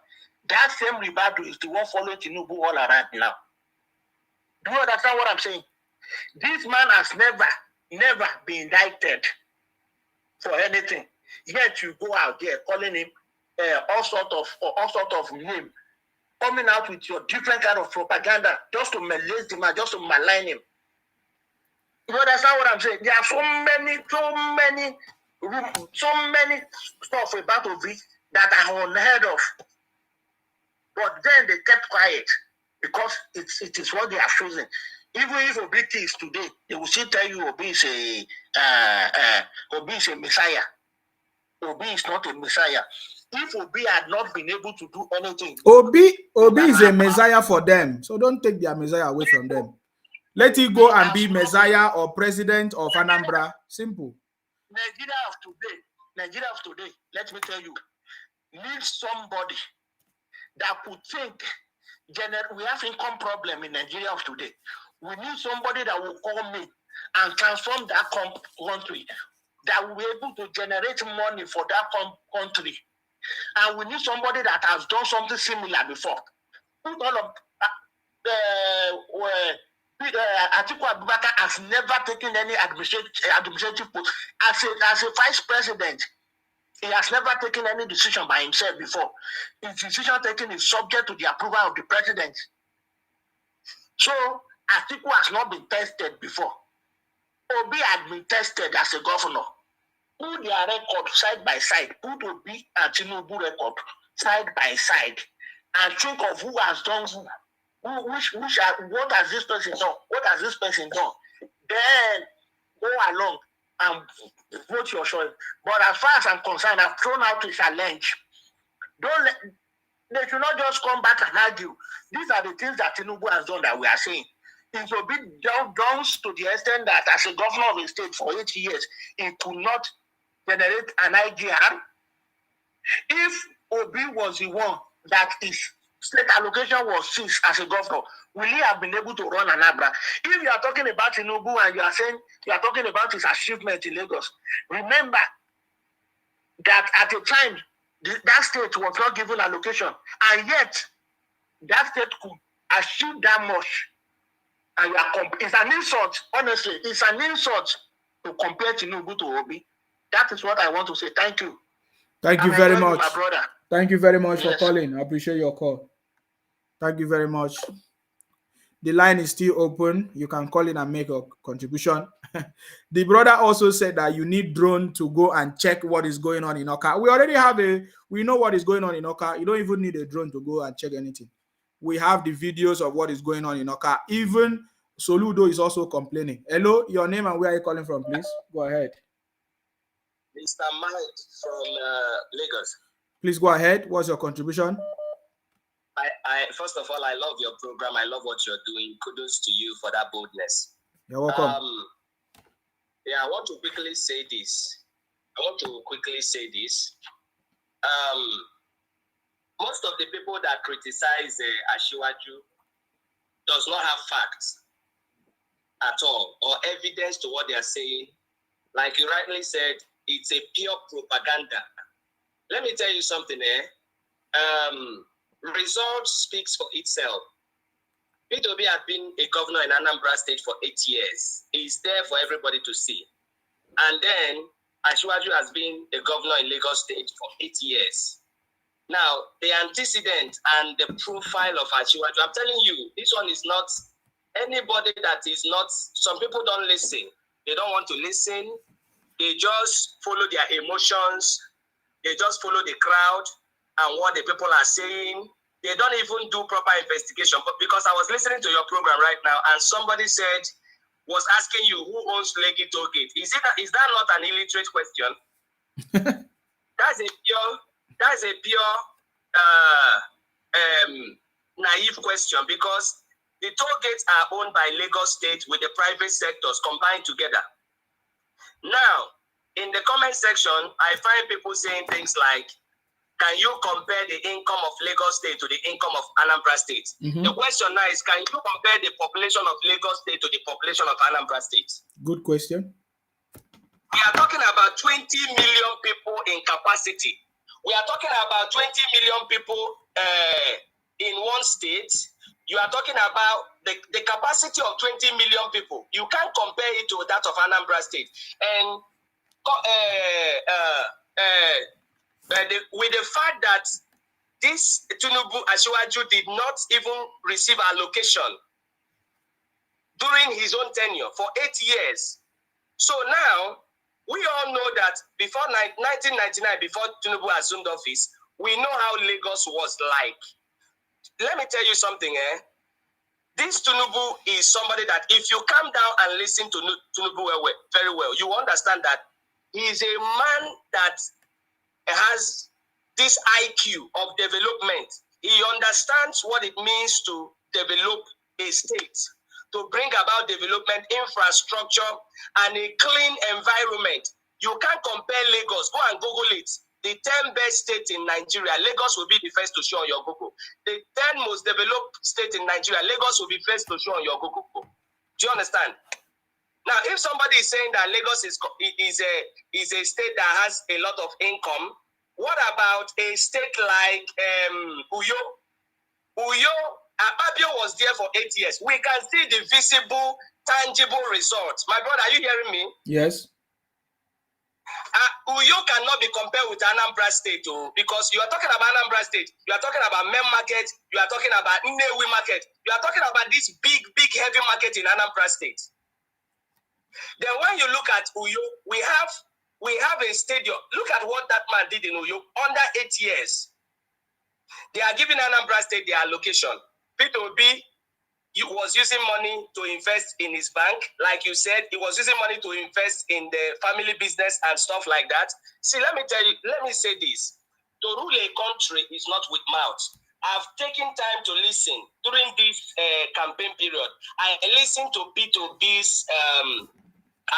That same Rubadu is the one following Tinubu all around now. Do you understand what I'm saying? This man has never been indicted for anything. Yet you go out there calling him all sort of name, coming out with your different kind of propaganda just to malaise the man, just to malign him. You understand what I'm saying? There are so many stuff about Obi that are unheard of. But then they kept quiet because it is what they are choosing. Even if Obi is today, they will still tell you Obi is a Messiah. Obi is not a Messiah. If Obi had not been able to do anything, Obi is a Messiah for them. So don't take their Messiah away from them. Let it go and be Messiah or president of Anambra. Simple. Nigeria of today, let me tell you, needs somebody that could think. We have income problem in Nigeria of today. We need somebody that will come in and transform that country, that will be able to generate money for that country. And we need somebody that has done something similar before. Put all of Atiku Abubakar has never taken any administrative post. As a vice president, he has never taken any decision by himself before. His decision taking is subject to the approval of the president. So Atiku has not been tested before. Obi had been tested as a governor. Put their record side by side. Put Obi and Tinubu record side by side, and think of who has done who. What has this person done? What has this person done? Then go along and vote your choice. But as far as I'm concerned, I've thrown out a challenge. They should not just come back and argue. These are the things that Tinubu has done that we are saying. It will be done to the extent that as a governor of a state for 8 years, it could not generate an IGR. If Obi was the one that his state allocation was fixed as a governor, will he have been able to run Anambra? If you are talking about Tinubu and you are saying you are talking about his achievement in Lagos, remember that at the time that state was not given allocation, and yet that state could achieve that much. And you are it's an insult, honestly, it's an insult to compare Tinubu to Obi. That is what I want to say. Thank you. Thank you very much. My brother. Thank you very much for calling. I appreciate your call. Thank you very much. The line is still open. You can call in and make a contribution. The brother also said that you need drone to go and check what is going on in Oka. We know what is going on in Oka. You don't even need a drone to go and check anything. We have the videos of what is going on in Oka. Even Soludo is also complaining. Hello, your name and where are you calling from, please? Go ahead. Mr. Mike from Lagos. Please go ahead. What's your contribution? I first of all, I love your program. I love what you're doing. Kudos to you for that boldness. You're welcome. I want to quickly say this. Most of the people that criticize Ashiwaju does not have facts at all or evidence to what they are saying. Like you rightly said, it's a pure propaganda. Let me tell you something, result speaks for itself. P2B had been a governor in Anambra State for 8 years. He's there for everybody to see. And then Ashiwaju has been a governor in Lagos State for 8 years. Now, the antecedent and the profile of Ashiwaju, I'm telling you, this one is not anybody that is not, some people don't listen. They don't want to listen. They just follow their emotions. They just follow the crowd and what the people are saying. They don't even do proper investigation. But because I was listening to your program right now and somebody was asking you who owns Lekki Toll Gate. Is that not an illiterate question? That's a pure naive question, because the toll gates are owned by Lagos State with the private sectors combined together. Now, in the comment section, I find people saying things like, can you compare the income of Lagos State to the income of Anambra State? Mm-hmm. The question now is, can you compare the population of Lagos State to the population of Anambra State? Good question. We are talking about 20 million people in capacity. We are talking about 20 million people in one state. You are talking about the capacity of 20 million people. You can't compare it to that of Anambra State. And with the fact that this Tinubu Ashiwaju did not even receive allocation, during his own tenure for 8 years. So now, we all know that before 1999, before Tinubu assumed office, we know how Lagos was like. Let me tell you something, This Tinubu is somebody that if you come down and listen to Tinubu very well, you understand that he is a man that has this IQ of development. He understands what it means to develop a state, to bring about development, infrastructure, and a clean environment. You can't compare Lagos. Go and Google it. The 10 best states in Nigeria, Lagos will be the first to show on your Google. The 10 most developed states in Nigeria, Lagos will be first to show on your Google. Do you understand? Now, if somebody is saying that Lagos is a state that has a lot of income, what about a state like Uyo? Uyo, Ababio was there for 8 years. We can see the visible, tangible results. My brother, are you hearing me? Yes. Uyo cannot be compared with Anambra State, because you are talking about Anambra State, you are talking about Mem Market, you are talking about Nnewi Market, you are talking about this big, heavy market in Anambra State. Then when you look at Uyo, we have a stadium. Look at what that man did in Uyo under 8 years. They are giving Anambra State their allocation. P2B, he was using money to invest in his bank. Like you said, he was using money to invest in the family business and stuff like that. See, let me say this. To rule a country is not with mouth. I've taken time to listen during this campaign period. I listened to P2B's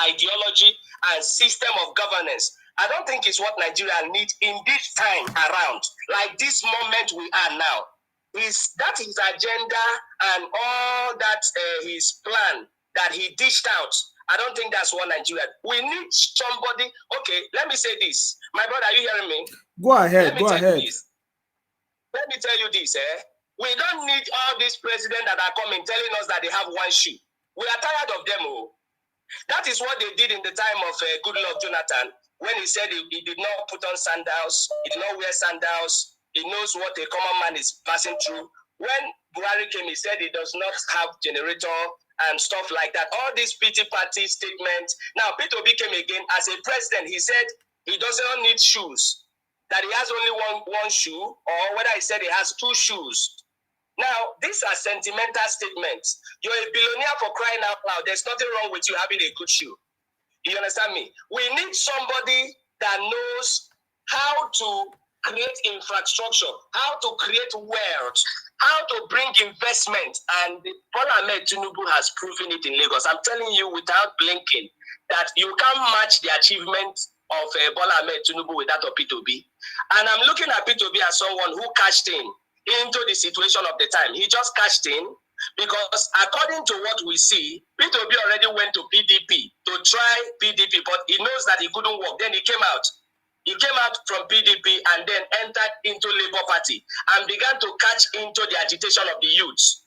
ideology and system of governance. I don't think it's what Nigeria needs in this time around. Like this moment we are now. That his agenda and all that his plan that he dished out. I don't think that's what Nigeria. We need somebody. Okay, let me say this. My brother, are you hearing me? Go ahead. Go ahead. Let me tell you this. We don't need all these presidents that are coming telling us that they have one shoe. We are tired of them. That is what they did in the time of Goodluck Jonathan when he said he did not put on sandals, he did not wear sandals. He knows what a common man is passing through. When Buhari came, he said he does not have generator and stuff like that. All these pity party statements. Now, P2B came again as a president. He said he doesn't need shoes, that he has only one shoe, or whether he said he has two shoes. Now, these are sentimental statements. You're a billionaire for crying out loud. There's nothing wrong with you having a good shoe. You understand me? We need somebody that knows how to create infrastructure, how to create wealth, how to bring investment. And Bola Ahmed Tinubu has proven it in Lagos. I'm telling you without blinking that you can't match the achievement of Bola Ahmed Tinubu with that of P2B. And I'm looking at P2B as someone who cashed into the situation of the time. He just cashed in because according to what we see, P2B already went to PDP to try PDP, but he knows that he couldn't work. Then he came out. He came out from PDP and then entered into Labour Party and began to catch into the agitation of the youths.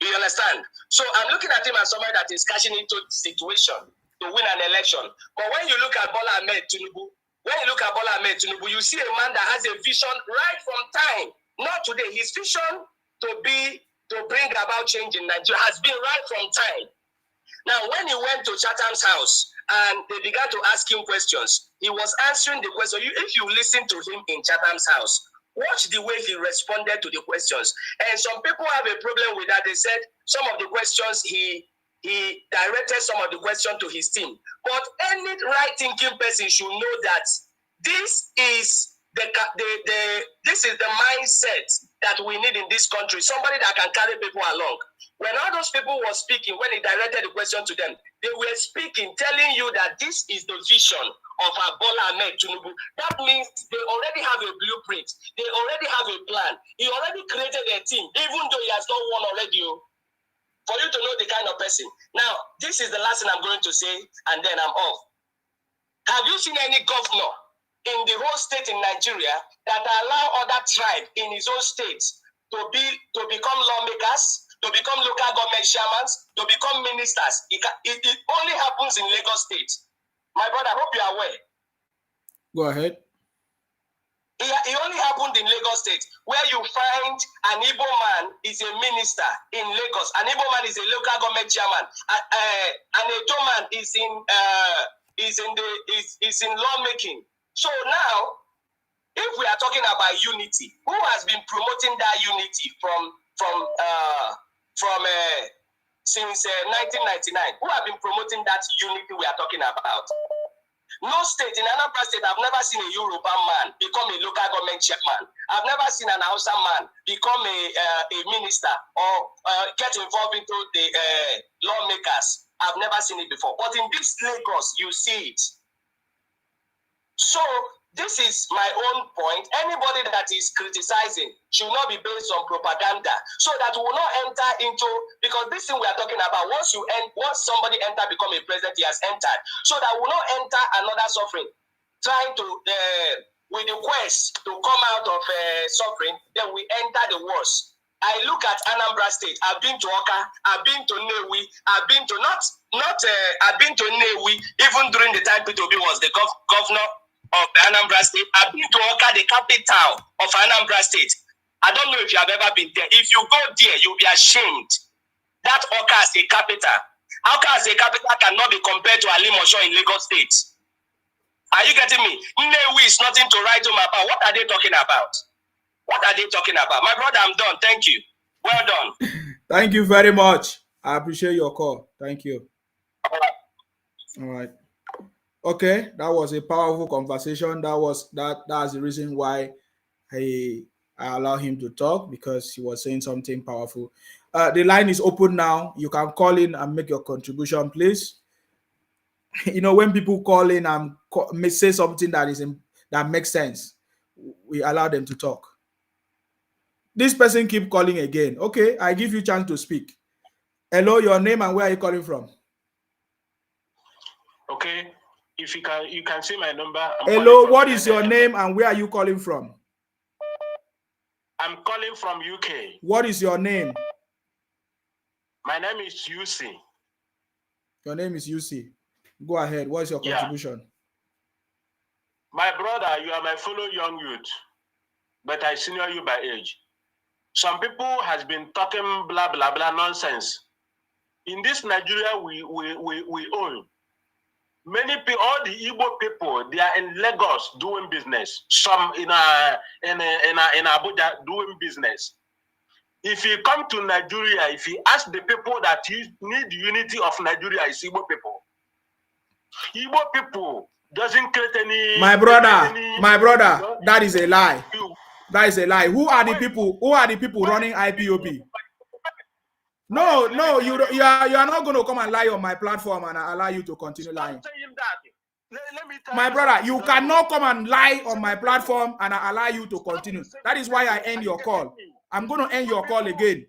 You understand? So I'm looking at him as somebody that is cashing into the situation to win an election. But when you look at Bola Ahmed Tinubu, you see a man that has a vision right from time. Not today. His vision to bring about change in Nigeria has been right from time. Now, when he went to Chatham's house and they began to ask him questions, he was answering the question. If you listen to him in Chatham's house, watch the way he responded to the questions. And some people have a problem with that. They said some of the questions he directed some of the questions to his team. But any right-thinking person should know that this is the mindset that we need in this country. Somebody that can carry people along. When all those people were speaking, when he directed the question to them, they were speaking, telling you that this is the vision of Bola Ahmed Tinubu. That means they already have a blueprint. They already have a plan. He already created a team, even though he has not won already. For you to know the kind of person. Now, this is the last thing I'm going to say, and then I'm off. Have you seen any governor in the whole state in Nigeria that allow other tribe in his own states to become lawmakers, to become local government chairmen, to become ministers? It only happens in Lagos State. My brother, I hope you are aware. Go ahead. It only happened in Lagos Lagos State, where you find an Igbo man is a minister in Lagos, an Igbo man is a local government chairman, an Edo man is in lawmaking. So now, if we are talking about unity, who has been promoting that unity since 1999? Who have been promoting that unity we are talking about? No state in Anambra State, I've never seen a Yoruba man become a local government chairman. I've never seen an Hausa man become a minister or get involved into the lawmakers. I've never seen it before. But in this Lagos, you see it. So this is my own point. Anybody that is criticizing should not be based on propaganda, so that we will not enter into, because this thing we are talking about, once somebody become a president, he has entered, so that we will not enter another suffering, trying to with the quest to come out of suffering, then we enter the worst. I look at Anambra State. I've been to Oka, I've been to Nnewi, I've been to I've been to Nnewi even during the time P2B was the governor of Anambra State. I've been to Oka, the capital of Anambra State. I don't know if you have ever been there. If you go there, you'll be ashamed. That Oka as a capital. Oka as a capital cannot be compared to Alimosho in Lagos State. Are you getting me? Nnewi is nothing to write home about. What are they talking about? What are they talking about? My brother, I'm done. Thank you. Well done. Thank you very much. I appreciate your call. Thank you. All right. Okay, that was a powerful conversation. That's the reason why I allow him to talk, because he was saying something powerful. The line is open now. You can call in and make your contribution, please. You know, when people call in and say something that makes sense, we allow them to talk. This person keep calling again. Okay, I give you a chance to speak. Hello, your name and where are you calling from? Okay, if you can see my number. Hello, what is your name and where are you calling from? I'm calling from UK. What is your name? My name is UC. Your name is UC. Go ahead. What is your contribution? My brother, you are my fellow young youth, but I senior you by age. Some people has been talking blah blah blah nonsense. In this Nigeria we own. Many people, all the Igbo people, they are in Lagos doing business. Some in Abuja doing business. If you come to Nigeria, if you ask the people that you need unity of Nigeria, it's Igbo people. Igbo people doesn't create any. My brother, that is a lie. That is a lie. Who are the people? Who are the people running IPOB? No, you are not going to come and lie on my platform and I allow you to continue lying. My brother, you cannot come and lie on my platform and I allow you to continue. That is why I end your call. I'm going to end your call again.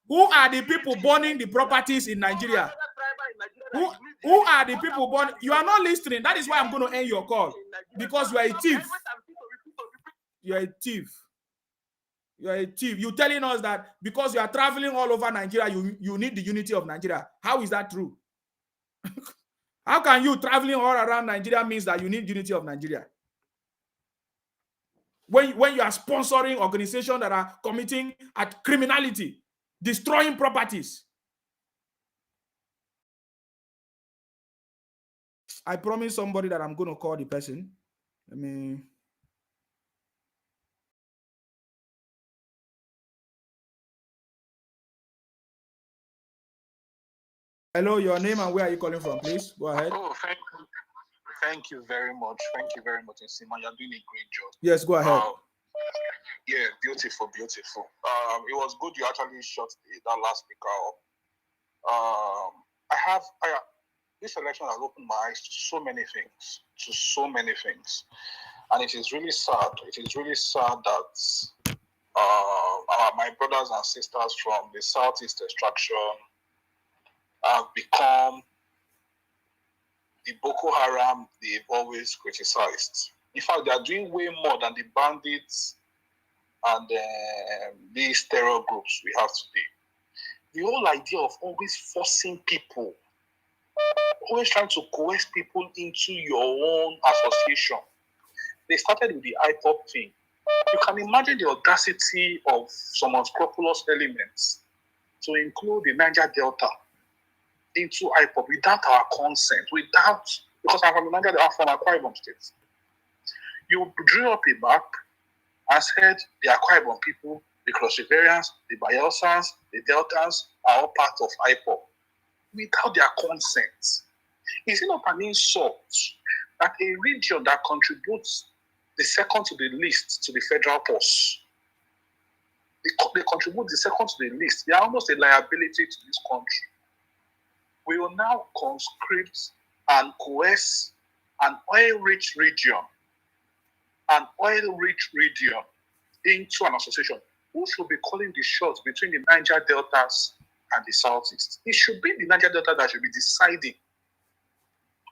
Who are the people burning the properties in Nigeria? Who are the people burning? You are not listening. That is why I'm going to end your call. Because you are a thief. You are a thief. You are a thief. You're telling us that because you are traveling all over Nigeria, you need the unity of Nigeria. How is that true? How can you traveling all around Nigeria means that you need unity of Nigeria? When you are sponsoring organizations that are committing criminality, destroying properties. I promise somebody that I'm going to call the person. Hello, your name and where are you calling from, please? Go ahead. Oh, thank you very much. Thank you very much, Sima. You're doing a great job. Yes, go ahead. Yeah, beautiful. It was good you actually shut that last speaker up. This election has opened my eyes to so many things. And it is really sad. It is really sad that my brothers and sisters from the Southeast extraction have become the Boko Haram they've always criticized. In fact, they are doing way more than the bandits and these terror groups we have today. The whole idea of always forcing people, always trying to coerce people into your own association. They started with the IPOP thing. You can imagine the audacity of some unscrupulous elements to include the Niger Delta into IPOB without our consent, because I'm from the Niger Delta, from Akwa Ibom State. You drew up a map and said the Akwa Ibom people, the Cross Riverians, the Bayelsans, the Deltas are all part of IPOB without their consent. Is it not an insult that a region that contributes the second to the least to the federal purse, they contribute the second to the least, they are almost a liability to this country, we will now conscript and coerce an oil-rich region into an association? Who should be calling the shots between the Niger Deltas and the Southeast? It should be the Niger Delta that should be deciding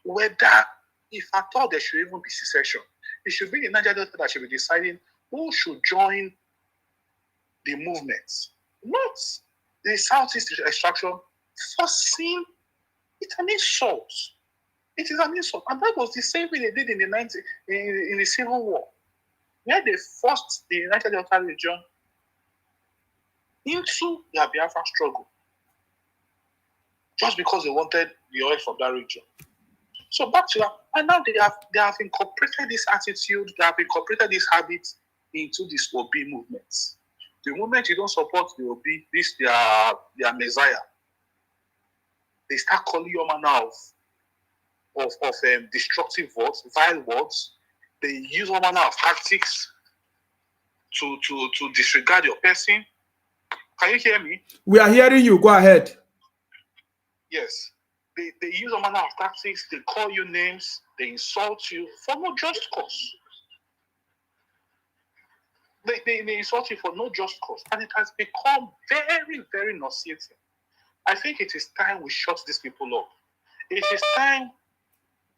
whether, if at all, there should even be secession. It should be the Niger Delta that should be deciding who should join the movement, not the Southeast extraction. Forcing, it's an insult. It is an insult, and that was the same thing they did in the Civil War, where they forced the Niger Delta region into the Biafra struggle, just because they wanted the oil from that region. So back to that, and now they have incorporated this attitude, they have incorporated this habit into this Obi movement. The moment you don't support the Obi, this their messiah, they start calling your manner of destructive words, vile words. They use all manner of tactics to disregard your person. Can you hear me? We are hearing you. Go ahead. Yes. They use all manner of tactics. They call you names. They insult you for no just cause. They insult you for no just cause. And it has become very, very nauseating. I think it is time we shut these people up. It is time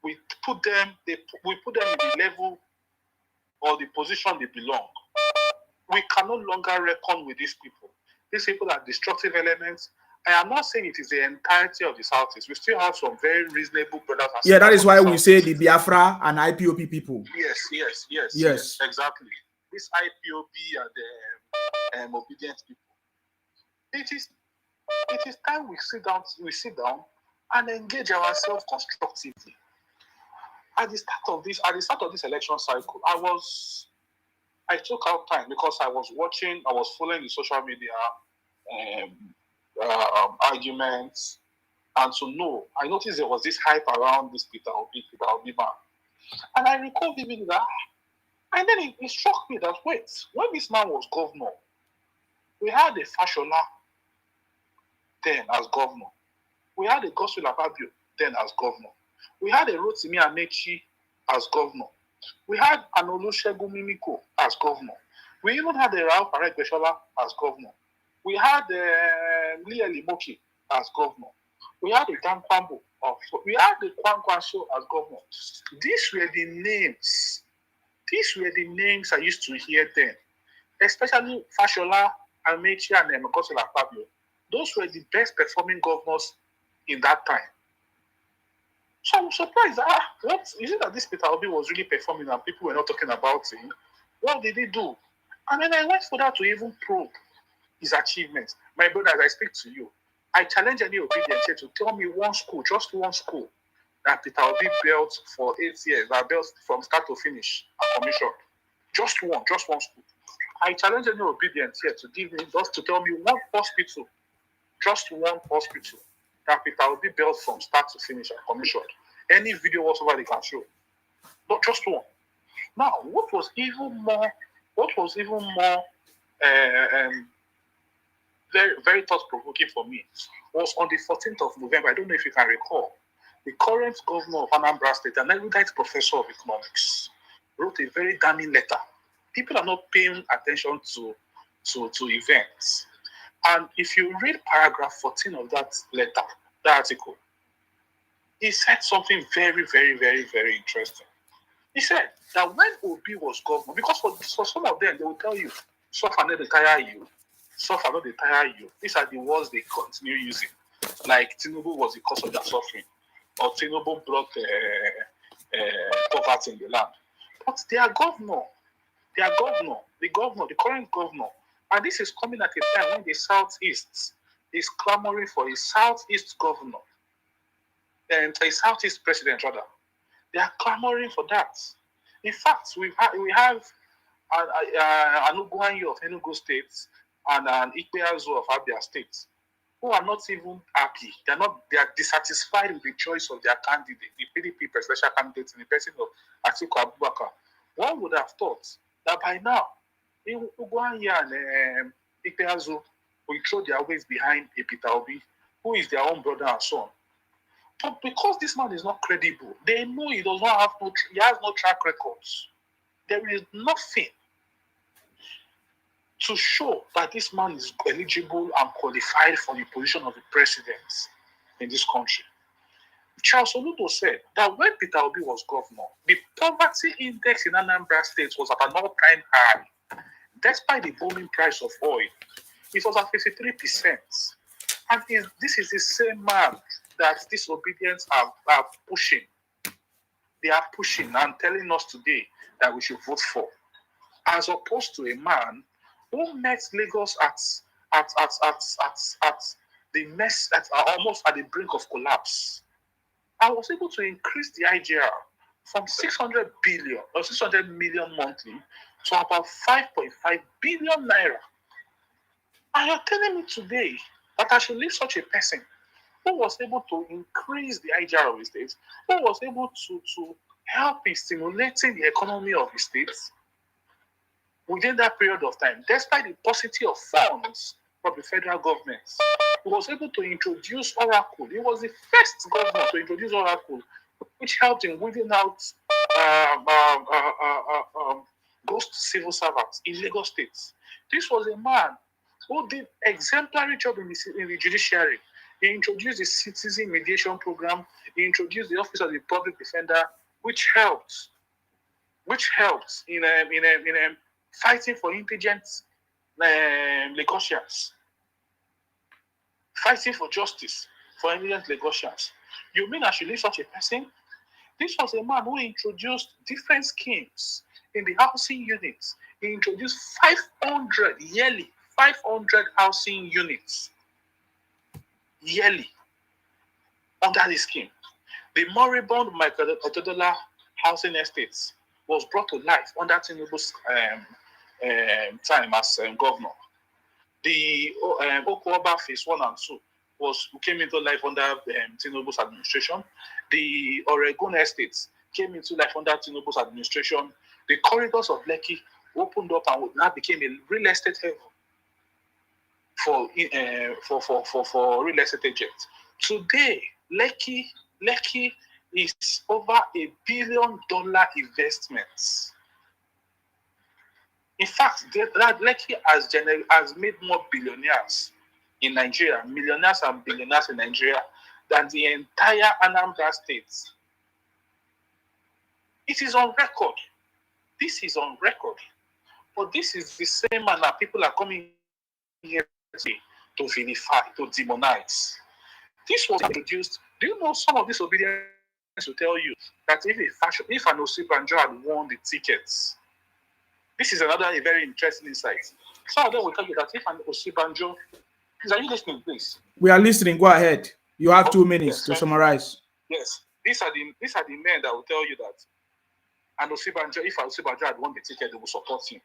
we put them in the level or the position they belong. We can no longer reckon with these people. These people are destructive elements. I am not saying it is the entirety of the Southeast. We still have some very reasonable brothers and sisters. Yeah, that is why we say the Biafra and IPOP people. Yes, exactly. This IPOP and the obedient people. It is time we sit down and engage ourselves constructively. At the start of this election cycle, I took out time because I was following the social media arguments, and I noticed there was this hype around this Peter Obi man. And I recall vividly that, and then it struck me that, wait, when this man was governor, we had a Fashola then as governor. We had a Gospel Ababio then as governor. We had a Rotimi Amechi as governor. We had an Olusegun Mimiko as governor. We even had a Ralph Aregbesola as governor. We had Lee Elimoki as governor. We had a Dan Kwambo. We had the Kwankwaso as governor. These were the names. These were the names I used to hear then, especially Fashola, Amechi, and Gospel Ababio. Those were the best performing governors in that time. So I'm surprised. What is it that this Peter Obi was really performing and people were not talking about him? What did he do? And then I went for that to even probe his achievements. My brother, as I speak to you, I challenge any obedient here to tell me one school, just one school, that Peter Obi built for 8 years, that built from start to finish, and commissioned. Just one school. I challenge any obedient here to give me, just to tell me one hospital, just one hospital, that Peter Obi built from start to finish and commissioned. Any video whatsoever they can show. Not just one. Now, what was even more very, very thought-provoking for me was on the 14th of November. I don't know if you can recall. The current governor of Anambra State, an erudite professor of economics, wrote a very damning letter. People are not paying attention to events. And if you read paragraph 14 of that letter, that article, he said something very, very, very, very interesting. He said that when Obi was governor, because for some of them, they will tell you, suffer not they tire you, suffer not they tire you. These are the words they continue using. Like Tinubu was the cause of their suffering, or Tinubu brought poverty in the land. But they are governor. their governor, the current governor, and this is coming at a time when the Southeast is clamoring for a Southeast governor, and a Southeast president rather. They are clamoring for that. In fact, we have an Uguanyo of Enugu State and an Ikpeazu of Abia State, who are not even happy. They are dissatisfied with the choice of their candidate, the PDP presidential candidate in the person of Atiku Abubakar. One would have thought that by now, Uguanya and Ikpeazu will throw their weight behind a Peter Obi, who is their own brother and son. But because this man is not credible, they know he does not have he has no track records. There is nothing to show that this man is eligible and qualified for the position of the president in this country. Charles Oludo said that when Peter Obi was governor, the poverty index in Anambra State was at an all-time high. Despite the booming price of oil, it was at 53%. And this is the same man that disobedience are pushing. They are pushing and telling us today that we should vote for, as opposed to a man who met Lagos at the mess, almost at the brink of collapse. I was able to increase the IGR from 600 billion or 600 million monthly to about 5.5 billion naira. And you're telling me today that I should leave such a person who was able to increase the IGR of the state, who was able to help in stimulating the economy of the state within that period of time, despite the paucity of funds from the federal government. He was able to introduce Oracle. He was the first governor to introduce Oracle, which helped in weeding out ghost civil servants in Lagos State. This was a man who did exemplary job in the judiciary. He introduced the citizen mediation program. He introduced the office of the public defender, which helped in fighting for indigent Lagosians, fighting for justice for indigent Lagosians. You mean I should leave such a person? This was a man who introduced different schemes in the housing units. He introduced 500 housing units yearly under the scheme. The moribund Michael Otedola housing estates was brought to life under Tinubu's time as governor. The Okoba phase 1 and 2 came into life under Tinubu's administration. The Oregon estates came into life under Tinubu's administration. The corridors of Lekki opened up and now became a real estate haven for real estate agents. Today, Lekki is over $1 billion investments. In fact, Lekki has made more billionaires in Nigeria, millionaires and billionaires in Nigeria, than the entire Anambra State. It is on record. This is on record. But this is the same man that people are coming here to vilify, to demonize. This was introduced. Do you know some of this obedience will tell you that if an Osibanjo had won the tickets, this is a very interesting insight. Some of them will tell you that if an Osibanjo, are you listening, please? We are listening. Go ahead. You have 2 minutes to summarize. Yes, these are the men that will tell you that an Osibanjo, if Osibanjo had won the ticket, they will support him.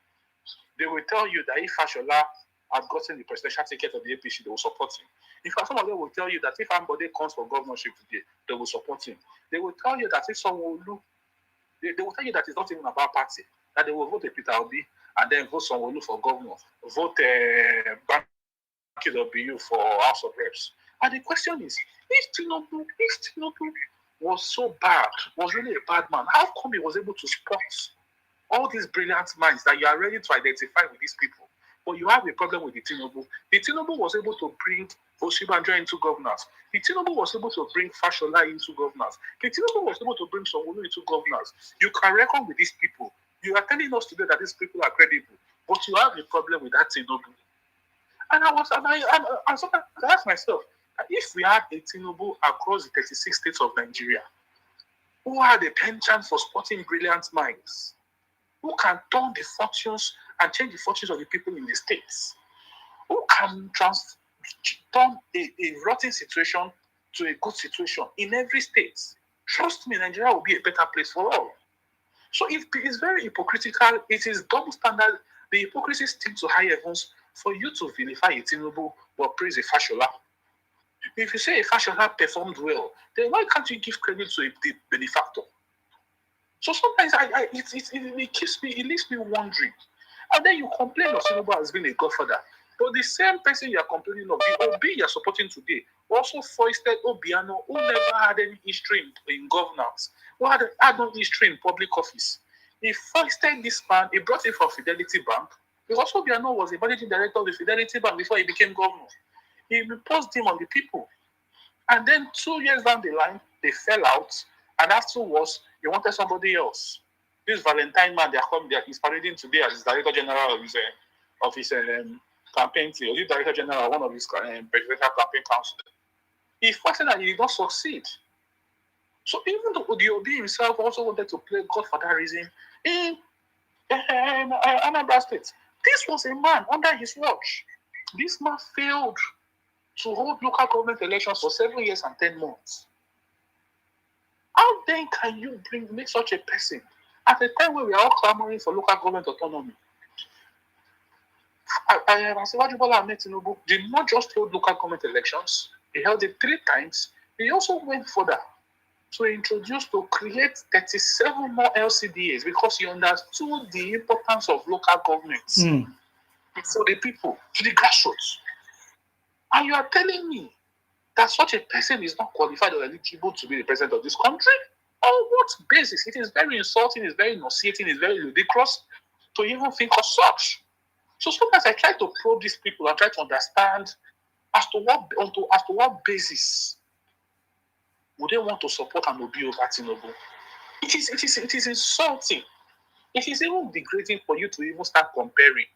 They will tell you that if Fashola had gotten the presidential ticket of the APC, they will support him. In fact, some of them will tell you that if Ambode comes for governorship today, they will support him. They will tell you that if someone will they will tell you that it's not even about party, that they will vote a Peter Obi and then vote someone for governor, vote Banky W for House of Reps. And the question is, if Tinubu was so bad, was really a bad man, how come he was able to spot all these brilliant minds that you are ready to identify with these people? But you have a problem with the Tinubu. The Tinubu was able to bring Osibanjo into governors. The Tinubu was able to bring Fashola into governors. The Tinubu was able to bring Sanwo-Olu into governors. You can reckon with these people. You are telling us today that these people are credible, but you have a problem with that Tinubu. And I asked myself, if we had a Tinubu across the 36 states of Nigeria, who had a penchant for spotting brilliant minds, who can turn the fortunes and change the fortunes of the people in the states, who can turn a rotten situation to a good situation in every state. Trust me, Nigeria will be a better place for all. So it is very hypocritical. It is double standard. The hypocrisy sticks to high heavens for you to vilify a Tinubu but praise a Fashola. If you say a Fashola performed well, then why can't you give credit to the benefactor? So sometimes it leaves me wondering. And then you complain of Tinubu as being a godfather. But the same person you are complaining of, the OB you are supporting today, also foisted Obiano, who never had any history in governance, who had no history in public office. He foisted this man, he brought him from Fidelity Bank, because Obiano was the managing director of the Fidelity Bank before he became governor. He imposed him on the people. And then 2 years down the line, they fell out, and afterwards, he wanted somebody else. This Valentine man, he's parading today as director general of his campaign team, or the director general, one of his presidential campaign council. He fastened that he did not succeed. So even though the OB himself also wanted to play godfatherism in Anambra State, this was a man under his watch. This man failed to hold local government elections for 7 years and 10 months. How then can you make such a person at a time when we are all clamoring for local government autonomy? Asiwaju Bola Ahmed Tinubu did not just hold local government elections, he held it 3 times. He also went further to create 37 more LCDAs because he understood the importance of local governments for the people, to the grassroots. And you are telling me that such a person is not qualified or eligible to be the president of this country? On what basis? It is very insulting, it's very nauseating, it's very ludicrous to even think of such. So sometimes I try to probe these people and try to understand as to what basis would they want to support and obey over Tinubu. It is insulting. It is even degrading for you to even start comparing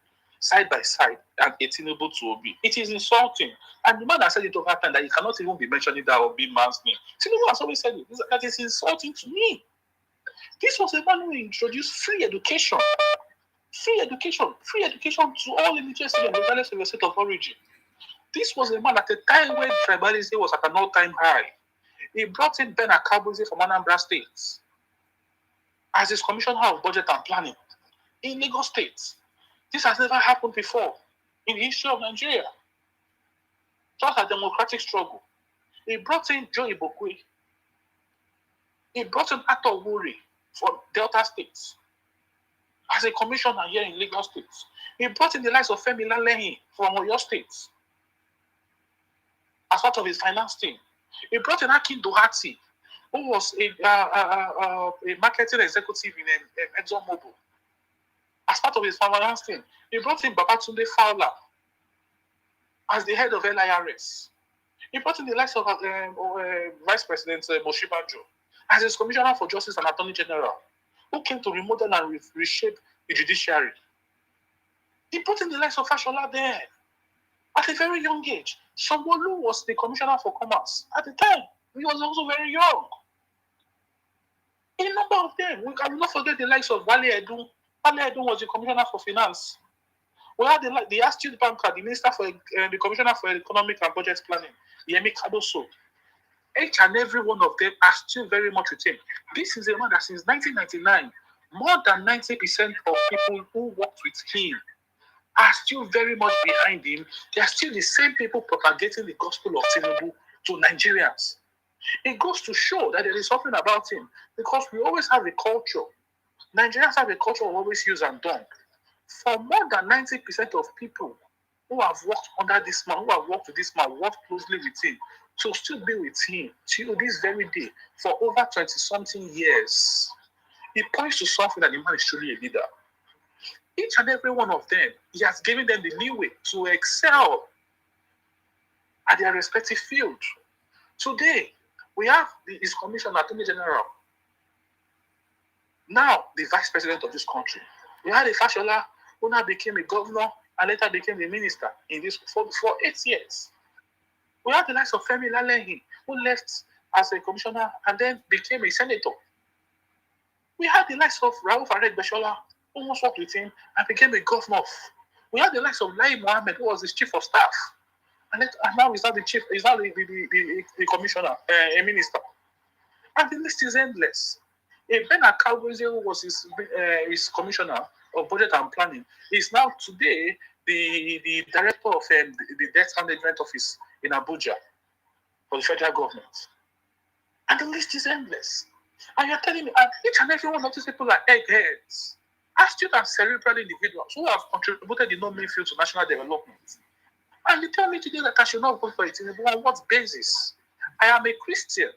side by side and a Tinubu to Obi. It is insulting. And the man has said it over time that he cannot even be mentioning that Obi man's name. Tinubu has always said it. That is insulting to me. This was a man who introduced free education. Free education to all indigenous students, regardless of your state of origin. This was a man at a time when tribalism was at an all-time high. He brought in Ben Akabuzi from Anambra State as his commissioner of budget and planning in Lagos State. This has never happened before in the history of Nigeria. Just a democratic struggle. He brought in Joe Ibokwe. He brought in Ato Wuri from Delta State as a commissioner here in Lagos State. He brought in the likes of Femi Lalehin from Oyo State as part of his finance team. He brought in Akin Dohati, who was a marketing executive in ExxonMobil, as part of his finance team. He brought in Babatunde Fowler as the head of LIRS. He brought in the likes of Vice President Moshe Banjo as his Commissioner for Justice and Attorney General, who came to remodel and reshape the judiciary. He brought in the likes of Fashola there at a very young age. Sanwo-Olu was the Commissioner for Commerce at the time. He was also very young. A number of them. We cannot forget the likes of Wale Edun. Wale Edun was the Commissioner for Finance. We had the astute banker, the Minister for the Commissioner for Economic and Budget Planning, Yemi Kadoso. Each and every one of them are still very much with him. This is a man that since 1999, more than 90% of people who worked with him are still very much behind him. They are still the same people propagating the gospel of Tinubu to Nigerians. It goes to show that there is something about him because we always have a culture. Nigerians have a culture of always use and done. For more than 90% of people who have worked under this man, who have worked with this man, worked closely with him, to still be with him till this very day for over 20-something years, it points to something that the man is truly a leader. Each and every one of them, he has given them the leeway to excel at their respective field. Today, we have his commissioner, Attorney General, now the vice president of this country. We had a Fashola who now became a governor and later became a minister in this for 8 years. We had the likes of Femi Lalehin, who left as a commissioner and then became a senator. We had the likes of Rauf Aregbesola, almost worked with him, and became a governor. We had the likes of Lai Mohammed, who was his chief of staff. And now he's not the chief, he's not the commissioner, a minister. And the list is endless. Ben Akaweze, who was his commissioner of budget and planning, is now today the director of the debt management office in Abuja for the federal government. And the list is endless. And you're telling me, each and every one of these people are eggheads, astute and cerebral individuals who have contributed in no mean field to national development. And you tell me today that I should not vote for it. On what basis? I am a Christian.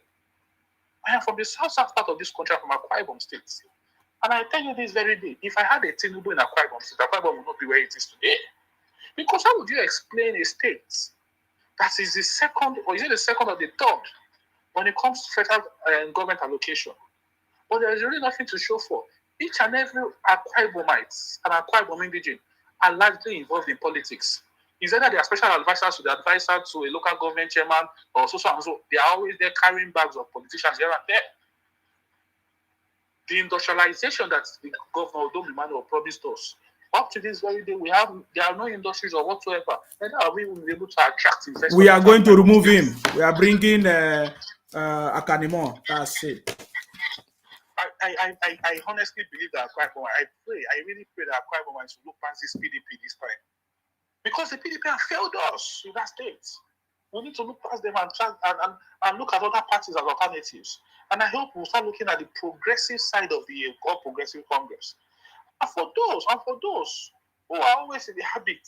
I am from the south part of this country, from Akwa Ibom State. And I tell you this very day, if I had a Tinubu in Akwa Ibom State, Akwa Ibom would not be where it is today. Because how would you explain a state that is the second, or is it the second or the third, when it comes to federal government allocation? But there is really nothing to show for. Each and every Akwa Ibomite and Akwa Ibom indigene are largely involved in politics. Is either they are special advisors to the advisor to a local government chairman or so and so. They are always there carrying bags of politicians here and there. The industrialization that the governor Odomi Manuel promised us, up to this very day, there are no industries or whatsoever. Neither are we able to attract investors. We are going to remove him. We are bringing Akanimo. That's it. I honestly believe that I really pray that Akwa Ibom will look past this PDP this time. Because the PDP have failed us in that state. We need to look past them and look at other parties as alternatives. And I hope we'll start looking at the progressive side of the All Progressive Congress. And for those who are always in the habit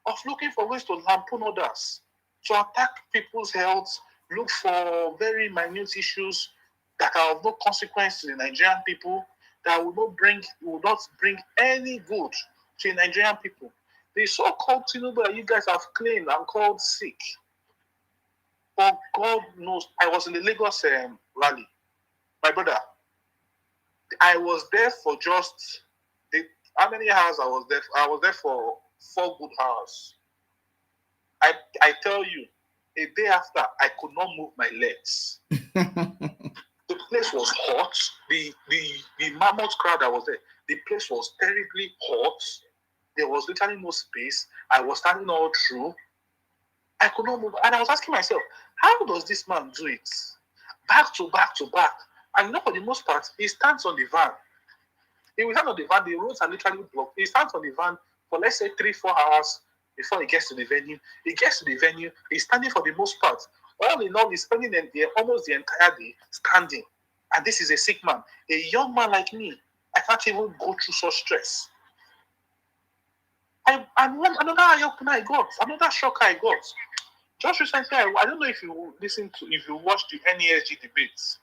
of looking for ways to lampoon others, to attack people's health, look for very minute issues that are of no consequence to the Nigerian people, that will not bring any good to the Nigerian people. The so-called Tinubu that you guys have claimed and called sick. But God knows, I was in the Lagos rally. My brother, I was there for just, how many hours I was there? I was there for 4 good hours. I tell you, a day after, I could not move my legs. The place was hot. The mammoth crowd that was there, the place was terribly hot. There was literally no space. I was standing all through. I could not move. And I was asking myself, how does this man do it? Back to back to back. And for the most part, he stands on the van. He will stand on the van. The roads are literally blocked. He stands on the van for, let's say, 3-4 hours before he gets to the venue. He gets to the venue. He's standing for the most part. All in all, he's spending almost the entire day standing. And this is a sick man. A young man like me, I can't even go through such stress. Another eye-opener I got, another shock I got. Just recently, I don't know if you watched the NESG debates,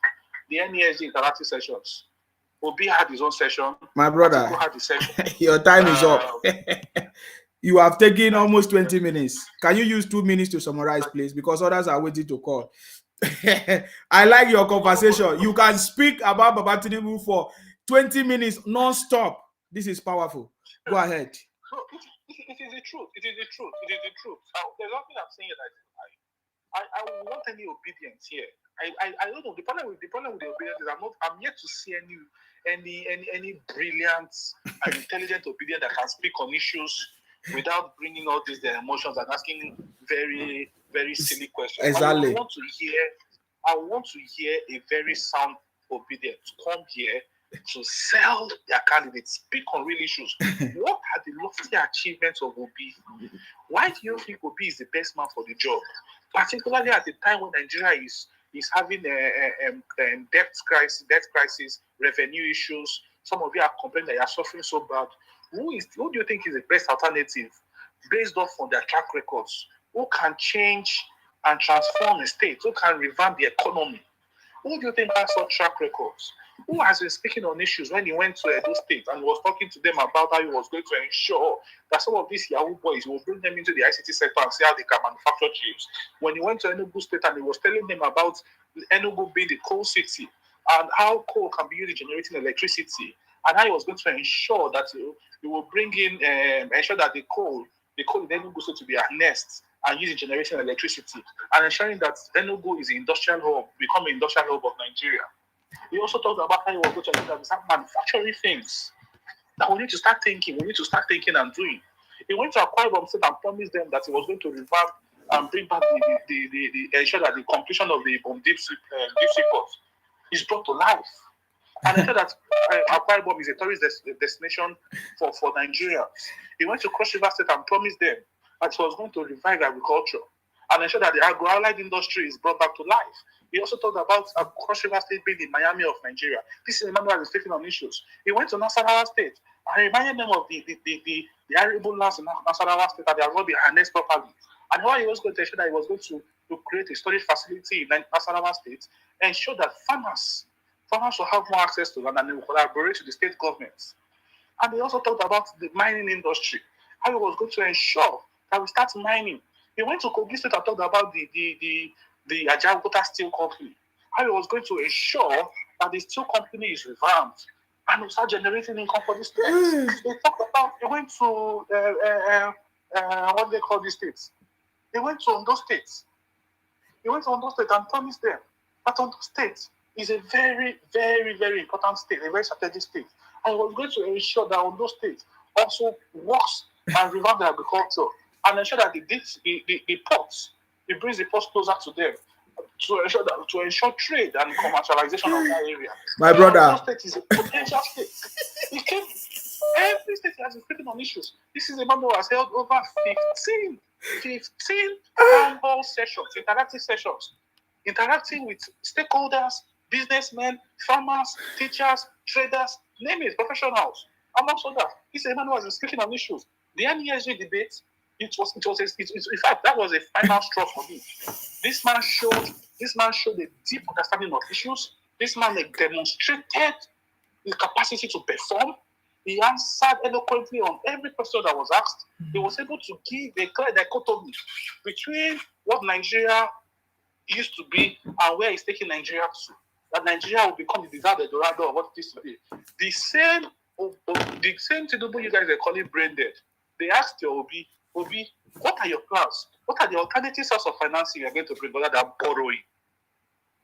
the NESG interactive sessions. Obi had his own session. My brother, had his session. Your time is up. You have taken almost 20 minutes. Can you use 2 minutes to summarize, please? Because others are waiting to call. I like your conversation. You can speak about Baba Tinubu for 20 minutes non-stop. This is powerful. Go ahead. No, it is the truth. It is the truth. It is the truth. There's nothing I'm saying that I want any obedience here. I don't know. The problem with the obedience is I'm yet to see any brilliant and intelligent obedience that can speak on issues without bringing all these their emotions and asking very, very silly questions. Exactly. I want to hear a very sound obedient come here to sell their candidates, speak on real issues. What are the lofty achievements of Obi? Why do you think Obi is the best man for the job? Particularly at the time when Nigeria is having a debt crisis, revenue issues. Some of you are complaining that you are suffering so bad. Who do you think is the best alternative based off on their track records? Who can change and transform the state? Who can revamp the economy? Who do you think has such track records? Who has been speaking on issues when he went to Edo State and was talking to them about how he was going to ensure that some of these Yahoo boys will bring them into the ICT sector and see how they can manufacture chips? When he went to Enugu State and he was telling them about Enugu being the coal city and how coal can be used in generating electricity, and how he was going to ensure that he will bring in, ensure that the coal in Enugu State to be harnessed and used in generating electricity, and ensuring that Enugu is an industrial hub, become an industrial hub of Nigeria. He also talked about how he was going to start manufacturing things Now we need to start thinking. We need to start thinking and doing. He went to Akwa Ibom State and promised them that he was going to revamp and bring back the ensure that the completion of the deep sea port is brought to life. And ensure that Akwa Ibom is a tourist destination for Nigerians. He went to Cross River State and promised them that he was going to revive agriculture and ensure that the agro-allied industry is brought back to life. He also talked about Cross River State being the Miami of Nigeria. This is a man who has been taking on issues. He went to Nasarawa State and reminded them of the arable lands in Nasarawa State that they have not been harnessed properly. And why he was going to ensure that he was going to create a storage facility in Nasarawa State and ensure that farmers will have more access to land and they will collaborate with the state governments. And he also talked about the mining industry, how he was going to ensure that we start mining. He went to Kogi State and talked about the Ajagota Steel Company, how he was going to ensure that the steel company is revamped and will start generating income for the states. He went to what do they call these states? He went to Ondo State. He went to Ondo State and promised them that Ondo State is a very, very, very important state, a very strategic state. And he was going to ensure that Ondo State also works and revamp the agriculture and ensure that the ports, it brings the ports closer to them to ensure trade and commercialization of that area. My brother. Ondo State is a potential state. Every state has been speaking on issues. This is a man who has held over 15 town hall sessions, interactive sessions, interacting with stakeholders, businessmen, farmers, teachers, traders, name it, professionals, amongst others. This is a man who has been speaking on issues. The NESG debate, in fact, that was a final straw for me. This man showed a deep understanding of issues. This man demonstrated his capacity to perform. He answered eloquently on every question that was asked. He was able to give a clear dichotomy between what Nigeria used to be and where he's taking Nigeria to. That Nigeria will become the desired Eldorado of what it is today. The same Tinubu you guys are calling brain dead. They asked your Obi, what are your plans? What are the alternative source of financing you're going to bring other than borrowing?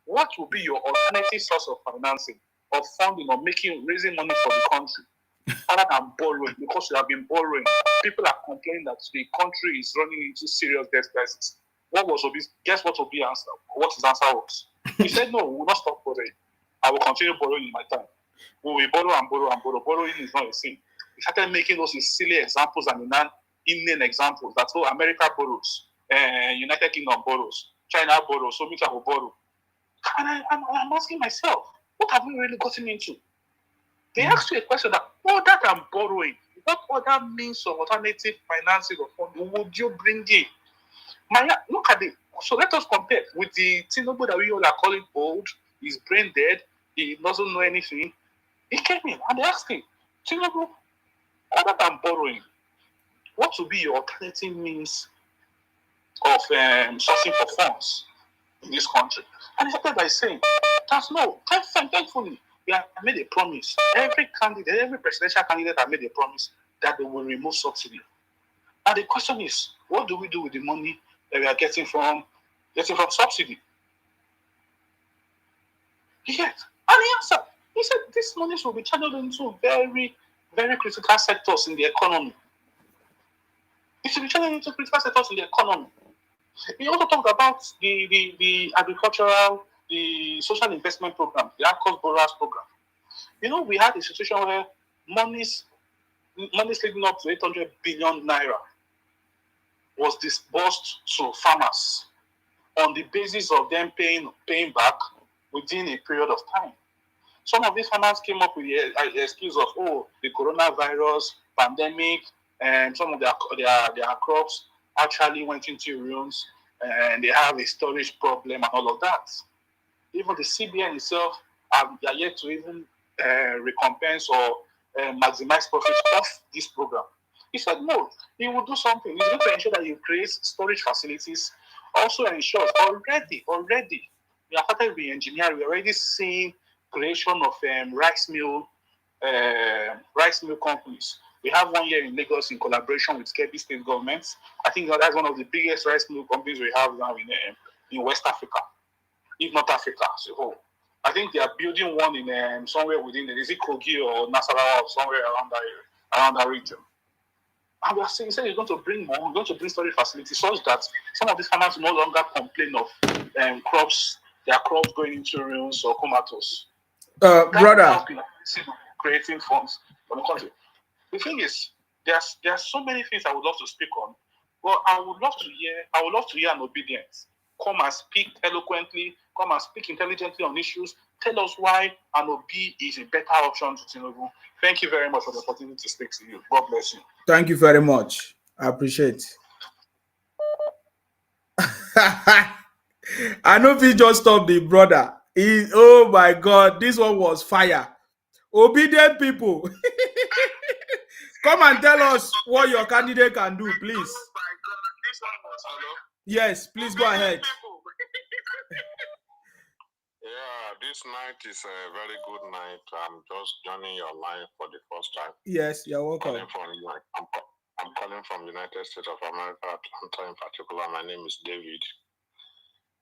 What will be your alternative source of financing, of funding, or raising money for the country, other than borrowing? Because you have been borrowing. People are complaining that the country is running into serious debt crisis. Guess what Obi answer? What his answer was? He said, no, we will not stop borrowing. I will continue borrowing in my time. We will borrow and borrow and borrow. Borrowing is not a sin. He started making those silly examples and inane examples. That's how America borrows, United Kingdom borrows, China borrows, so much I will borrow. And I'm asking myself, what have we really gotten into? They asked you a question that, other than borrowing, what other means of alternative financing or funding would you bring in? Look at it. So let us compare with the Tinubu that we all are calling old. He's brain dead. He doesn't know anything. He came in and they asked him, Tinubu, other than borrowing, what would be your alternative means of sourcing for funds in this country? And he started by saying, thankfully, we have made a promise. Every presidential candidate has made a promise that they will remove subsidy. And the question is, what do we do with the money that we are getting from subsidy? Yes. And he answered. He said this money will be channeled into very, very critical sectors in the economy. It should be channeled into critical sectors in the economy. He also talked about the agricultural, the social investment program, the ACOS Borrowers program. We had a situation where money's leading up to 800 billion naira was disbursed to farmers on the basis of them paying back within a period of time. Some of these farmers came up with the excuse of, the coronavirus, pandemic, and some of their crops actually went into ruins, and they have a storage problem and all of that. Even the CBN itself are yet to even recompense or maximize profits off this program. He said, no, he will do something. He's going to ensure that he creates storage facilities. Also ensures already, we have started with engineering. We're already seeing creation of rice mill companies. We have one here in Lagos in collaboration with Kebbi State government. I think that's one of the biggest rice mill companies we have now in West Africa, if not Africa as a whole. I think they are building one in somewhere within is it Kogi or Nasarawa or somewhere around that region. And we are saying he's going to bring more, we're going to bring storage facilities such that some of these farmers no longer complain of their crops going into ruins or comatose. Brother, creating funds for the country. The thing is, there are so many things I would love to speak on. Well, I would love to hear an obedience. Come and speak eloquently, come and speak intelligently on issues. Tell us why an OB is a better option to Tinubu. Thank you very much for the opportunity to speak to you. God bless you. Thank you very much. I appreciate. I know if he just stopped the brother. Oh my God, this one was fire. Obedient people. Come and tell us what your candidate can do, please. Yes, please go ahead. Yeah, this night is a very good night. I'm just joining your line for the first time. Yes, you're welcome. I'm calling from the United States of America, Atlanta in particular. My name is David.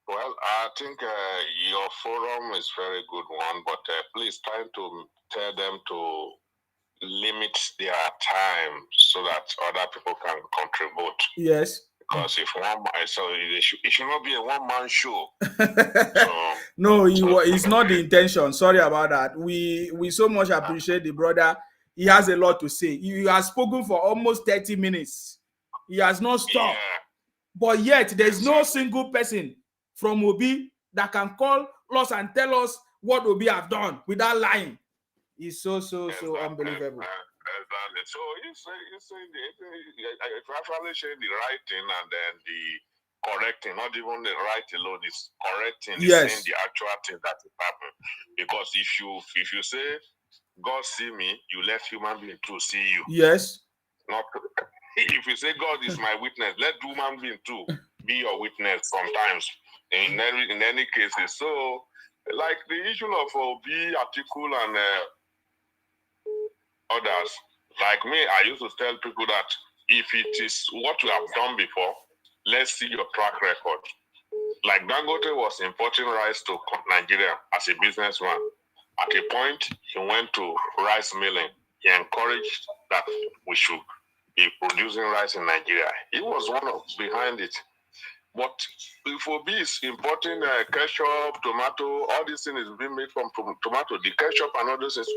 Well, I think your forum is very good one, but please try to tell them to limit their time so that other people can contribute. Yes. Because if it should not be a one-man show. No, it's not the intention. Sorry about that. We so much appreciate the brother. He has a lot to say. He has spoken for almost 30 minutes. He has not stopped. Yeah. But yet, there's no single person from Obi that can call us and tell us what Obi have done without lying. It's so unbelievable. Exactly. So if actually saying the right thing and then the correcting, not even the right alone, is correcting, yes, saying the actual thing that is happening. Because if you say God see me, you let human being too see you. Yes. Not if you say God is my witness, let human being too be your witness sometimes. In any cases. So like the issue of Obi, Atiku and others, like me, I used to tell people that if it is what you have done before, let's see your track record. Like Dangote was importing rice to Nigeria as a businessman. At a point, he went to rice milling. He encouraged that we should be producing rice in Nigeria. He was one of behind it. But if Obi is importing ketchup, tomato, all these things is being made from tomato, the ketchup and all those things,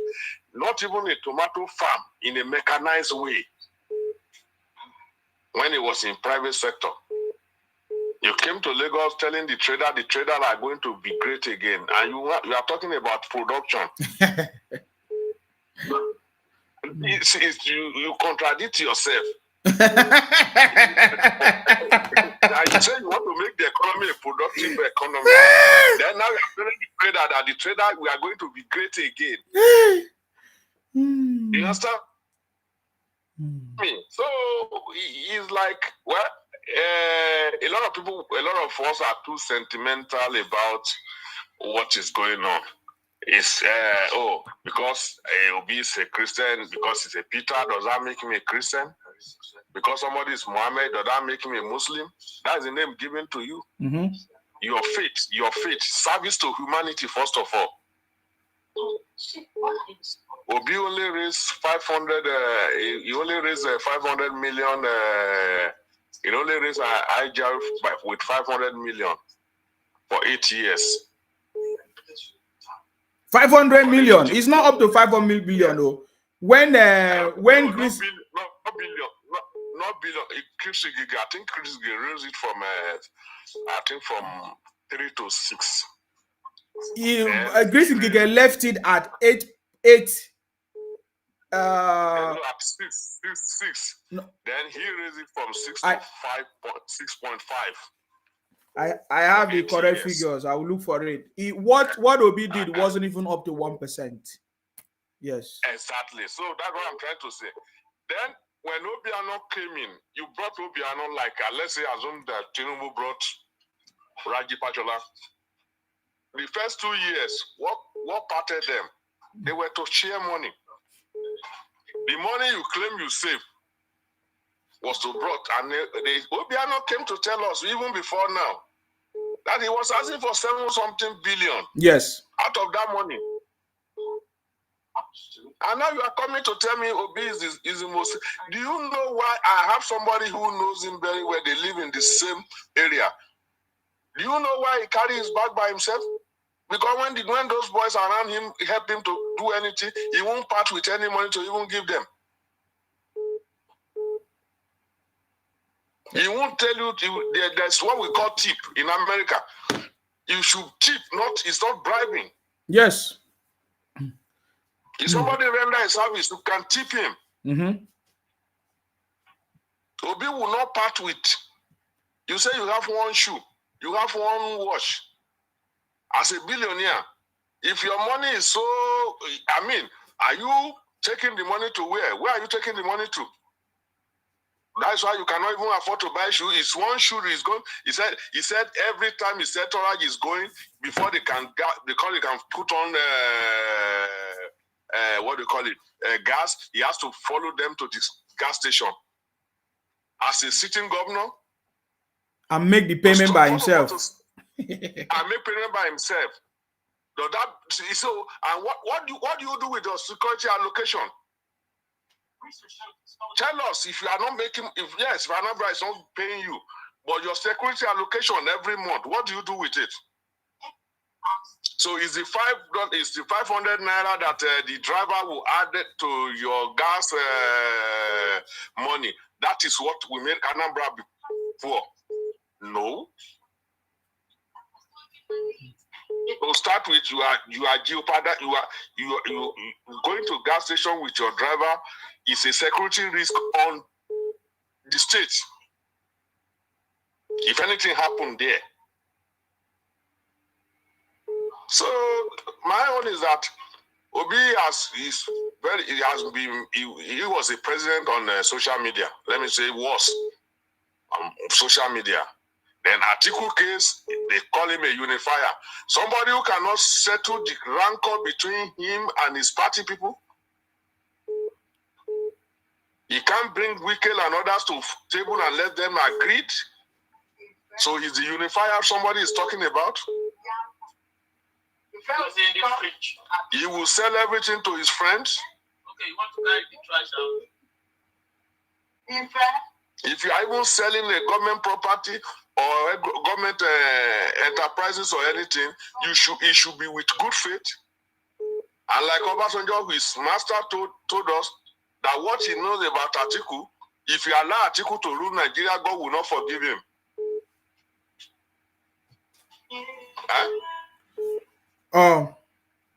not even a tomato farm in a mechanized way. When it was in private sector, you came to Lagos telling the trader are going to be great again, and you are talking about production. You contradict yourself. You say you want to make the economy a productive economy. Then now you're telling the trader that the trader we are going to be great again. You understand? So it's like, well, a lot of us are too sentimental about what is going on. It's because Obi is a Christian, because he's a Peter, does that make him a Christian? Because somebody is Muhammad, does that make him a Muslim? That's the name given to you. Mm-hmm. Your faith, service to humanity, first of all. Obi only raised 500. He only raised 500 million. He only raised IJR with 500 million for 8 years. 500 million. It's not up to 500 billion though. When Greece. Not billion. Chris Gige, I think Chris Gige raised it from from 3 to 6. Greece Gige left it at 8. At 6. No. Then he raised it from 6 to 6.5. I have the correct figures. I will look for it. What Obi did wasn't even up to 1%. Yes. Exactly. So that's what I'm trying to say. Then when Obiano came in, you brought Obiano like let's say assume that Tinubu brought Raji Pachola. The first 2 years, what parted them? They were to share money. The money you claim you saved was to brought, and Obiano came to tell us even before now That he was asking for 7-something billion. Yes. Out of that money. And now you are coming to tell me Obi is the most. Do you know why I have somebody who knows him very well? They live in the same area. Do you know why he carries his bag by himself? Because when those boys around him help him to do anything, he won't part with any money to even give them. He won't tell you. There's what we call tip in America. You should tip, it's not bribing. Yes. If somebody render a service, you can tip him. Mm-hmm. Obi will not part with. You say you have one shoe, you have one watch. As a billionaire, if your money is so, are you taking the money to where? Where are you taking the money to? That's why you cannot even afford to buy shoe. It's one shoe is going. He said every time his entourage is going, before they can put on what do you call it? Gas. He has to follow them to the gas station. As a sitting governor, and make the payment by himself. And make payment by himself. So and what do you do with your security allocation? Tell us if you are not making, if Anambra is not paying you, but your security allocation every month, what do you do with it? So is the 500 naira that the driver will add to your gas money? That is what we made Anambra before. No. To start with, you are jeopardizing. You going to gas station with your driver is a security risk on the state. If anything happened there. So my own is that Obi he was a president on social media. Let me say was social media. Then Atiku case, they call him a unifier. Somebody who cannot settle the rancor between him and his party people. He can't bring Wikil and others to table and let them agree. So he's the unifier somebody is talking about. He will sell everything to his friends. Okay, you want to carry the trash out? If you are even selling a government property or government enterprises or anything, it should be with good faith. And like Obasanjo, his master told us that what he knows about Atiku, if you allow Atiku to rule Nigeria, God will not forgive him. Oh,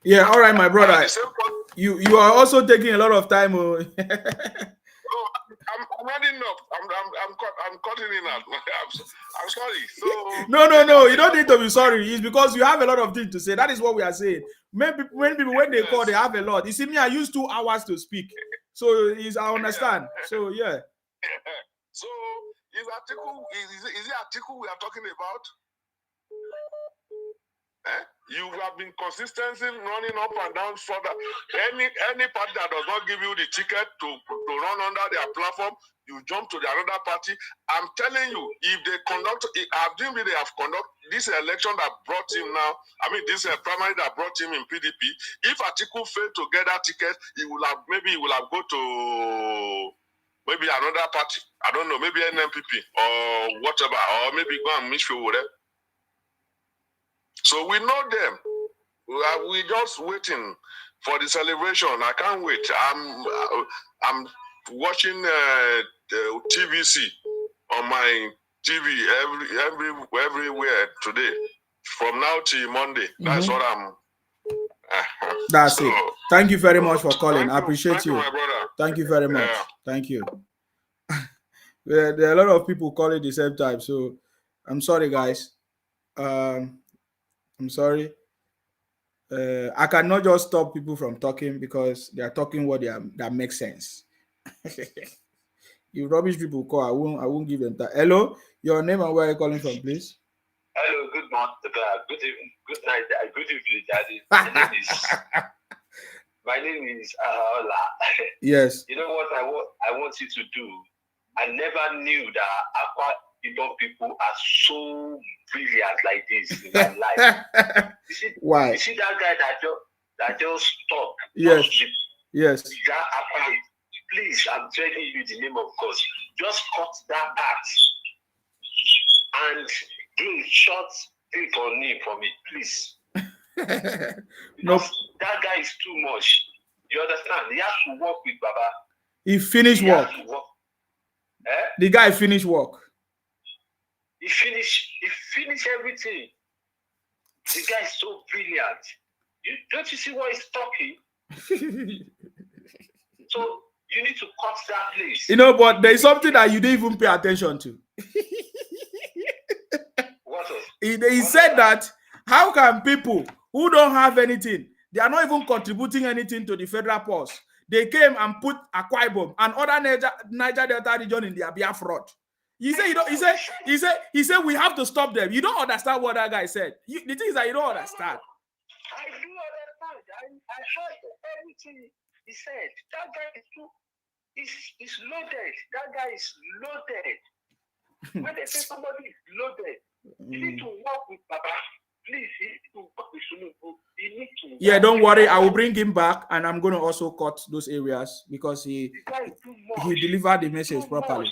yeah. All right, my brother. You are also taking a lot of time. I'm running up. I'm cutting in out. I'm sorry. So no. You don't need to be sorry. It's because you have a lot of things to say. That is what we are saying. Maybe when they call, they have a lot. You see, me, I use 2 hours to speak. So I understand. So yeah. So is it Atiku we are talking about? You have been consistently running up and down for that. Any party that does not give you the ticket to run under their platform, you jump to the another party. I'm telling you, if they conduct, I've dreamed they have conducted this election that brought him now. This primary that brought him in PDP. If Atiku failed to get that ticket, he will have go to maybe another party. I don't know, maybe NMPP or whatever, or maybe go and meet you with them. So we know them. We just waiting for the celebration. I can't wait. I'm watching the TVC on my TV everywhere today. From now till Monday. That's what I'm. That's it. Thank you very much for calling. I appreciate you. My brother. Thank you very much. Yeah. Thank you. There are a lot of people calling at the same time, so I'm sorry, guys. I'm sorry. I cannot just stop people from talking because they are talking that makes sense. You rubbish people call, I won't give them that. Hello, your name and where are you calling from, please? Hello, good morning, good evening, good night, good evening, Daddy. My name is Ola. Yes. You know what I want you to do? I never knew that Igbo people are so brilliant like this in my life. Why? You see that guy that just stopped. Yes. Yes. Please, I'm begging you in the name of God. Just cut that part and do a short thing for me, please. Nope. That guy is too much. You understand? He has to work with Baba. He finished work. Eh? The guy finished work. He finished everything. The guy is so brilliant. Don't you see what he's talking? So you need to cut that place. You know, but there's something that you didn't even pay attention to. He said that how can people who don't have anything, they are not even contributing anything to the federal purse, they came and put Akwa Ibom and other Niger Delta region in their beer fraud. He said we have to stop them. You don't understand what that guy said. The thing is that you don't understand. I do understand. I heard everything he said. That guy is loaded. That guy is loaded. When they say somebody is loaded, you need to work with Baba. Please, you need to work with Sunubu. You need to. Yeah, don't worry. I will bring him back, and I'm going to also cut those areas because he delivered the message properly.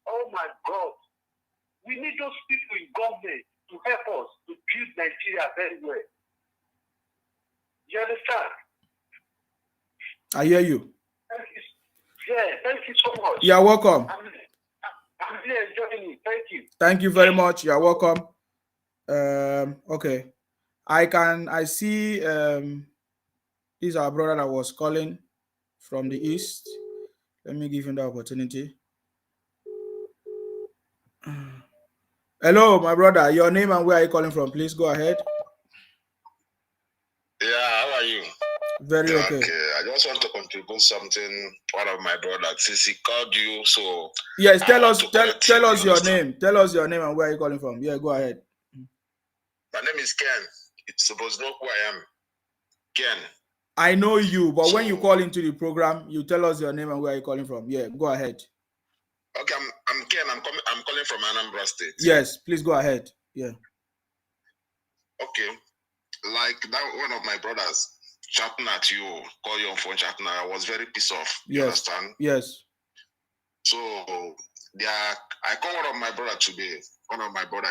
Oh my God! We need those people in government to help us to build Nigeria very well. You understand? I hear you. Thank you. Yeah, thank you so much. You're welcome. I'm really enjoying it. Thank you. Thank you very much. You're welcome. Okay. I see this is our brother that was calling from the east. Let me give him the opportunity. Hello, my brother. Your name and where are you calling from? Please go ahead. Yeah, how are you? Very okay. I just want to contribute something. One of my brothers, since he called you, so yes, tell us your name. Tell us your name and where are you calling from. Yeah, go ahead. My name is Ken. You're supposed to know who I am. Ken. I know you, but when you call into the program, you tell us your name and where are you calling from. Yeah, go ahead. Okay, I'm Ken. I'm calling from Anambra State. Yes, please go ahead. Yeah. Okay. Like that one of my brothers chatting at you, call you on phone chatting, I was very pissed off. You understand? Yes. So I called one of my brother today. I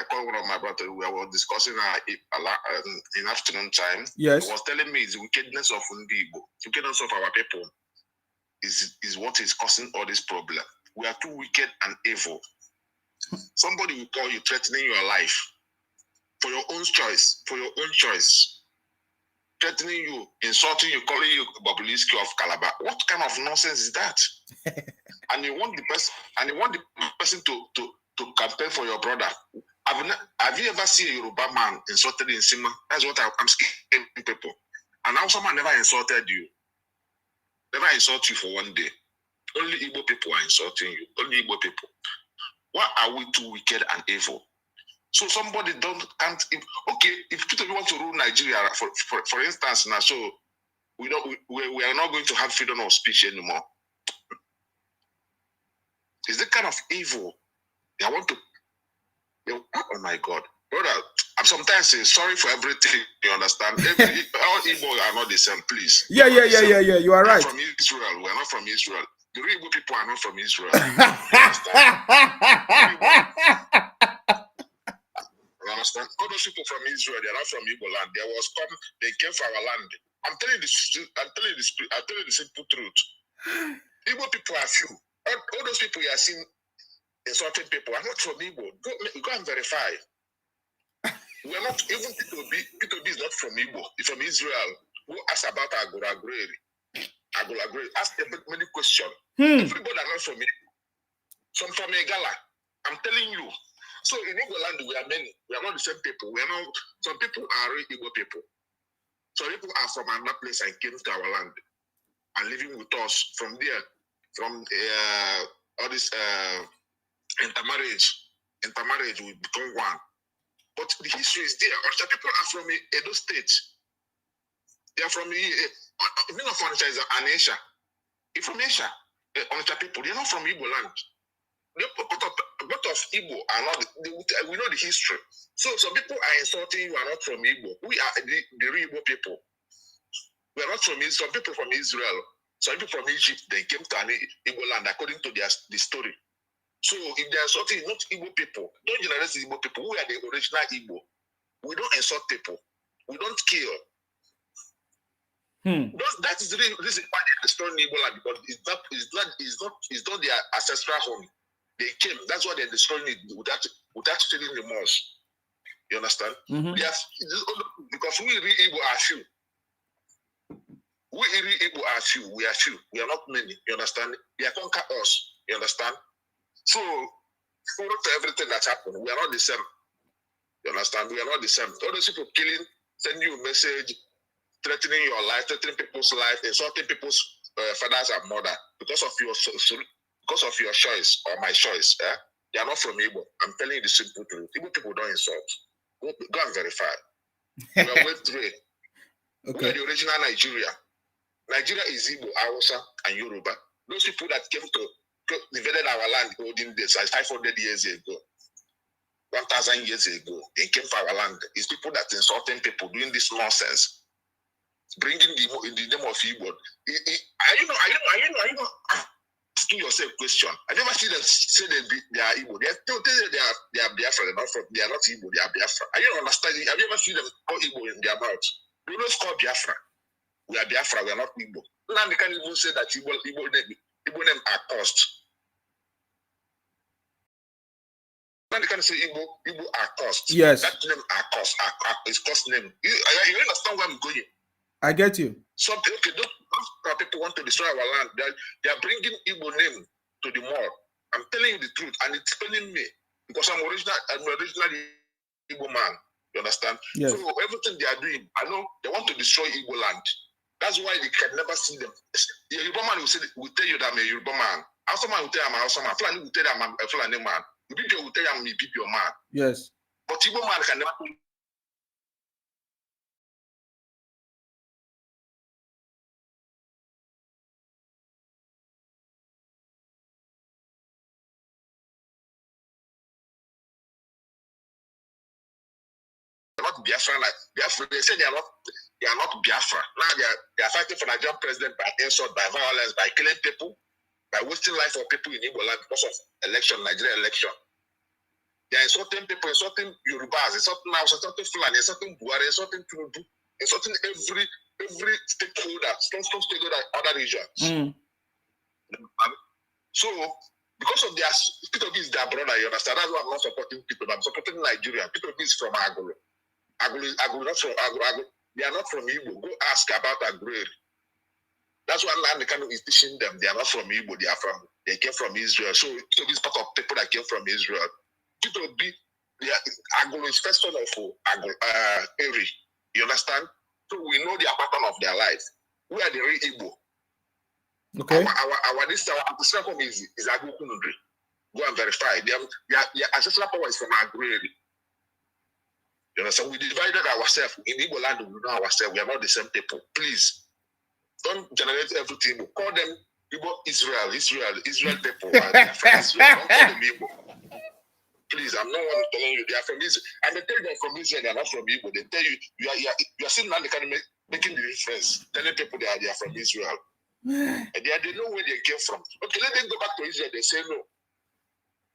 called one of my brother. We were discussing in afternoon time. Yes. He was telling me the wickedness of Ndigo, wickedness of our people is what is causing all this problem. We are too wicked and evil. Somebody will call you threatening your life for your own choice, threatening you, insulting you, calling you Babuliski of Calabar. What kind of nonsense is that? And you want the person to campaign for your brother. Have you ever seen a Yoruba man insulted in Sima? That's what I'm scaring people. And now someone never insulted you. Never insult you for one day. Only Igbo people are insulting you. Only Igbo people. Why are we too wicked and evil? So somebody if people want to rule Nigeria, for instance, now, so we are not going to have freedom of speech anymore. Is the kind of evil they want to? Oh my God, brother! I sometimes say sorry for everything. You understand? All Igbo are not the same, please. Yeah. You are right. From Israel, we are not from Israel. The real Igbo people are not from Israel. You understand? All those people from Israel, they are not from Igbo land. They came for our land. I'm telling you the simple truth. Igbo people are few. All those people you are seeing insulting people are not from Igbo. Go and verify. We are not, even P2B is not from Igbo. It's from Israel. Who ask about Agulagre? Ask many questions. Everybody are not from Igbo. Some from Egala. I'm telling you. So in Igbo land, we are many. We are not the same people. Some people are Igbo people. Some people are from another place and came to our land and living with us from there. From all this intermarriage will become one. But the history is there. Other people are from Edo State. They are from even of Onitsha is an Asia. If from Asia, Onitsha people, they are not from Igbo land. Both of Igbo are not, we know the history. So some people are insulting you are not from Igbo. We are the real Igbo people. We are not from Israel. Some people from Israel, some people from Egypt, they came to an Igbo land according to the story. So if they are insulting not Igbo people, don't generalize Igbo people. We are the original Igbo. We don't insult people. We don't kill. That is the reason why they are destroying Igbo land, because it's not their ancestral home. They came. That's why they're destroying it without feeling remorse. You understand? Yes, because we real Igbo are few. We real Igbo are few. We are few. We are not many. You understand? They are conquer us. You understand? So, for everything that happened, we are not the same. You understand? We are not the same. All those people killing, sending you a message, threatening your life, threatening people's life, insulting people's fathers and mother because of your choice or my choice. They are not from Igbo. I'm telling you the simple truth. Igbo people don't insult. Go and verify. We are way through it. Okay. We are the original Nigeria. Nigeria is Igbo, Hausa, and Yoruba. Those people that came to invaded our land olden days, like 500 years ago, 1,000 years ago, they came to our land. It's people that insulting people, doing this nonsense, bringing in the name of Igbo. Are you know? Asking yourself a question. I never see them say they are Igbo. They are Biafra. They are not Igbo. They are Biafra. Are you understanding? Have you ever seen them call Igbo in their mouth? They always call Biafra. We are Biafra. We are not Igbo. Now they can't even say that Igbo name are cursed. Now they can say Igbo are cursed. Yes. That name are cursed. It's cursed name. You understand where I'm going? I get you. Something okay. Those people want to destroy our land. They are bringing Igbo name to the mall. I'm telling you the truth, and it's paining me because I'm originally Igbo man. You understand? Yes. So everything they are doing, I know they want to destroy Igbo land. That's why they can never see them. The Yoruba man will tell you that I'm a Yoruba man. Hausa man will tell you I'm a Hausa man. Fulani will tell you I'm a Fulani man. Ibibio will tell you I'm a Ibibio man. Yes. But Igbo man can never. Not Biafra, Biafra. They say they are not Biafra. Now they are fighting for Nigerian president by insult, by violence, by killing people, by wasting life of people in Igbo land because of Nigerian election. They are insulting people, insulting Yorubas, insulting Hausa, insulting Fulani, insulting Buhari, insulting Tinubu, insulting every stakeholder, strong stakeholder in other regions. So because of their Peter B is their brother, you understand? That's why I'm not supporting people. I'm supporting Nigeria. Peter B is from Agolo. Agolo not from Agolo. They are not from Igbo. Go ask about Agolo. That's why Land is teaching them. They are not from Igbo. They came from Israel. So Peter B is part of people that came from Israel. Peter B, Agolo is first son of Eri. You understand? So we know their pattern of their life. We are the real Igbo. Okay. Our ancestral home is Agolo Kunudri. Go and verify. Their ancestral power is from Agolo. You understand? We divided ourselves. In Igbo land, we know ourselves. We are not the same people. Please, don't generate everything. Call them Igbo Israel people. Israel. Don't call them Igbo. Please, I'm not one telling you they are from Israel. And they tell you they're from Israel, they're not from Igbo. They tell you you are sitting down, they can making the difference, telling people they are from Israel. And they know where they came from. Okay, let them go back to Israel. They say no.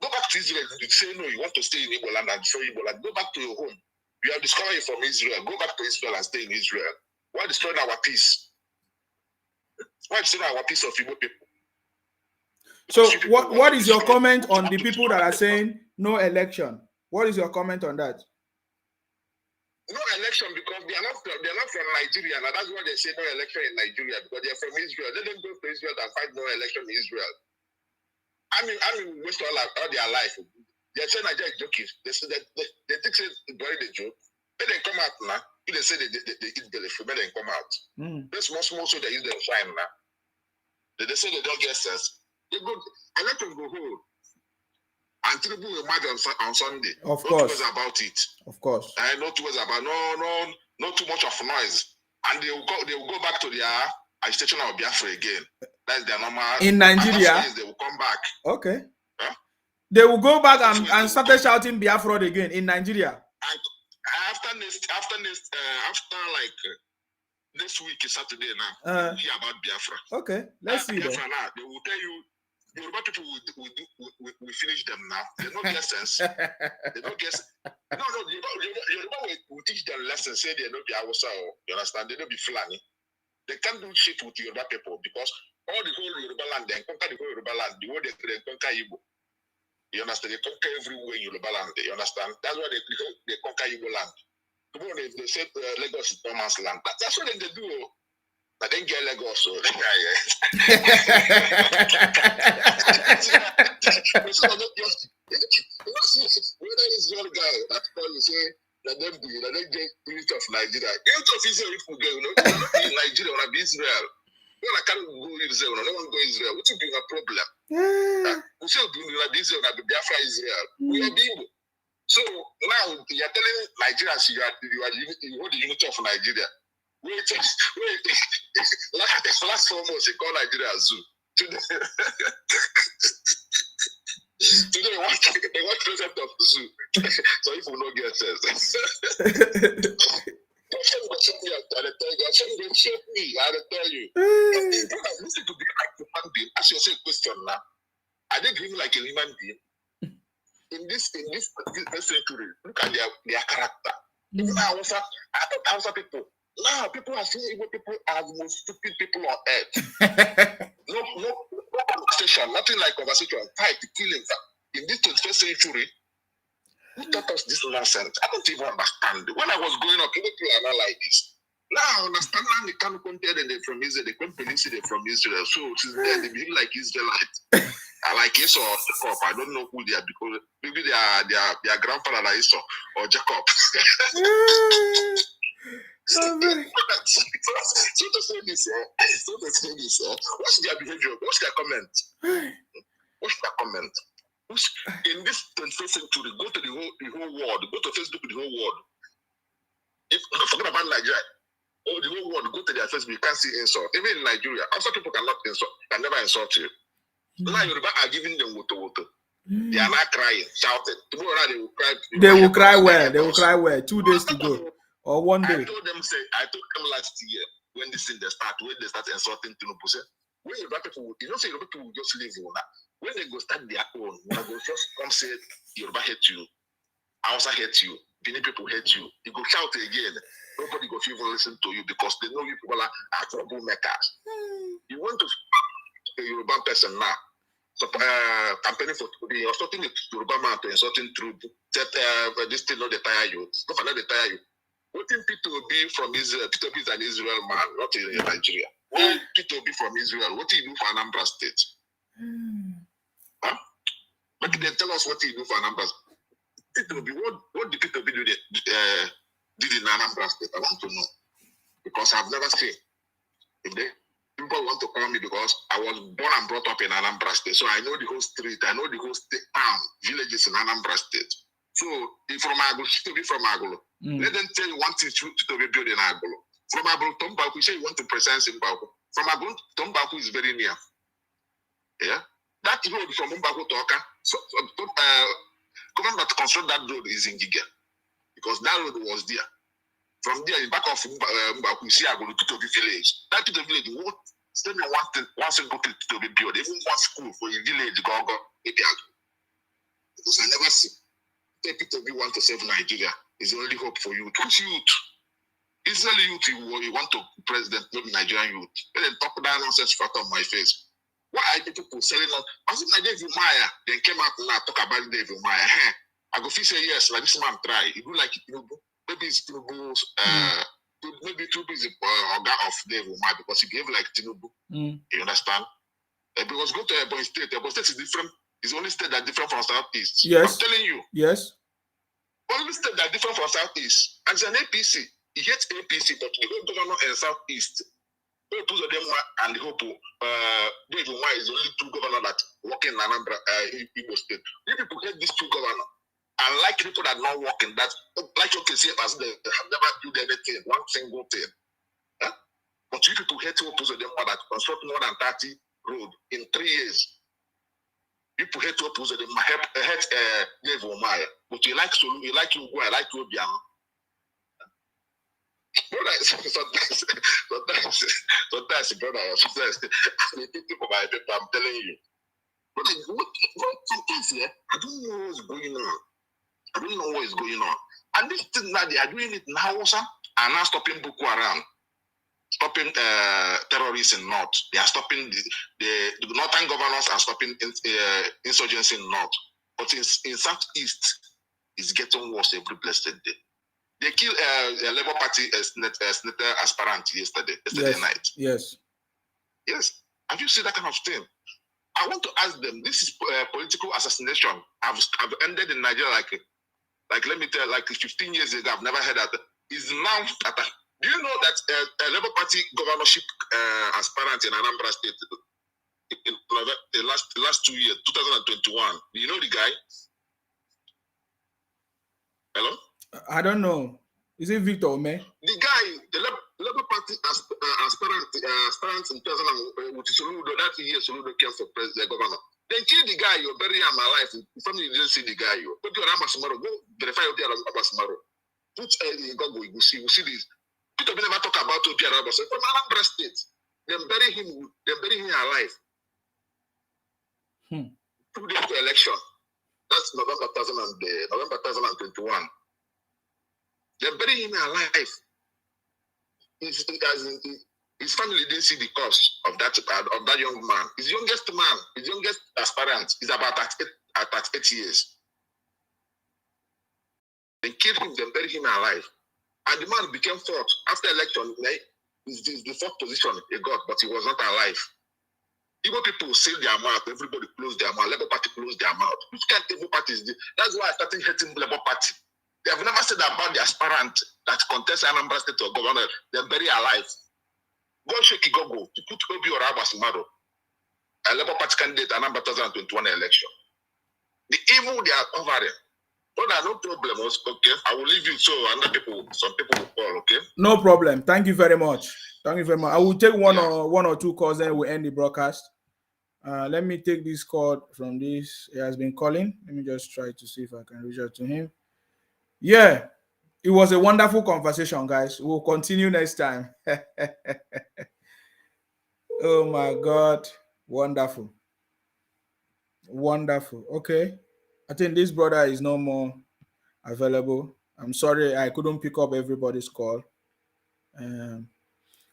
Go back to Israel. They say no. You want to stay in Igbo land and destroy Igbo land. Go back to your home. You have discovered you from Israel. Go back to Israel and stay in Israel. Why destroying our peace? Why destroying our peace of Igbo people? So what is your comment on the people that are saying no election? What is your comment on that? No election because they are not from Nigeria. Now that's why they say no election in Nigeria because they are from Israel. They don't go to Israel and fight no election in Israel. I mean, waste all their life. They say Nigeria is joking. They say they think it's very the joke. When they come out now, they say they eat belly food. When they come out, they small so they use them shine now. They say they don't get sense. They go. I let them go home. And Tinubu will march on Sunday. Of course. No two ways about it. Of course. No two ways about no too much of noise. And they will go back to their agitation of Biafra again. That's their normal. In Nigeria. They will come back. Okay. Huh? They will go back and started shouting Biafra again in Nigeria. And after this week is Saturday now. Hear about Biafra. Okay, let's see. Biafra now, they will tell you Yoruba people will finish them now. They don't get sense. They don't get. No, Yoruba will teach them lessons. Say they don't be Hausa, you understand? They don't be Fulani. They can't do shit with Yoruba people because all the whole Yoruba land, they conquer the whole Yoruba land. The way they conquer Igbo. You understand? They conquer everywhere in Yoruba land. You understand? That's why they conquer Igbo land. They say Lagos is no man's land. That's what they do. I didn't get Lagos. So whether it's your guy that call you say that they get unit of Nigeria. Unit of Israel if we go, in Nigeria or Israel. Well, I can't go Israel. I don't want to go Israel. What will be a problem? We say we Israel, Biafra Israel. We are being. So now you are telling Nigerians you hold the unity of Nigeria. Wait. Last 4 months they call Nigeria zoo. Today they want president of the zoo. So if we don't get sense. I tell you. Listen to the human being. Ask yourself a question now. Are they being like a human being? In this century, look at their character. Even Hausa people. Now people are seeing Igbo people as the most stupid people on earth. no conversation, nothing like conversation. Fight, killing. In this 21st century, who taught us this nonsense? I don't even understand. When I was growing up, people are not like this. Now I understand now they can't compare them from Israel. They can't believe they're from Israel. So they behave like Israelites. I like Esau or Jacob. I don't know who they are because maybe their grandfather are Esau or Jacob. So to say this, what's their behavior? What's their comment? What's their comment? In this 21st century, go to the whole world, go to Facebook, the whole world. If forget about Nigeria, the whole world, go to their Facebook, you can't see insult. Even in Nigeria, also people cannot insult, can never insult you. Now Yoruba are giving them woto. They are not crying, shouting. Tomorrow they will cry. They will cry well. They will cry well. 2 days to go. Or 1 day. I told them last year when this thing they start insulting Tinubu, say, when Yoruba people, Yoruba people will just leave you now. When they go start their own, they go just come say Yoruba hate you, Hausa hate you, Benin people hate you. You go shout again. Nobody go even listen to you because they know you people are troublemakers. You want to a Yoruba person now. So campaigning for today, you're starting a Yoruba man to insulting Tinubu. That this thing not they tire you. Not they tire you. What if P2B from Israel? P2B is an Israel man, not in Nigeria. What P2B from Israel? What do you do for Anambra State? Huh? But they tell us what do you do for Anambra State? P2B, what did P2B do did in Anambra State? I want to know. Because I've never seen. If they people want to call me because I was born and brought up in Anambra State. So I know the whole street, I know the whole state, town, villages in Anambra State. So if from Agolo, to be from Agolo. Let them tell you one thing to be built in Agolo. From Agolo to Mbaku, say you want to present in Mbaku. From Agolo to Mbaku is very near. Yeah? That road from Mbaku to Oka, government to construct that road is in Giga. Because that road was there. From there, in back of Mbaku, you see Agolo to the village. That to the village, what? Still one single thing to be built. Even one school for a village, go, maybe Agolo. Because I never see. P2B want to save Nigeria is the only hope for youth. Which youth? Israeli youth you want to president, not Nigerian youth. Let them talk that nonsense fat on my face. Why are people selling out? As if like David Maya, then came out now talk about David Maya. I go feel say yes, like this man try. He do like it, maybe it's Tinubu's maybe Tinubu is the organ of David Maya because he gave like Tinubu. You understand? Because go to Ebonyi State. Ebonyi State is different. It's the only state that's different from Southeast. Yes. I'm telling you. Yes. Only state that's different from Southeast. As an APC, he hates APC, but the whole governor in Southeast, both of them and the hope David Umar is the only two governors that work in Anambra, Igbo State. You people hate these two governors. And like people that not work in that, like you can see as they have never done anything, one single thing. Huh? But you people hate both of them that construct more than 30 roads in 3 years. People hate to oppose them, hate Dave Omaya, but you like you go, I like you, Biam. Sometimes, brother, sometimes I think for my paper, I'm telling you. But sometimes, yeah, I don't know what's going on. I don't know what is going on. And this thing that they are doing it now, sir, are now stopping Boko Haram, stopping terrorists in North. They are stopping the northern governors are stopping insurgency in North. But in Southeast, it's getting worse every blessed day. They killed a Labour Party senator aspirant yesterday night. Yes. Yes. Have you seen that kind of thing? I want to ask them. This is political assassination. I've ended in Nigeria like let me tell, like 15 years ago. I've never heard that. Is now that. Do you know that a Labour Party governorship aspirant in Anambra State in the last 2 years, 2021? Do you know the guy? Hello? I don't know. Is it Victor Ome? The guy, the Labour Party aspirant in 2000, with Soludo, that year Soludo came for president, governor. They killed the guy, you bury him alive. Family didn't see the guy. Go to Ramasamaro, go verify Obi Ramasamaro. Put in Google, you see this. People never talk about Obi Ramasamaro. From Anambra State, they bury him alive. 2 days to election. That's November 2021. They bury him alive. His family didn't see the cause of that young man. His youngest aspirant is about at 8 years. They killed him, they buried him alive. And the man became fourth. After election, he's the fourth position he got, but he was not alive. Igbo people seal their mouth, everybody closed their mouth, Labour Party closed their mouth. Which kind of Igbo party is this? That's why I started hating Labour Party. They have never said about the aspirant that contests Anambra State or governor. They're very alive. Go check Google to put Obi or Abasimaro, a Labour Party candidate Anambra 2021 election. The evil they are covering. But no problem, okay? I will leave you so some people will call, okay? No problem. Thank you very much. Thank you very much. I will take one or two calls, then we'll end the broadcast. Let me take this call from this. He has been calling. Let me just try to see if I can reach out to him. Yeah, it was a wonderful conversation, guys. We'll continue next time. Oh my God. Wonderful. Wonderful. Okay. I think this brother is no more available. I'm sorry I couldn't pick up everybody's call.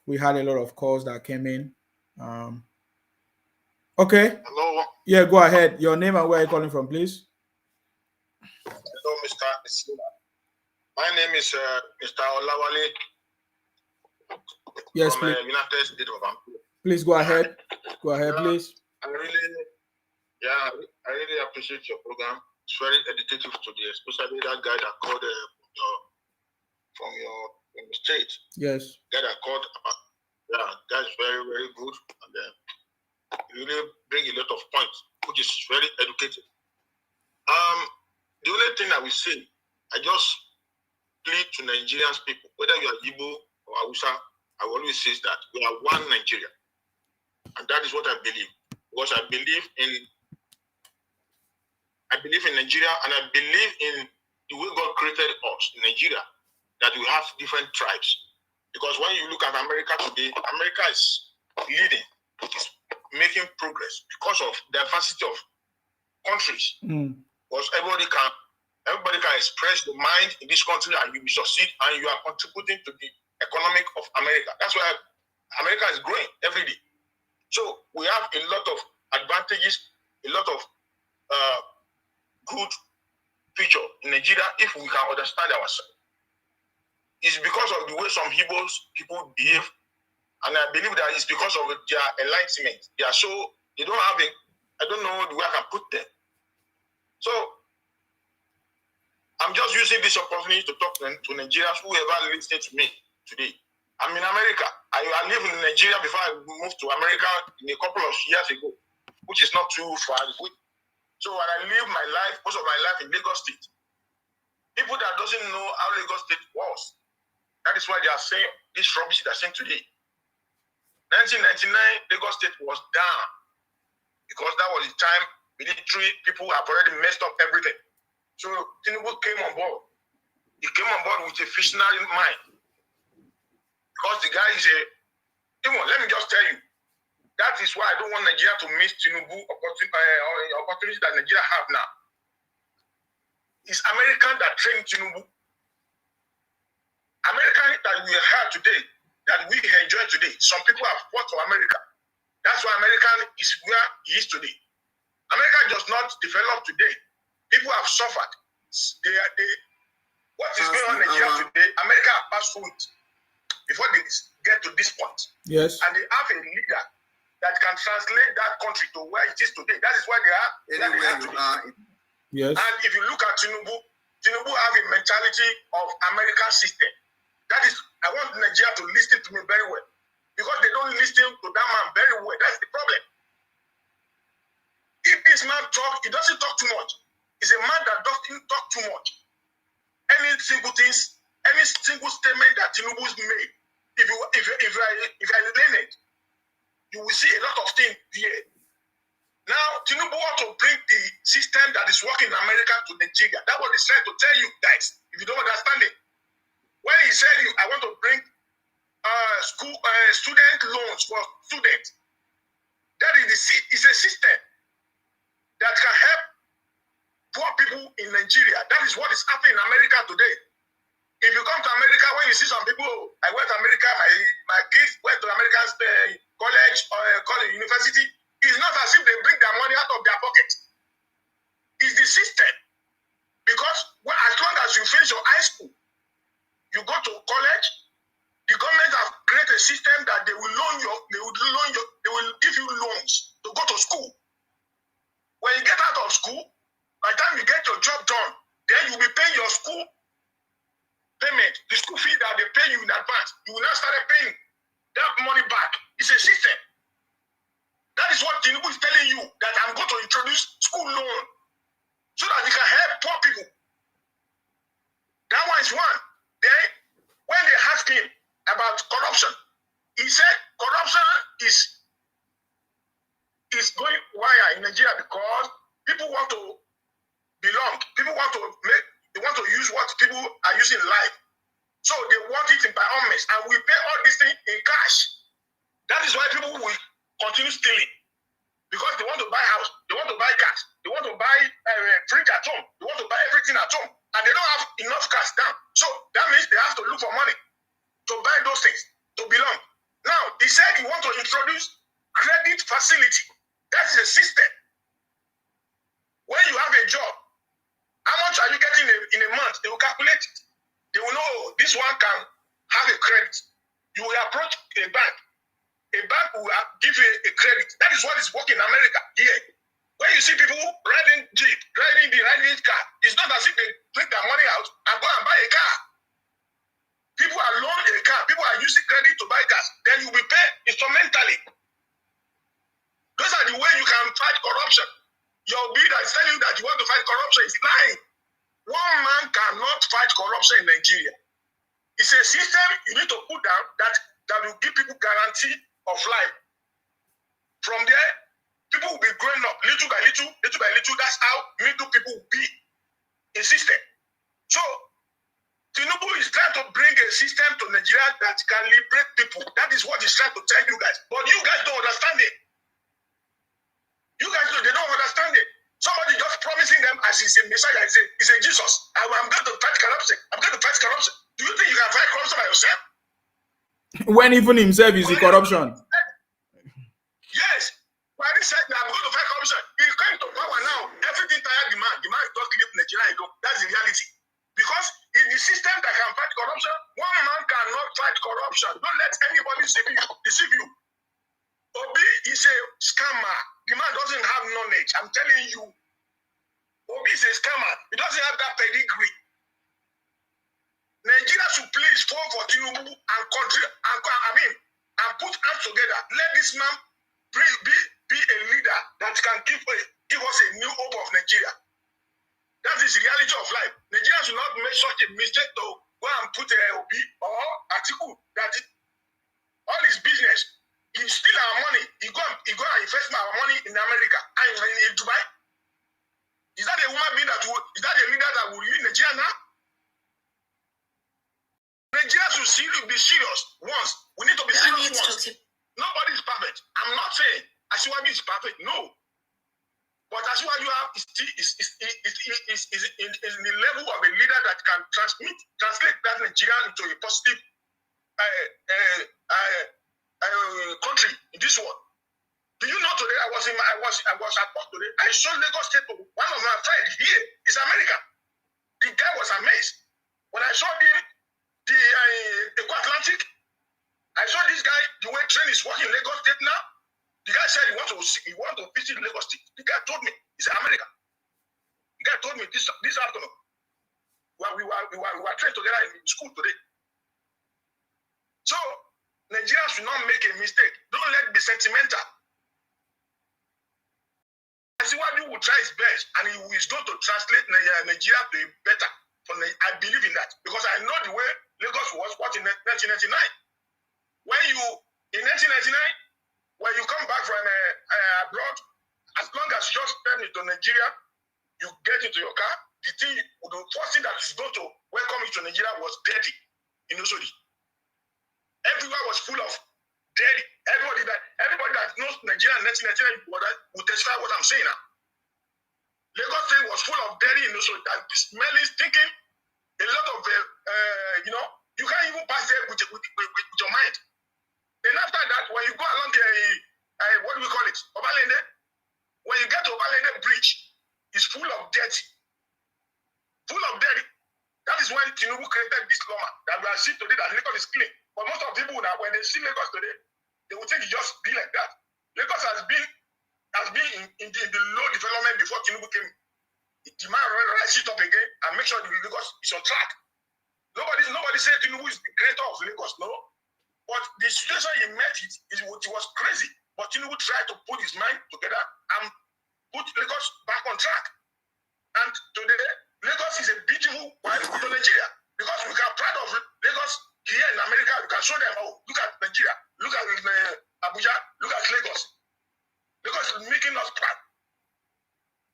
We had a lot of calls that came in. Okay. Hello. Yeah, go ahead. Your name and where are you calling from, please? Hello, Mr. My name is Mr. Olawale. Yes, from, please. United States of America. Please go ahead. Go ahead, please. I really appreciate your program. It's very educative today, especially that guy that called from your state. Yes. Guy that called that's very, very good. And really bring a lot of points, which is very educative. The only thing I will say, I just plead to Nigerian people, whether you are Igbo or Hausa, I always say that we are one Nigeria. And that is what I believe. Because I believe in Nigeria, and I believe in the way God created us in Nigeria, that we have different tribes. Because when you look at America today, America is leading, is making progress because of diversity of countries. Because everybody can express the mind in this country, and you will succeed, and you are contributing to the economic of America. That's why America is growing every day. So we have a lot of advantages, a lot of good future in Nigeria if we can understand ourselves. It's because of the way some Igbos people behave, and I believe that it's because of their enlightenment. They don't have I don't know the way I can put them. So I'm just using this opportunity to talk to Nigerians, whoever listening to me today. I'm in America. I lived in Nigeria before I moved to America a couple of years ago, which is not too far. So when I live my life, most of my life in Lagos State, people that doesn't know how Lagos State was, that is why they are saying this rubbish they are saying today. 1999, Lagos State was down because that was the time military people have already messed up everything. So Tinubu came on board. He came on board with a visionary mind. Because the guy is let me just tell you, that is why I don't want Nigeria to miss Tinubu opportunities that Nigeria have now. It's American that trained Tinubu. American that we have today, that we enjoy today. Some people have fought for America. That's why American is where he is today. America does not develop today. People have suffered. What is going on in Nigeria today, America have passed through it before they get to this point. Yes. And they have a leader that can translate that country to where it is today. That is why they are anywhere you are. Yes. And if you look at Tinubu have a mentality of American system. That is, I want Nigeria to listen to me very well. Because they don't listen to that man very well. That's the problem. If this man talks, he doesn't talk too much. He's a man that doesn't talk too much. Any single statement that Tinubu's made, if I learn it, you will see a lot of things here. Now, Tinubu wants to bring the system that is working in America to Nigeria. That's what he's trying to tell you guys, if you don't understand it. When he said, I want to bring student loans for students, that is a system that can help poor people in Nigeria. That is what is happening in America today. If you come to America, when you see some people, I went to America, my kids went to American college or university, it's not as if they bring their money out of their pocket. It's the system. Because as long as you finish your high school, you go to college, the government have created a system that they will give you loans to go to school. When you get out of school, by the time you get your job done, then you'll be paying your school payment, the school fee that they pay you in advance. You will now start paying that money back. It's a system. That is what Tinubu is telling you, that I'm going to introduce school loan so that you can help poor people. That one is one. Then, when they asked him about corruption, he said corruption is going wire in Nigeria because people want to belong. People want to use what people are using in life. So they want it in by all means, and we pay all these things in cash. That is why people will continue stealing. Because they want to buy house, they want to buy cars, they want to buy fridge at home, they want to buy everything at home, and they don't have enough cash down. So that means they have to look for money to buy those things, to belong. Now, he said he wants to introduce credit facility. That is a system. When you have a job, how much are you getting in a month? They will calculate it. They will know this one can have a credit. You will approach a bank. A bank will give you a credit. That is what is working in America here. When you see people riding Jeep, riding the car, it's not as if they take their money out and go and buy a car. People are loaning a car. People are using credit to buy cars. Then you will pay instrumentally. Those are the way you can fight corruption. Your leader is telling you that you want to fight corruption. It's lying. One man cannot fight corruption in Nigeria. It's a system you need to put down that will give people guarantee of life. From there, people will be growing up little by little, little by little. That's how middle people will be in system. So, Tinubu is trying to bring a system to Nigeria that can liberate people. That is what he's trying to tell you guys. But you guys don't understand it. You guys they don't understand it. Somebody just promising them as he's a Messiah, he's a Jesus. I'm going to fight corruption. I'm going to fight corruption. Do you think you can fight corruption by yourself? When even himself is the corruption. Yes. When he said that I'm going to fight corruption, he came to power now. Everything tired the man. The man is not keep Nigeria alone. That's the reality. Because in the system that can fight corruption, one man cannot fight corruption. Don't let anybody deceive you. Obi is a scammer. The man doesn't have knowledge. I'm telling you. Obi is a scammer. He doesn't have that pedigree. Nigeria should please fall for Tinubu and put hands together. Let this man be a leader that can give us a new hope of Nigeria. That is the reality of life. Nigeria should not make such a mistake to go and put Obi or Atiku that all his business. He steal our money. He go and invest our money in America and in Dubai. Nigeria now? Nigeria should be serious once. We need to be serious once. Nobody is perfect. I'm not saying Asiwaju is perfect. No. But Asiwaju is in the level of a leader that can translate that Nigeria into a positive country in this world. Do you know today I was at work today. I saw Lagos State. One of my friends here is American. The guy was amazed when I saw the Atlantic. I saw this guy, the way train is working in Lagos State now. The guy said he want to visit Lagos State. The guy told me he's American. The guy told me this afternoon. We were trained together in school today. So Nigeria should not make a mistake. Don't let it be sentimental. Asiwaju will try his best, and he is going to translate Nigeria to a better. I believe in that because I know the way Lagos was in 1999. In 1999, when you come back from abroad, as long as you just step into Nigeria, you get into your car. The first thing that is going to welcome you to Nigeria was dirty in Osodi. Everywhere was full of dirty. Everybody that knows Nigeria in 1999 will testify what I'm saying now. Lagos State was full of dirty in Osodi. That smelly, stinking. A lot of you can't even pass there with your mind. Then after that, when you go along the what do we call it? Obalende. When you get to Obalende Bridge, it's full of dirty. Full of dirty. That is when Tinubu created this law that we are seeing today that Lagos is clean. But most of people now, when they see Lagos today, they will think it just be like that. Lagos has been in the low development before Tinubu came. The man rise it up again and make sure the Lagos is on track. Nobody said Tinubu is the creator of Lagos, no. But the situation he met it was crazy. But Tinubu tried to put his mind together and put Lagos back on track. And today, Lagos is a beautiful wife to Nigeria because we are proud of Lagos here in America. We can show them, oh, look at Nigeria, look at Abuja, look at Lagos. Lagos is making us proud.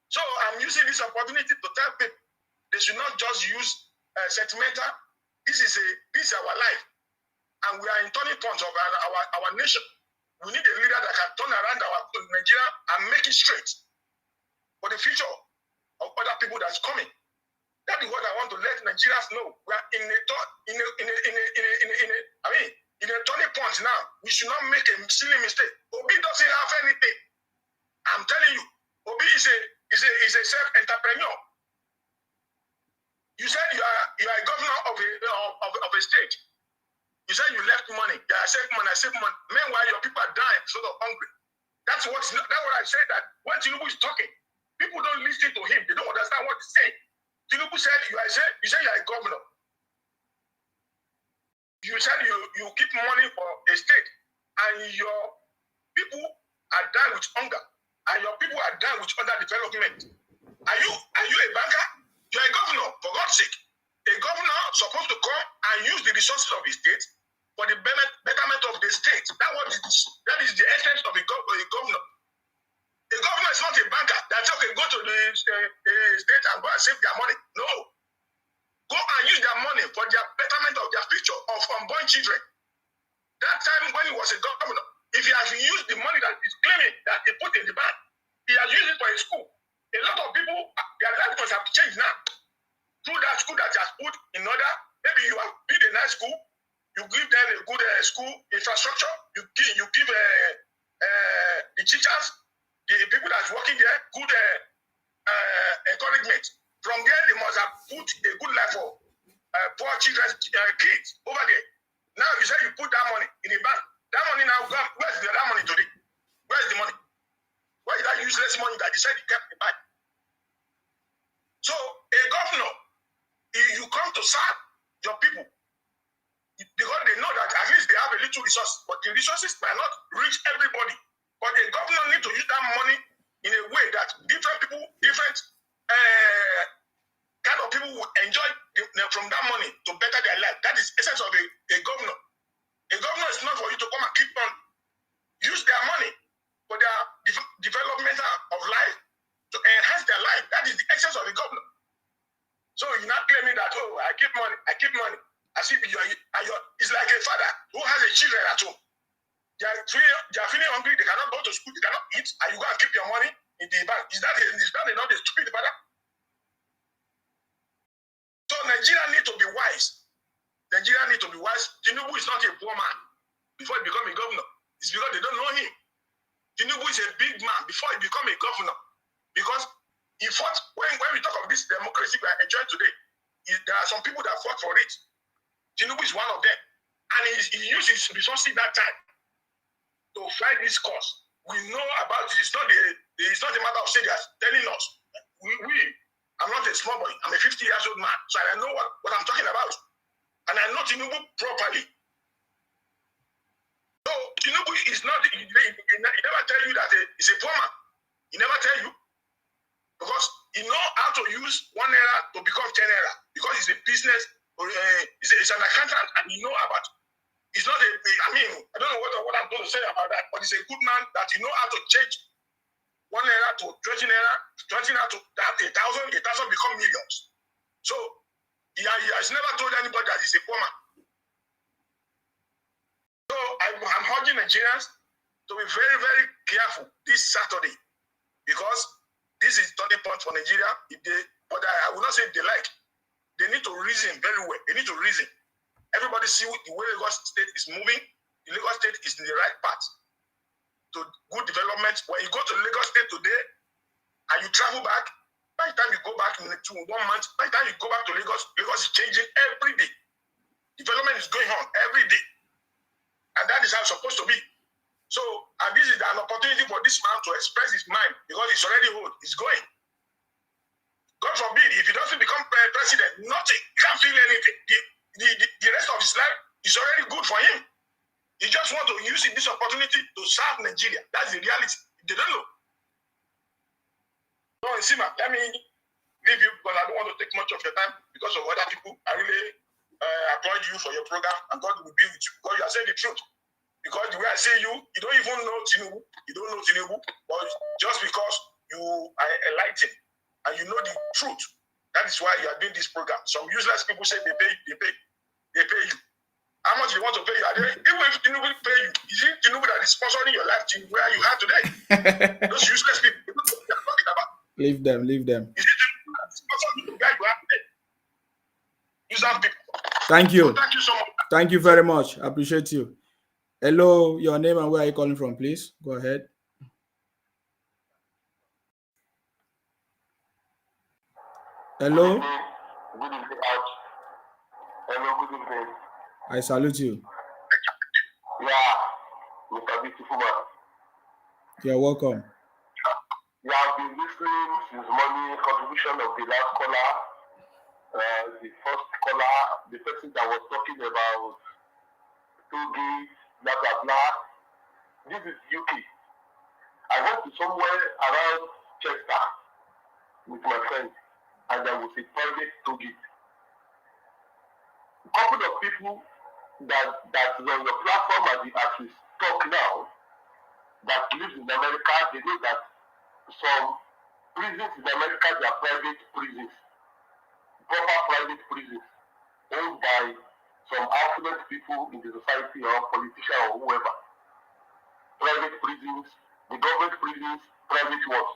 So I'm using this opportunity to tell people they should not just use sentimental. This is our life. And we are in turning points of our nation. We need a leader that can turn around our Nigeria and make it straight for the future of other people that's coming. That is what I want to let Nigerians know. We are in a turning point now. We should not make a silly mistake. Obi doesn't have anything. I'm telling you, Obi is a self-entrepreneur. You said you are a governor of a state. You said you left money. Yeah, I saved money. Meanwhile, your people are dying sort of hungry. That's what I said, that when Tinubu is talking, people don't listen to him. They don't understand what he's saying. Tinubu said you are a governor. You said you keep money for a state, and your people are dying with hunger, and your people are dying with underdevelopment. Are you a banker? You're a governor, for God's sake. A governor supposed to come and use the resources of the state for the betterment of the state. That is the essence of a governor. A governor is not a banker that's okay, go to the state and go and save their money. No. Go and use their money for the betterment of their future of unborn children. That time when he was a governor, if he has used the money that he's claiming that he put in the bank, he has used it for a school. A lot of people, their lives have changed now. Through that school that he has put in order, maybe you have built a nice school, you give them a good school infrastructure, you give the teachers, the people that's working there, good encouragement. From there, they must have put a good life for poor children's kids over there. Now you say you put that money in the bank. That money now, where's that money today? Where's the money? Where is that useless money that you said you kept in the bank? So a governor, you come to serve your people because they know that at least they have a little resource, but the resources might not reach everybody. But a governor needs to use that money in a way that different people, different kind of people will enjoy from that money to better their life. That is the essence of a governor. A governor is not for you to come and keep on use their money for their development of life to enhance their life. That is the essence of a governor. So you not claim oh, I keep money. As if it's like a father who has a children at home. They are feeling hungry, they cannot go to school, they cannot eat, and you go and keep your money in the bank. Is that not a stupid father? So Nigeria need to be wise. Tinubu is not a poor man before he become a governor. It's because they don't know him. Tinubu is a big man before he become a governor. Because he fought, when we talk of this democracy we are enjoying today, there are some people that fought for it. Tinubu is one of them. And he used his resources that time to fight this cause. We know about it. It's not a matter of saying they're telling us. I'm not a small boy. I'm a 50 years old man. So I know what I'm talking about. And I know Tinubu properly. So Tinubu is not, he never tell you that he's a poor man. He never tell you. Because he know how to use 1 naira to become 10 naira. Because he's a business, he's an accountant, and he know about it. He's not I don't know what I'm going to say about that, but he's a good man that he know how to change 1 naira to 20 naira, 20 naira to 1,000 become millions. So he has never told anybody that he's a poor man. So I'm urging Nigerians to be very, very careful this Saturday, because this is turning point for Nigeria. But I will not say they like. They need to reason very well. They need to reason. Everybody see the way Lagos State is moving. The Lagos State is in the right path to good development. When you go to Lagos State today and you travel back, by the time you go back in 1 month, by the time you go back to Lagos, Lagos is changing every day. Development is going on every day. And that is how it's supposed to be. So, and this is an opportunity for this man to express his mind, because he's already old. He's going. God forbid, if he doesn't become president, nothing, he can't feel anything. The rest of his life is already good for him. He just wants to use this opportunity to serve Nigeria. That's the reality. They don't know. So, Sima, let me leave you, because I don't want to take much of your time because of other people. I really applaud you for your program, and God will be with you, because you are saying the truth. Because the way I say you don't even know Tinubu. You don't know Tinubu, but just because you are enlightened and you know the truth, that is why you are doing this program. Some useless people say they pay you. How much you want to pay you? Even if Tinubu pay you, is it Tinubu that is sponsoring your life to where you are today? Those useless people, they don't know what they are talking about. Leave them. Is it Tinubu that is sponsoring you where you are today? Useless people. Thank you. So thank you so much. Thank you very much. I appreciate you. Hello, your name and where are you calling from, please? Go ahead. Hello. Good evening. Hello, good evening. I salute you. Yeah, Mr. Beautiful man. You're welcome. You have been listening since morning, contribution of the last caller, the first caller, the person that was talking about Togi, blah, blah, blah. This is UK. I went to somewhere around Chester with my friend, and there was a private Togi. A couple of people that is on your platform as we talk now, that lives in America, they know that some prisons in America, they are private prisons, proper private prisons, owned by some affluent people in the society or politician or whoever. Private prisons, the government prisons, private ones.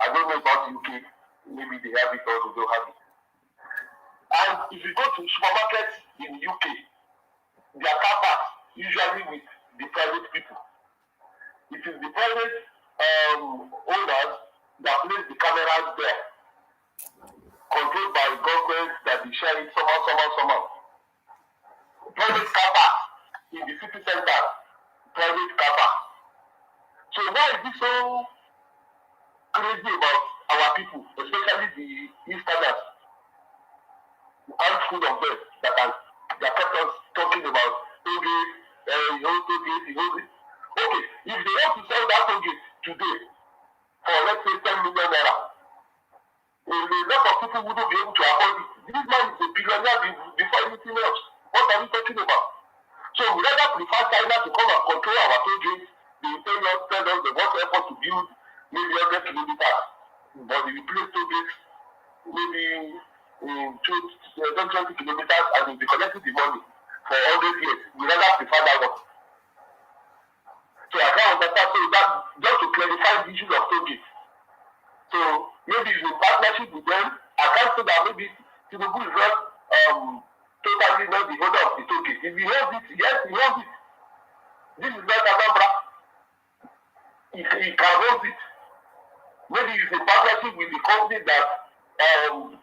I don't know about UK, maybe they have it or they don't have it. And if you go to supermarkets in UK, their car parks usually with the private people. It is the private owners that place the cameras there, controlled by government that they share it somehow. Private car parks in the city center, private car parks. So why is this so crazy about our people, especially the Easterners, handful of them that kept us talking about Togi, Togi. Okay, if they want to sell that Togi today for let's say 10 million naira, a lot of people wouldn't be able to afford it. This man is a billionaire before anything else. What are we talking about? So we rather prefer China to come and control our Togi. They tell us they want airport to build maybe 100 kilometers, but they replace Togi maybe in 20 kilometers and will be collecting the money for 100 years. We rather prefer that one. So I can't understand. So that just to clarify the issue of toll gate. So maybe it's in partnership with them. I can't say that maybe Tinubu is not totally not the owner of the toll gate. If he owns it, yes, he owns it. This is not Anambra. He can hold it. Maybe it's a partnership with the company that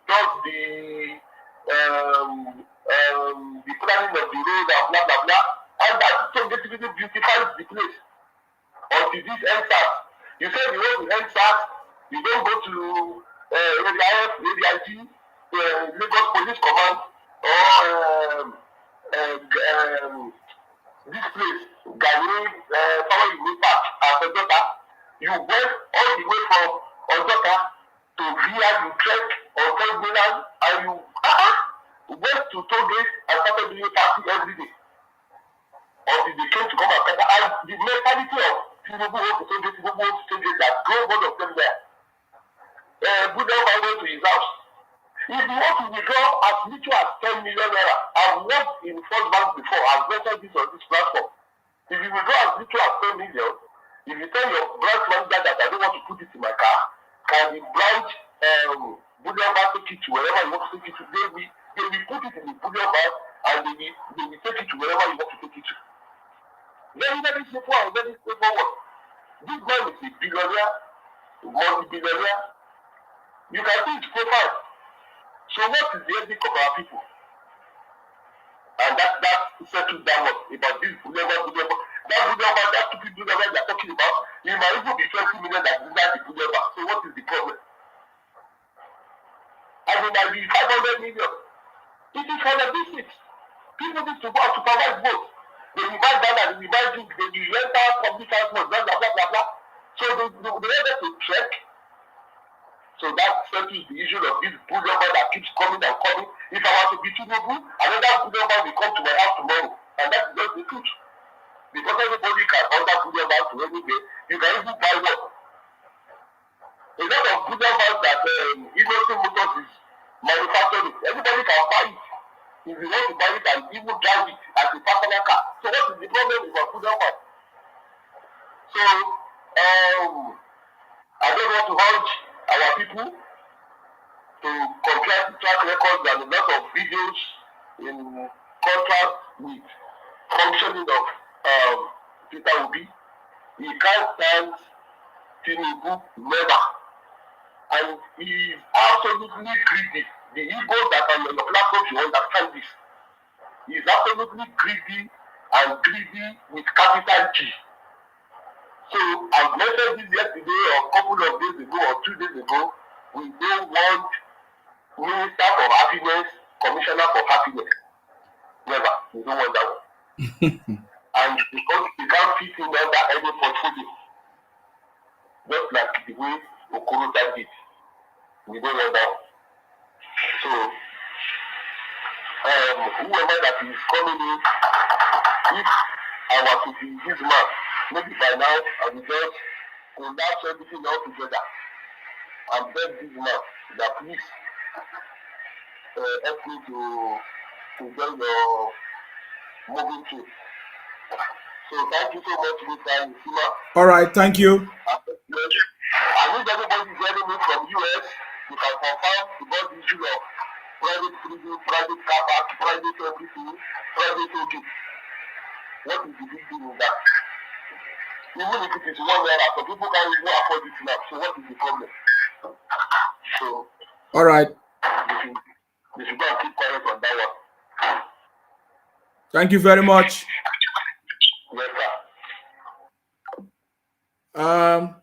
does the planning of the road and blah blah blah. And that so basically beautifies the place. Until this ends up. You say you want to end up, you don't go to Area F, Area G, Lagos Police Command, or this place, Ghanaian Power Unit Park, at Ojota. You went all the way from Ojota to Via Utrecht or Milan, and you went to Tollgate and started doing party every day. Until they came to come and cover. And the mentality of Tinubu wants to Tollgate, Tinubu wants to Tollgate, that drove all of them there. Buddha went to his house. If you want to withdraw as little as 10 million naira, I've worked in First Bank before, I've mentioned this on this platform. If you withdraw as little as 10 million, if you tell your branch manager that I don't want to put it in my car, can the branch Buddha take it to wherever you want to take it to? They will put it in the Buddha bag and they will take it to wherever you want to take it to. Very, very simple and very straightforward. This man is a billionaire, multi-billionaire. You can see his profile. So what is the ethic of our people? And that settles down about this Buddha. That stupid Buddha they're talking about, it might even be 20 million that is not the Buddha. So what is the problem? And it might be 500 million. It is for the business. People need to go out to provide votes. They will buy banner, they will buy drink, they will enter public transport, blah, blah, blah, blah, blah. So they have to check. So that settles the issue of this Buddha that keeps coming and coming. If I want to be Tinubu, another Buddha will come to my house tomorrow. And that's just the truth. Because everybody can order Buddha to anywhere. You can even buy one. A lot of Buddha that Innocent Motors is manufacturing. Everybody can buy it. If you want to buy it and even drive it as a personal car. So what is the problem with our Buddha? So I don't want to urge our people to compare the track records and a lot of videos in contrast with functioning of Peter Obi. He can't stand Tinubu, never. And he is absolutely greedy. The Igbos that are on your platform should understand this. He is absolutely greedy and greedy with capital G. So I've mentioned this yesterday or a couple of days ago or 2 days ago. We don't want Minister for Happiness, Commissioner for Happiness. Never. We don't want that one. And because we can't fit in under any portfolio. Just like the way Okorocha did. We don't want that one. So whoever that is coming in, if I were to be his man, maybe by now I will just collapse everything all together and beg this man that please help me to get your moving trip. So thank you so much, Mr. Shettima. All right, thank you. I need everybody hearing me from US. You can confirm about the issue of private prison, private car park, private everything, private okay. What is the big deal with that? Even if it is 1 naira, so people can't even afford it now. So what is the problem? So all right. We should go and keep quiet on that one. Thank you very much. Yes, sir.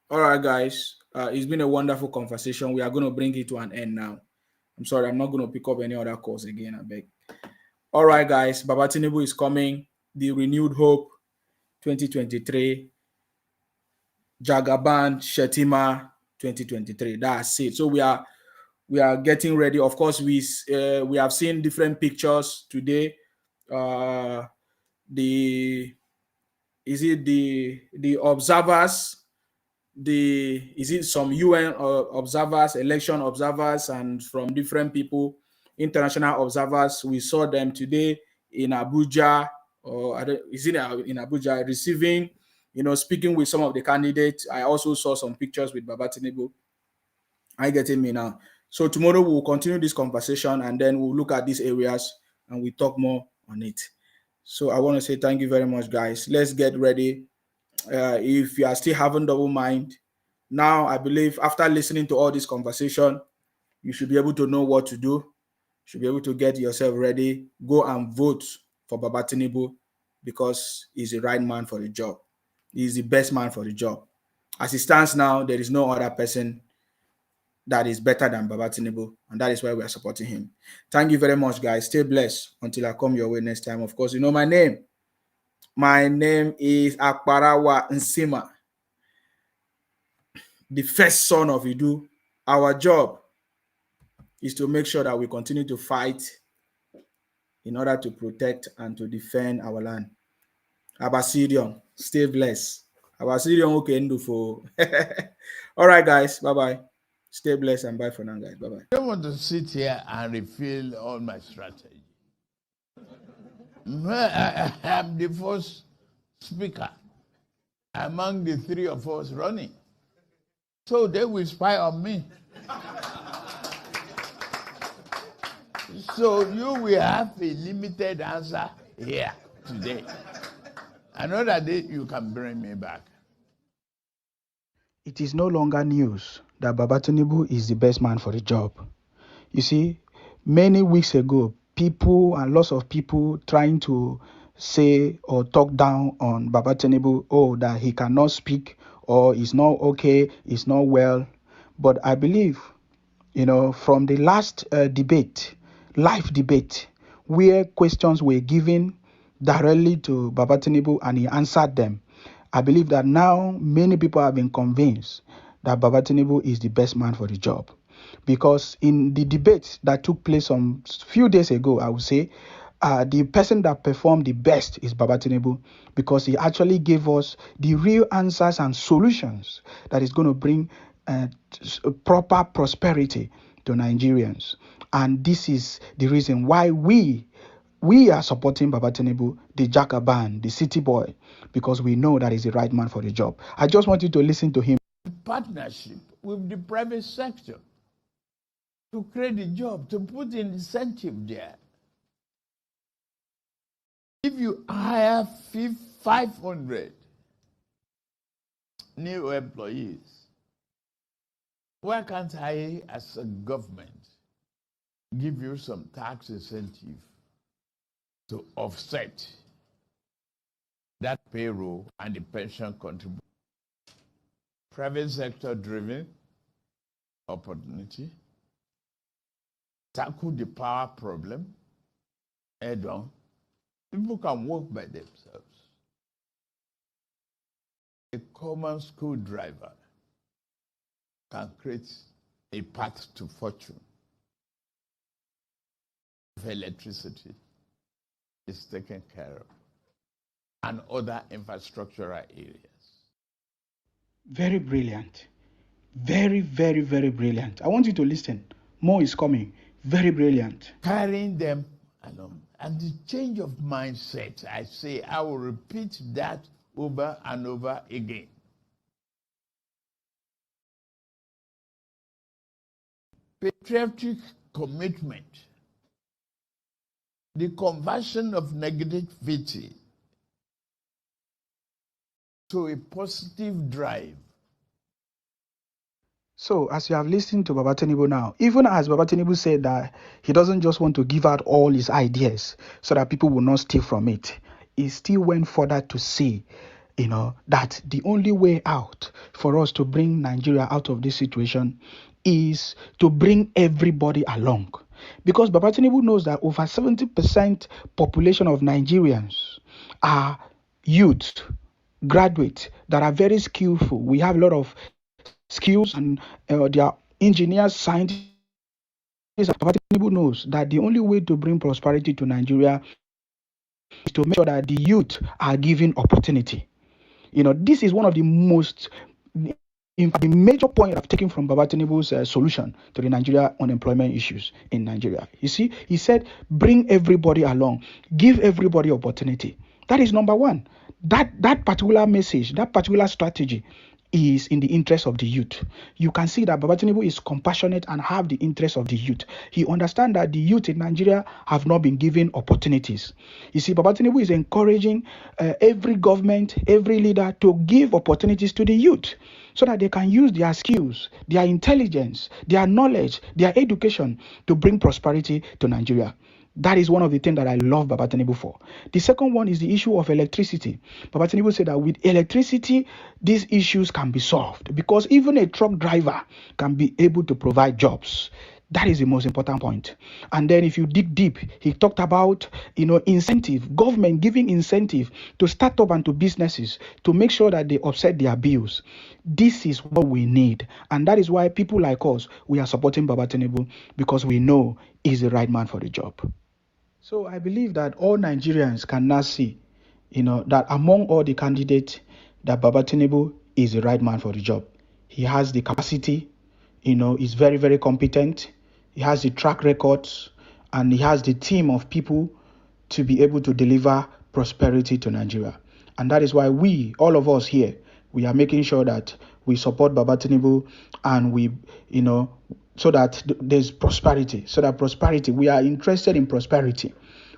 All right, guys. It's been a wonderful conversation. We are going to bring it to an end now. I'm sorry, I'm not going to pick up any other calls again, I beg. All right, guys. Baba Tinubu is coming. The renewed hope 2023. Jagaban Shettima 2023. That's it. So we are getting ready. Of course, we have seen different pictures today. The observers, is it some UN observers, election observers, and from different people, international observers. We saw them today in Abuja, or is it in Abuja, receiving, speaking with some of the candidates. I also saw some pictures with Baba Tinubu. Are you getting me now? So tomorrow we'll continue this conversation, and then we'll look at these areas and we talk more on it. So I want to say thank you very much, guys. Let's get ready. If you are still having double mind, now I believe after listening to all this conversation, you should be able to know what to do. You should be able to get yourself ready. Go and vote for Baba Tinubu because he's the right man for the job. He's the best man for the job. As it stands now, there is no other person that is better than Baba Tinubu, and that is why we are supporting him. Thank you very much, guys. Stay blessed until I come your way next time. Of course, you know my name. My name is Akparawa Nsima, the first son of Idu. Our job is to make sure that we continue to fight in order to protect and to defend our land. Abasirion, stay blessed. Abasirion, okay, Ndufo. All right, guys. Bye-bye. Stay blessed and bye for now, guys. Bye-bye. I don't want to sit here and reveal all my strategy. I am the first speaker among the three of us running. So they will spy on me. So you will have a limited answer here today. Another day you can bring me back. It is no longer news that Baba Tinubu is the best man for the job. You see, many weeks ago, people and lots of people trying to say or talk down on Baba Tinubu, that he cannot speak or is not okay, is not well. But I believe, from the last live debate, where questions were given directly to Baba Tinubu and he answered them, I believe that now many people have been convinced that Baba Tinubu is the best man for the job. Because in the debate that took place some few days ago, I would say, the person that performed the best is Baba Tinubu, because he actually gave us the real answers and solutions that is going to bring proper prosperity to Nigerians. And this is the reason why we are supporting Baba Tinubu, the Jackaban, the city boy, because we know that he's the right man for the job. I just want you to listen to him. Partnership with the private sector to create a job, to put an incentive there. If you hire 500 new employees, why can't I, as a government, give you some tax incentive to offset that payroll and the pension contribution? Private sector driven opportunity, tackle the power problem head on. People can work by themselves. A common school driver can create a path to fortune if electricity is taken care of and other infrastructural areas. Very brilliant. Very, very, very brilliant. I want you to listen. More is coming. Very brilliant. Carrying them along. And the change of mindset, I say, I will repeat that over and over again. Patriotic commitment, the conversion of negativity to a positive drive. So, as you have listened to Baba Tinubu now, even as Baba Tinubu said that he doesn't just want to give out all his ideas so that people will not steal from it, he still went further to say, that the only way out for us to bring Nigeria out of this situation is to bring everybody along. Because Baba Tinubu knows that over 70% population of Nigerians are youth, graduates that are very skillful. We have a lot of skills and they are engineers, scientists. Baba Tinubu knows that the only way to bring prosperity to Nigeria is to make sure that the youth are given opportunity. This is one of the most In fact, the major point I've taken from Baba Tinubu's solution to the Nigeria unemployment issues in Nigeria, you see, he said, bring everybody along, give everybody opportunity. That is number one. That particular message, that particular strategy is in the interest of the youth. You can see that Baba Tinubu is compassionate and have the interest of the youth. He understands that the youth in Nigeria have not been given opportunities. You see, Baba Tinubu is encouraging every government, every leader to give opportunities to the youth so that they can use their skills, their intelligence, their knowledge, their education to bring prosperity to Nigeria. That is one of the things that I love Baba Tinubu for. The second one is the issue of electricity. Baba Tinubu said that with electricity, these issues can be solved because even a truck driver can be able to provide jobs. That is the most important point. And then if you dig deep, he talked about, incentive, government giving incentive to start up and to businesses to make sure that they offset their bills. This is what we need. And that is why people like us, we are supporting Baba Tinubu because we know he's the right man for the job. So I believe that all Nigerians can now see, that among all the candidates, that Baba Tinubu is the right man for the job. He has the capacity, he's very, very competent. He has the track records and he has the team of people to be able to deliver prosperity to Nigeria. And that is why we, all of us here, we are making sure that we support Baba Tinubu and we, so that there's prosperity. So that prosperity, we are interested in prosperity.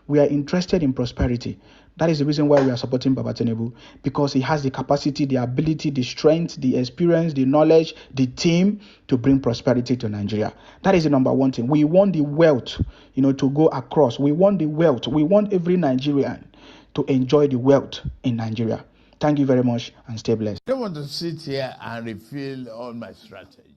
We are interested in prosperity. That is the reason why we are supporting Baba Tinubu, because he has the capacity, the ability, the strength, the experience, the knowledge, the team to bring prosperity to Nigeria. That is the number one thing. We want the wealth, to go across. We want the wealth. We want every Nigerian to enjoy the wealth in Nigeria. Thank you very much and stay blessed. I don't want to sit here and reveal all my strategy.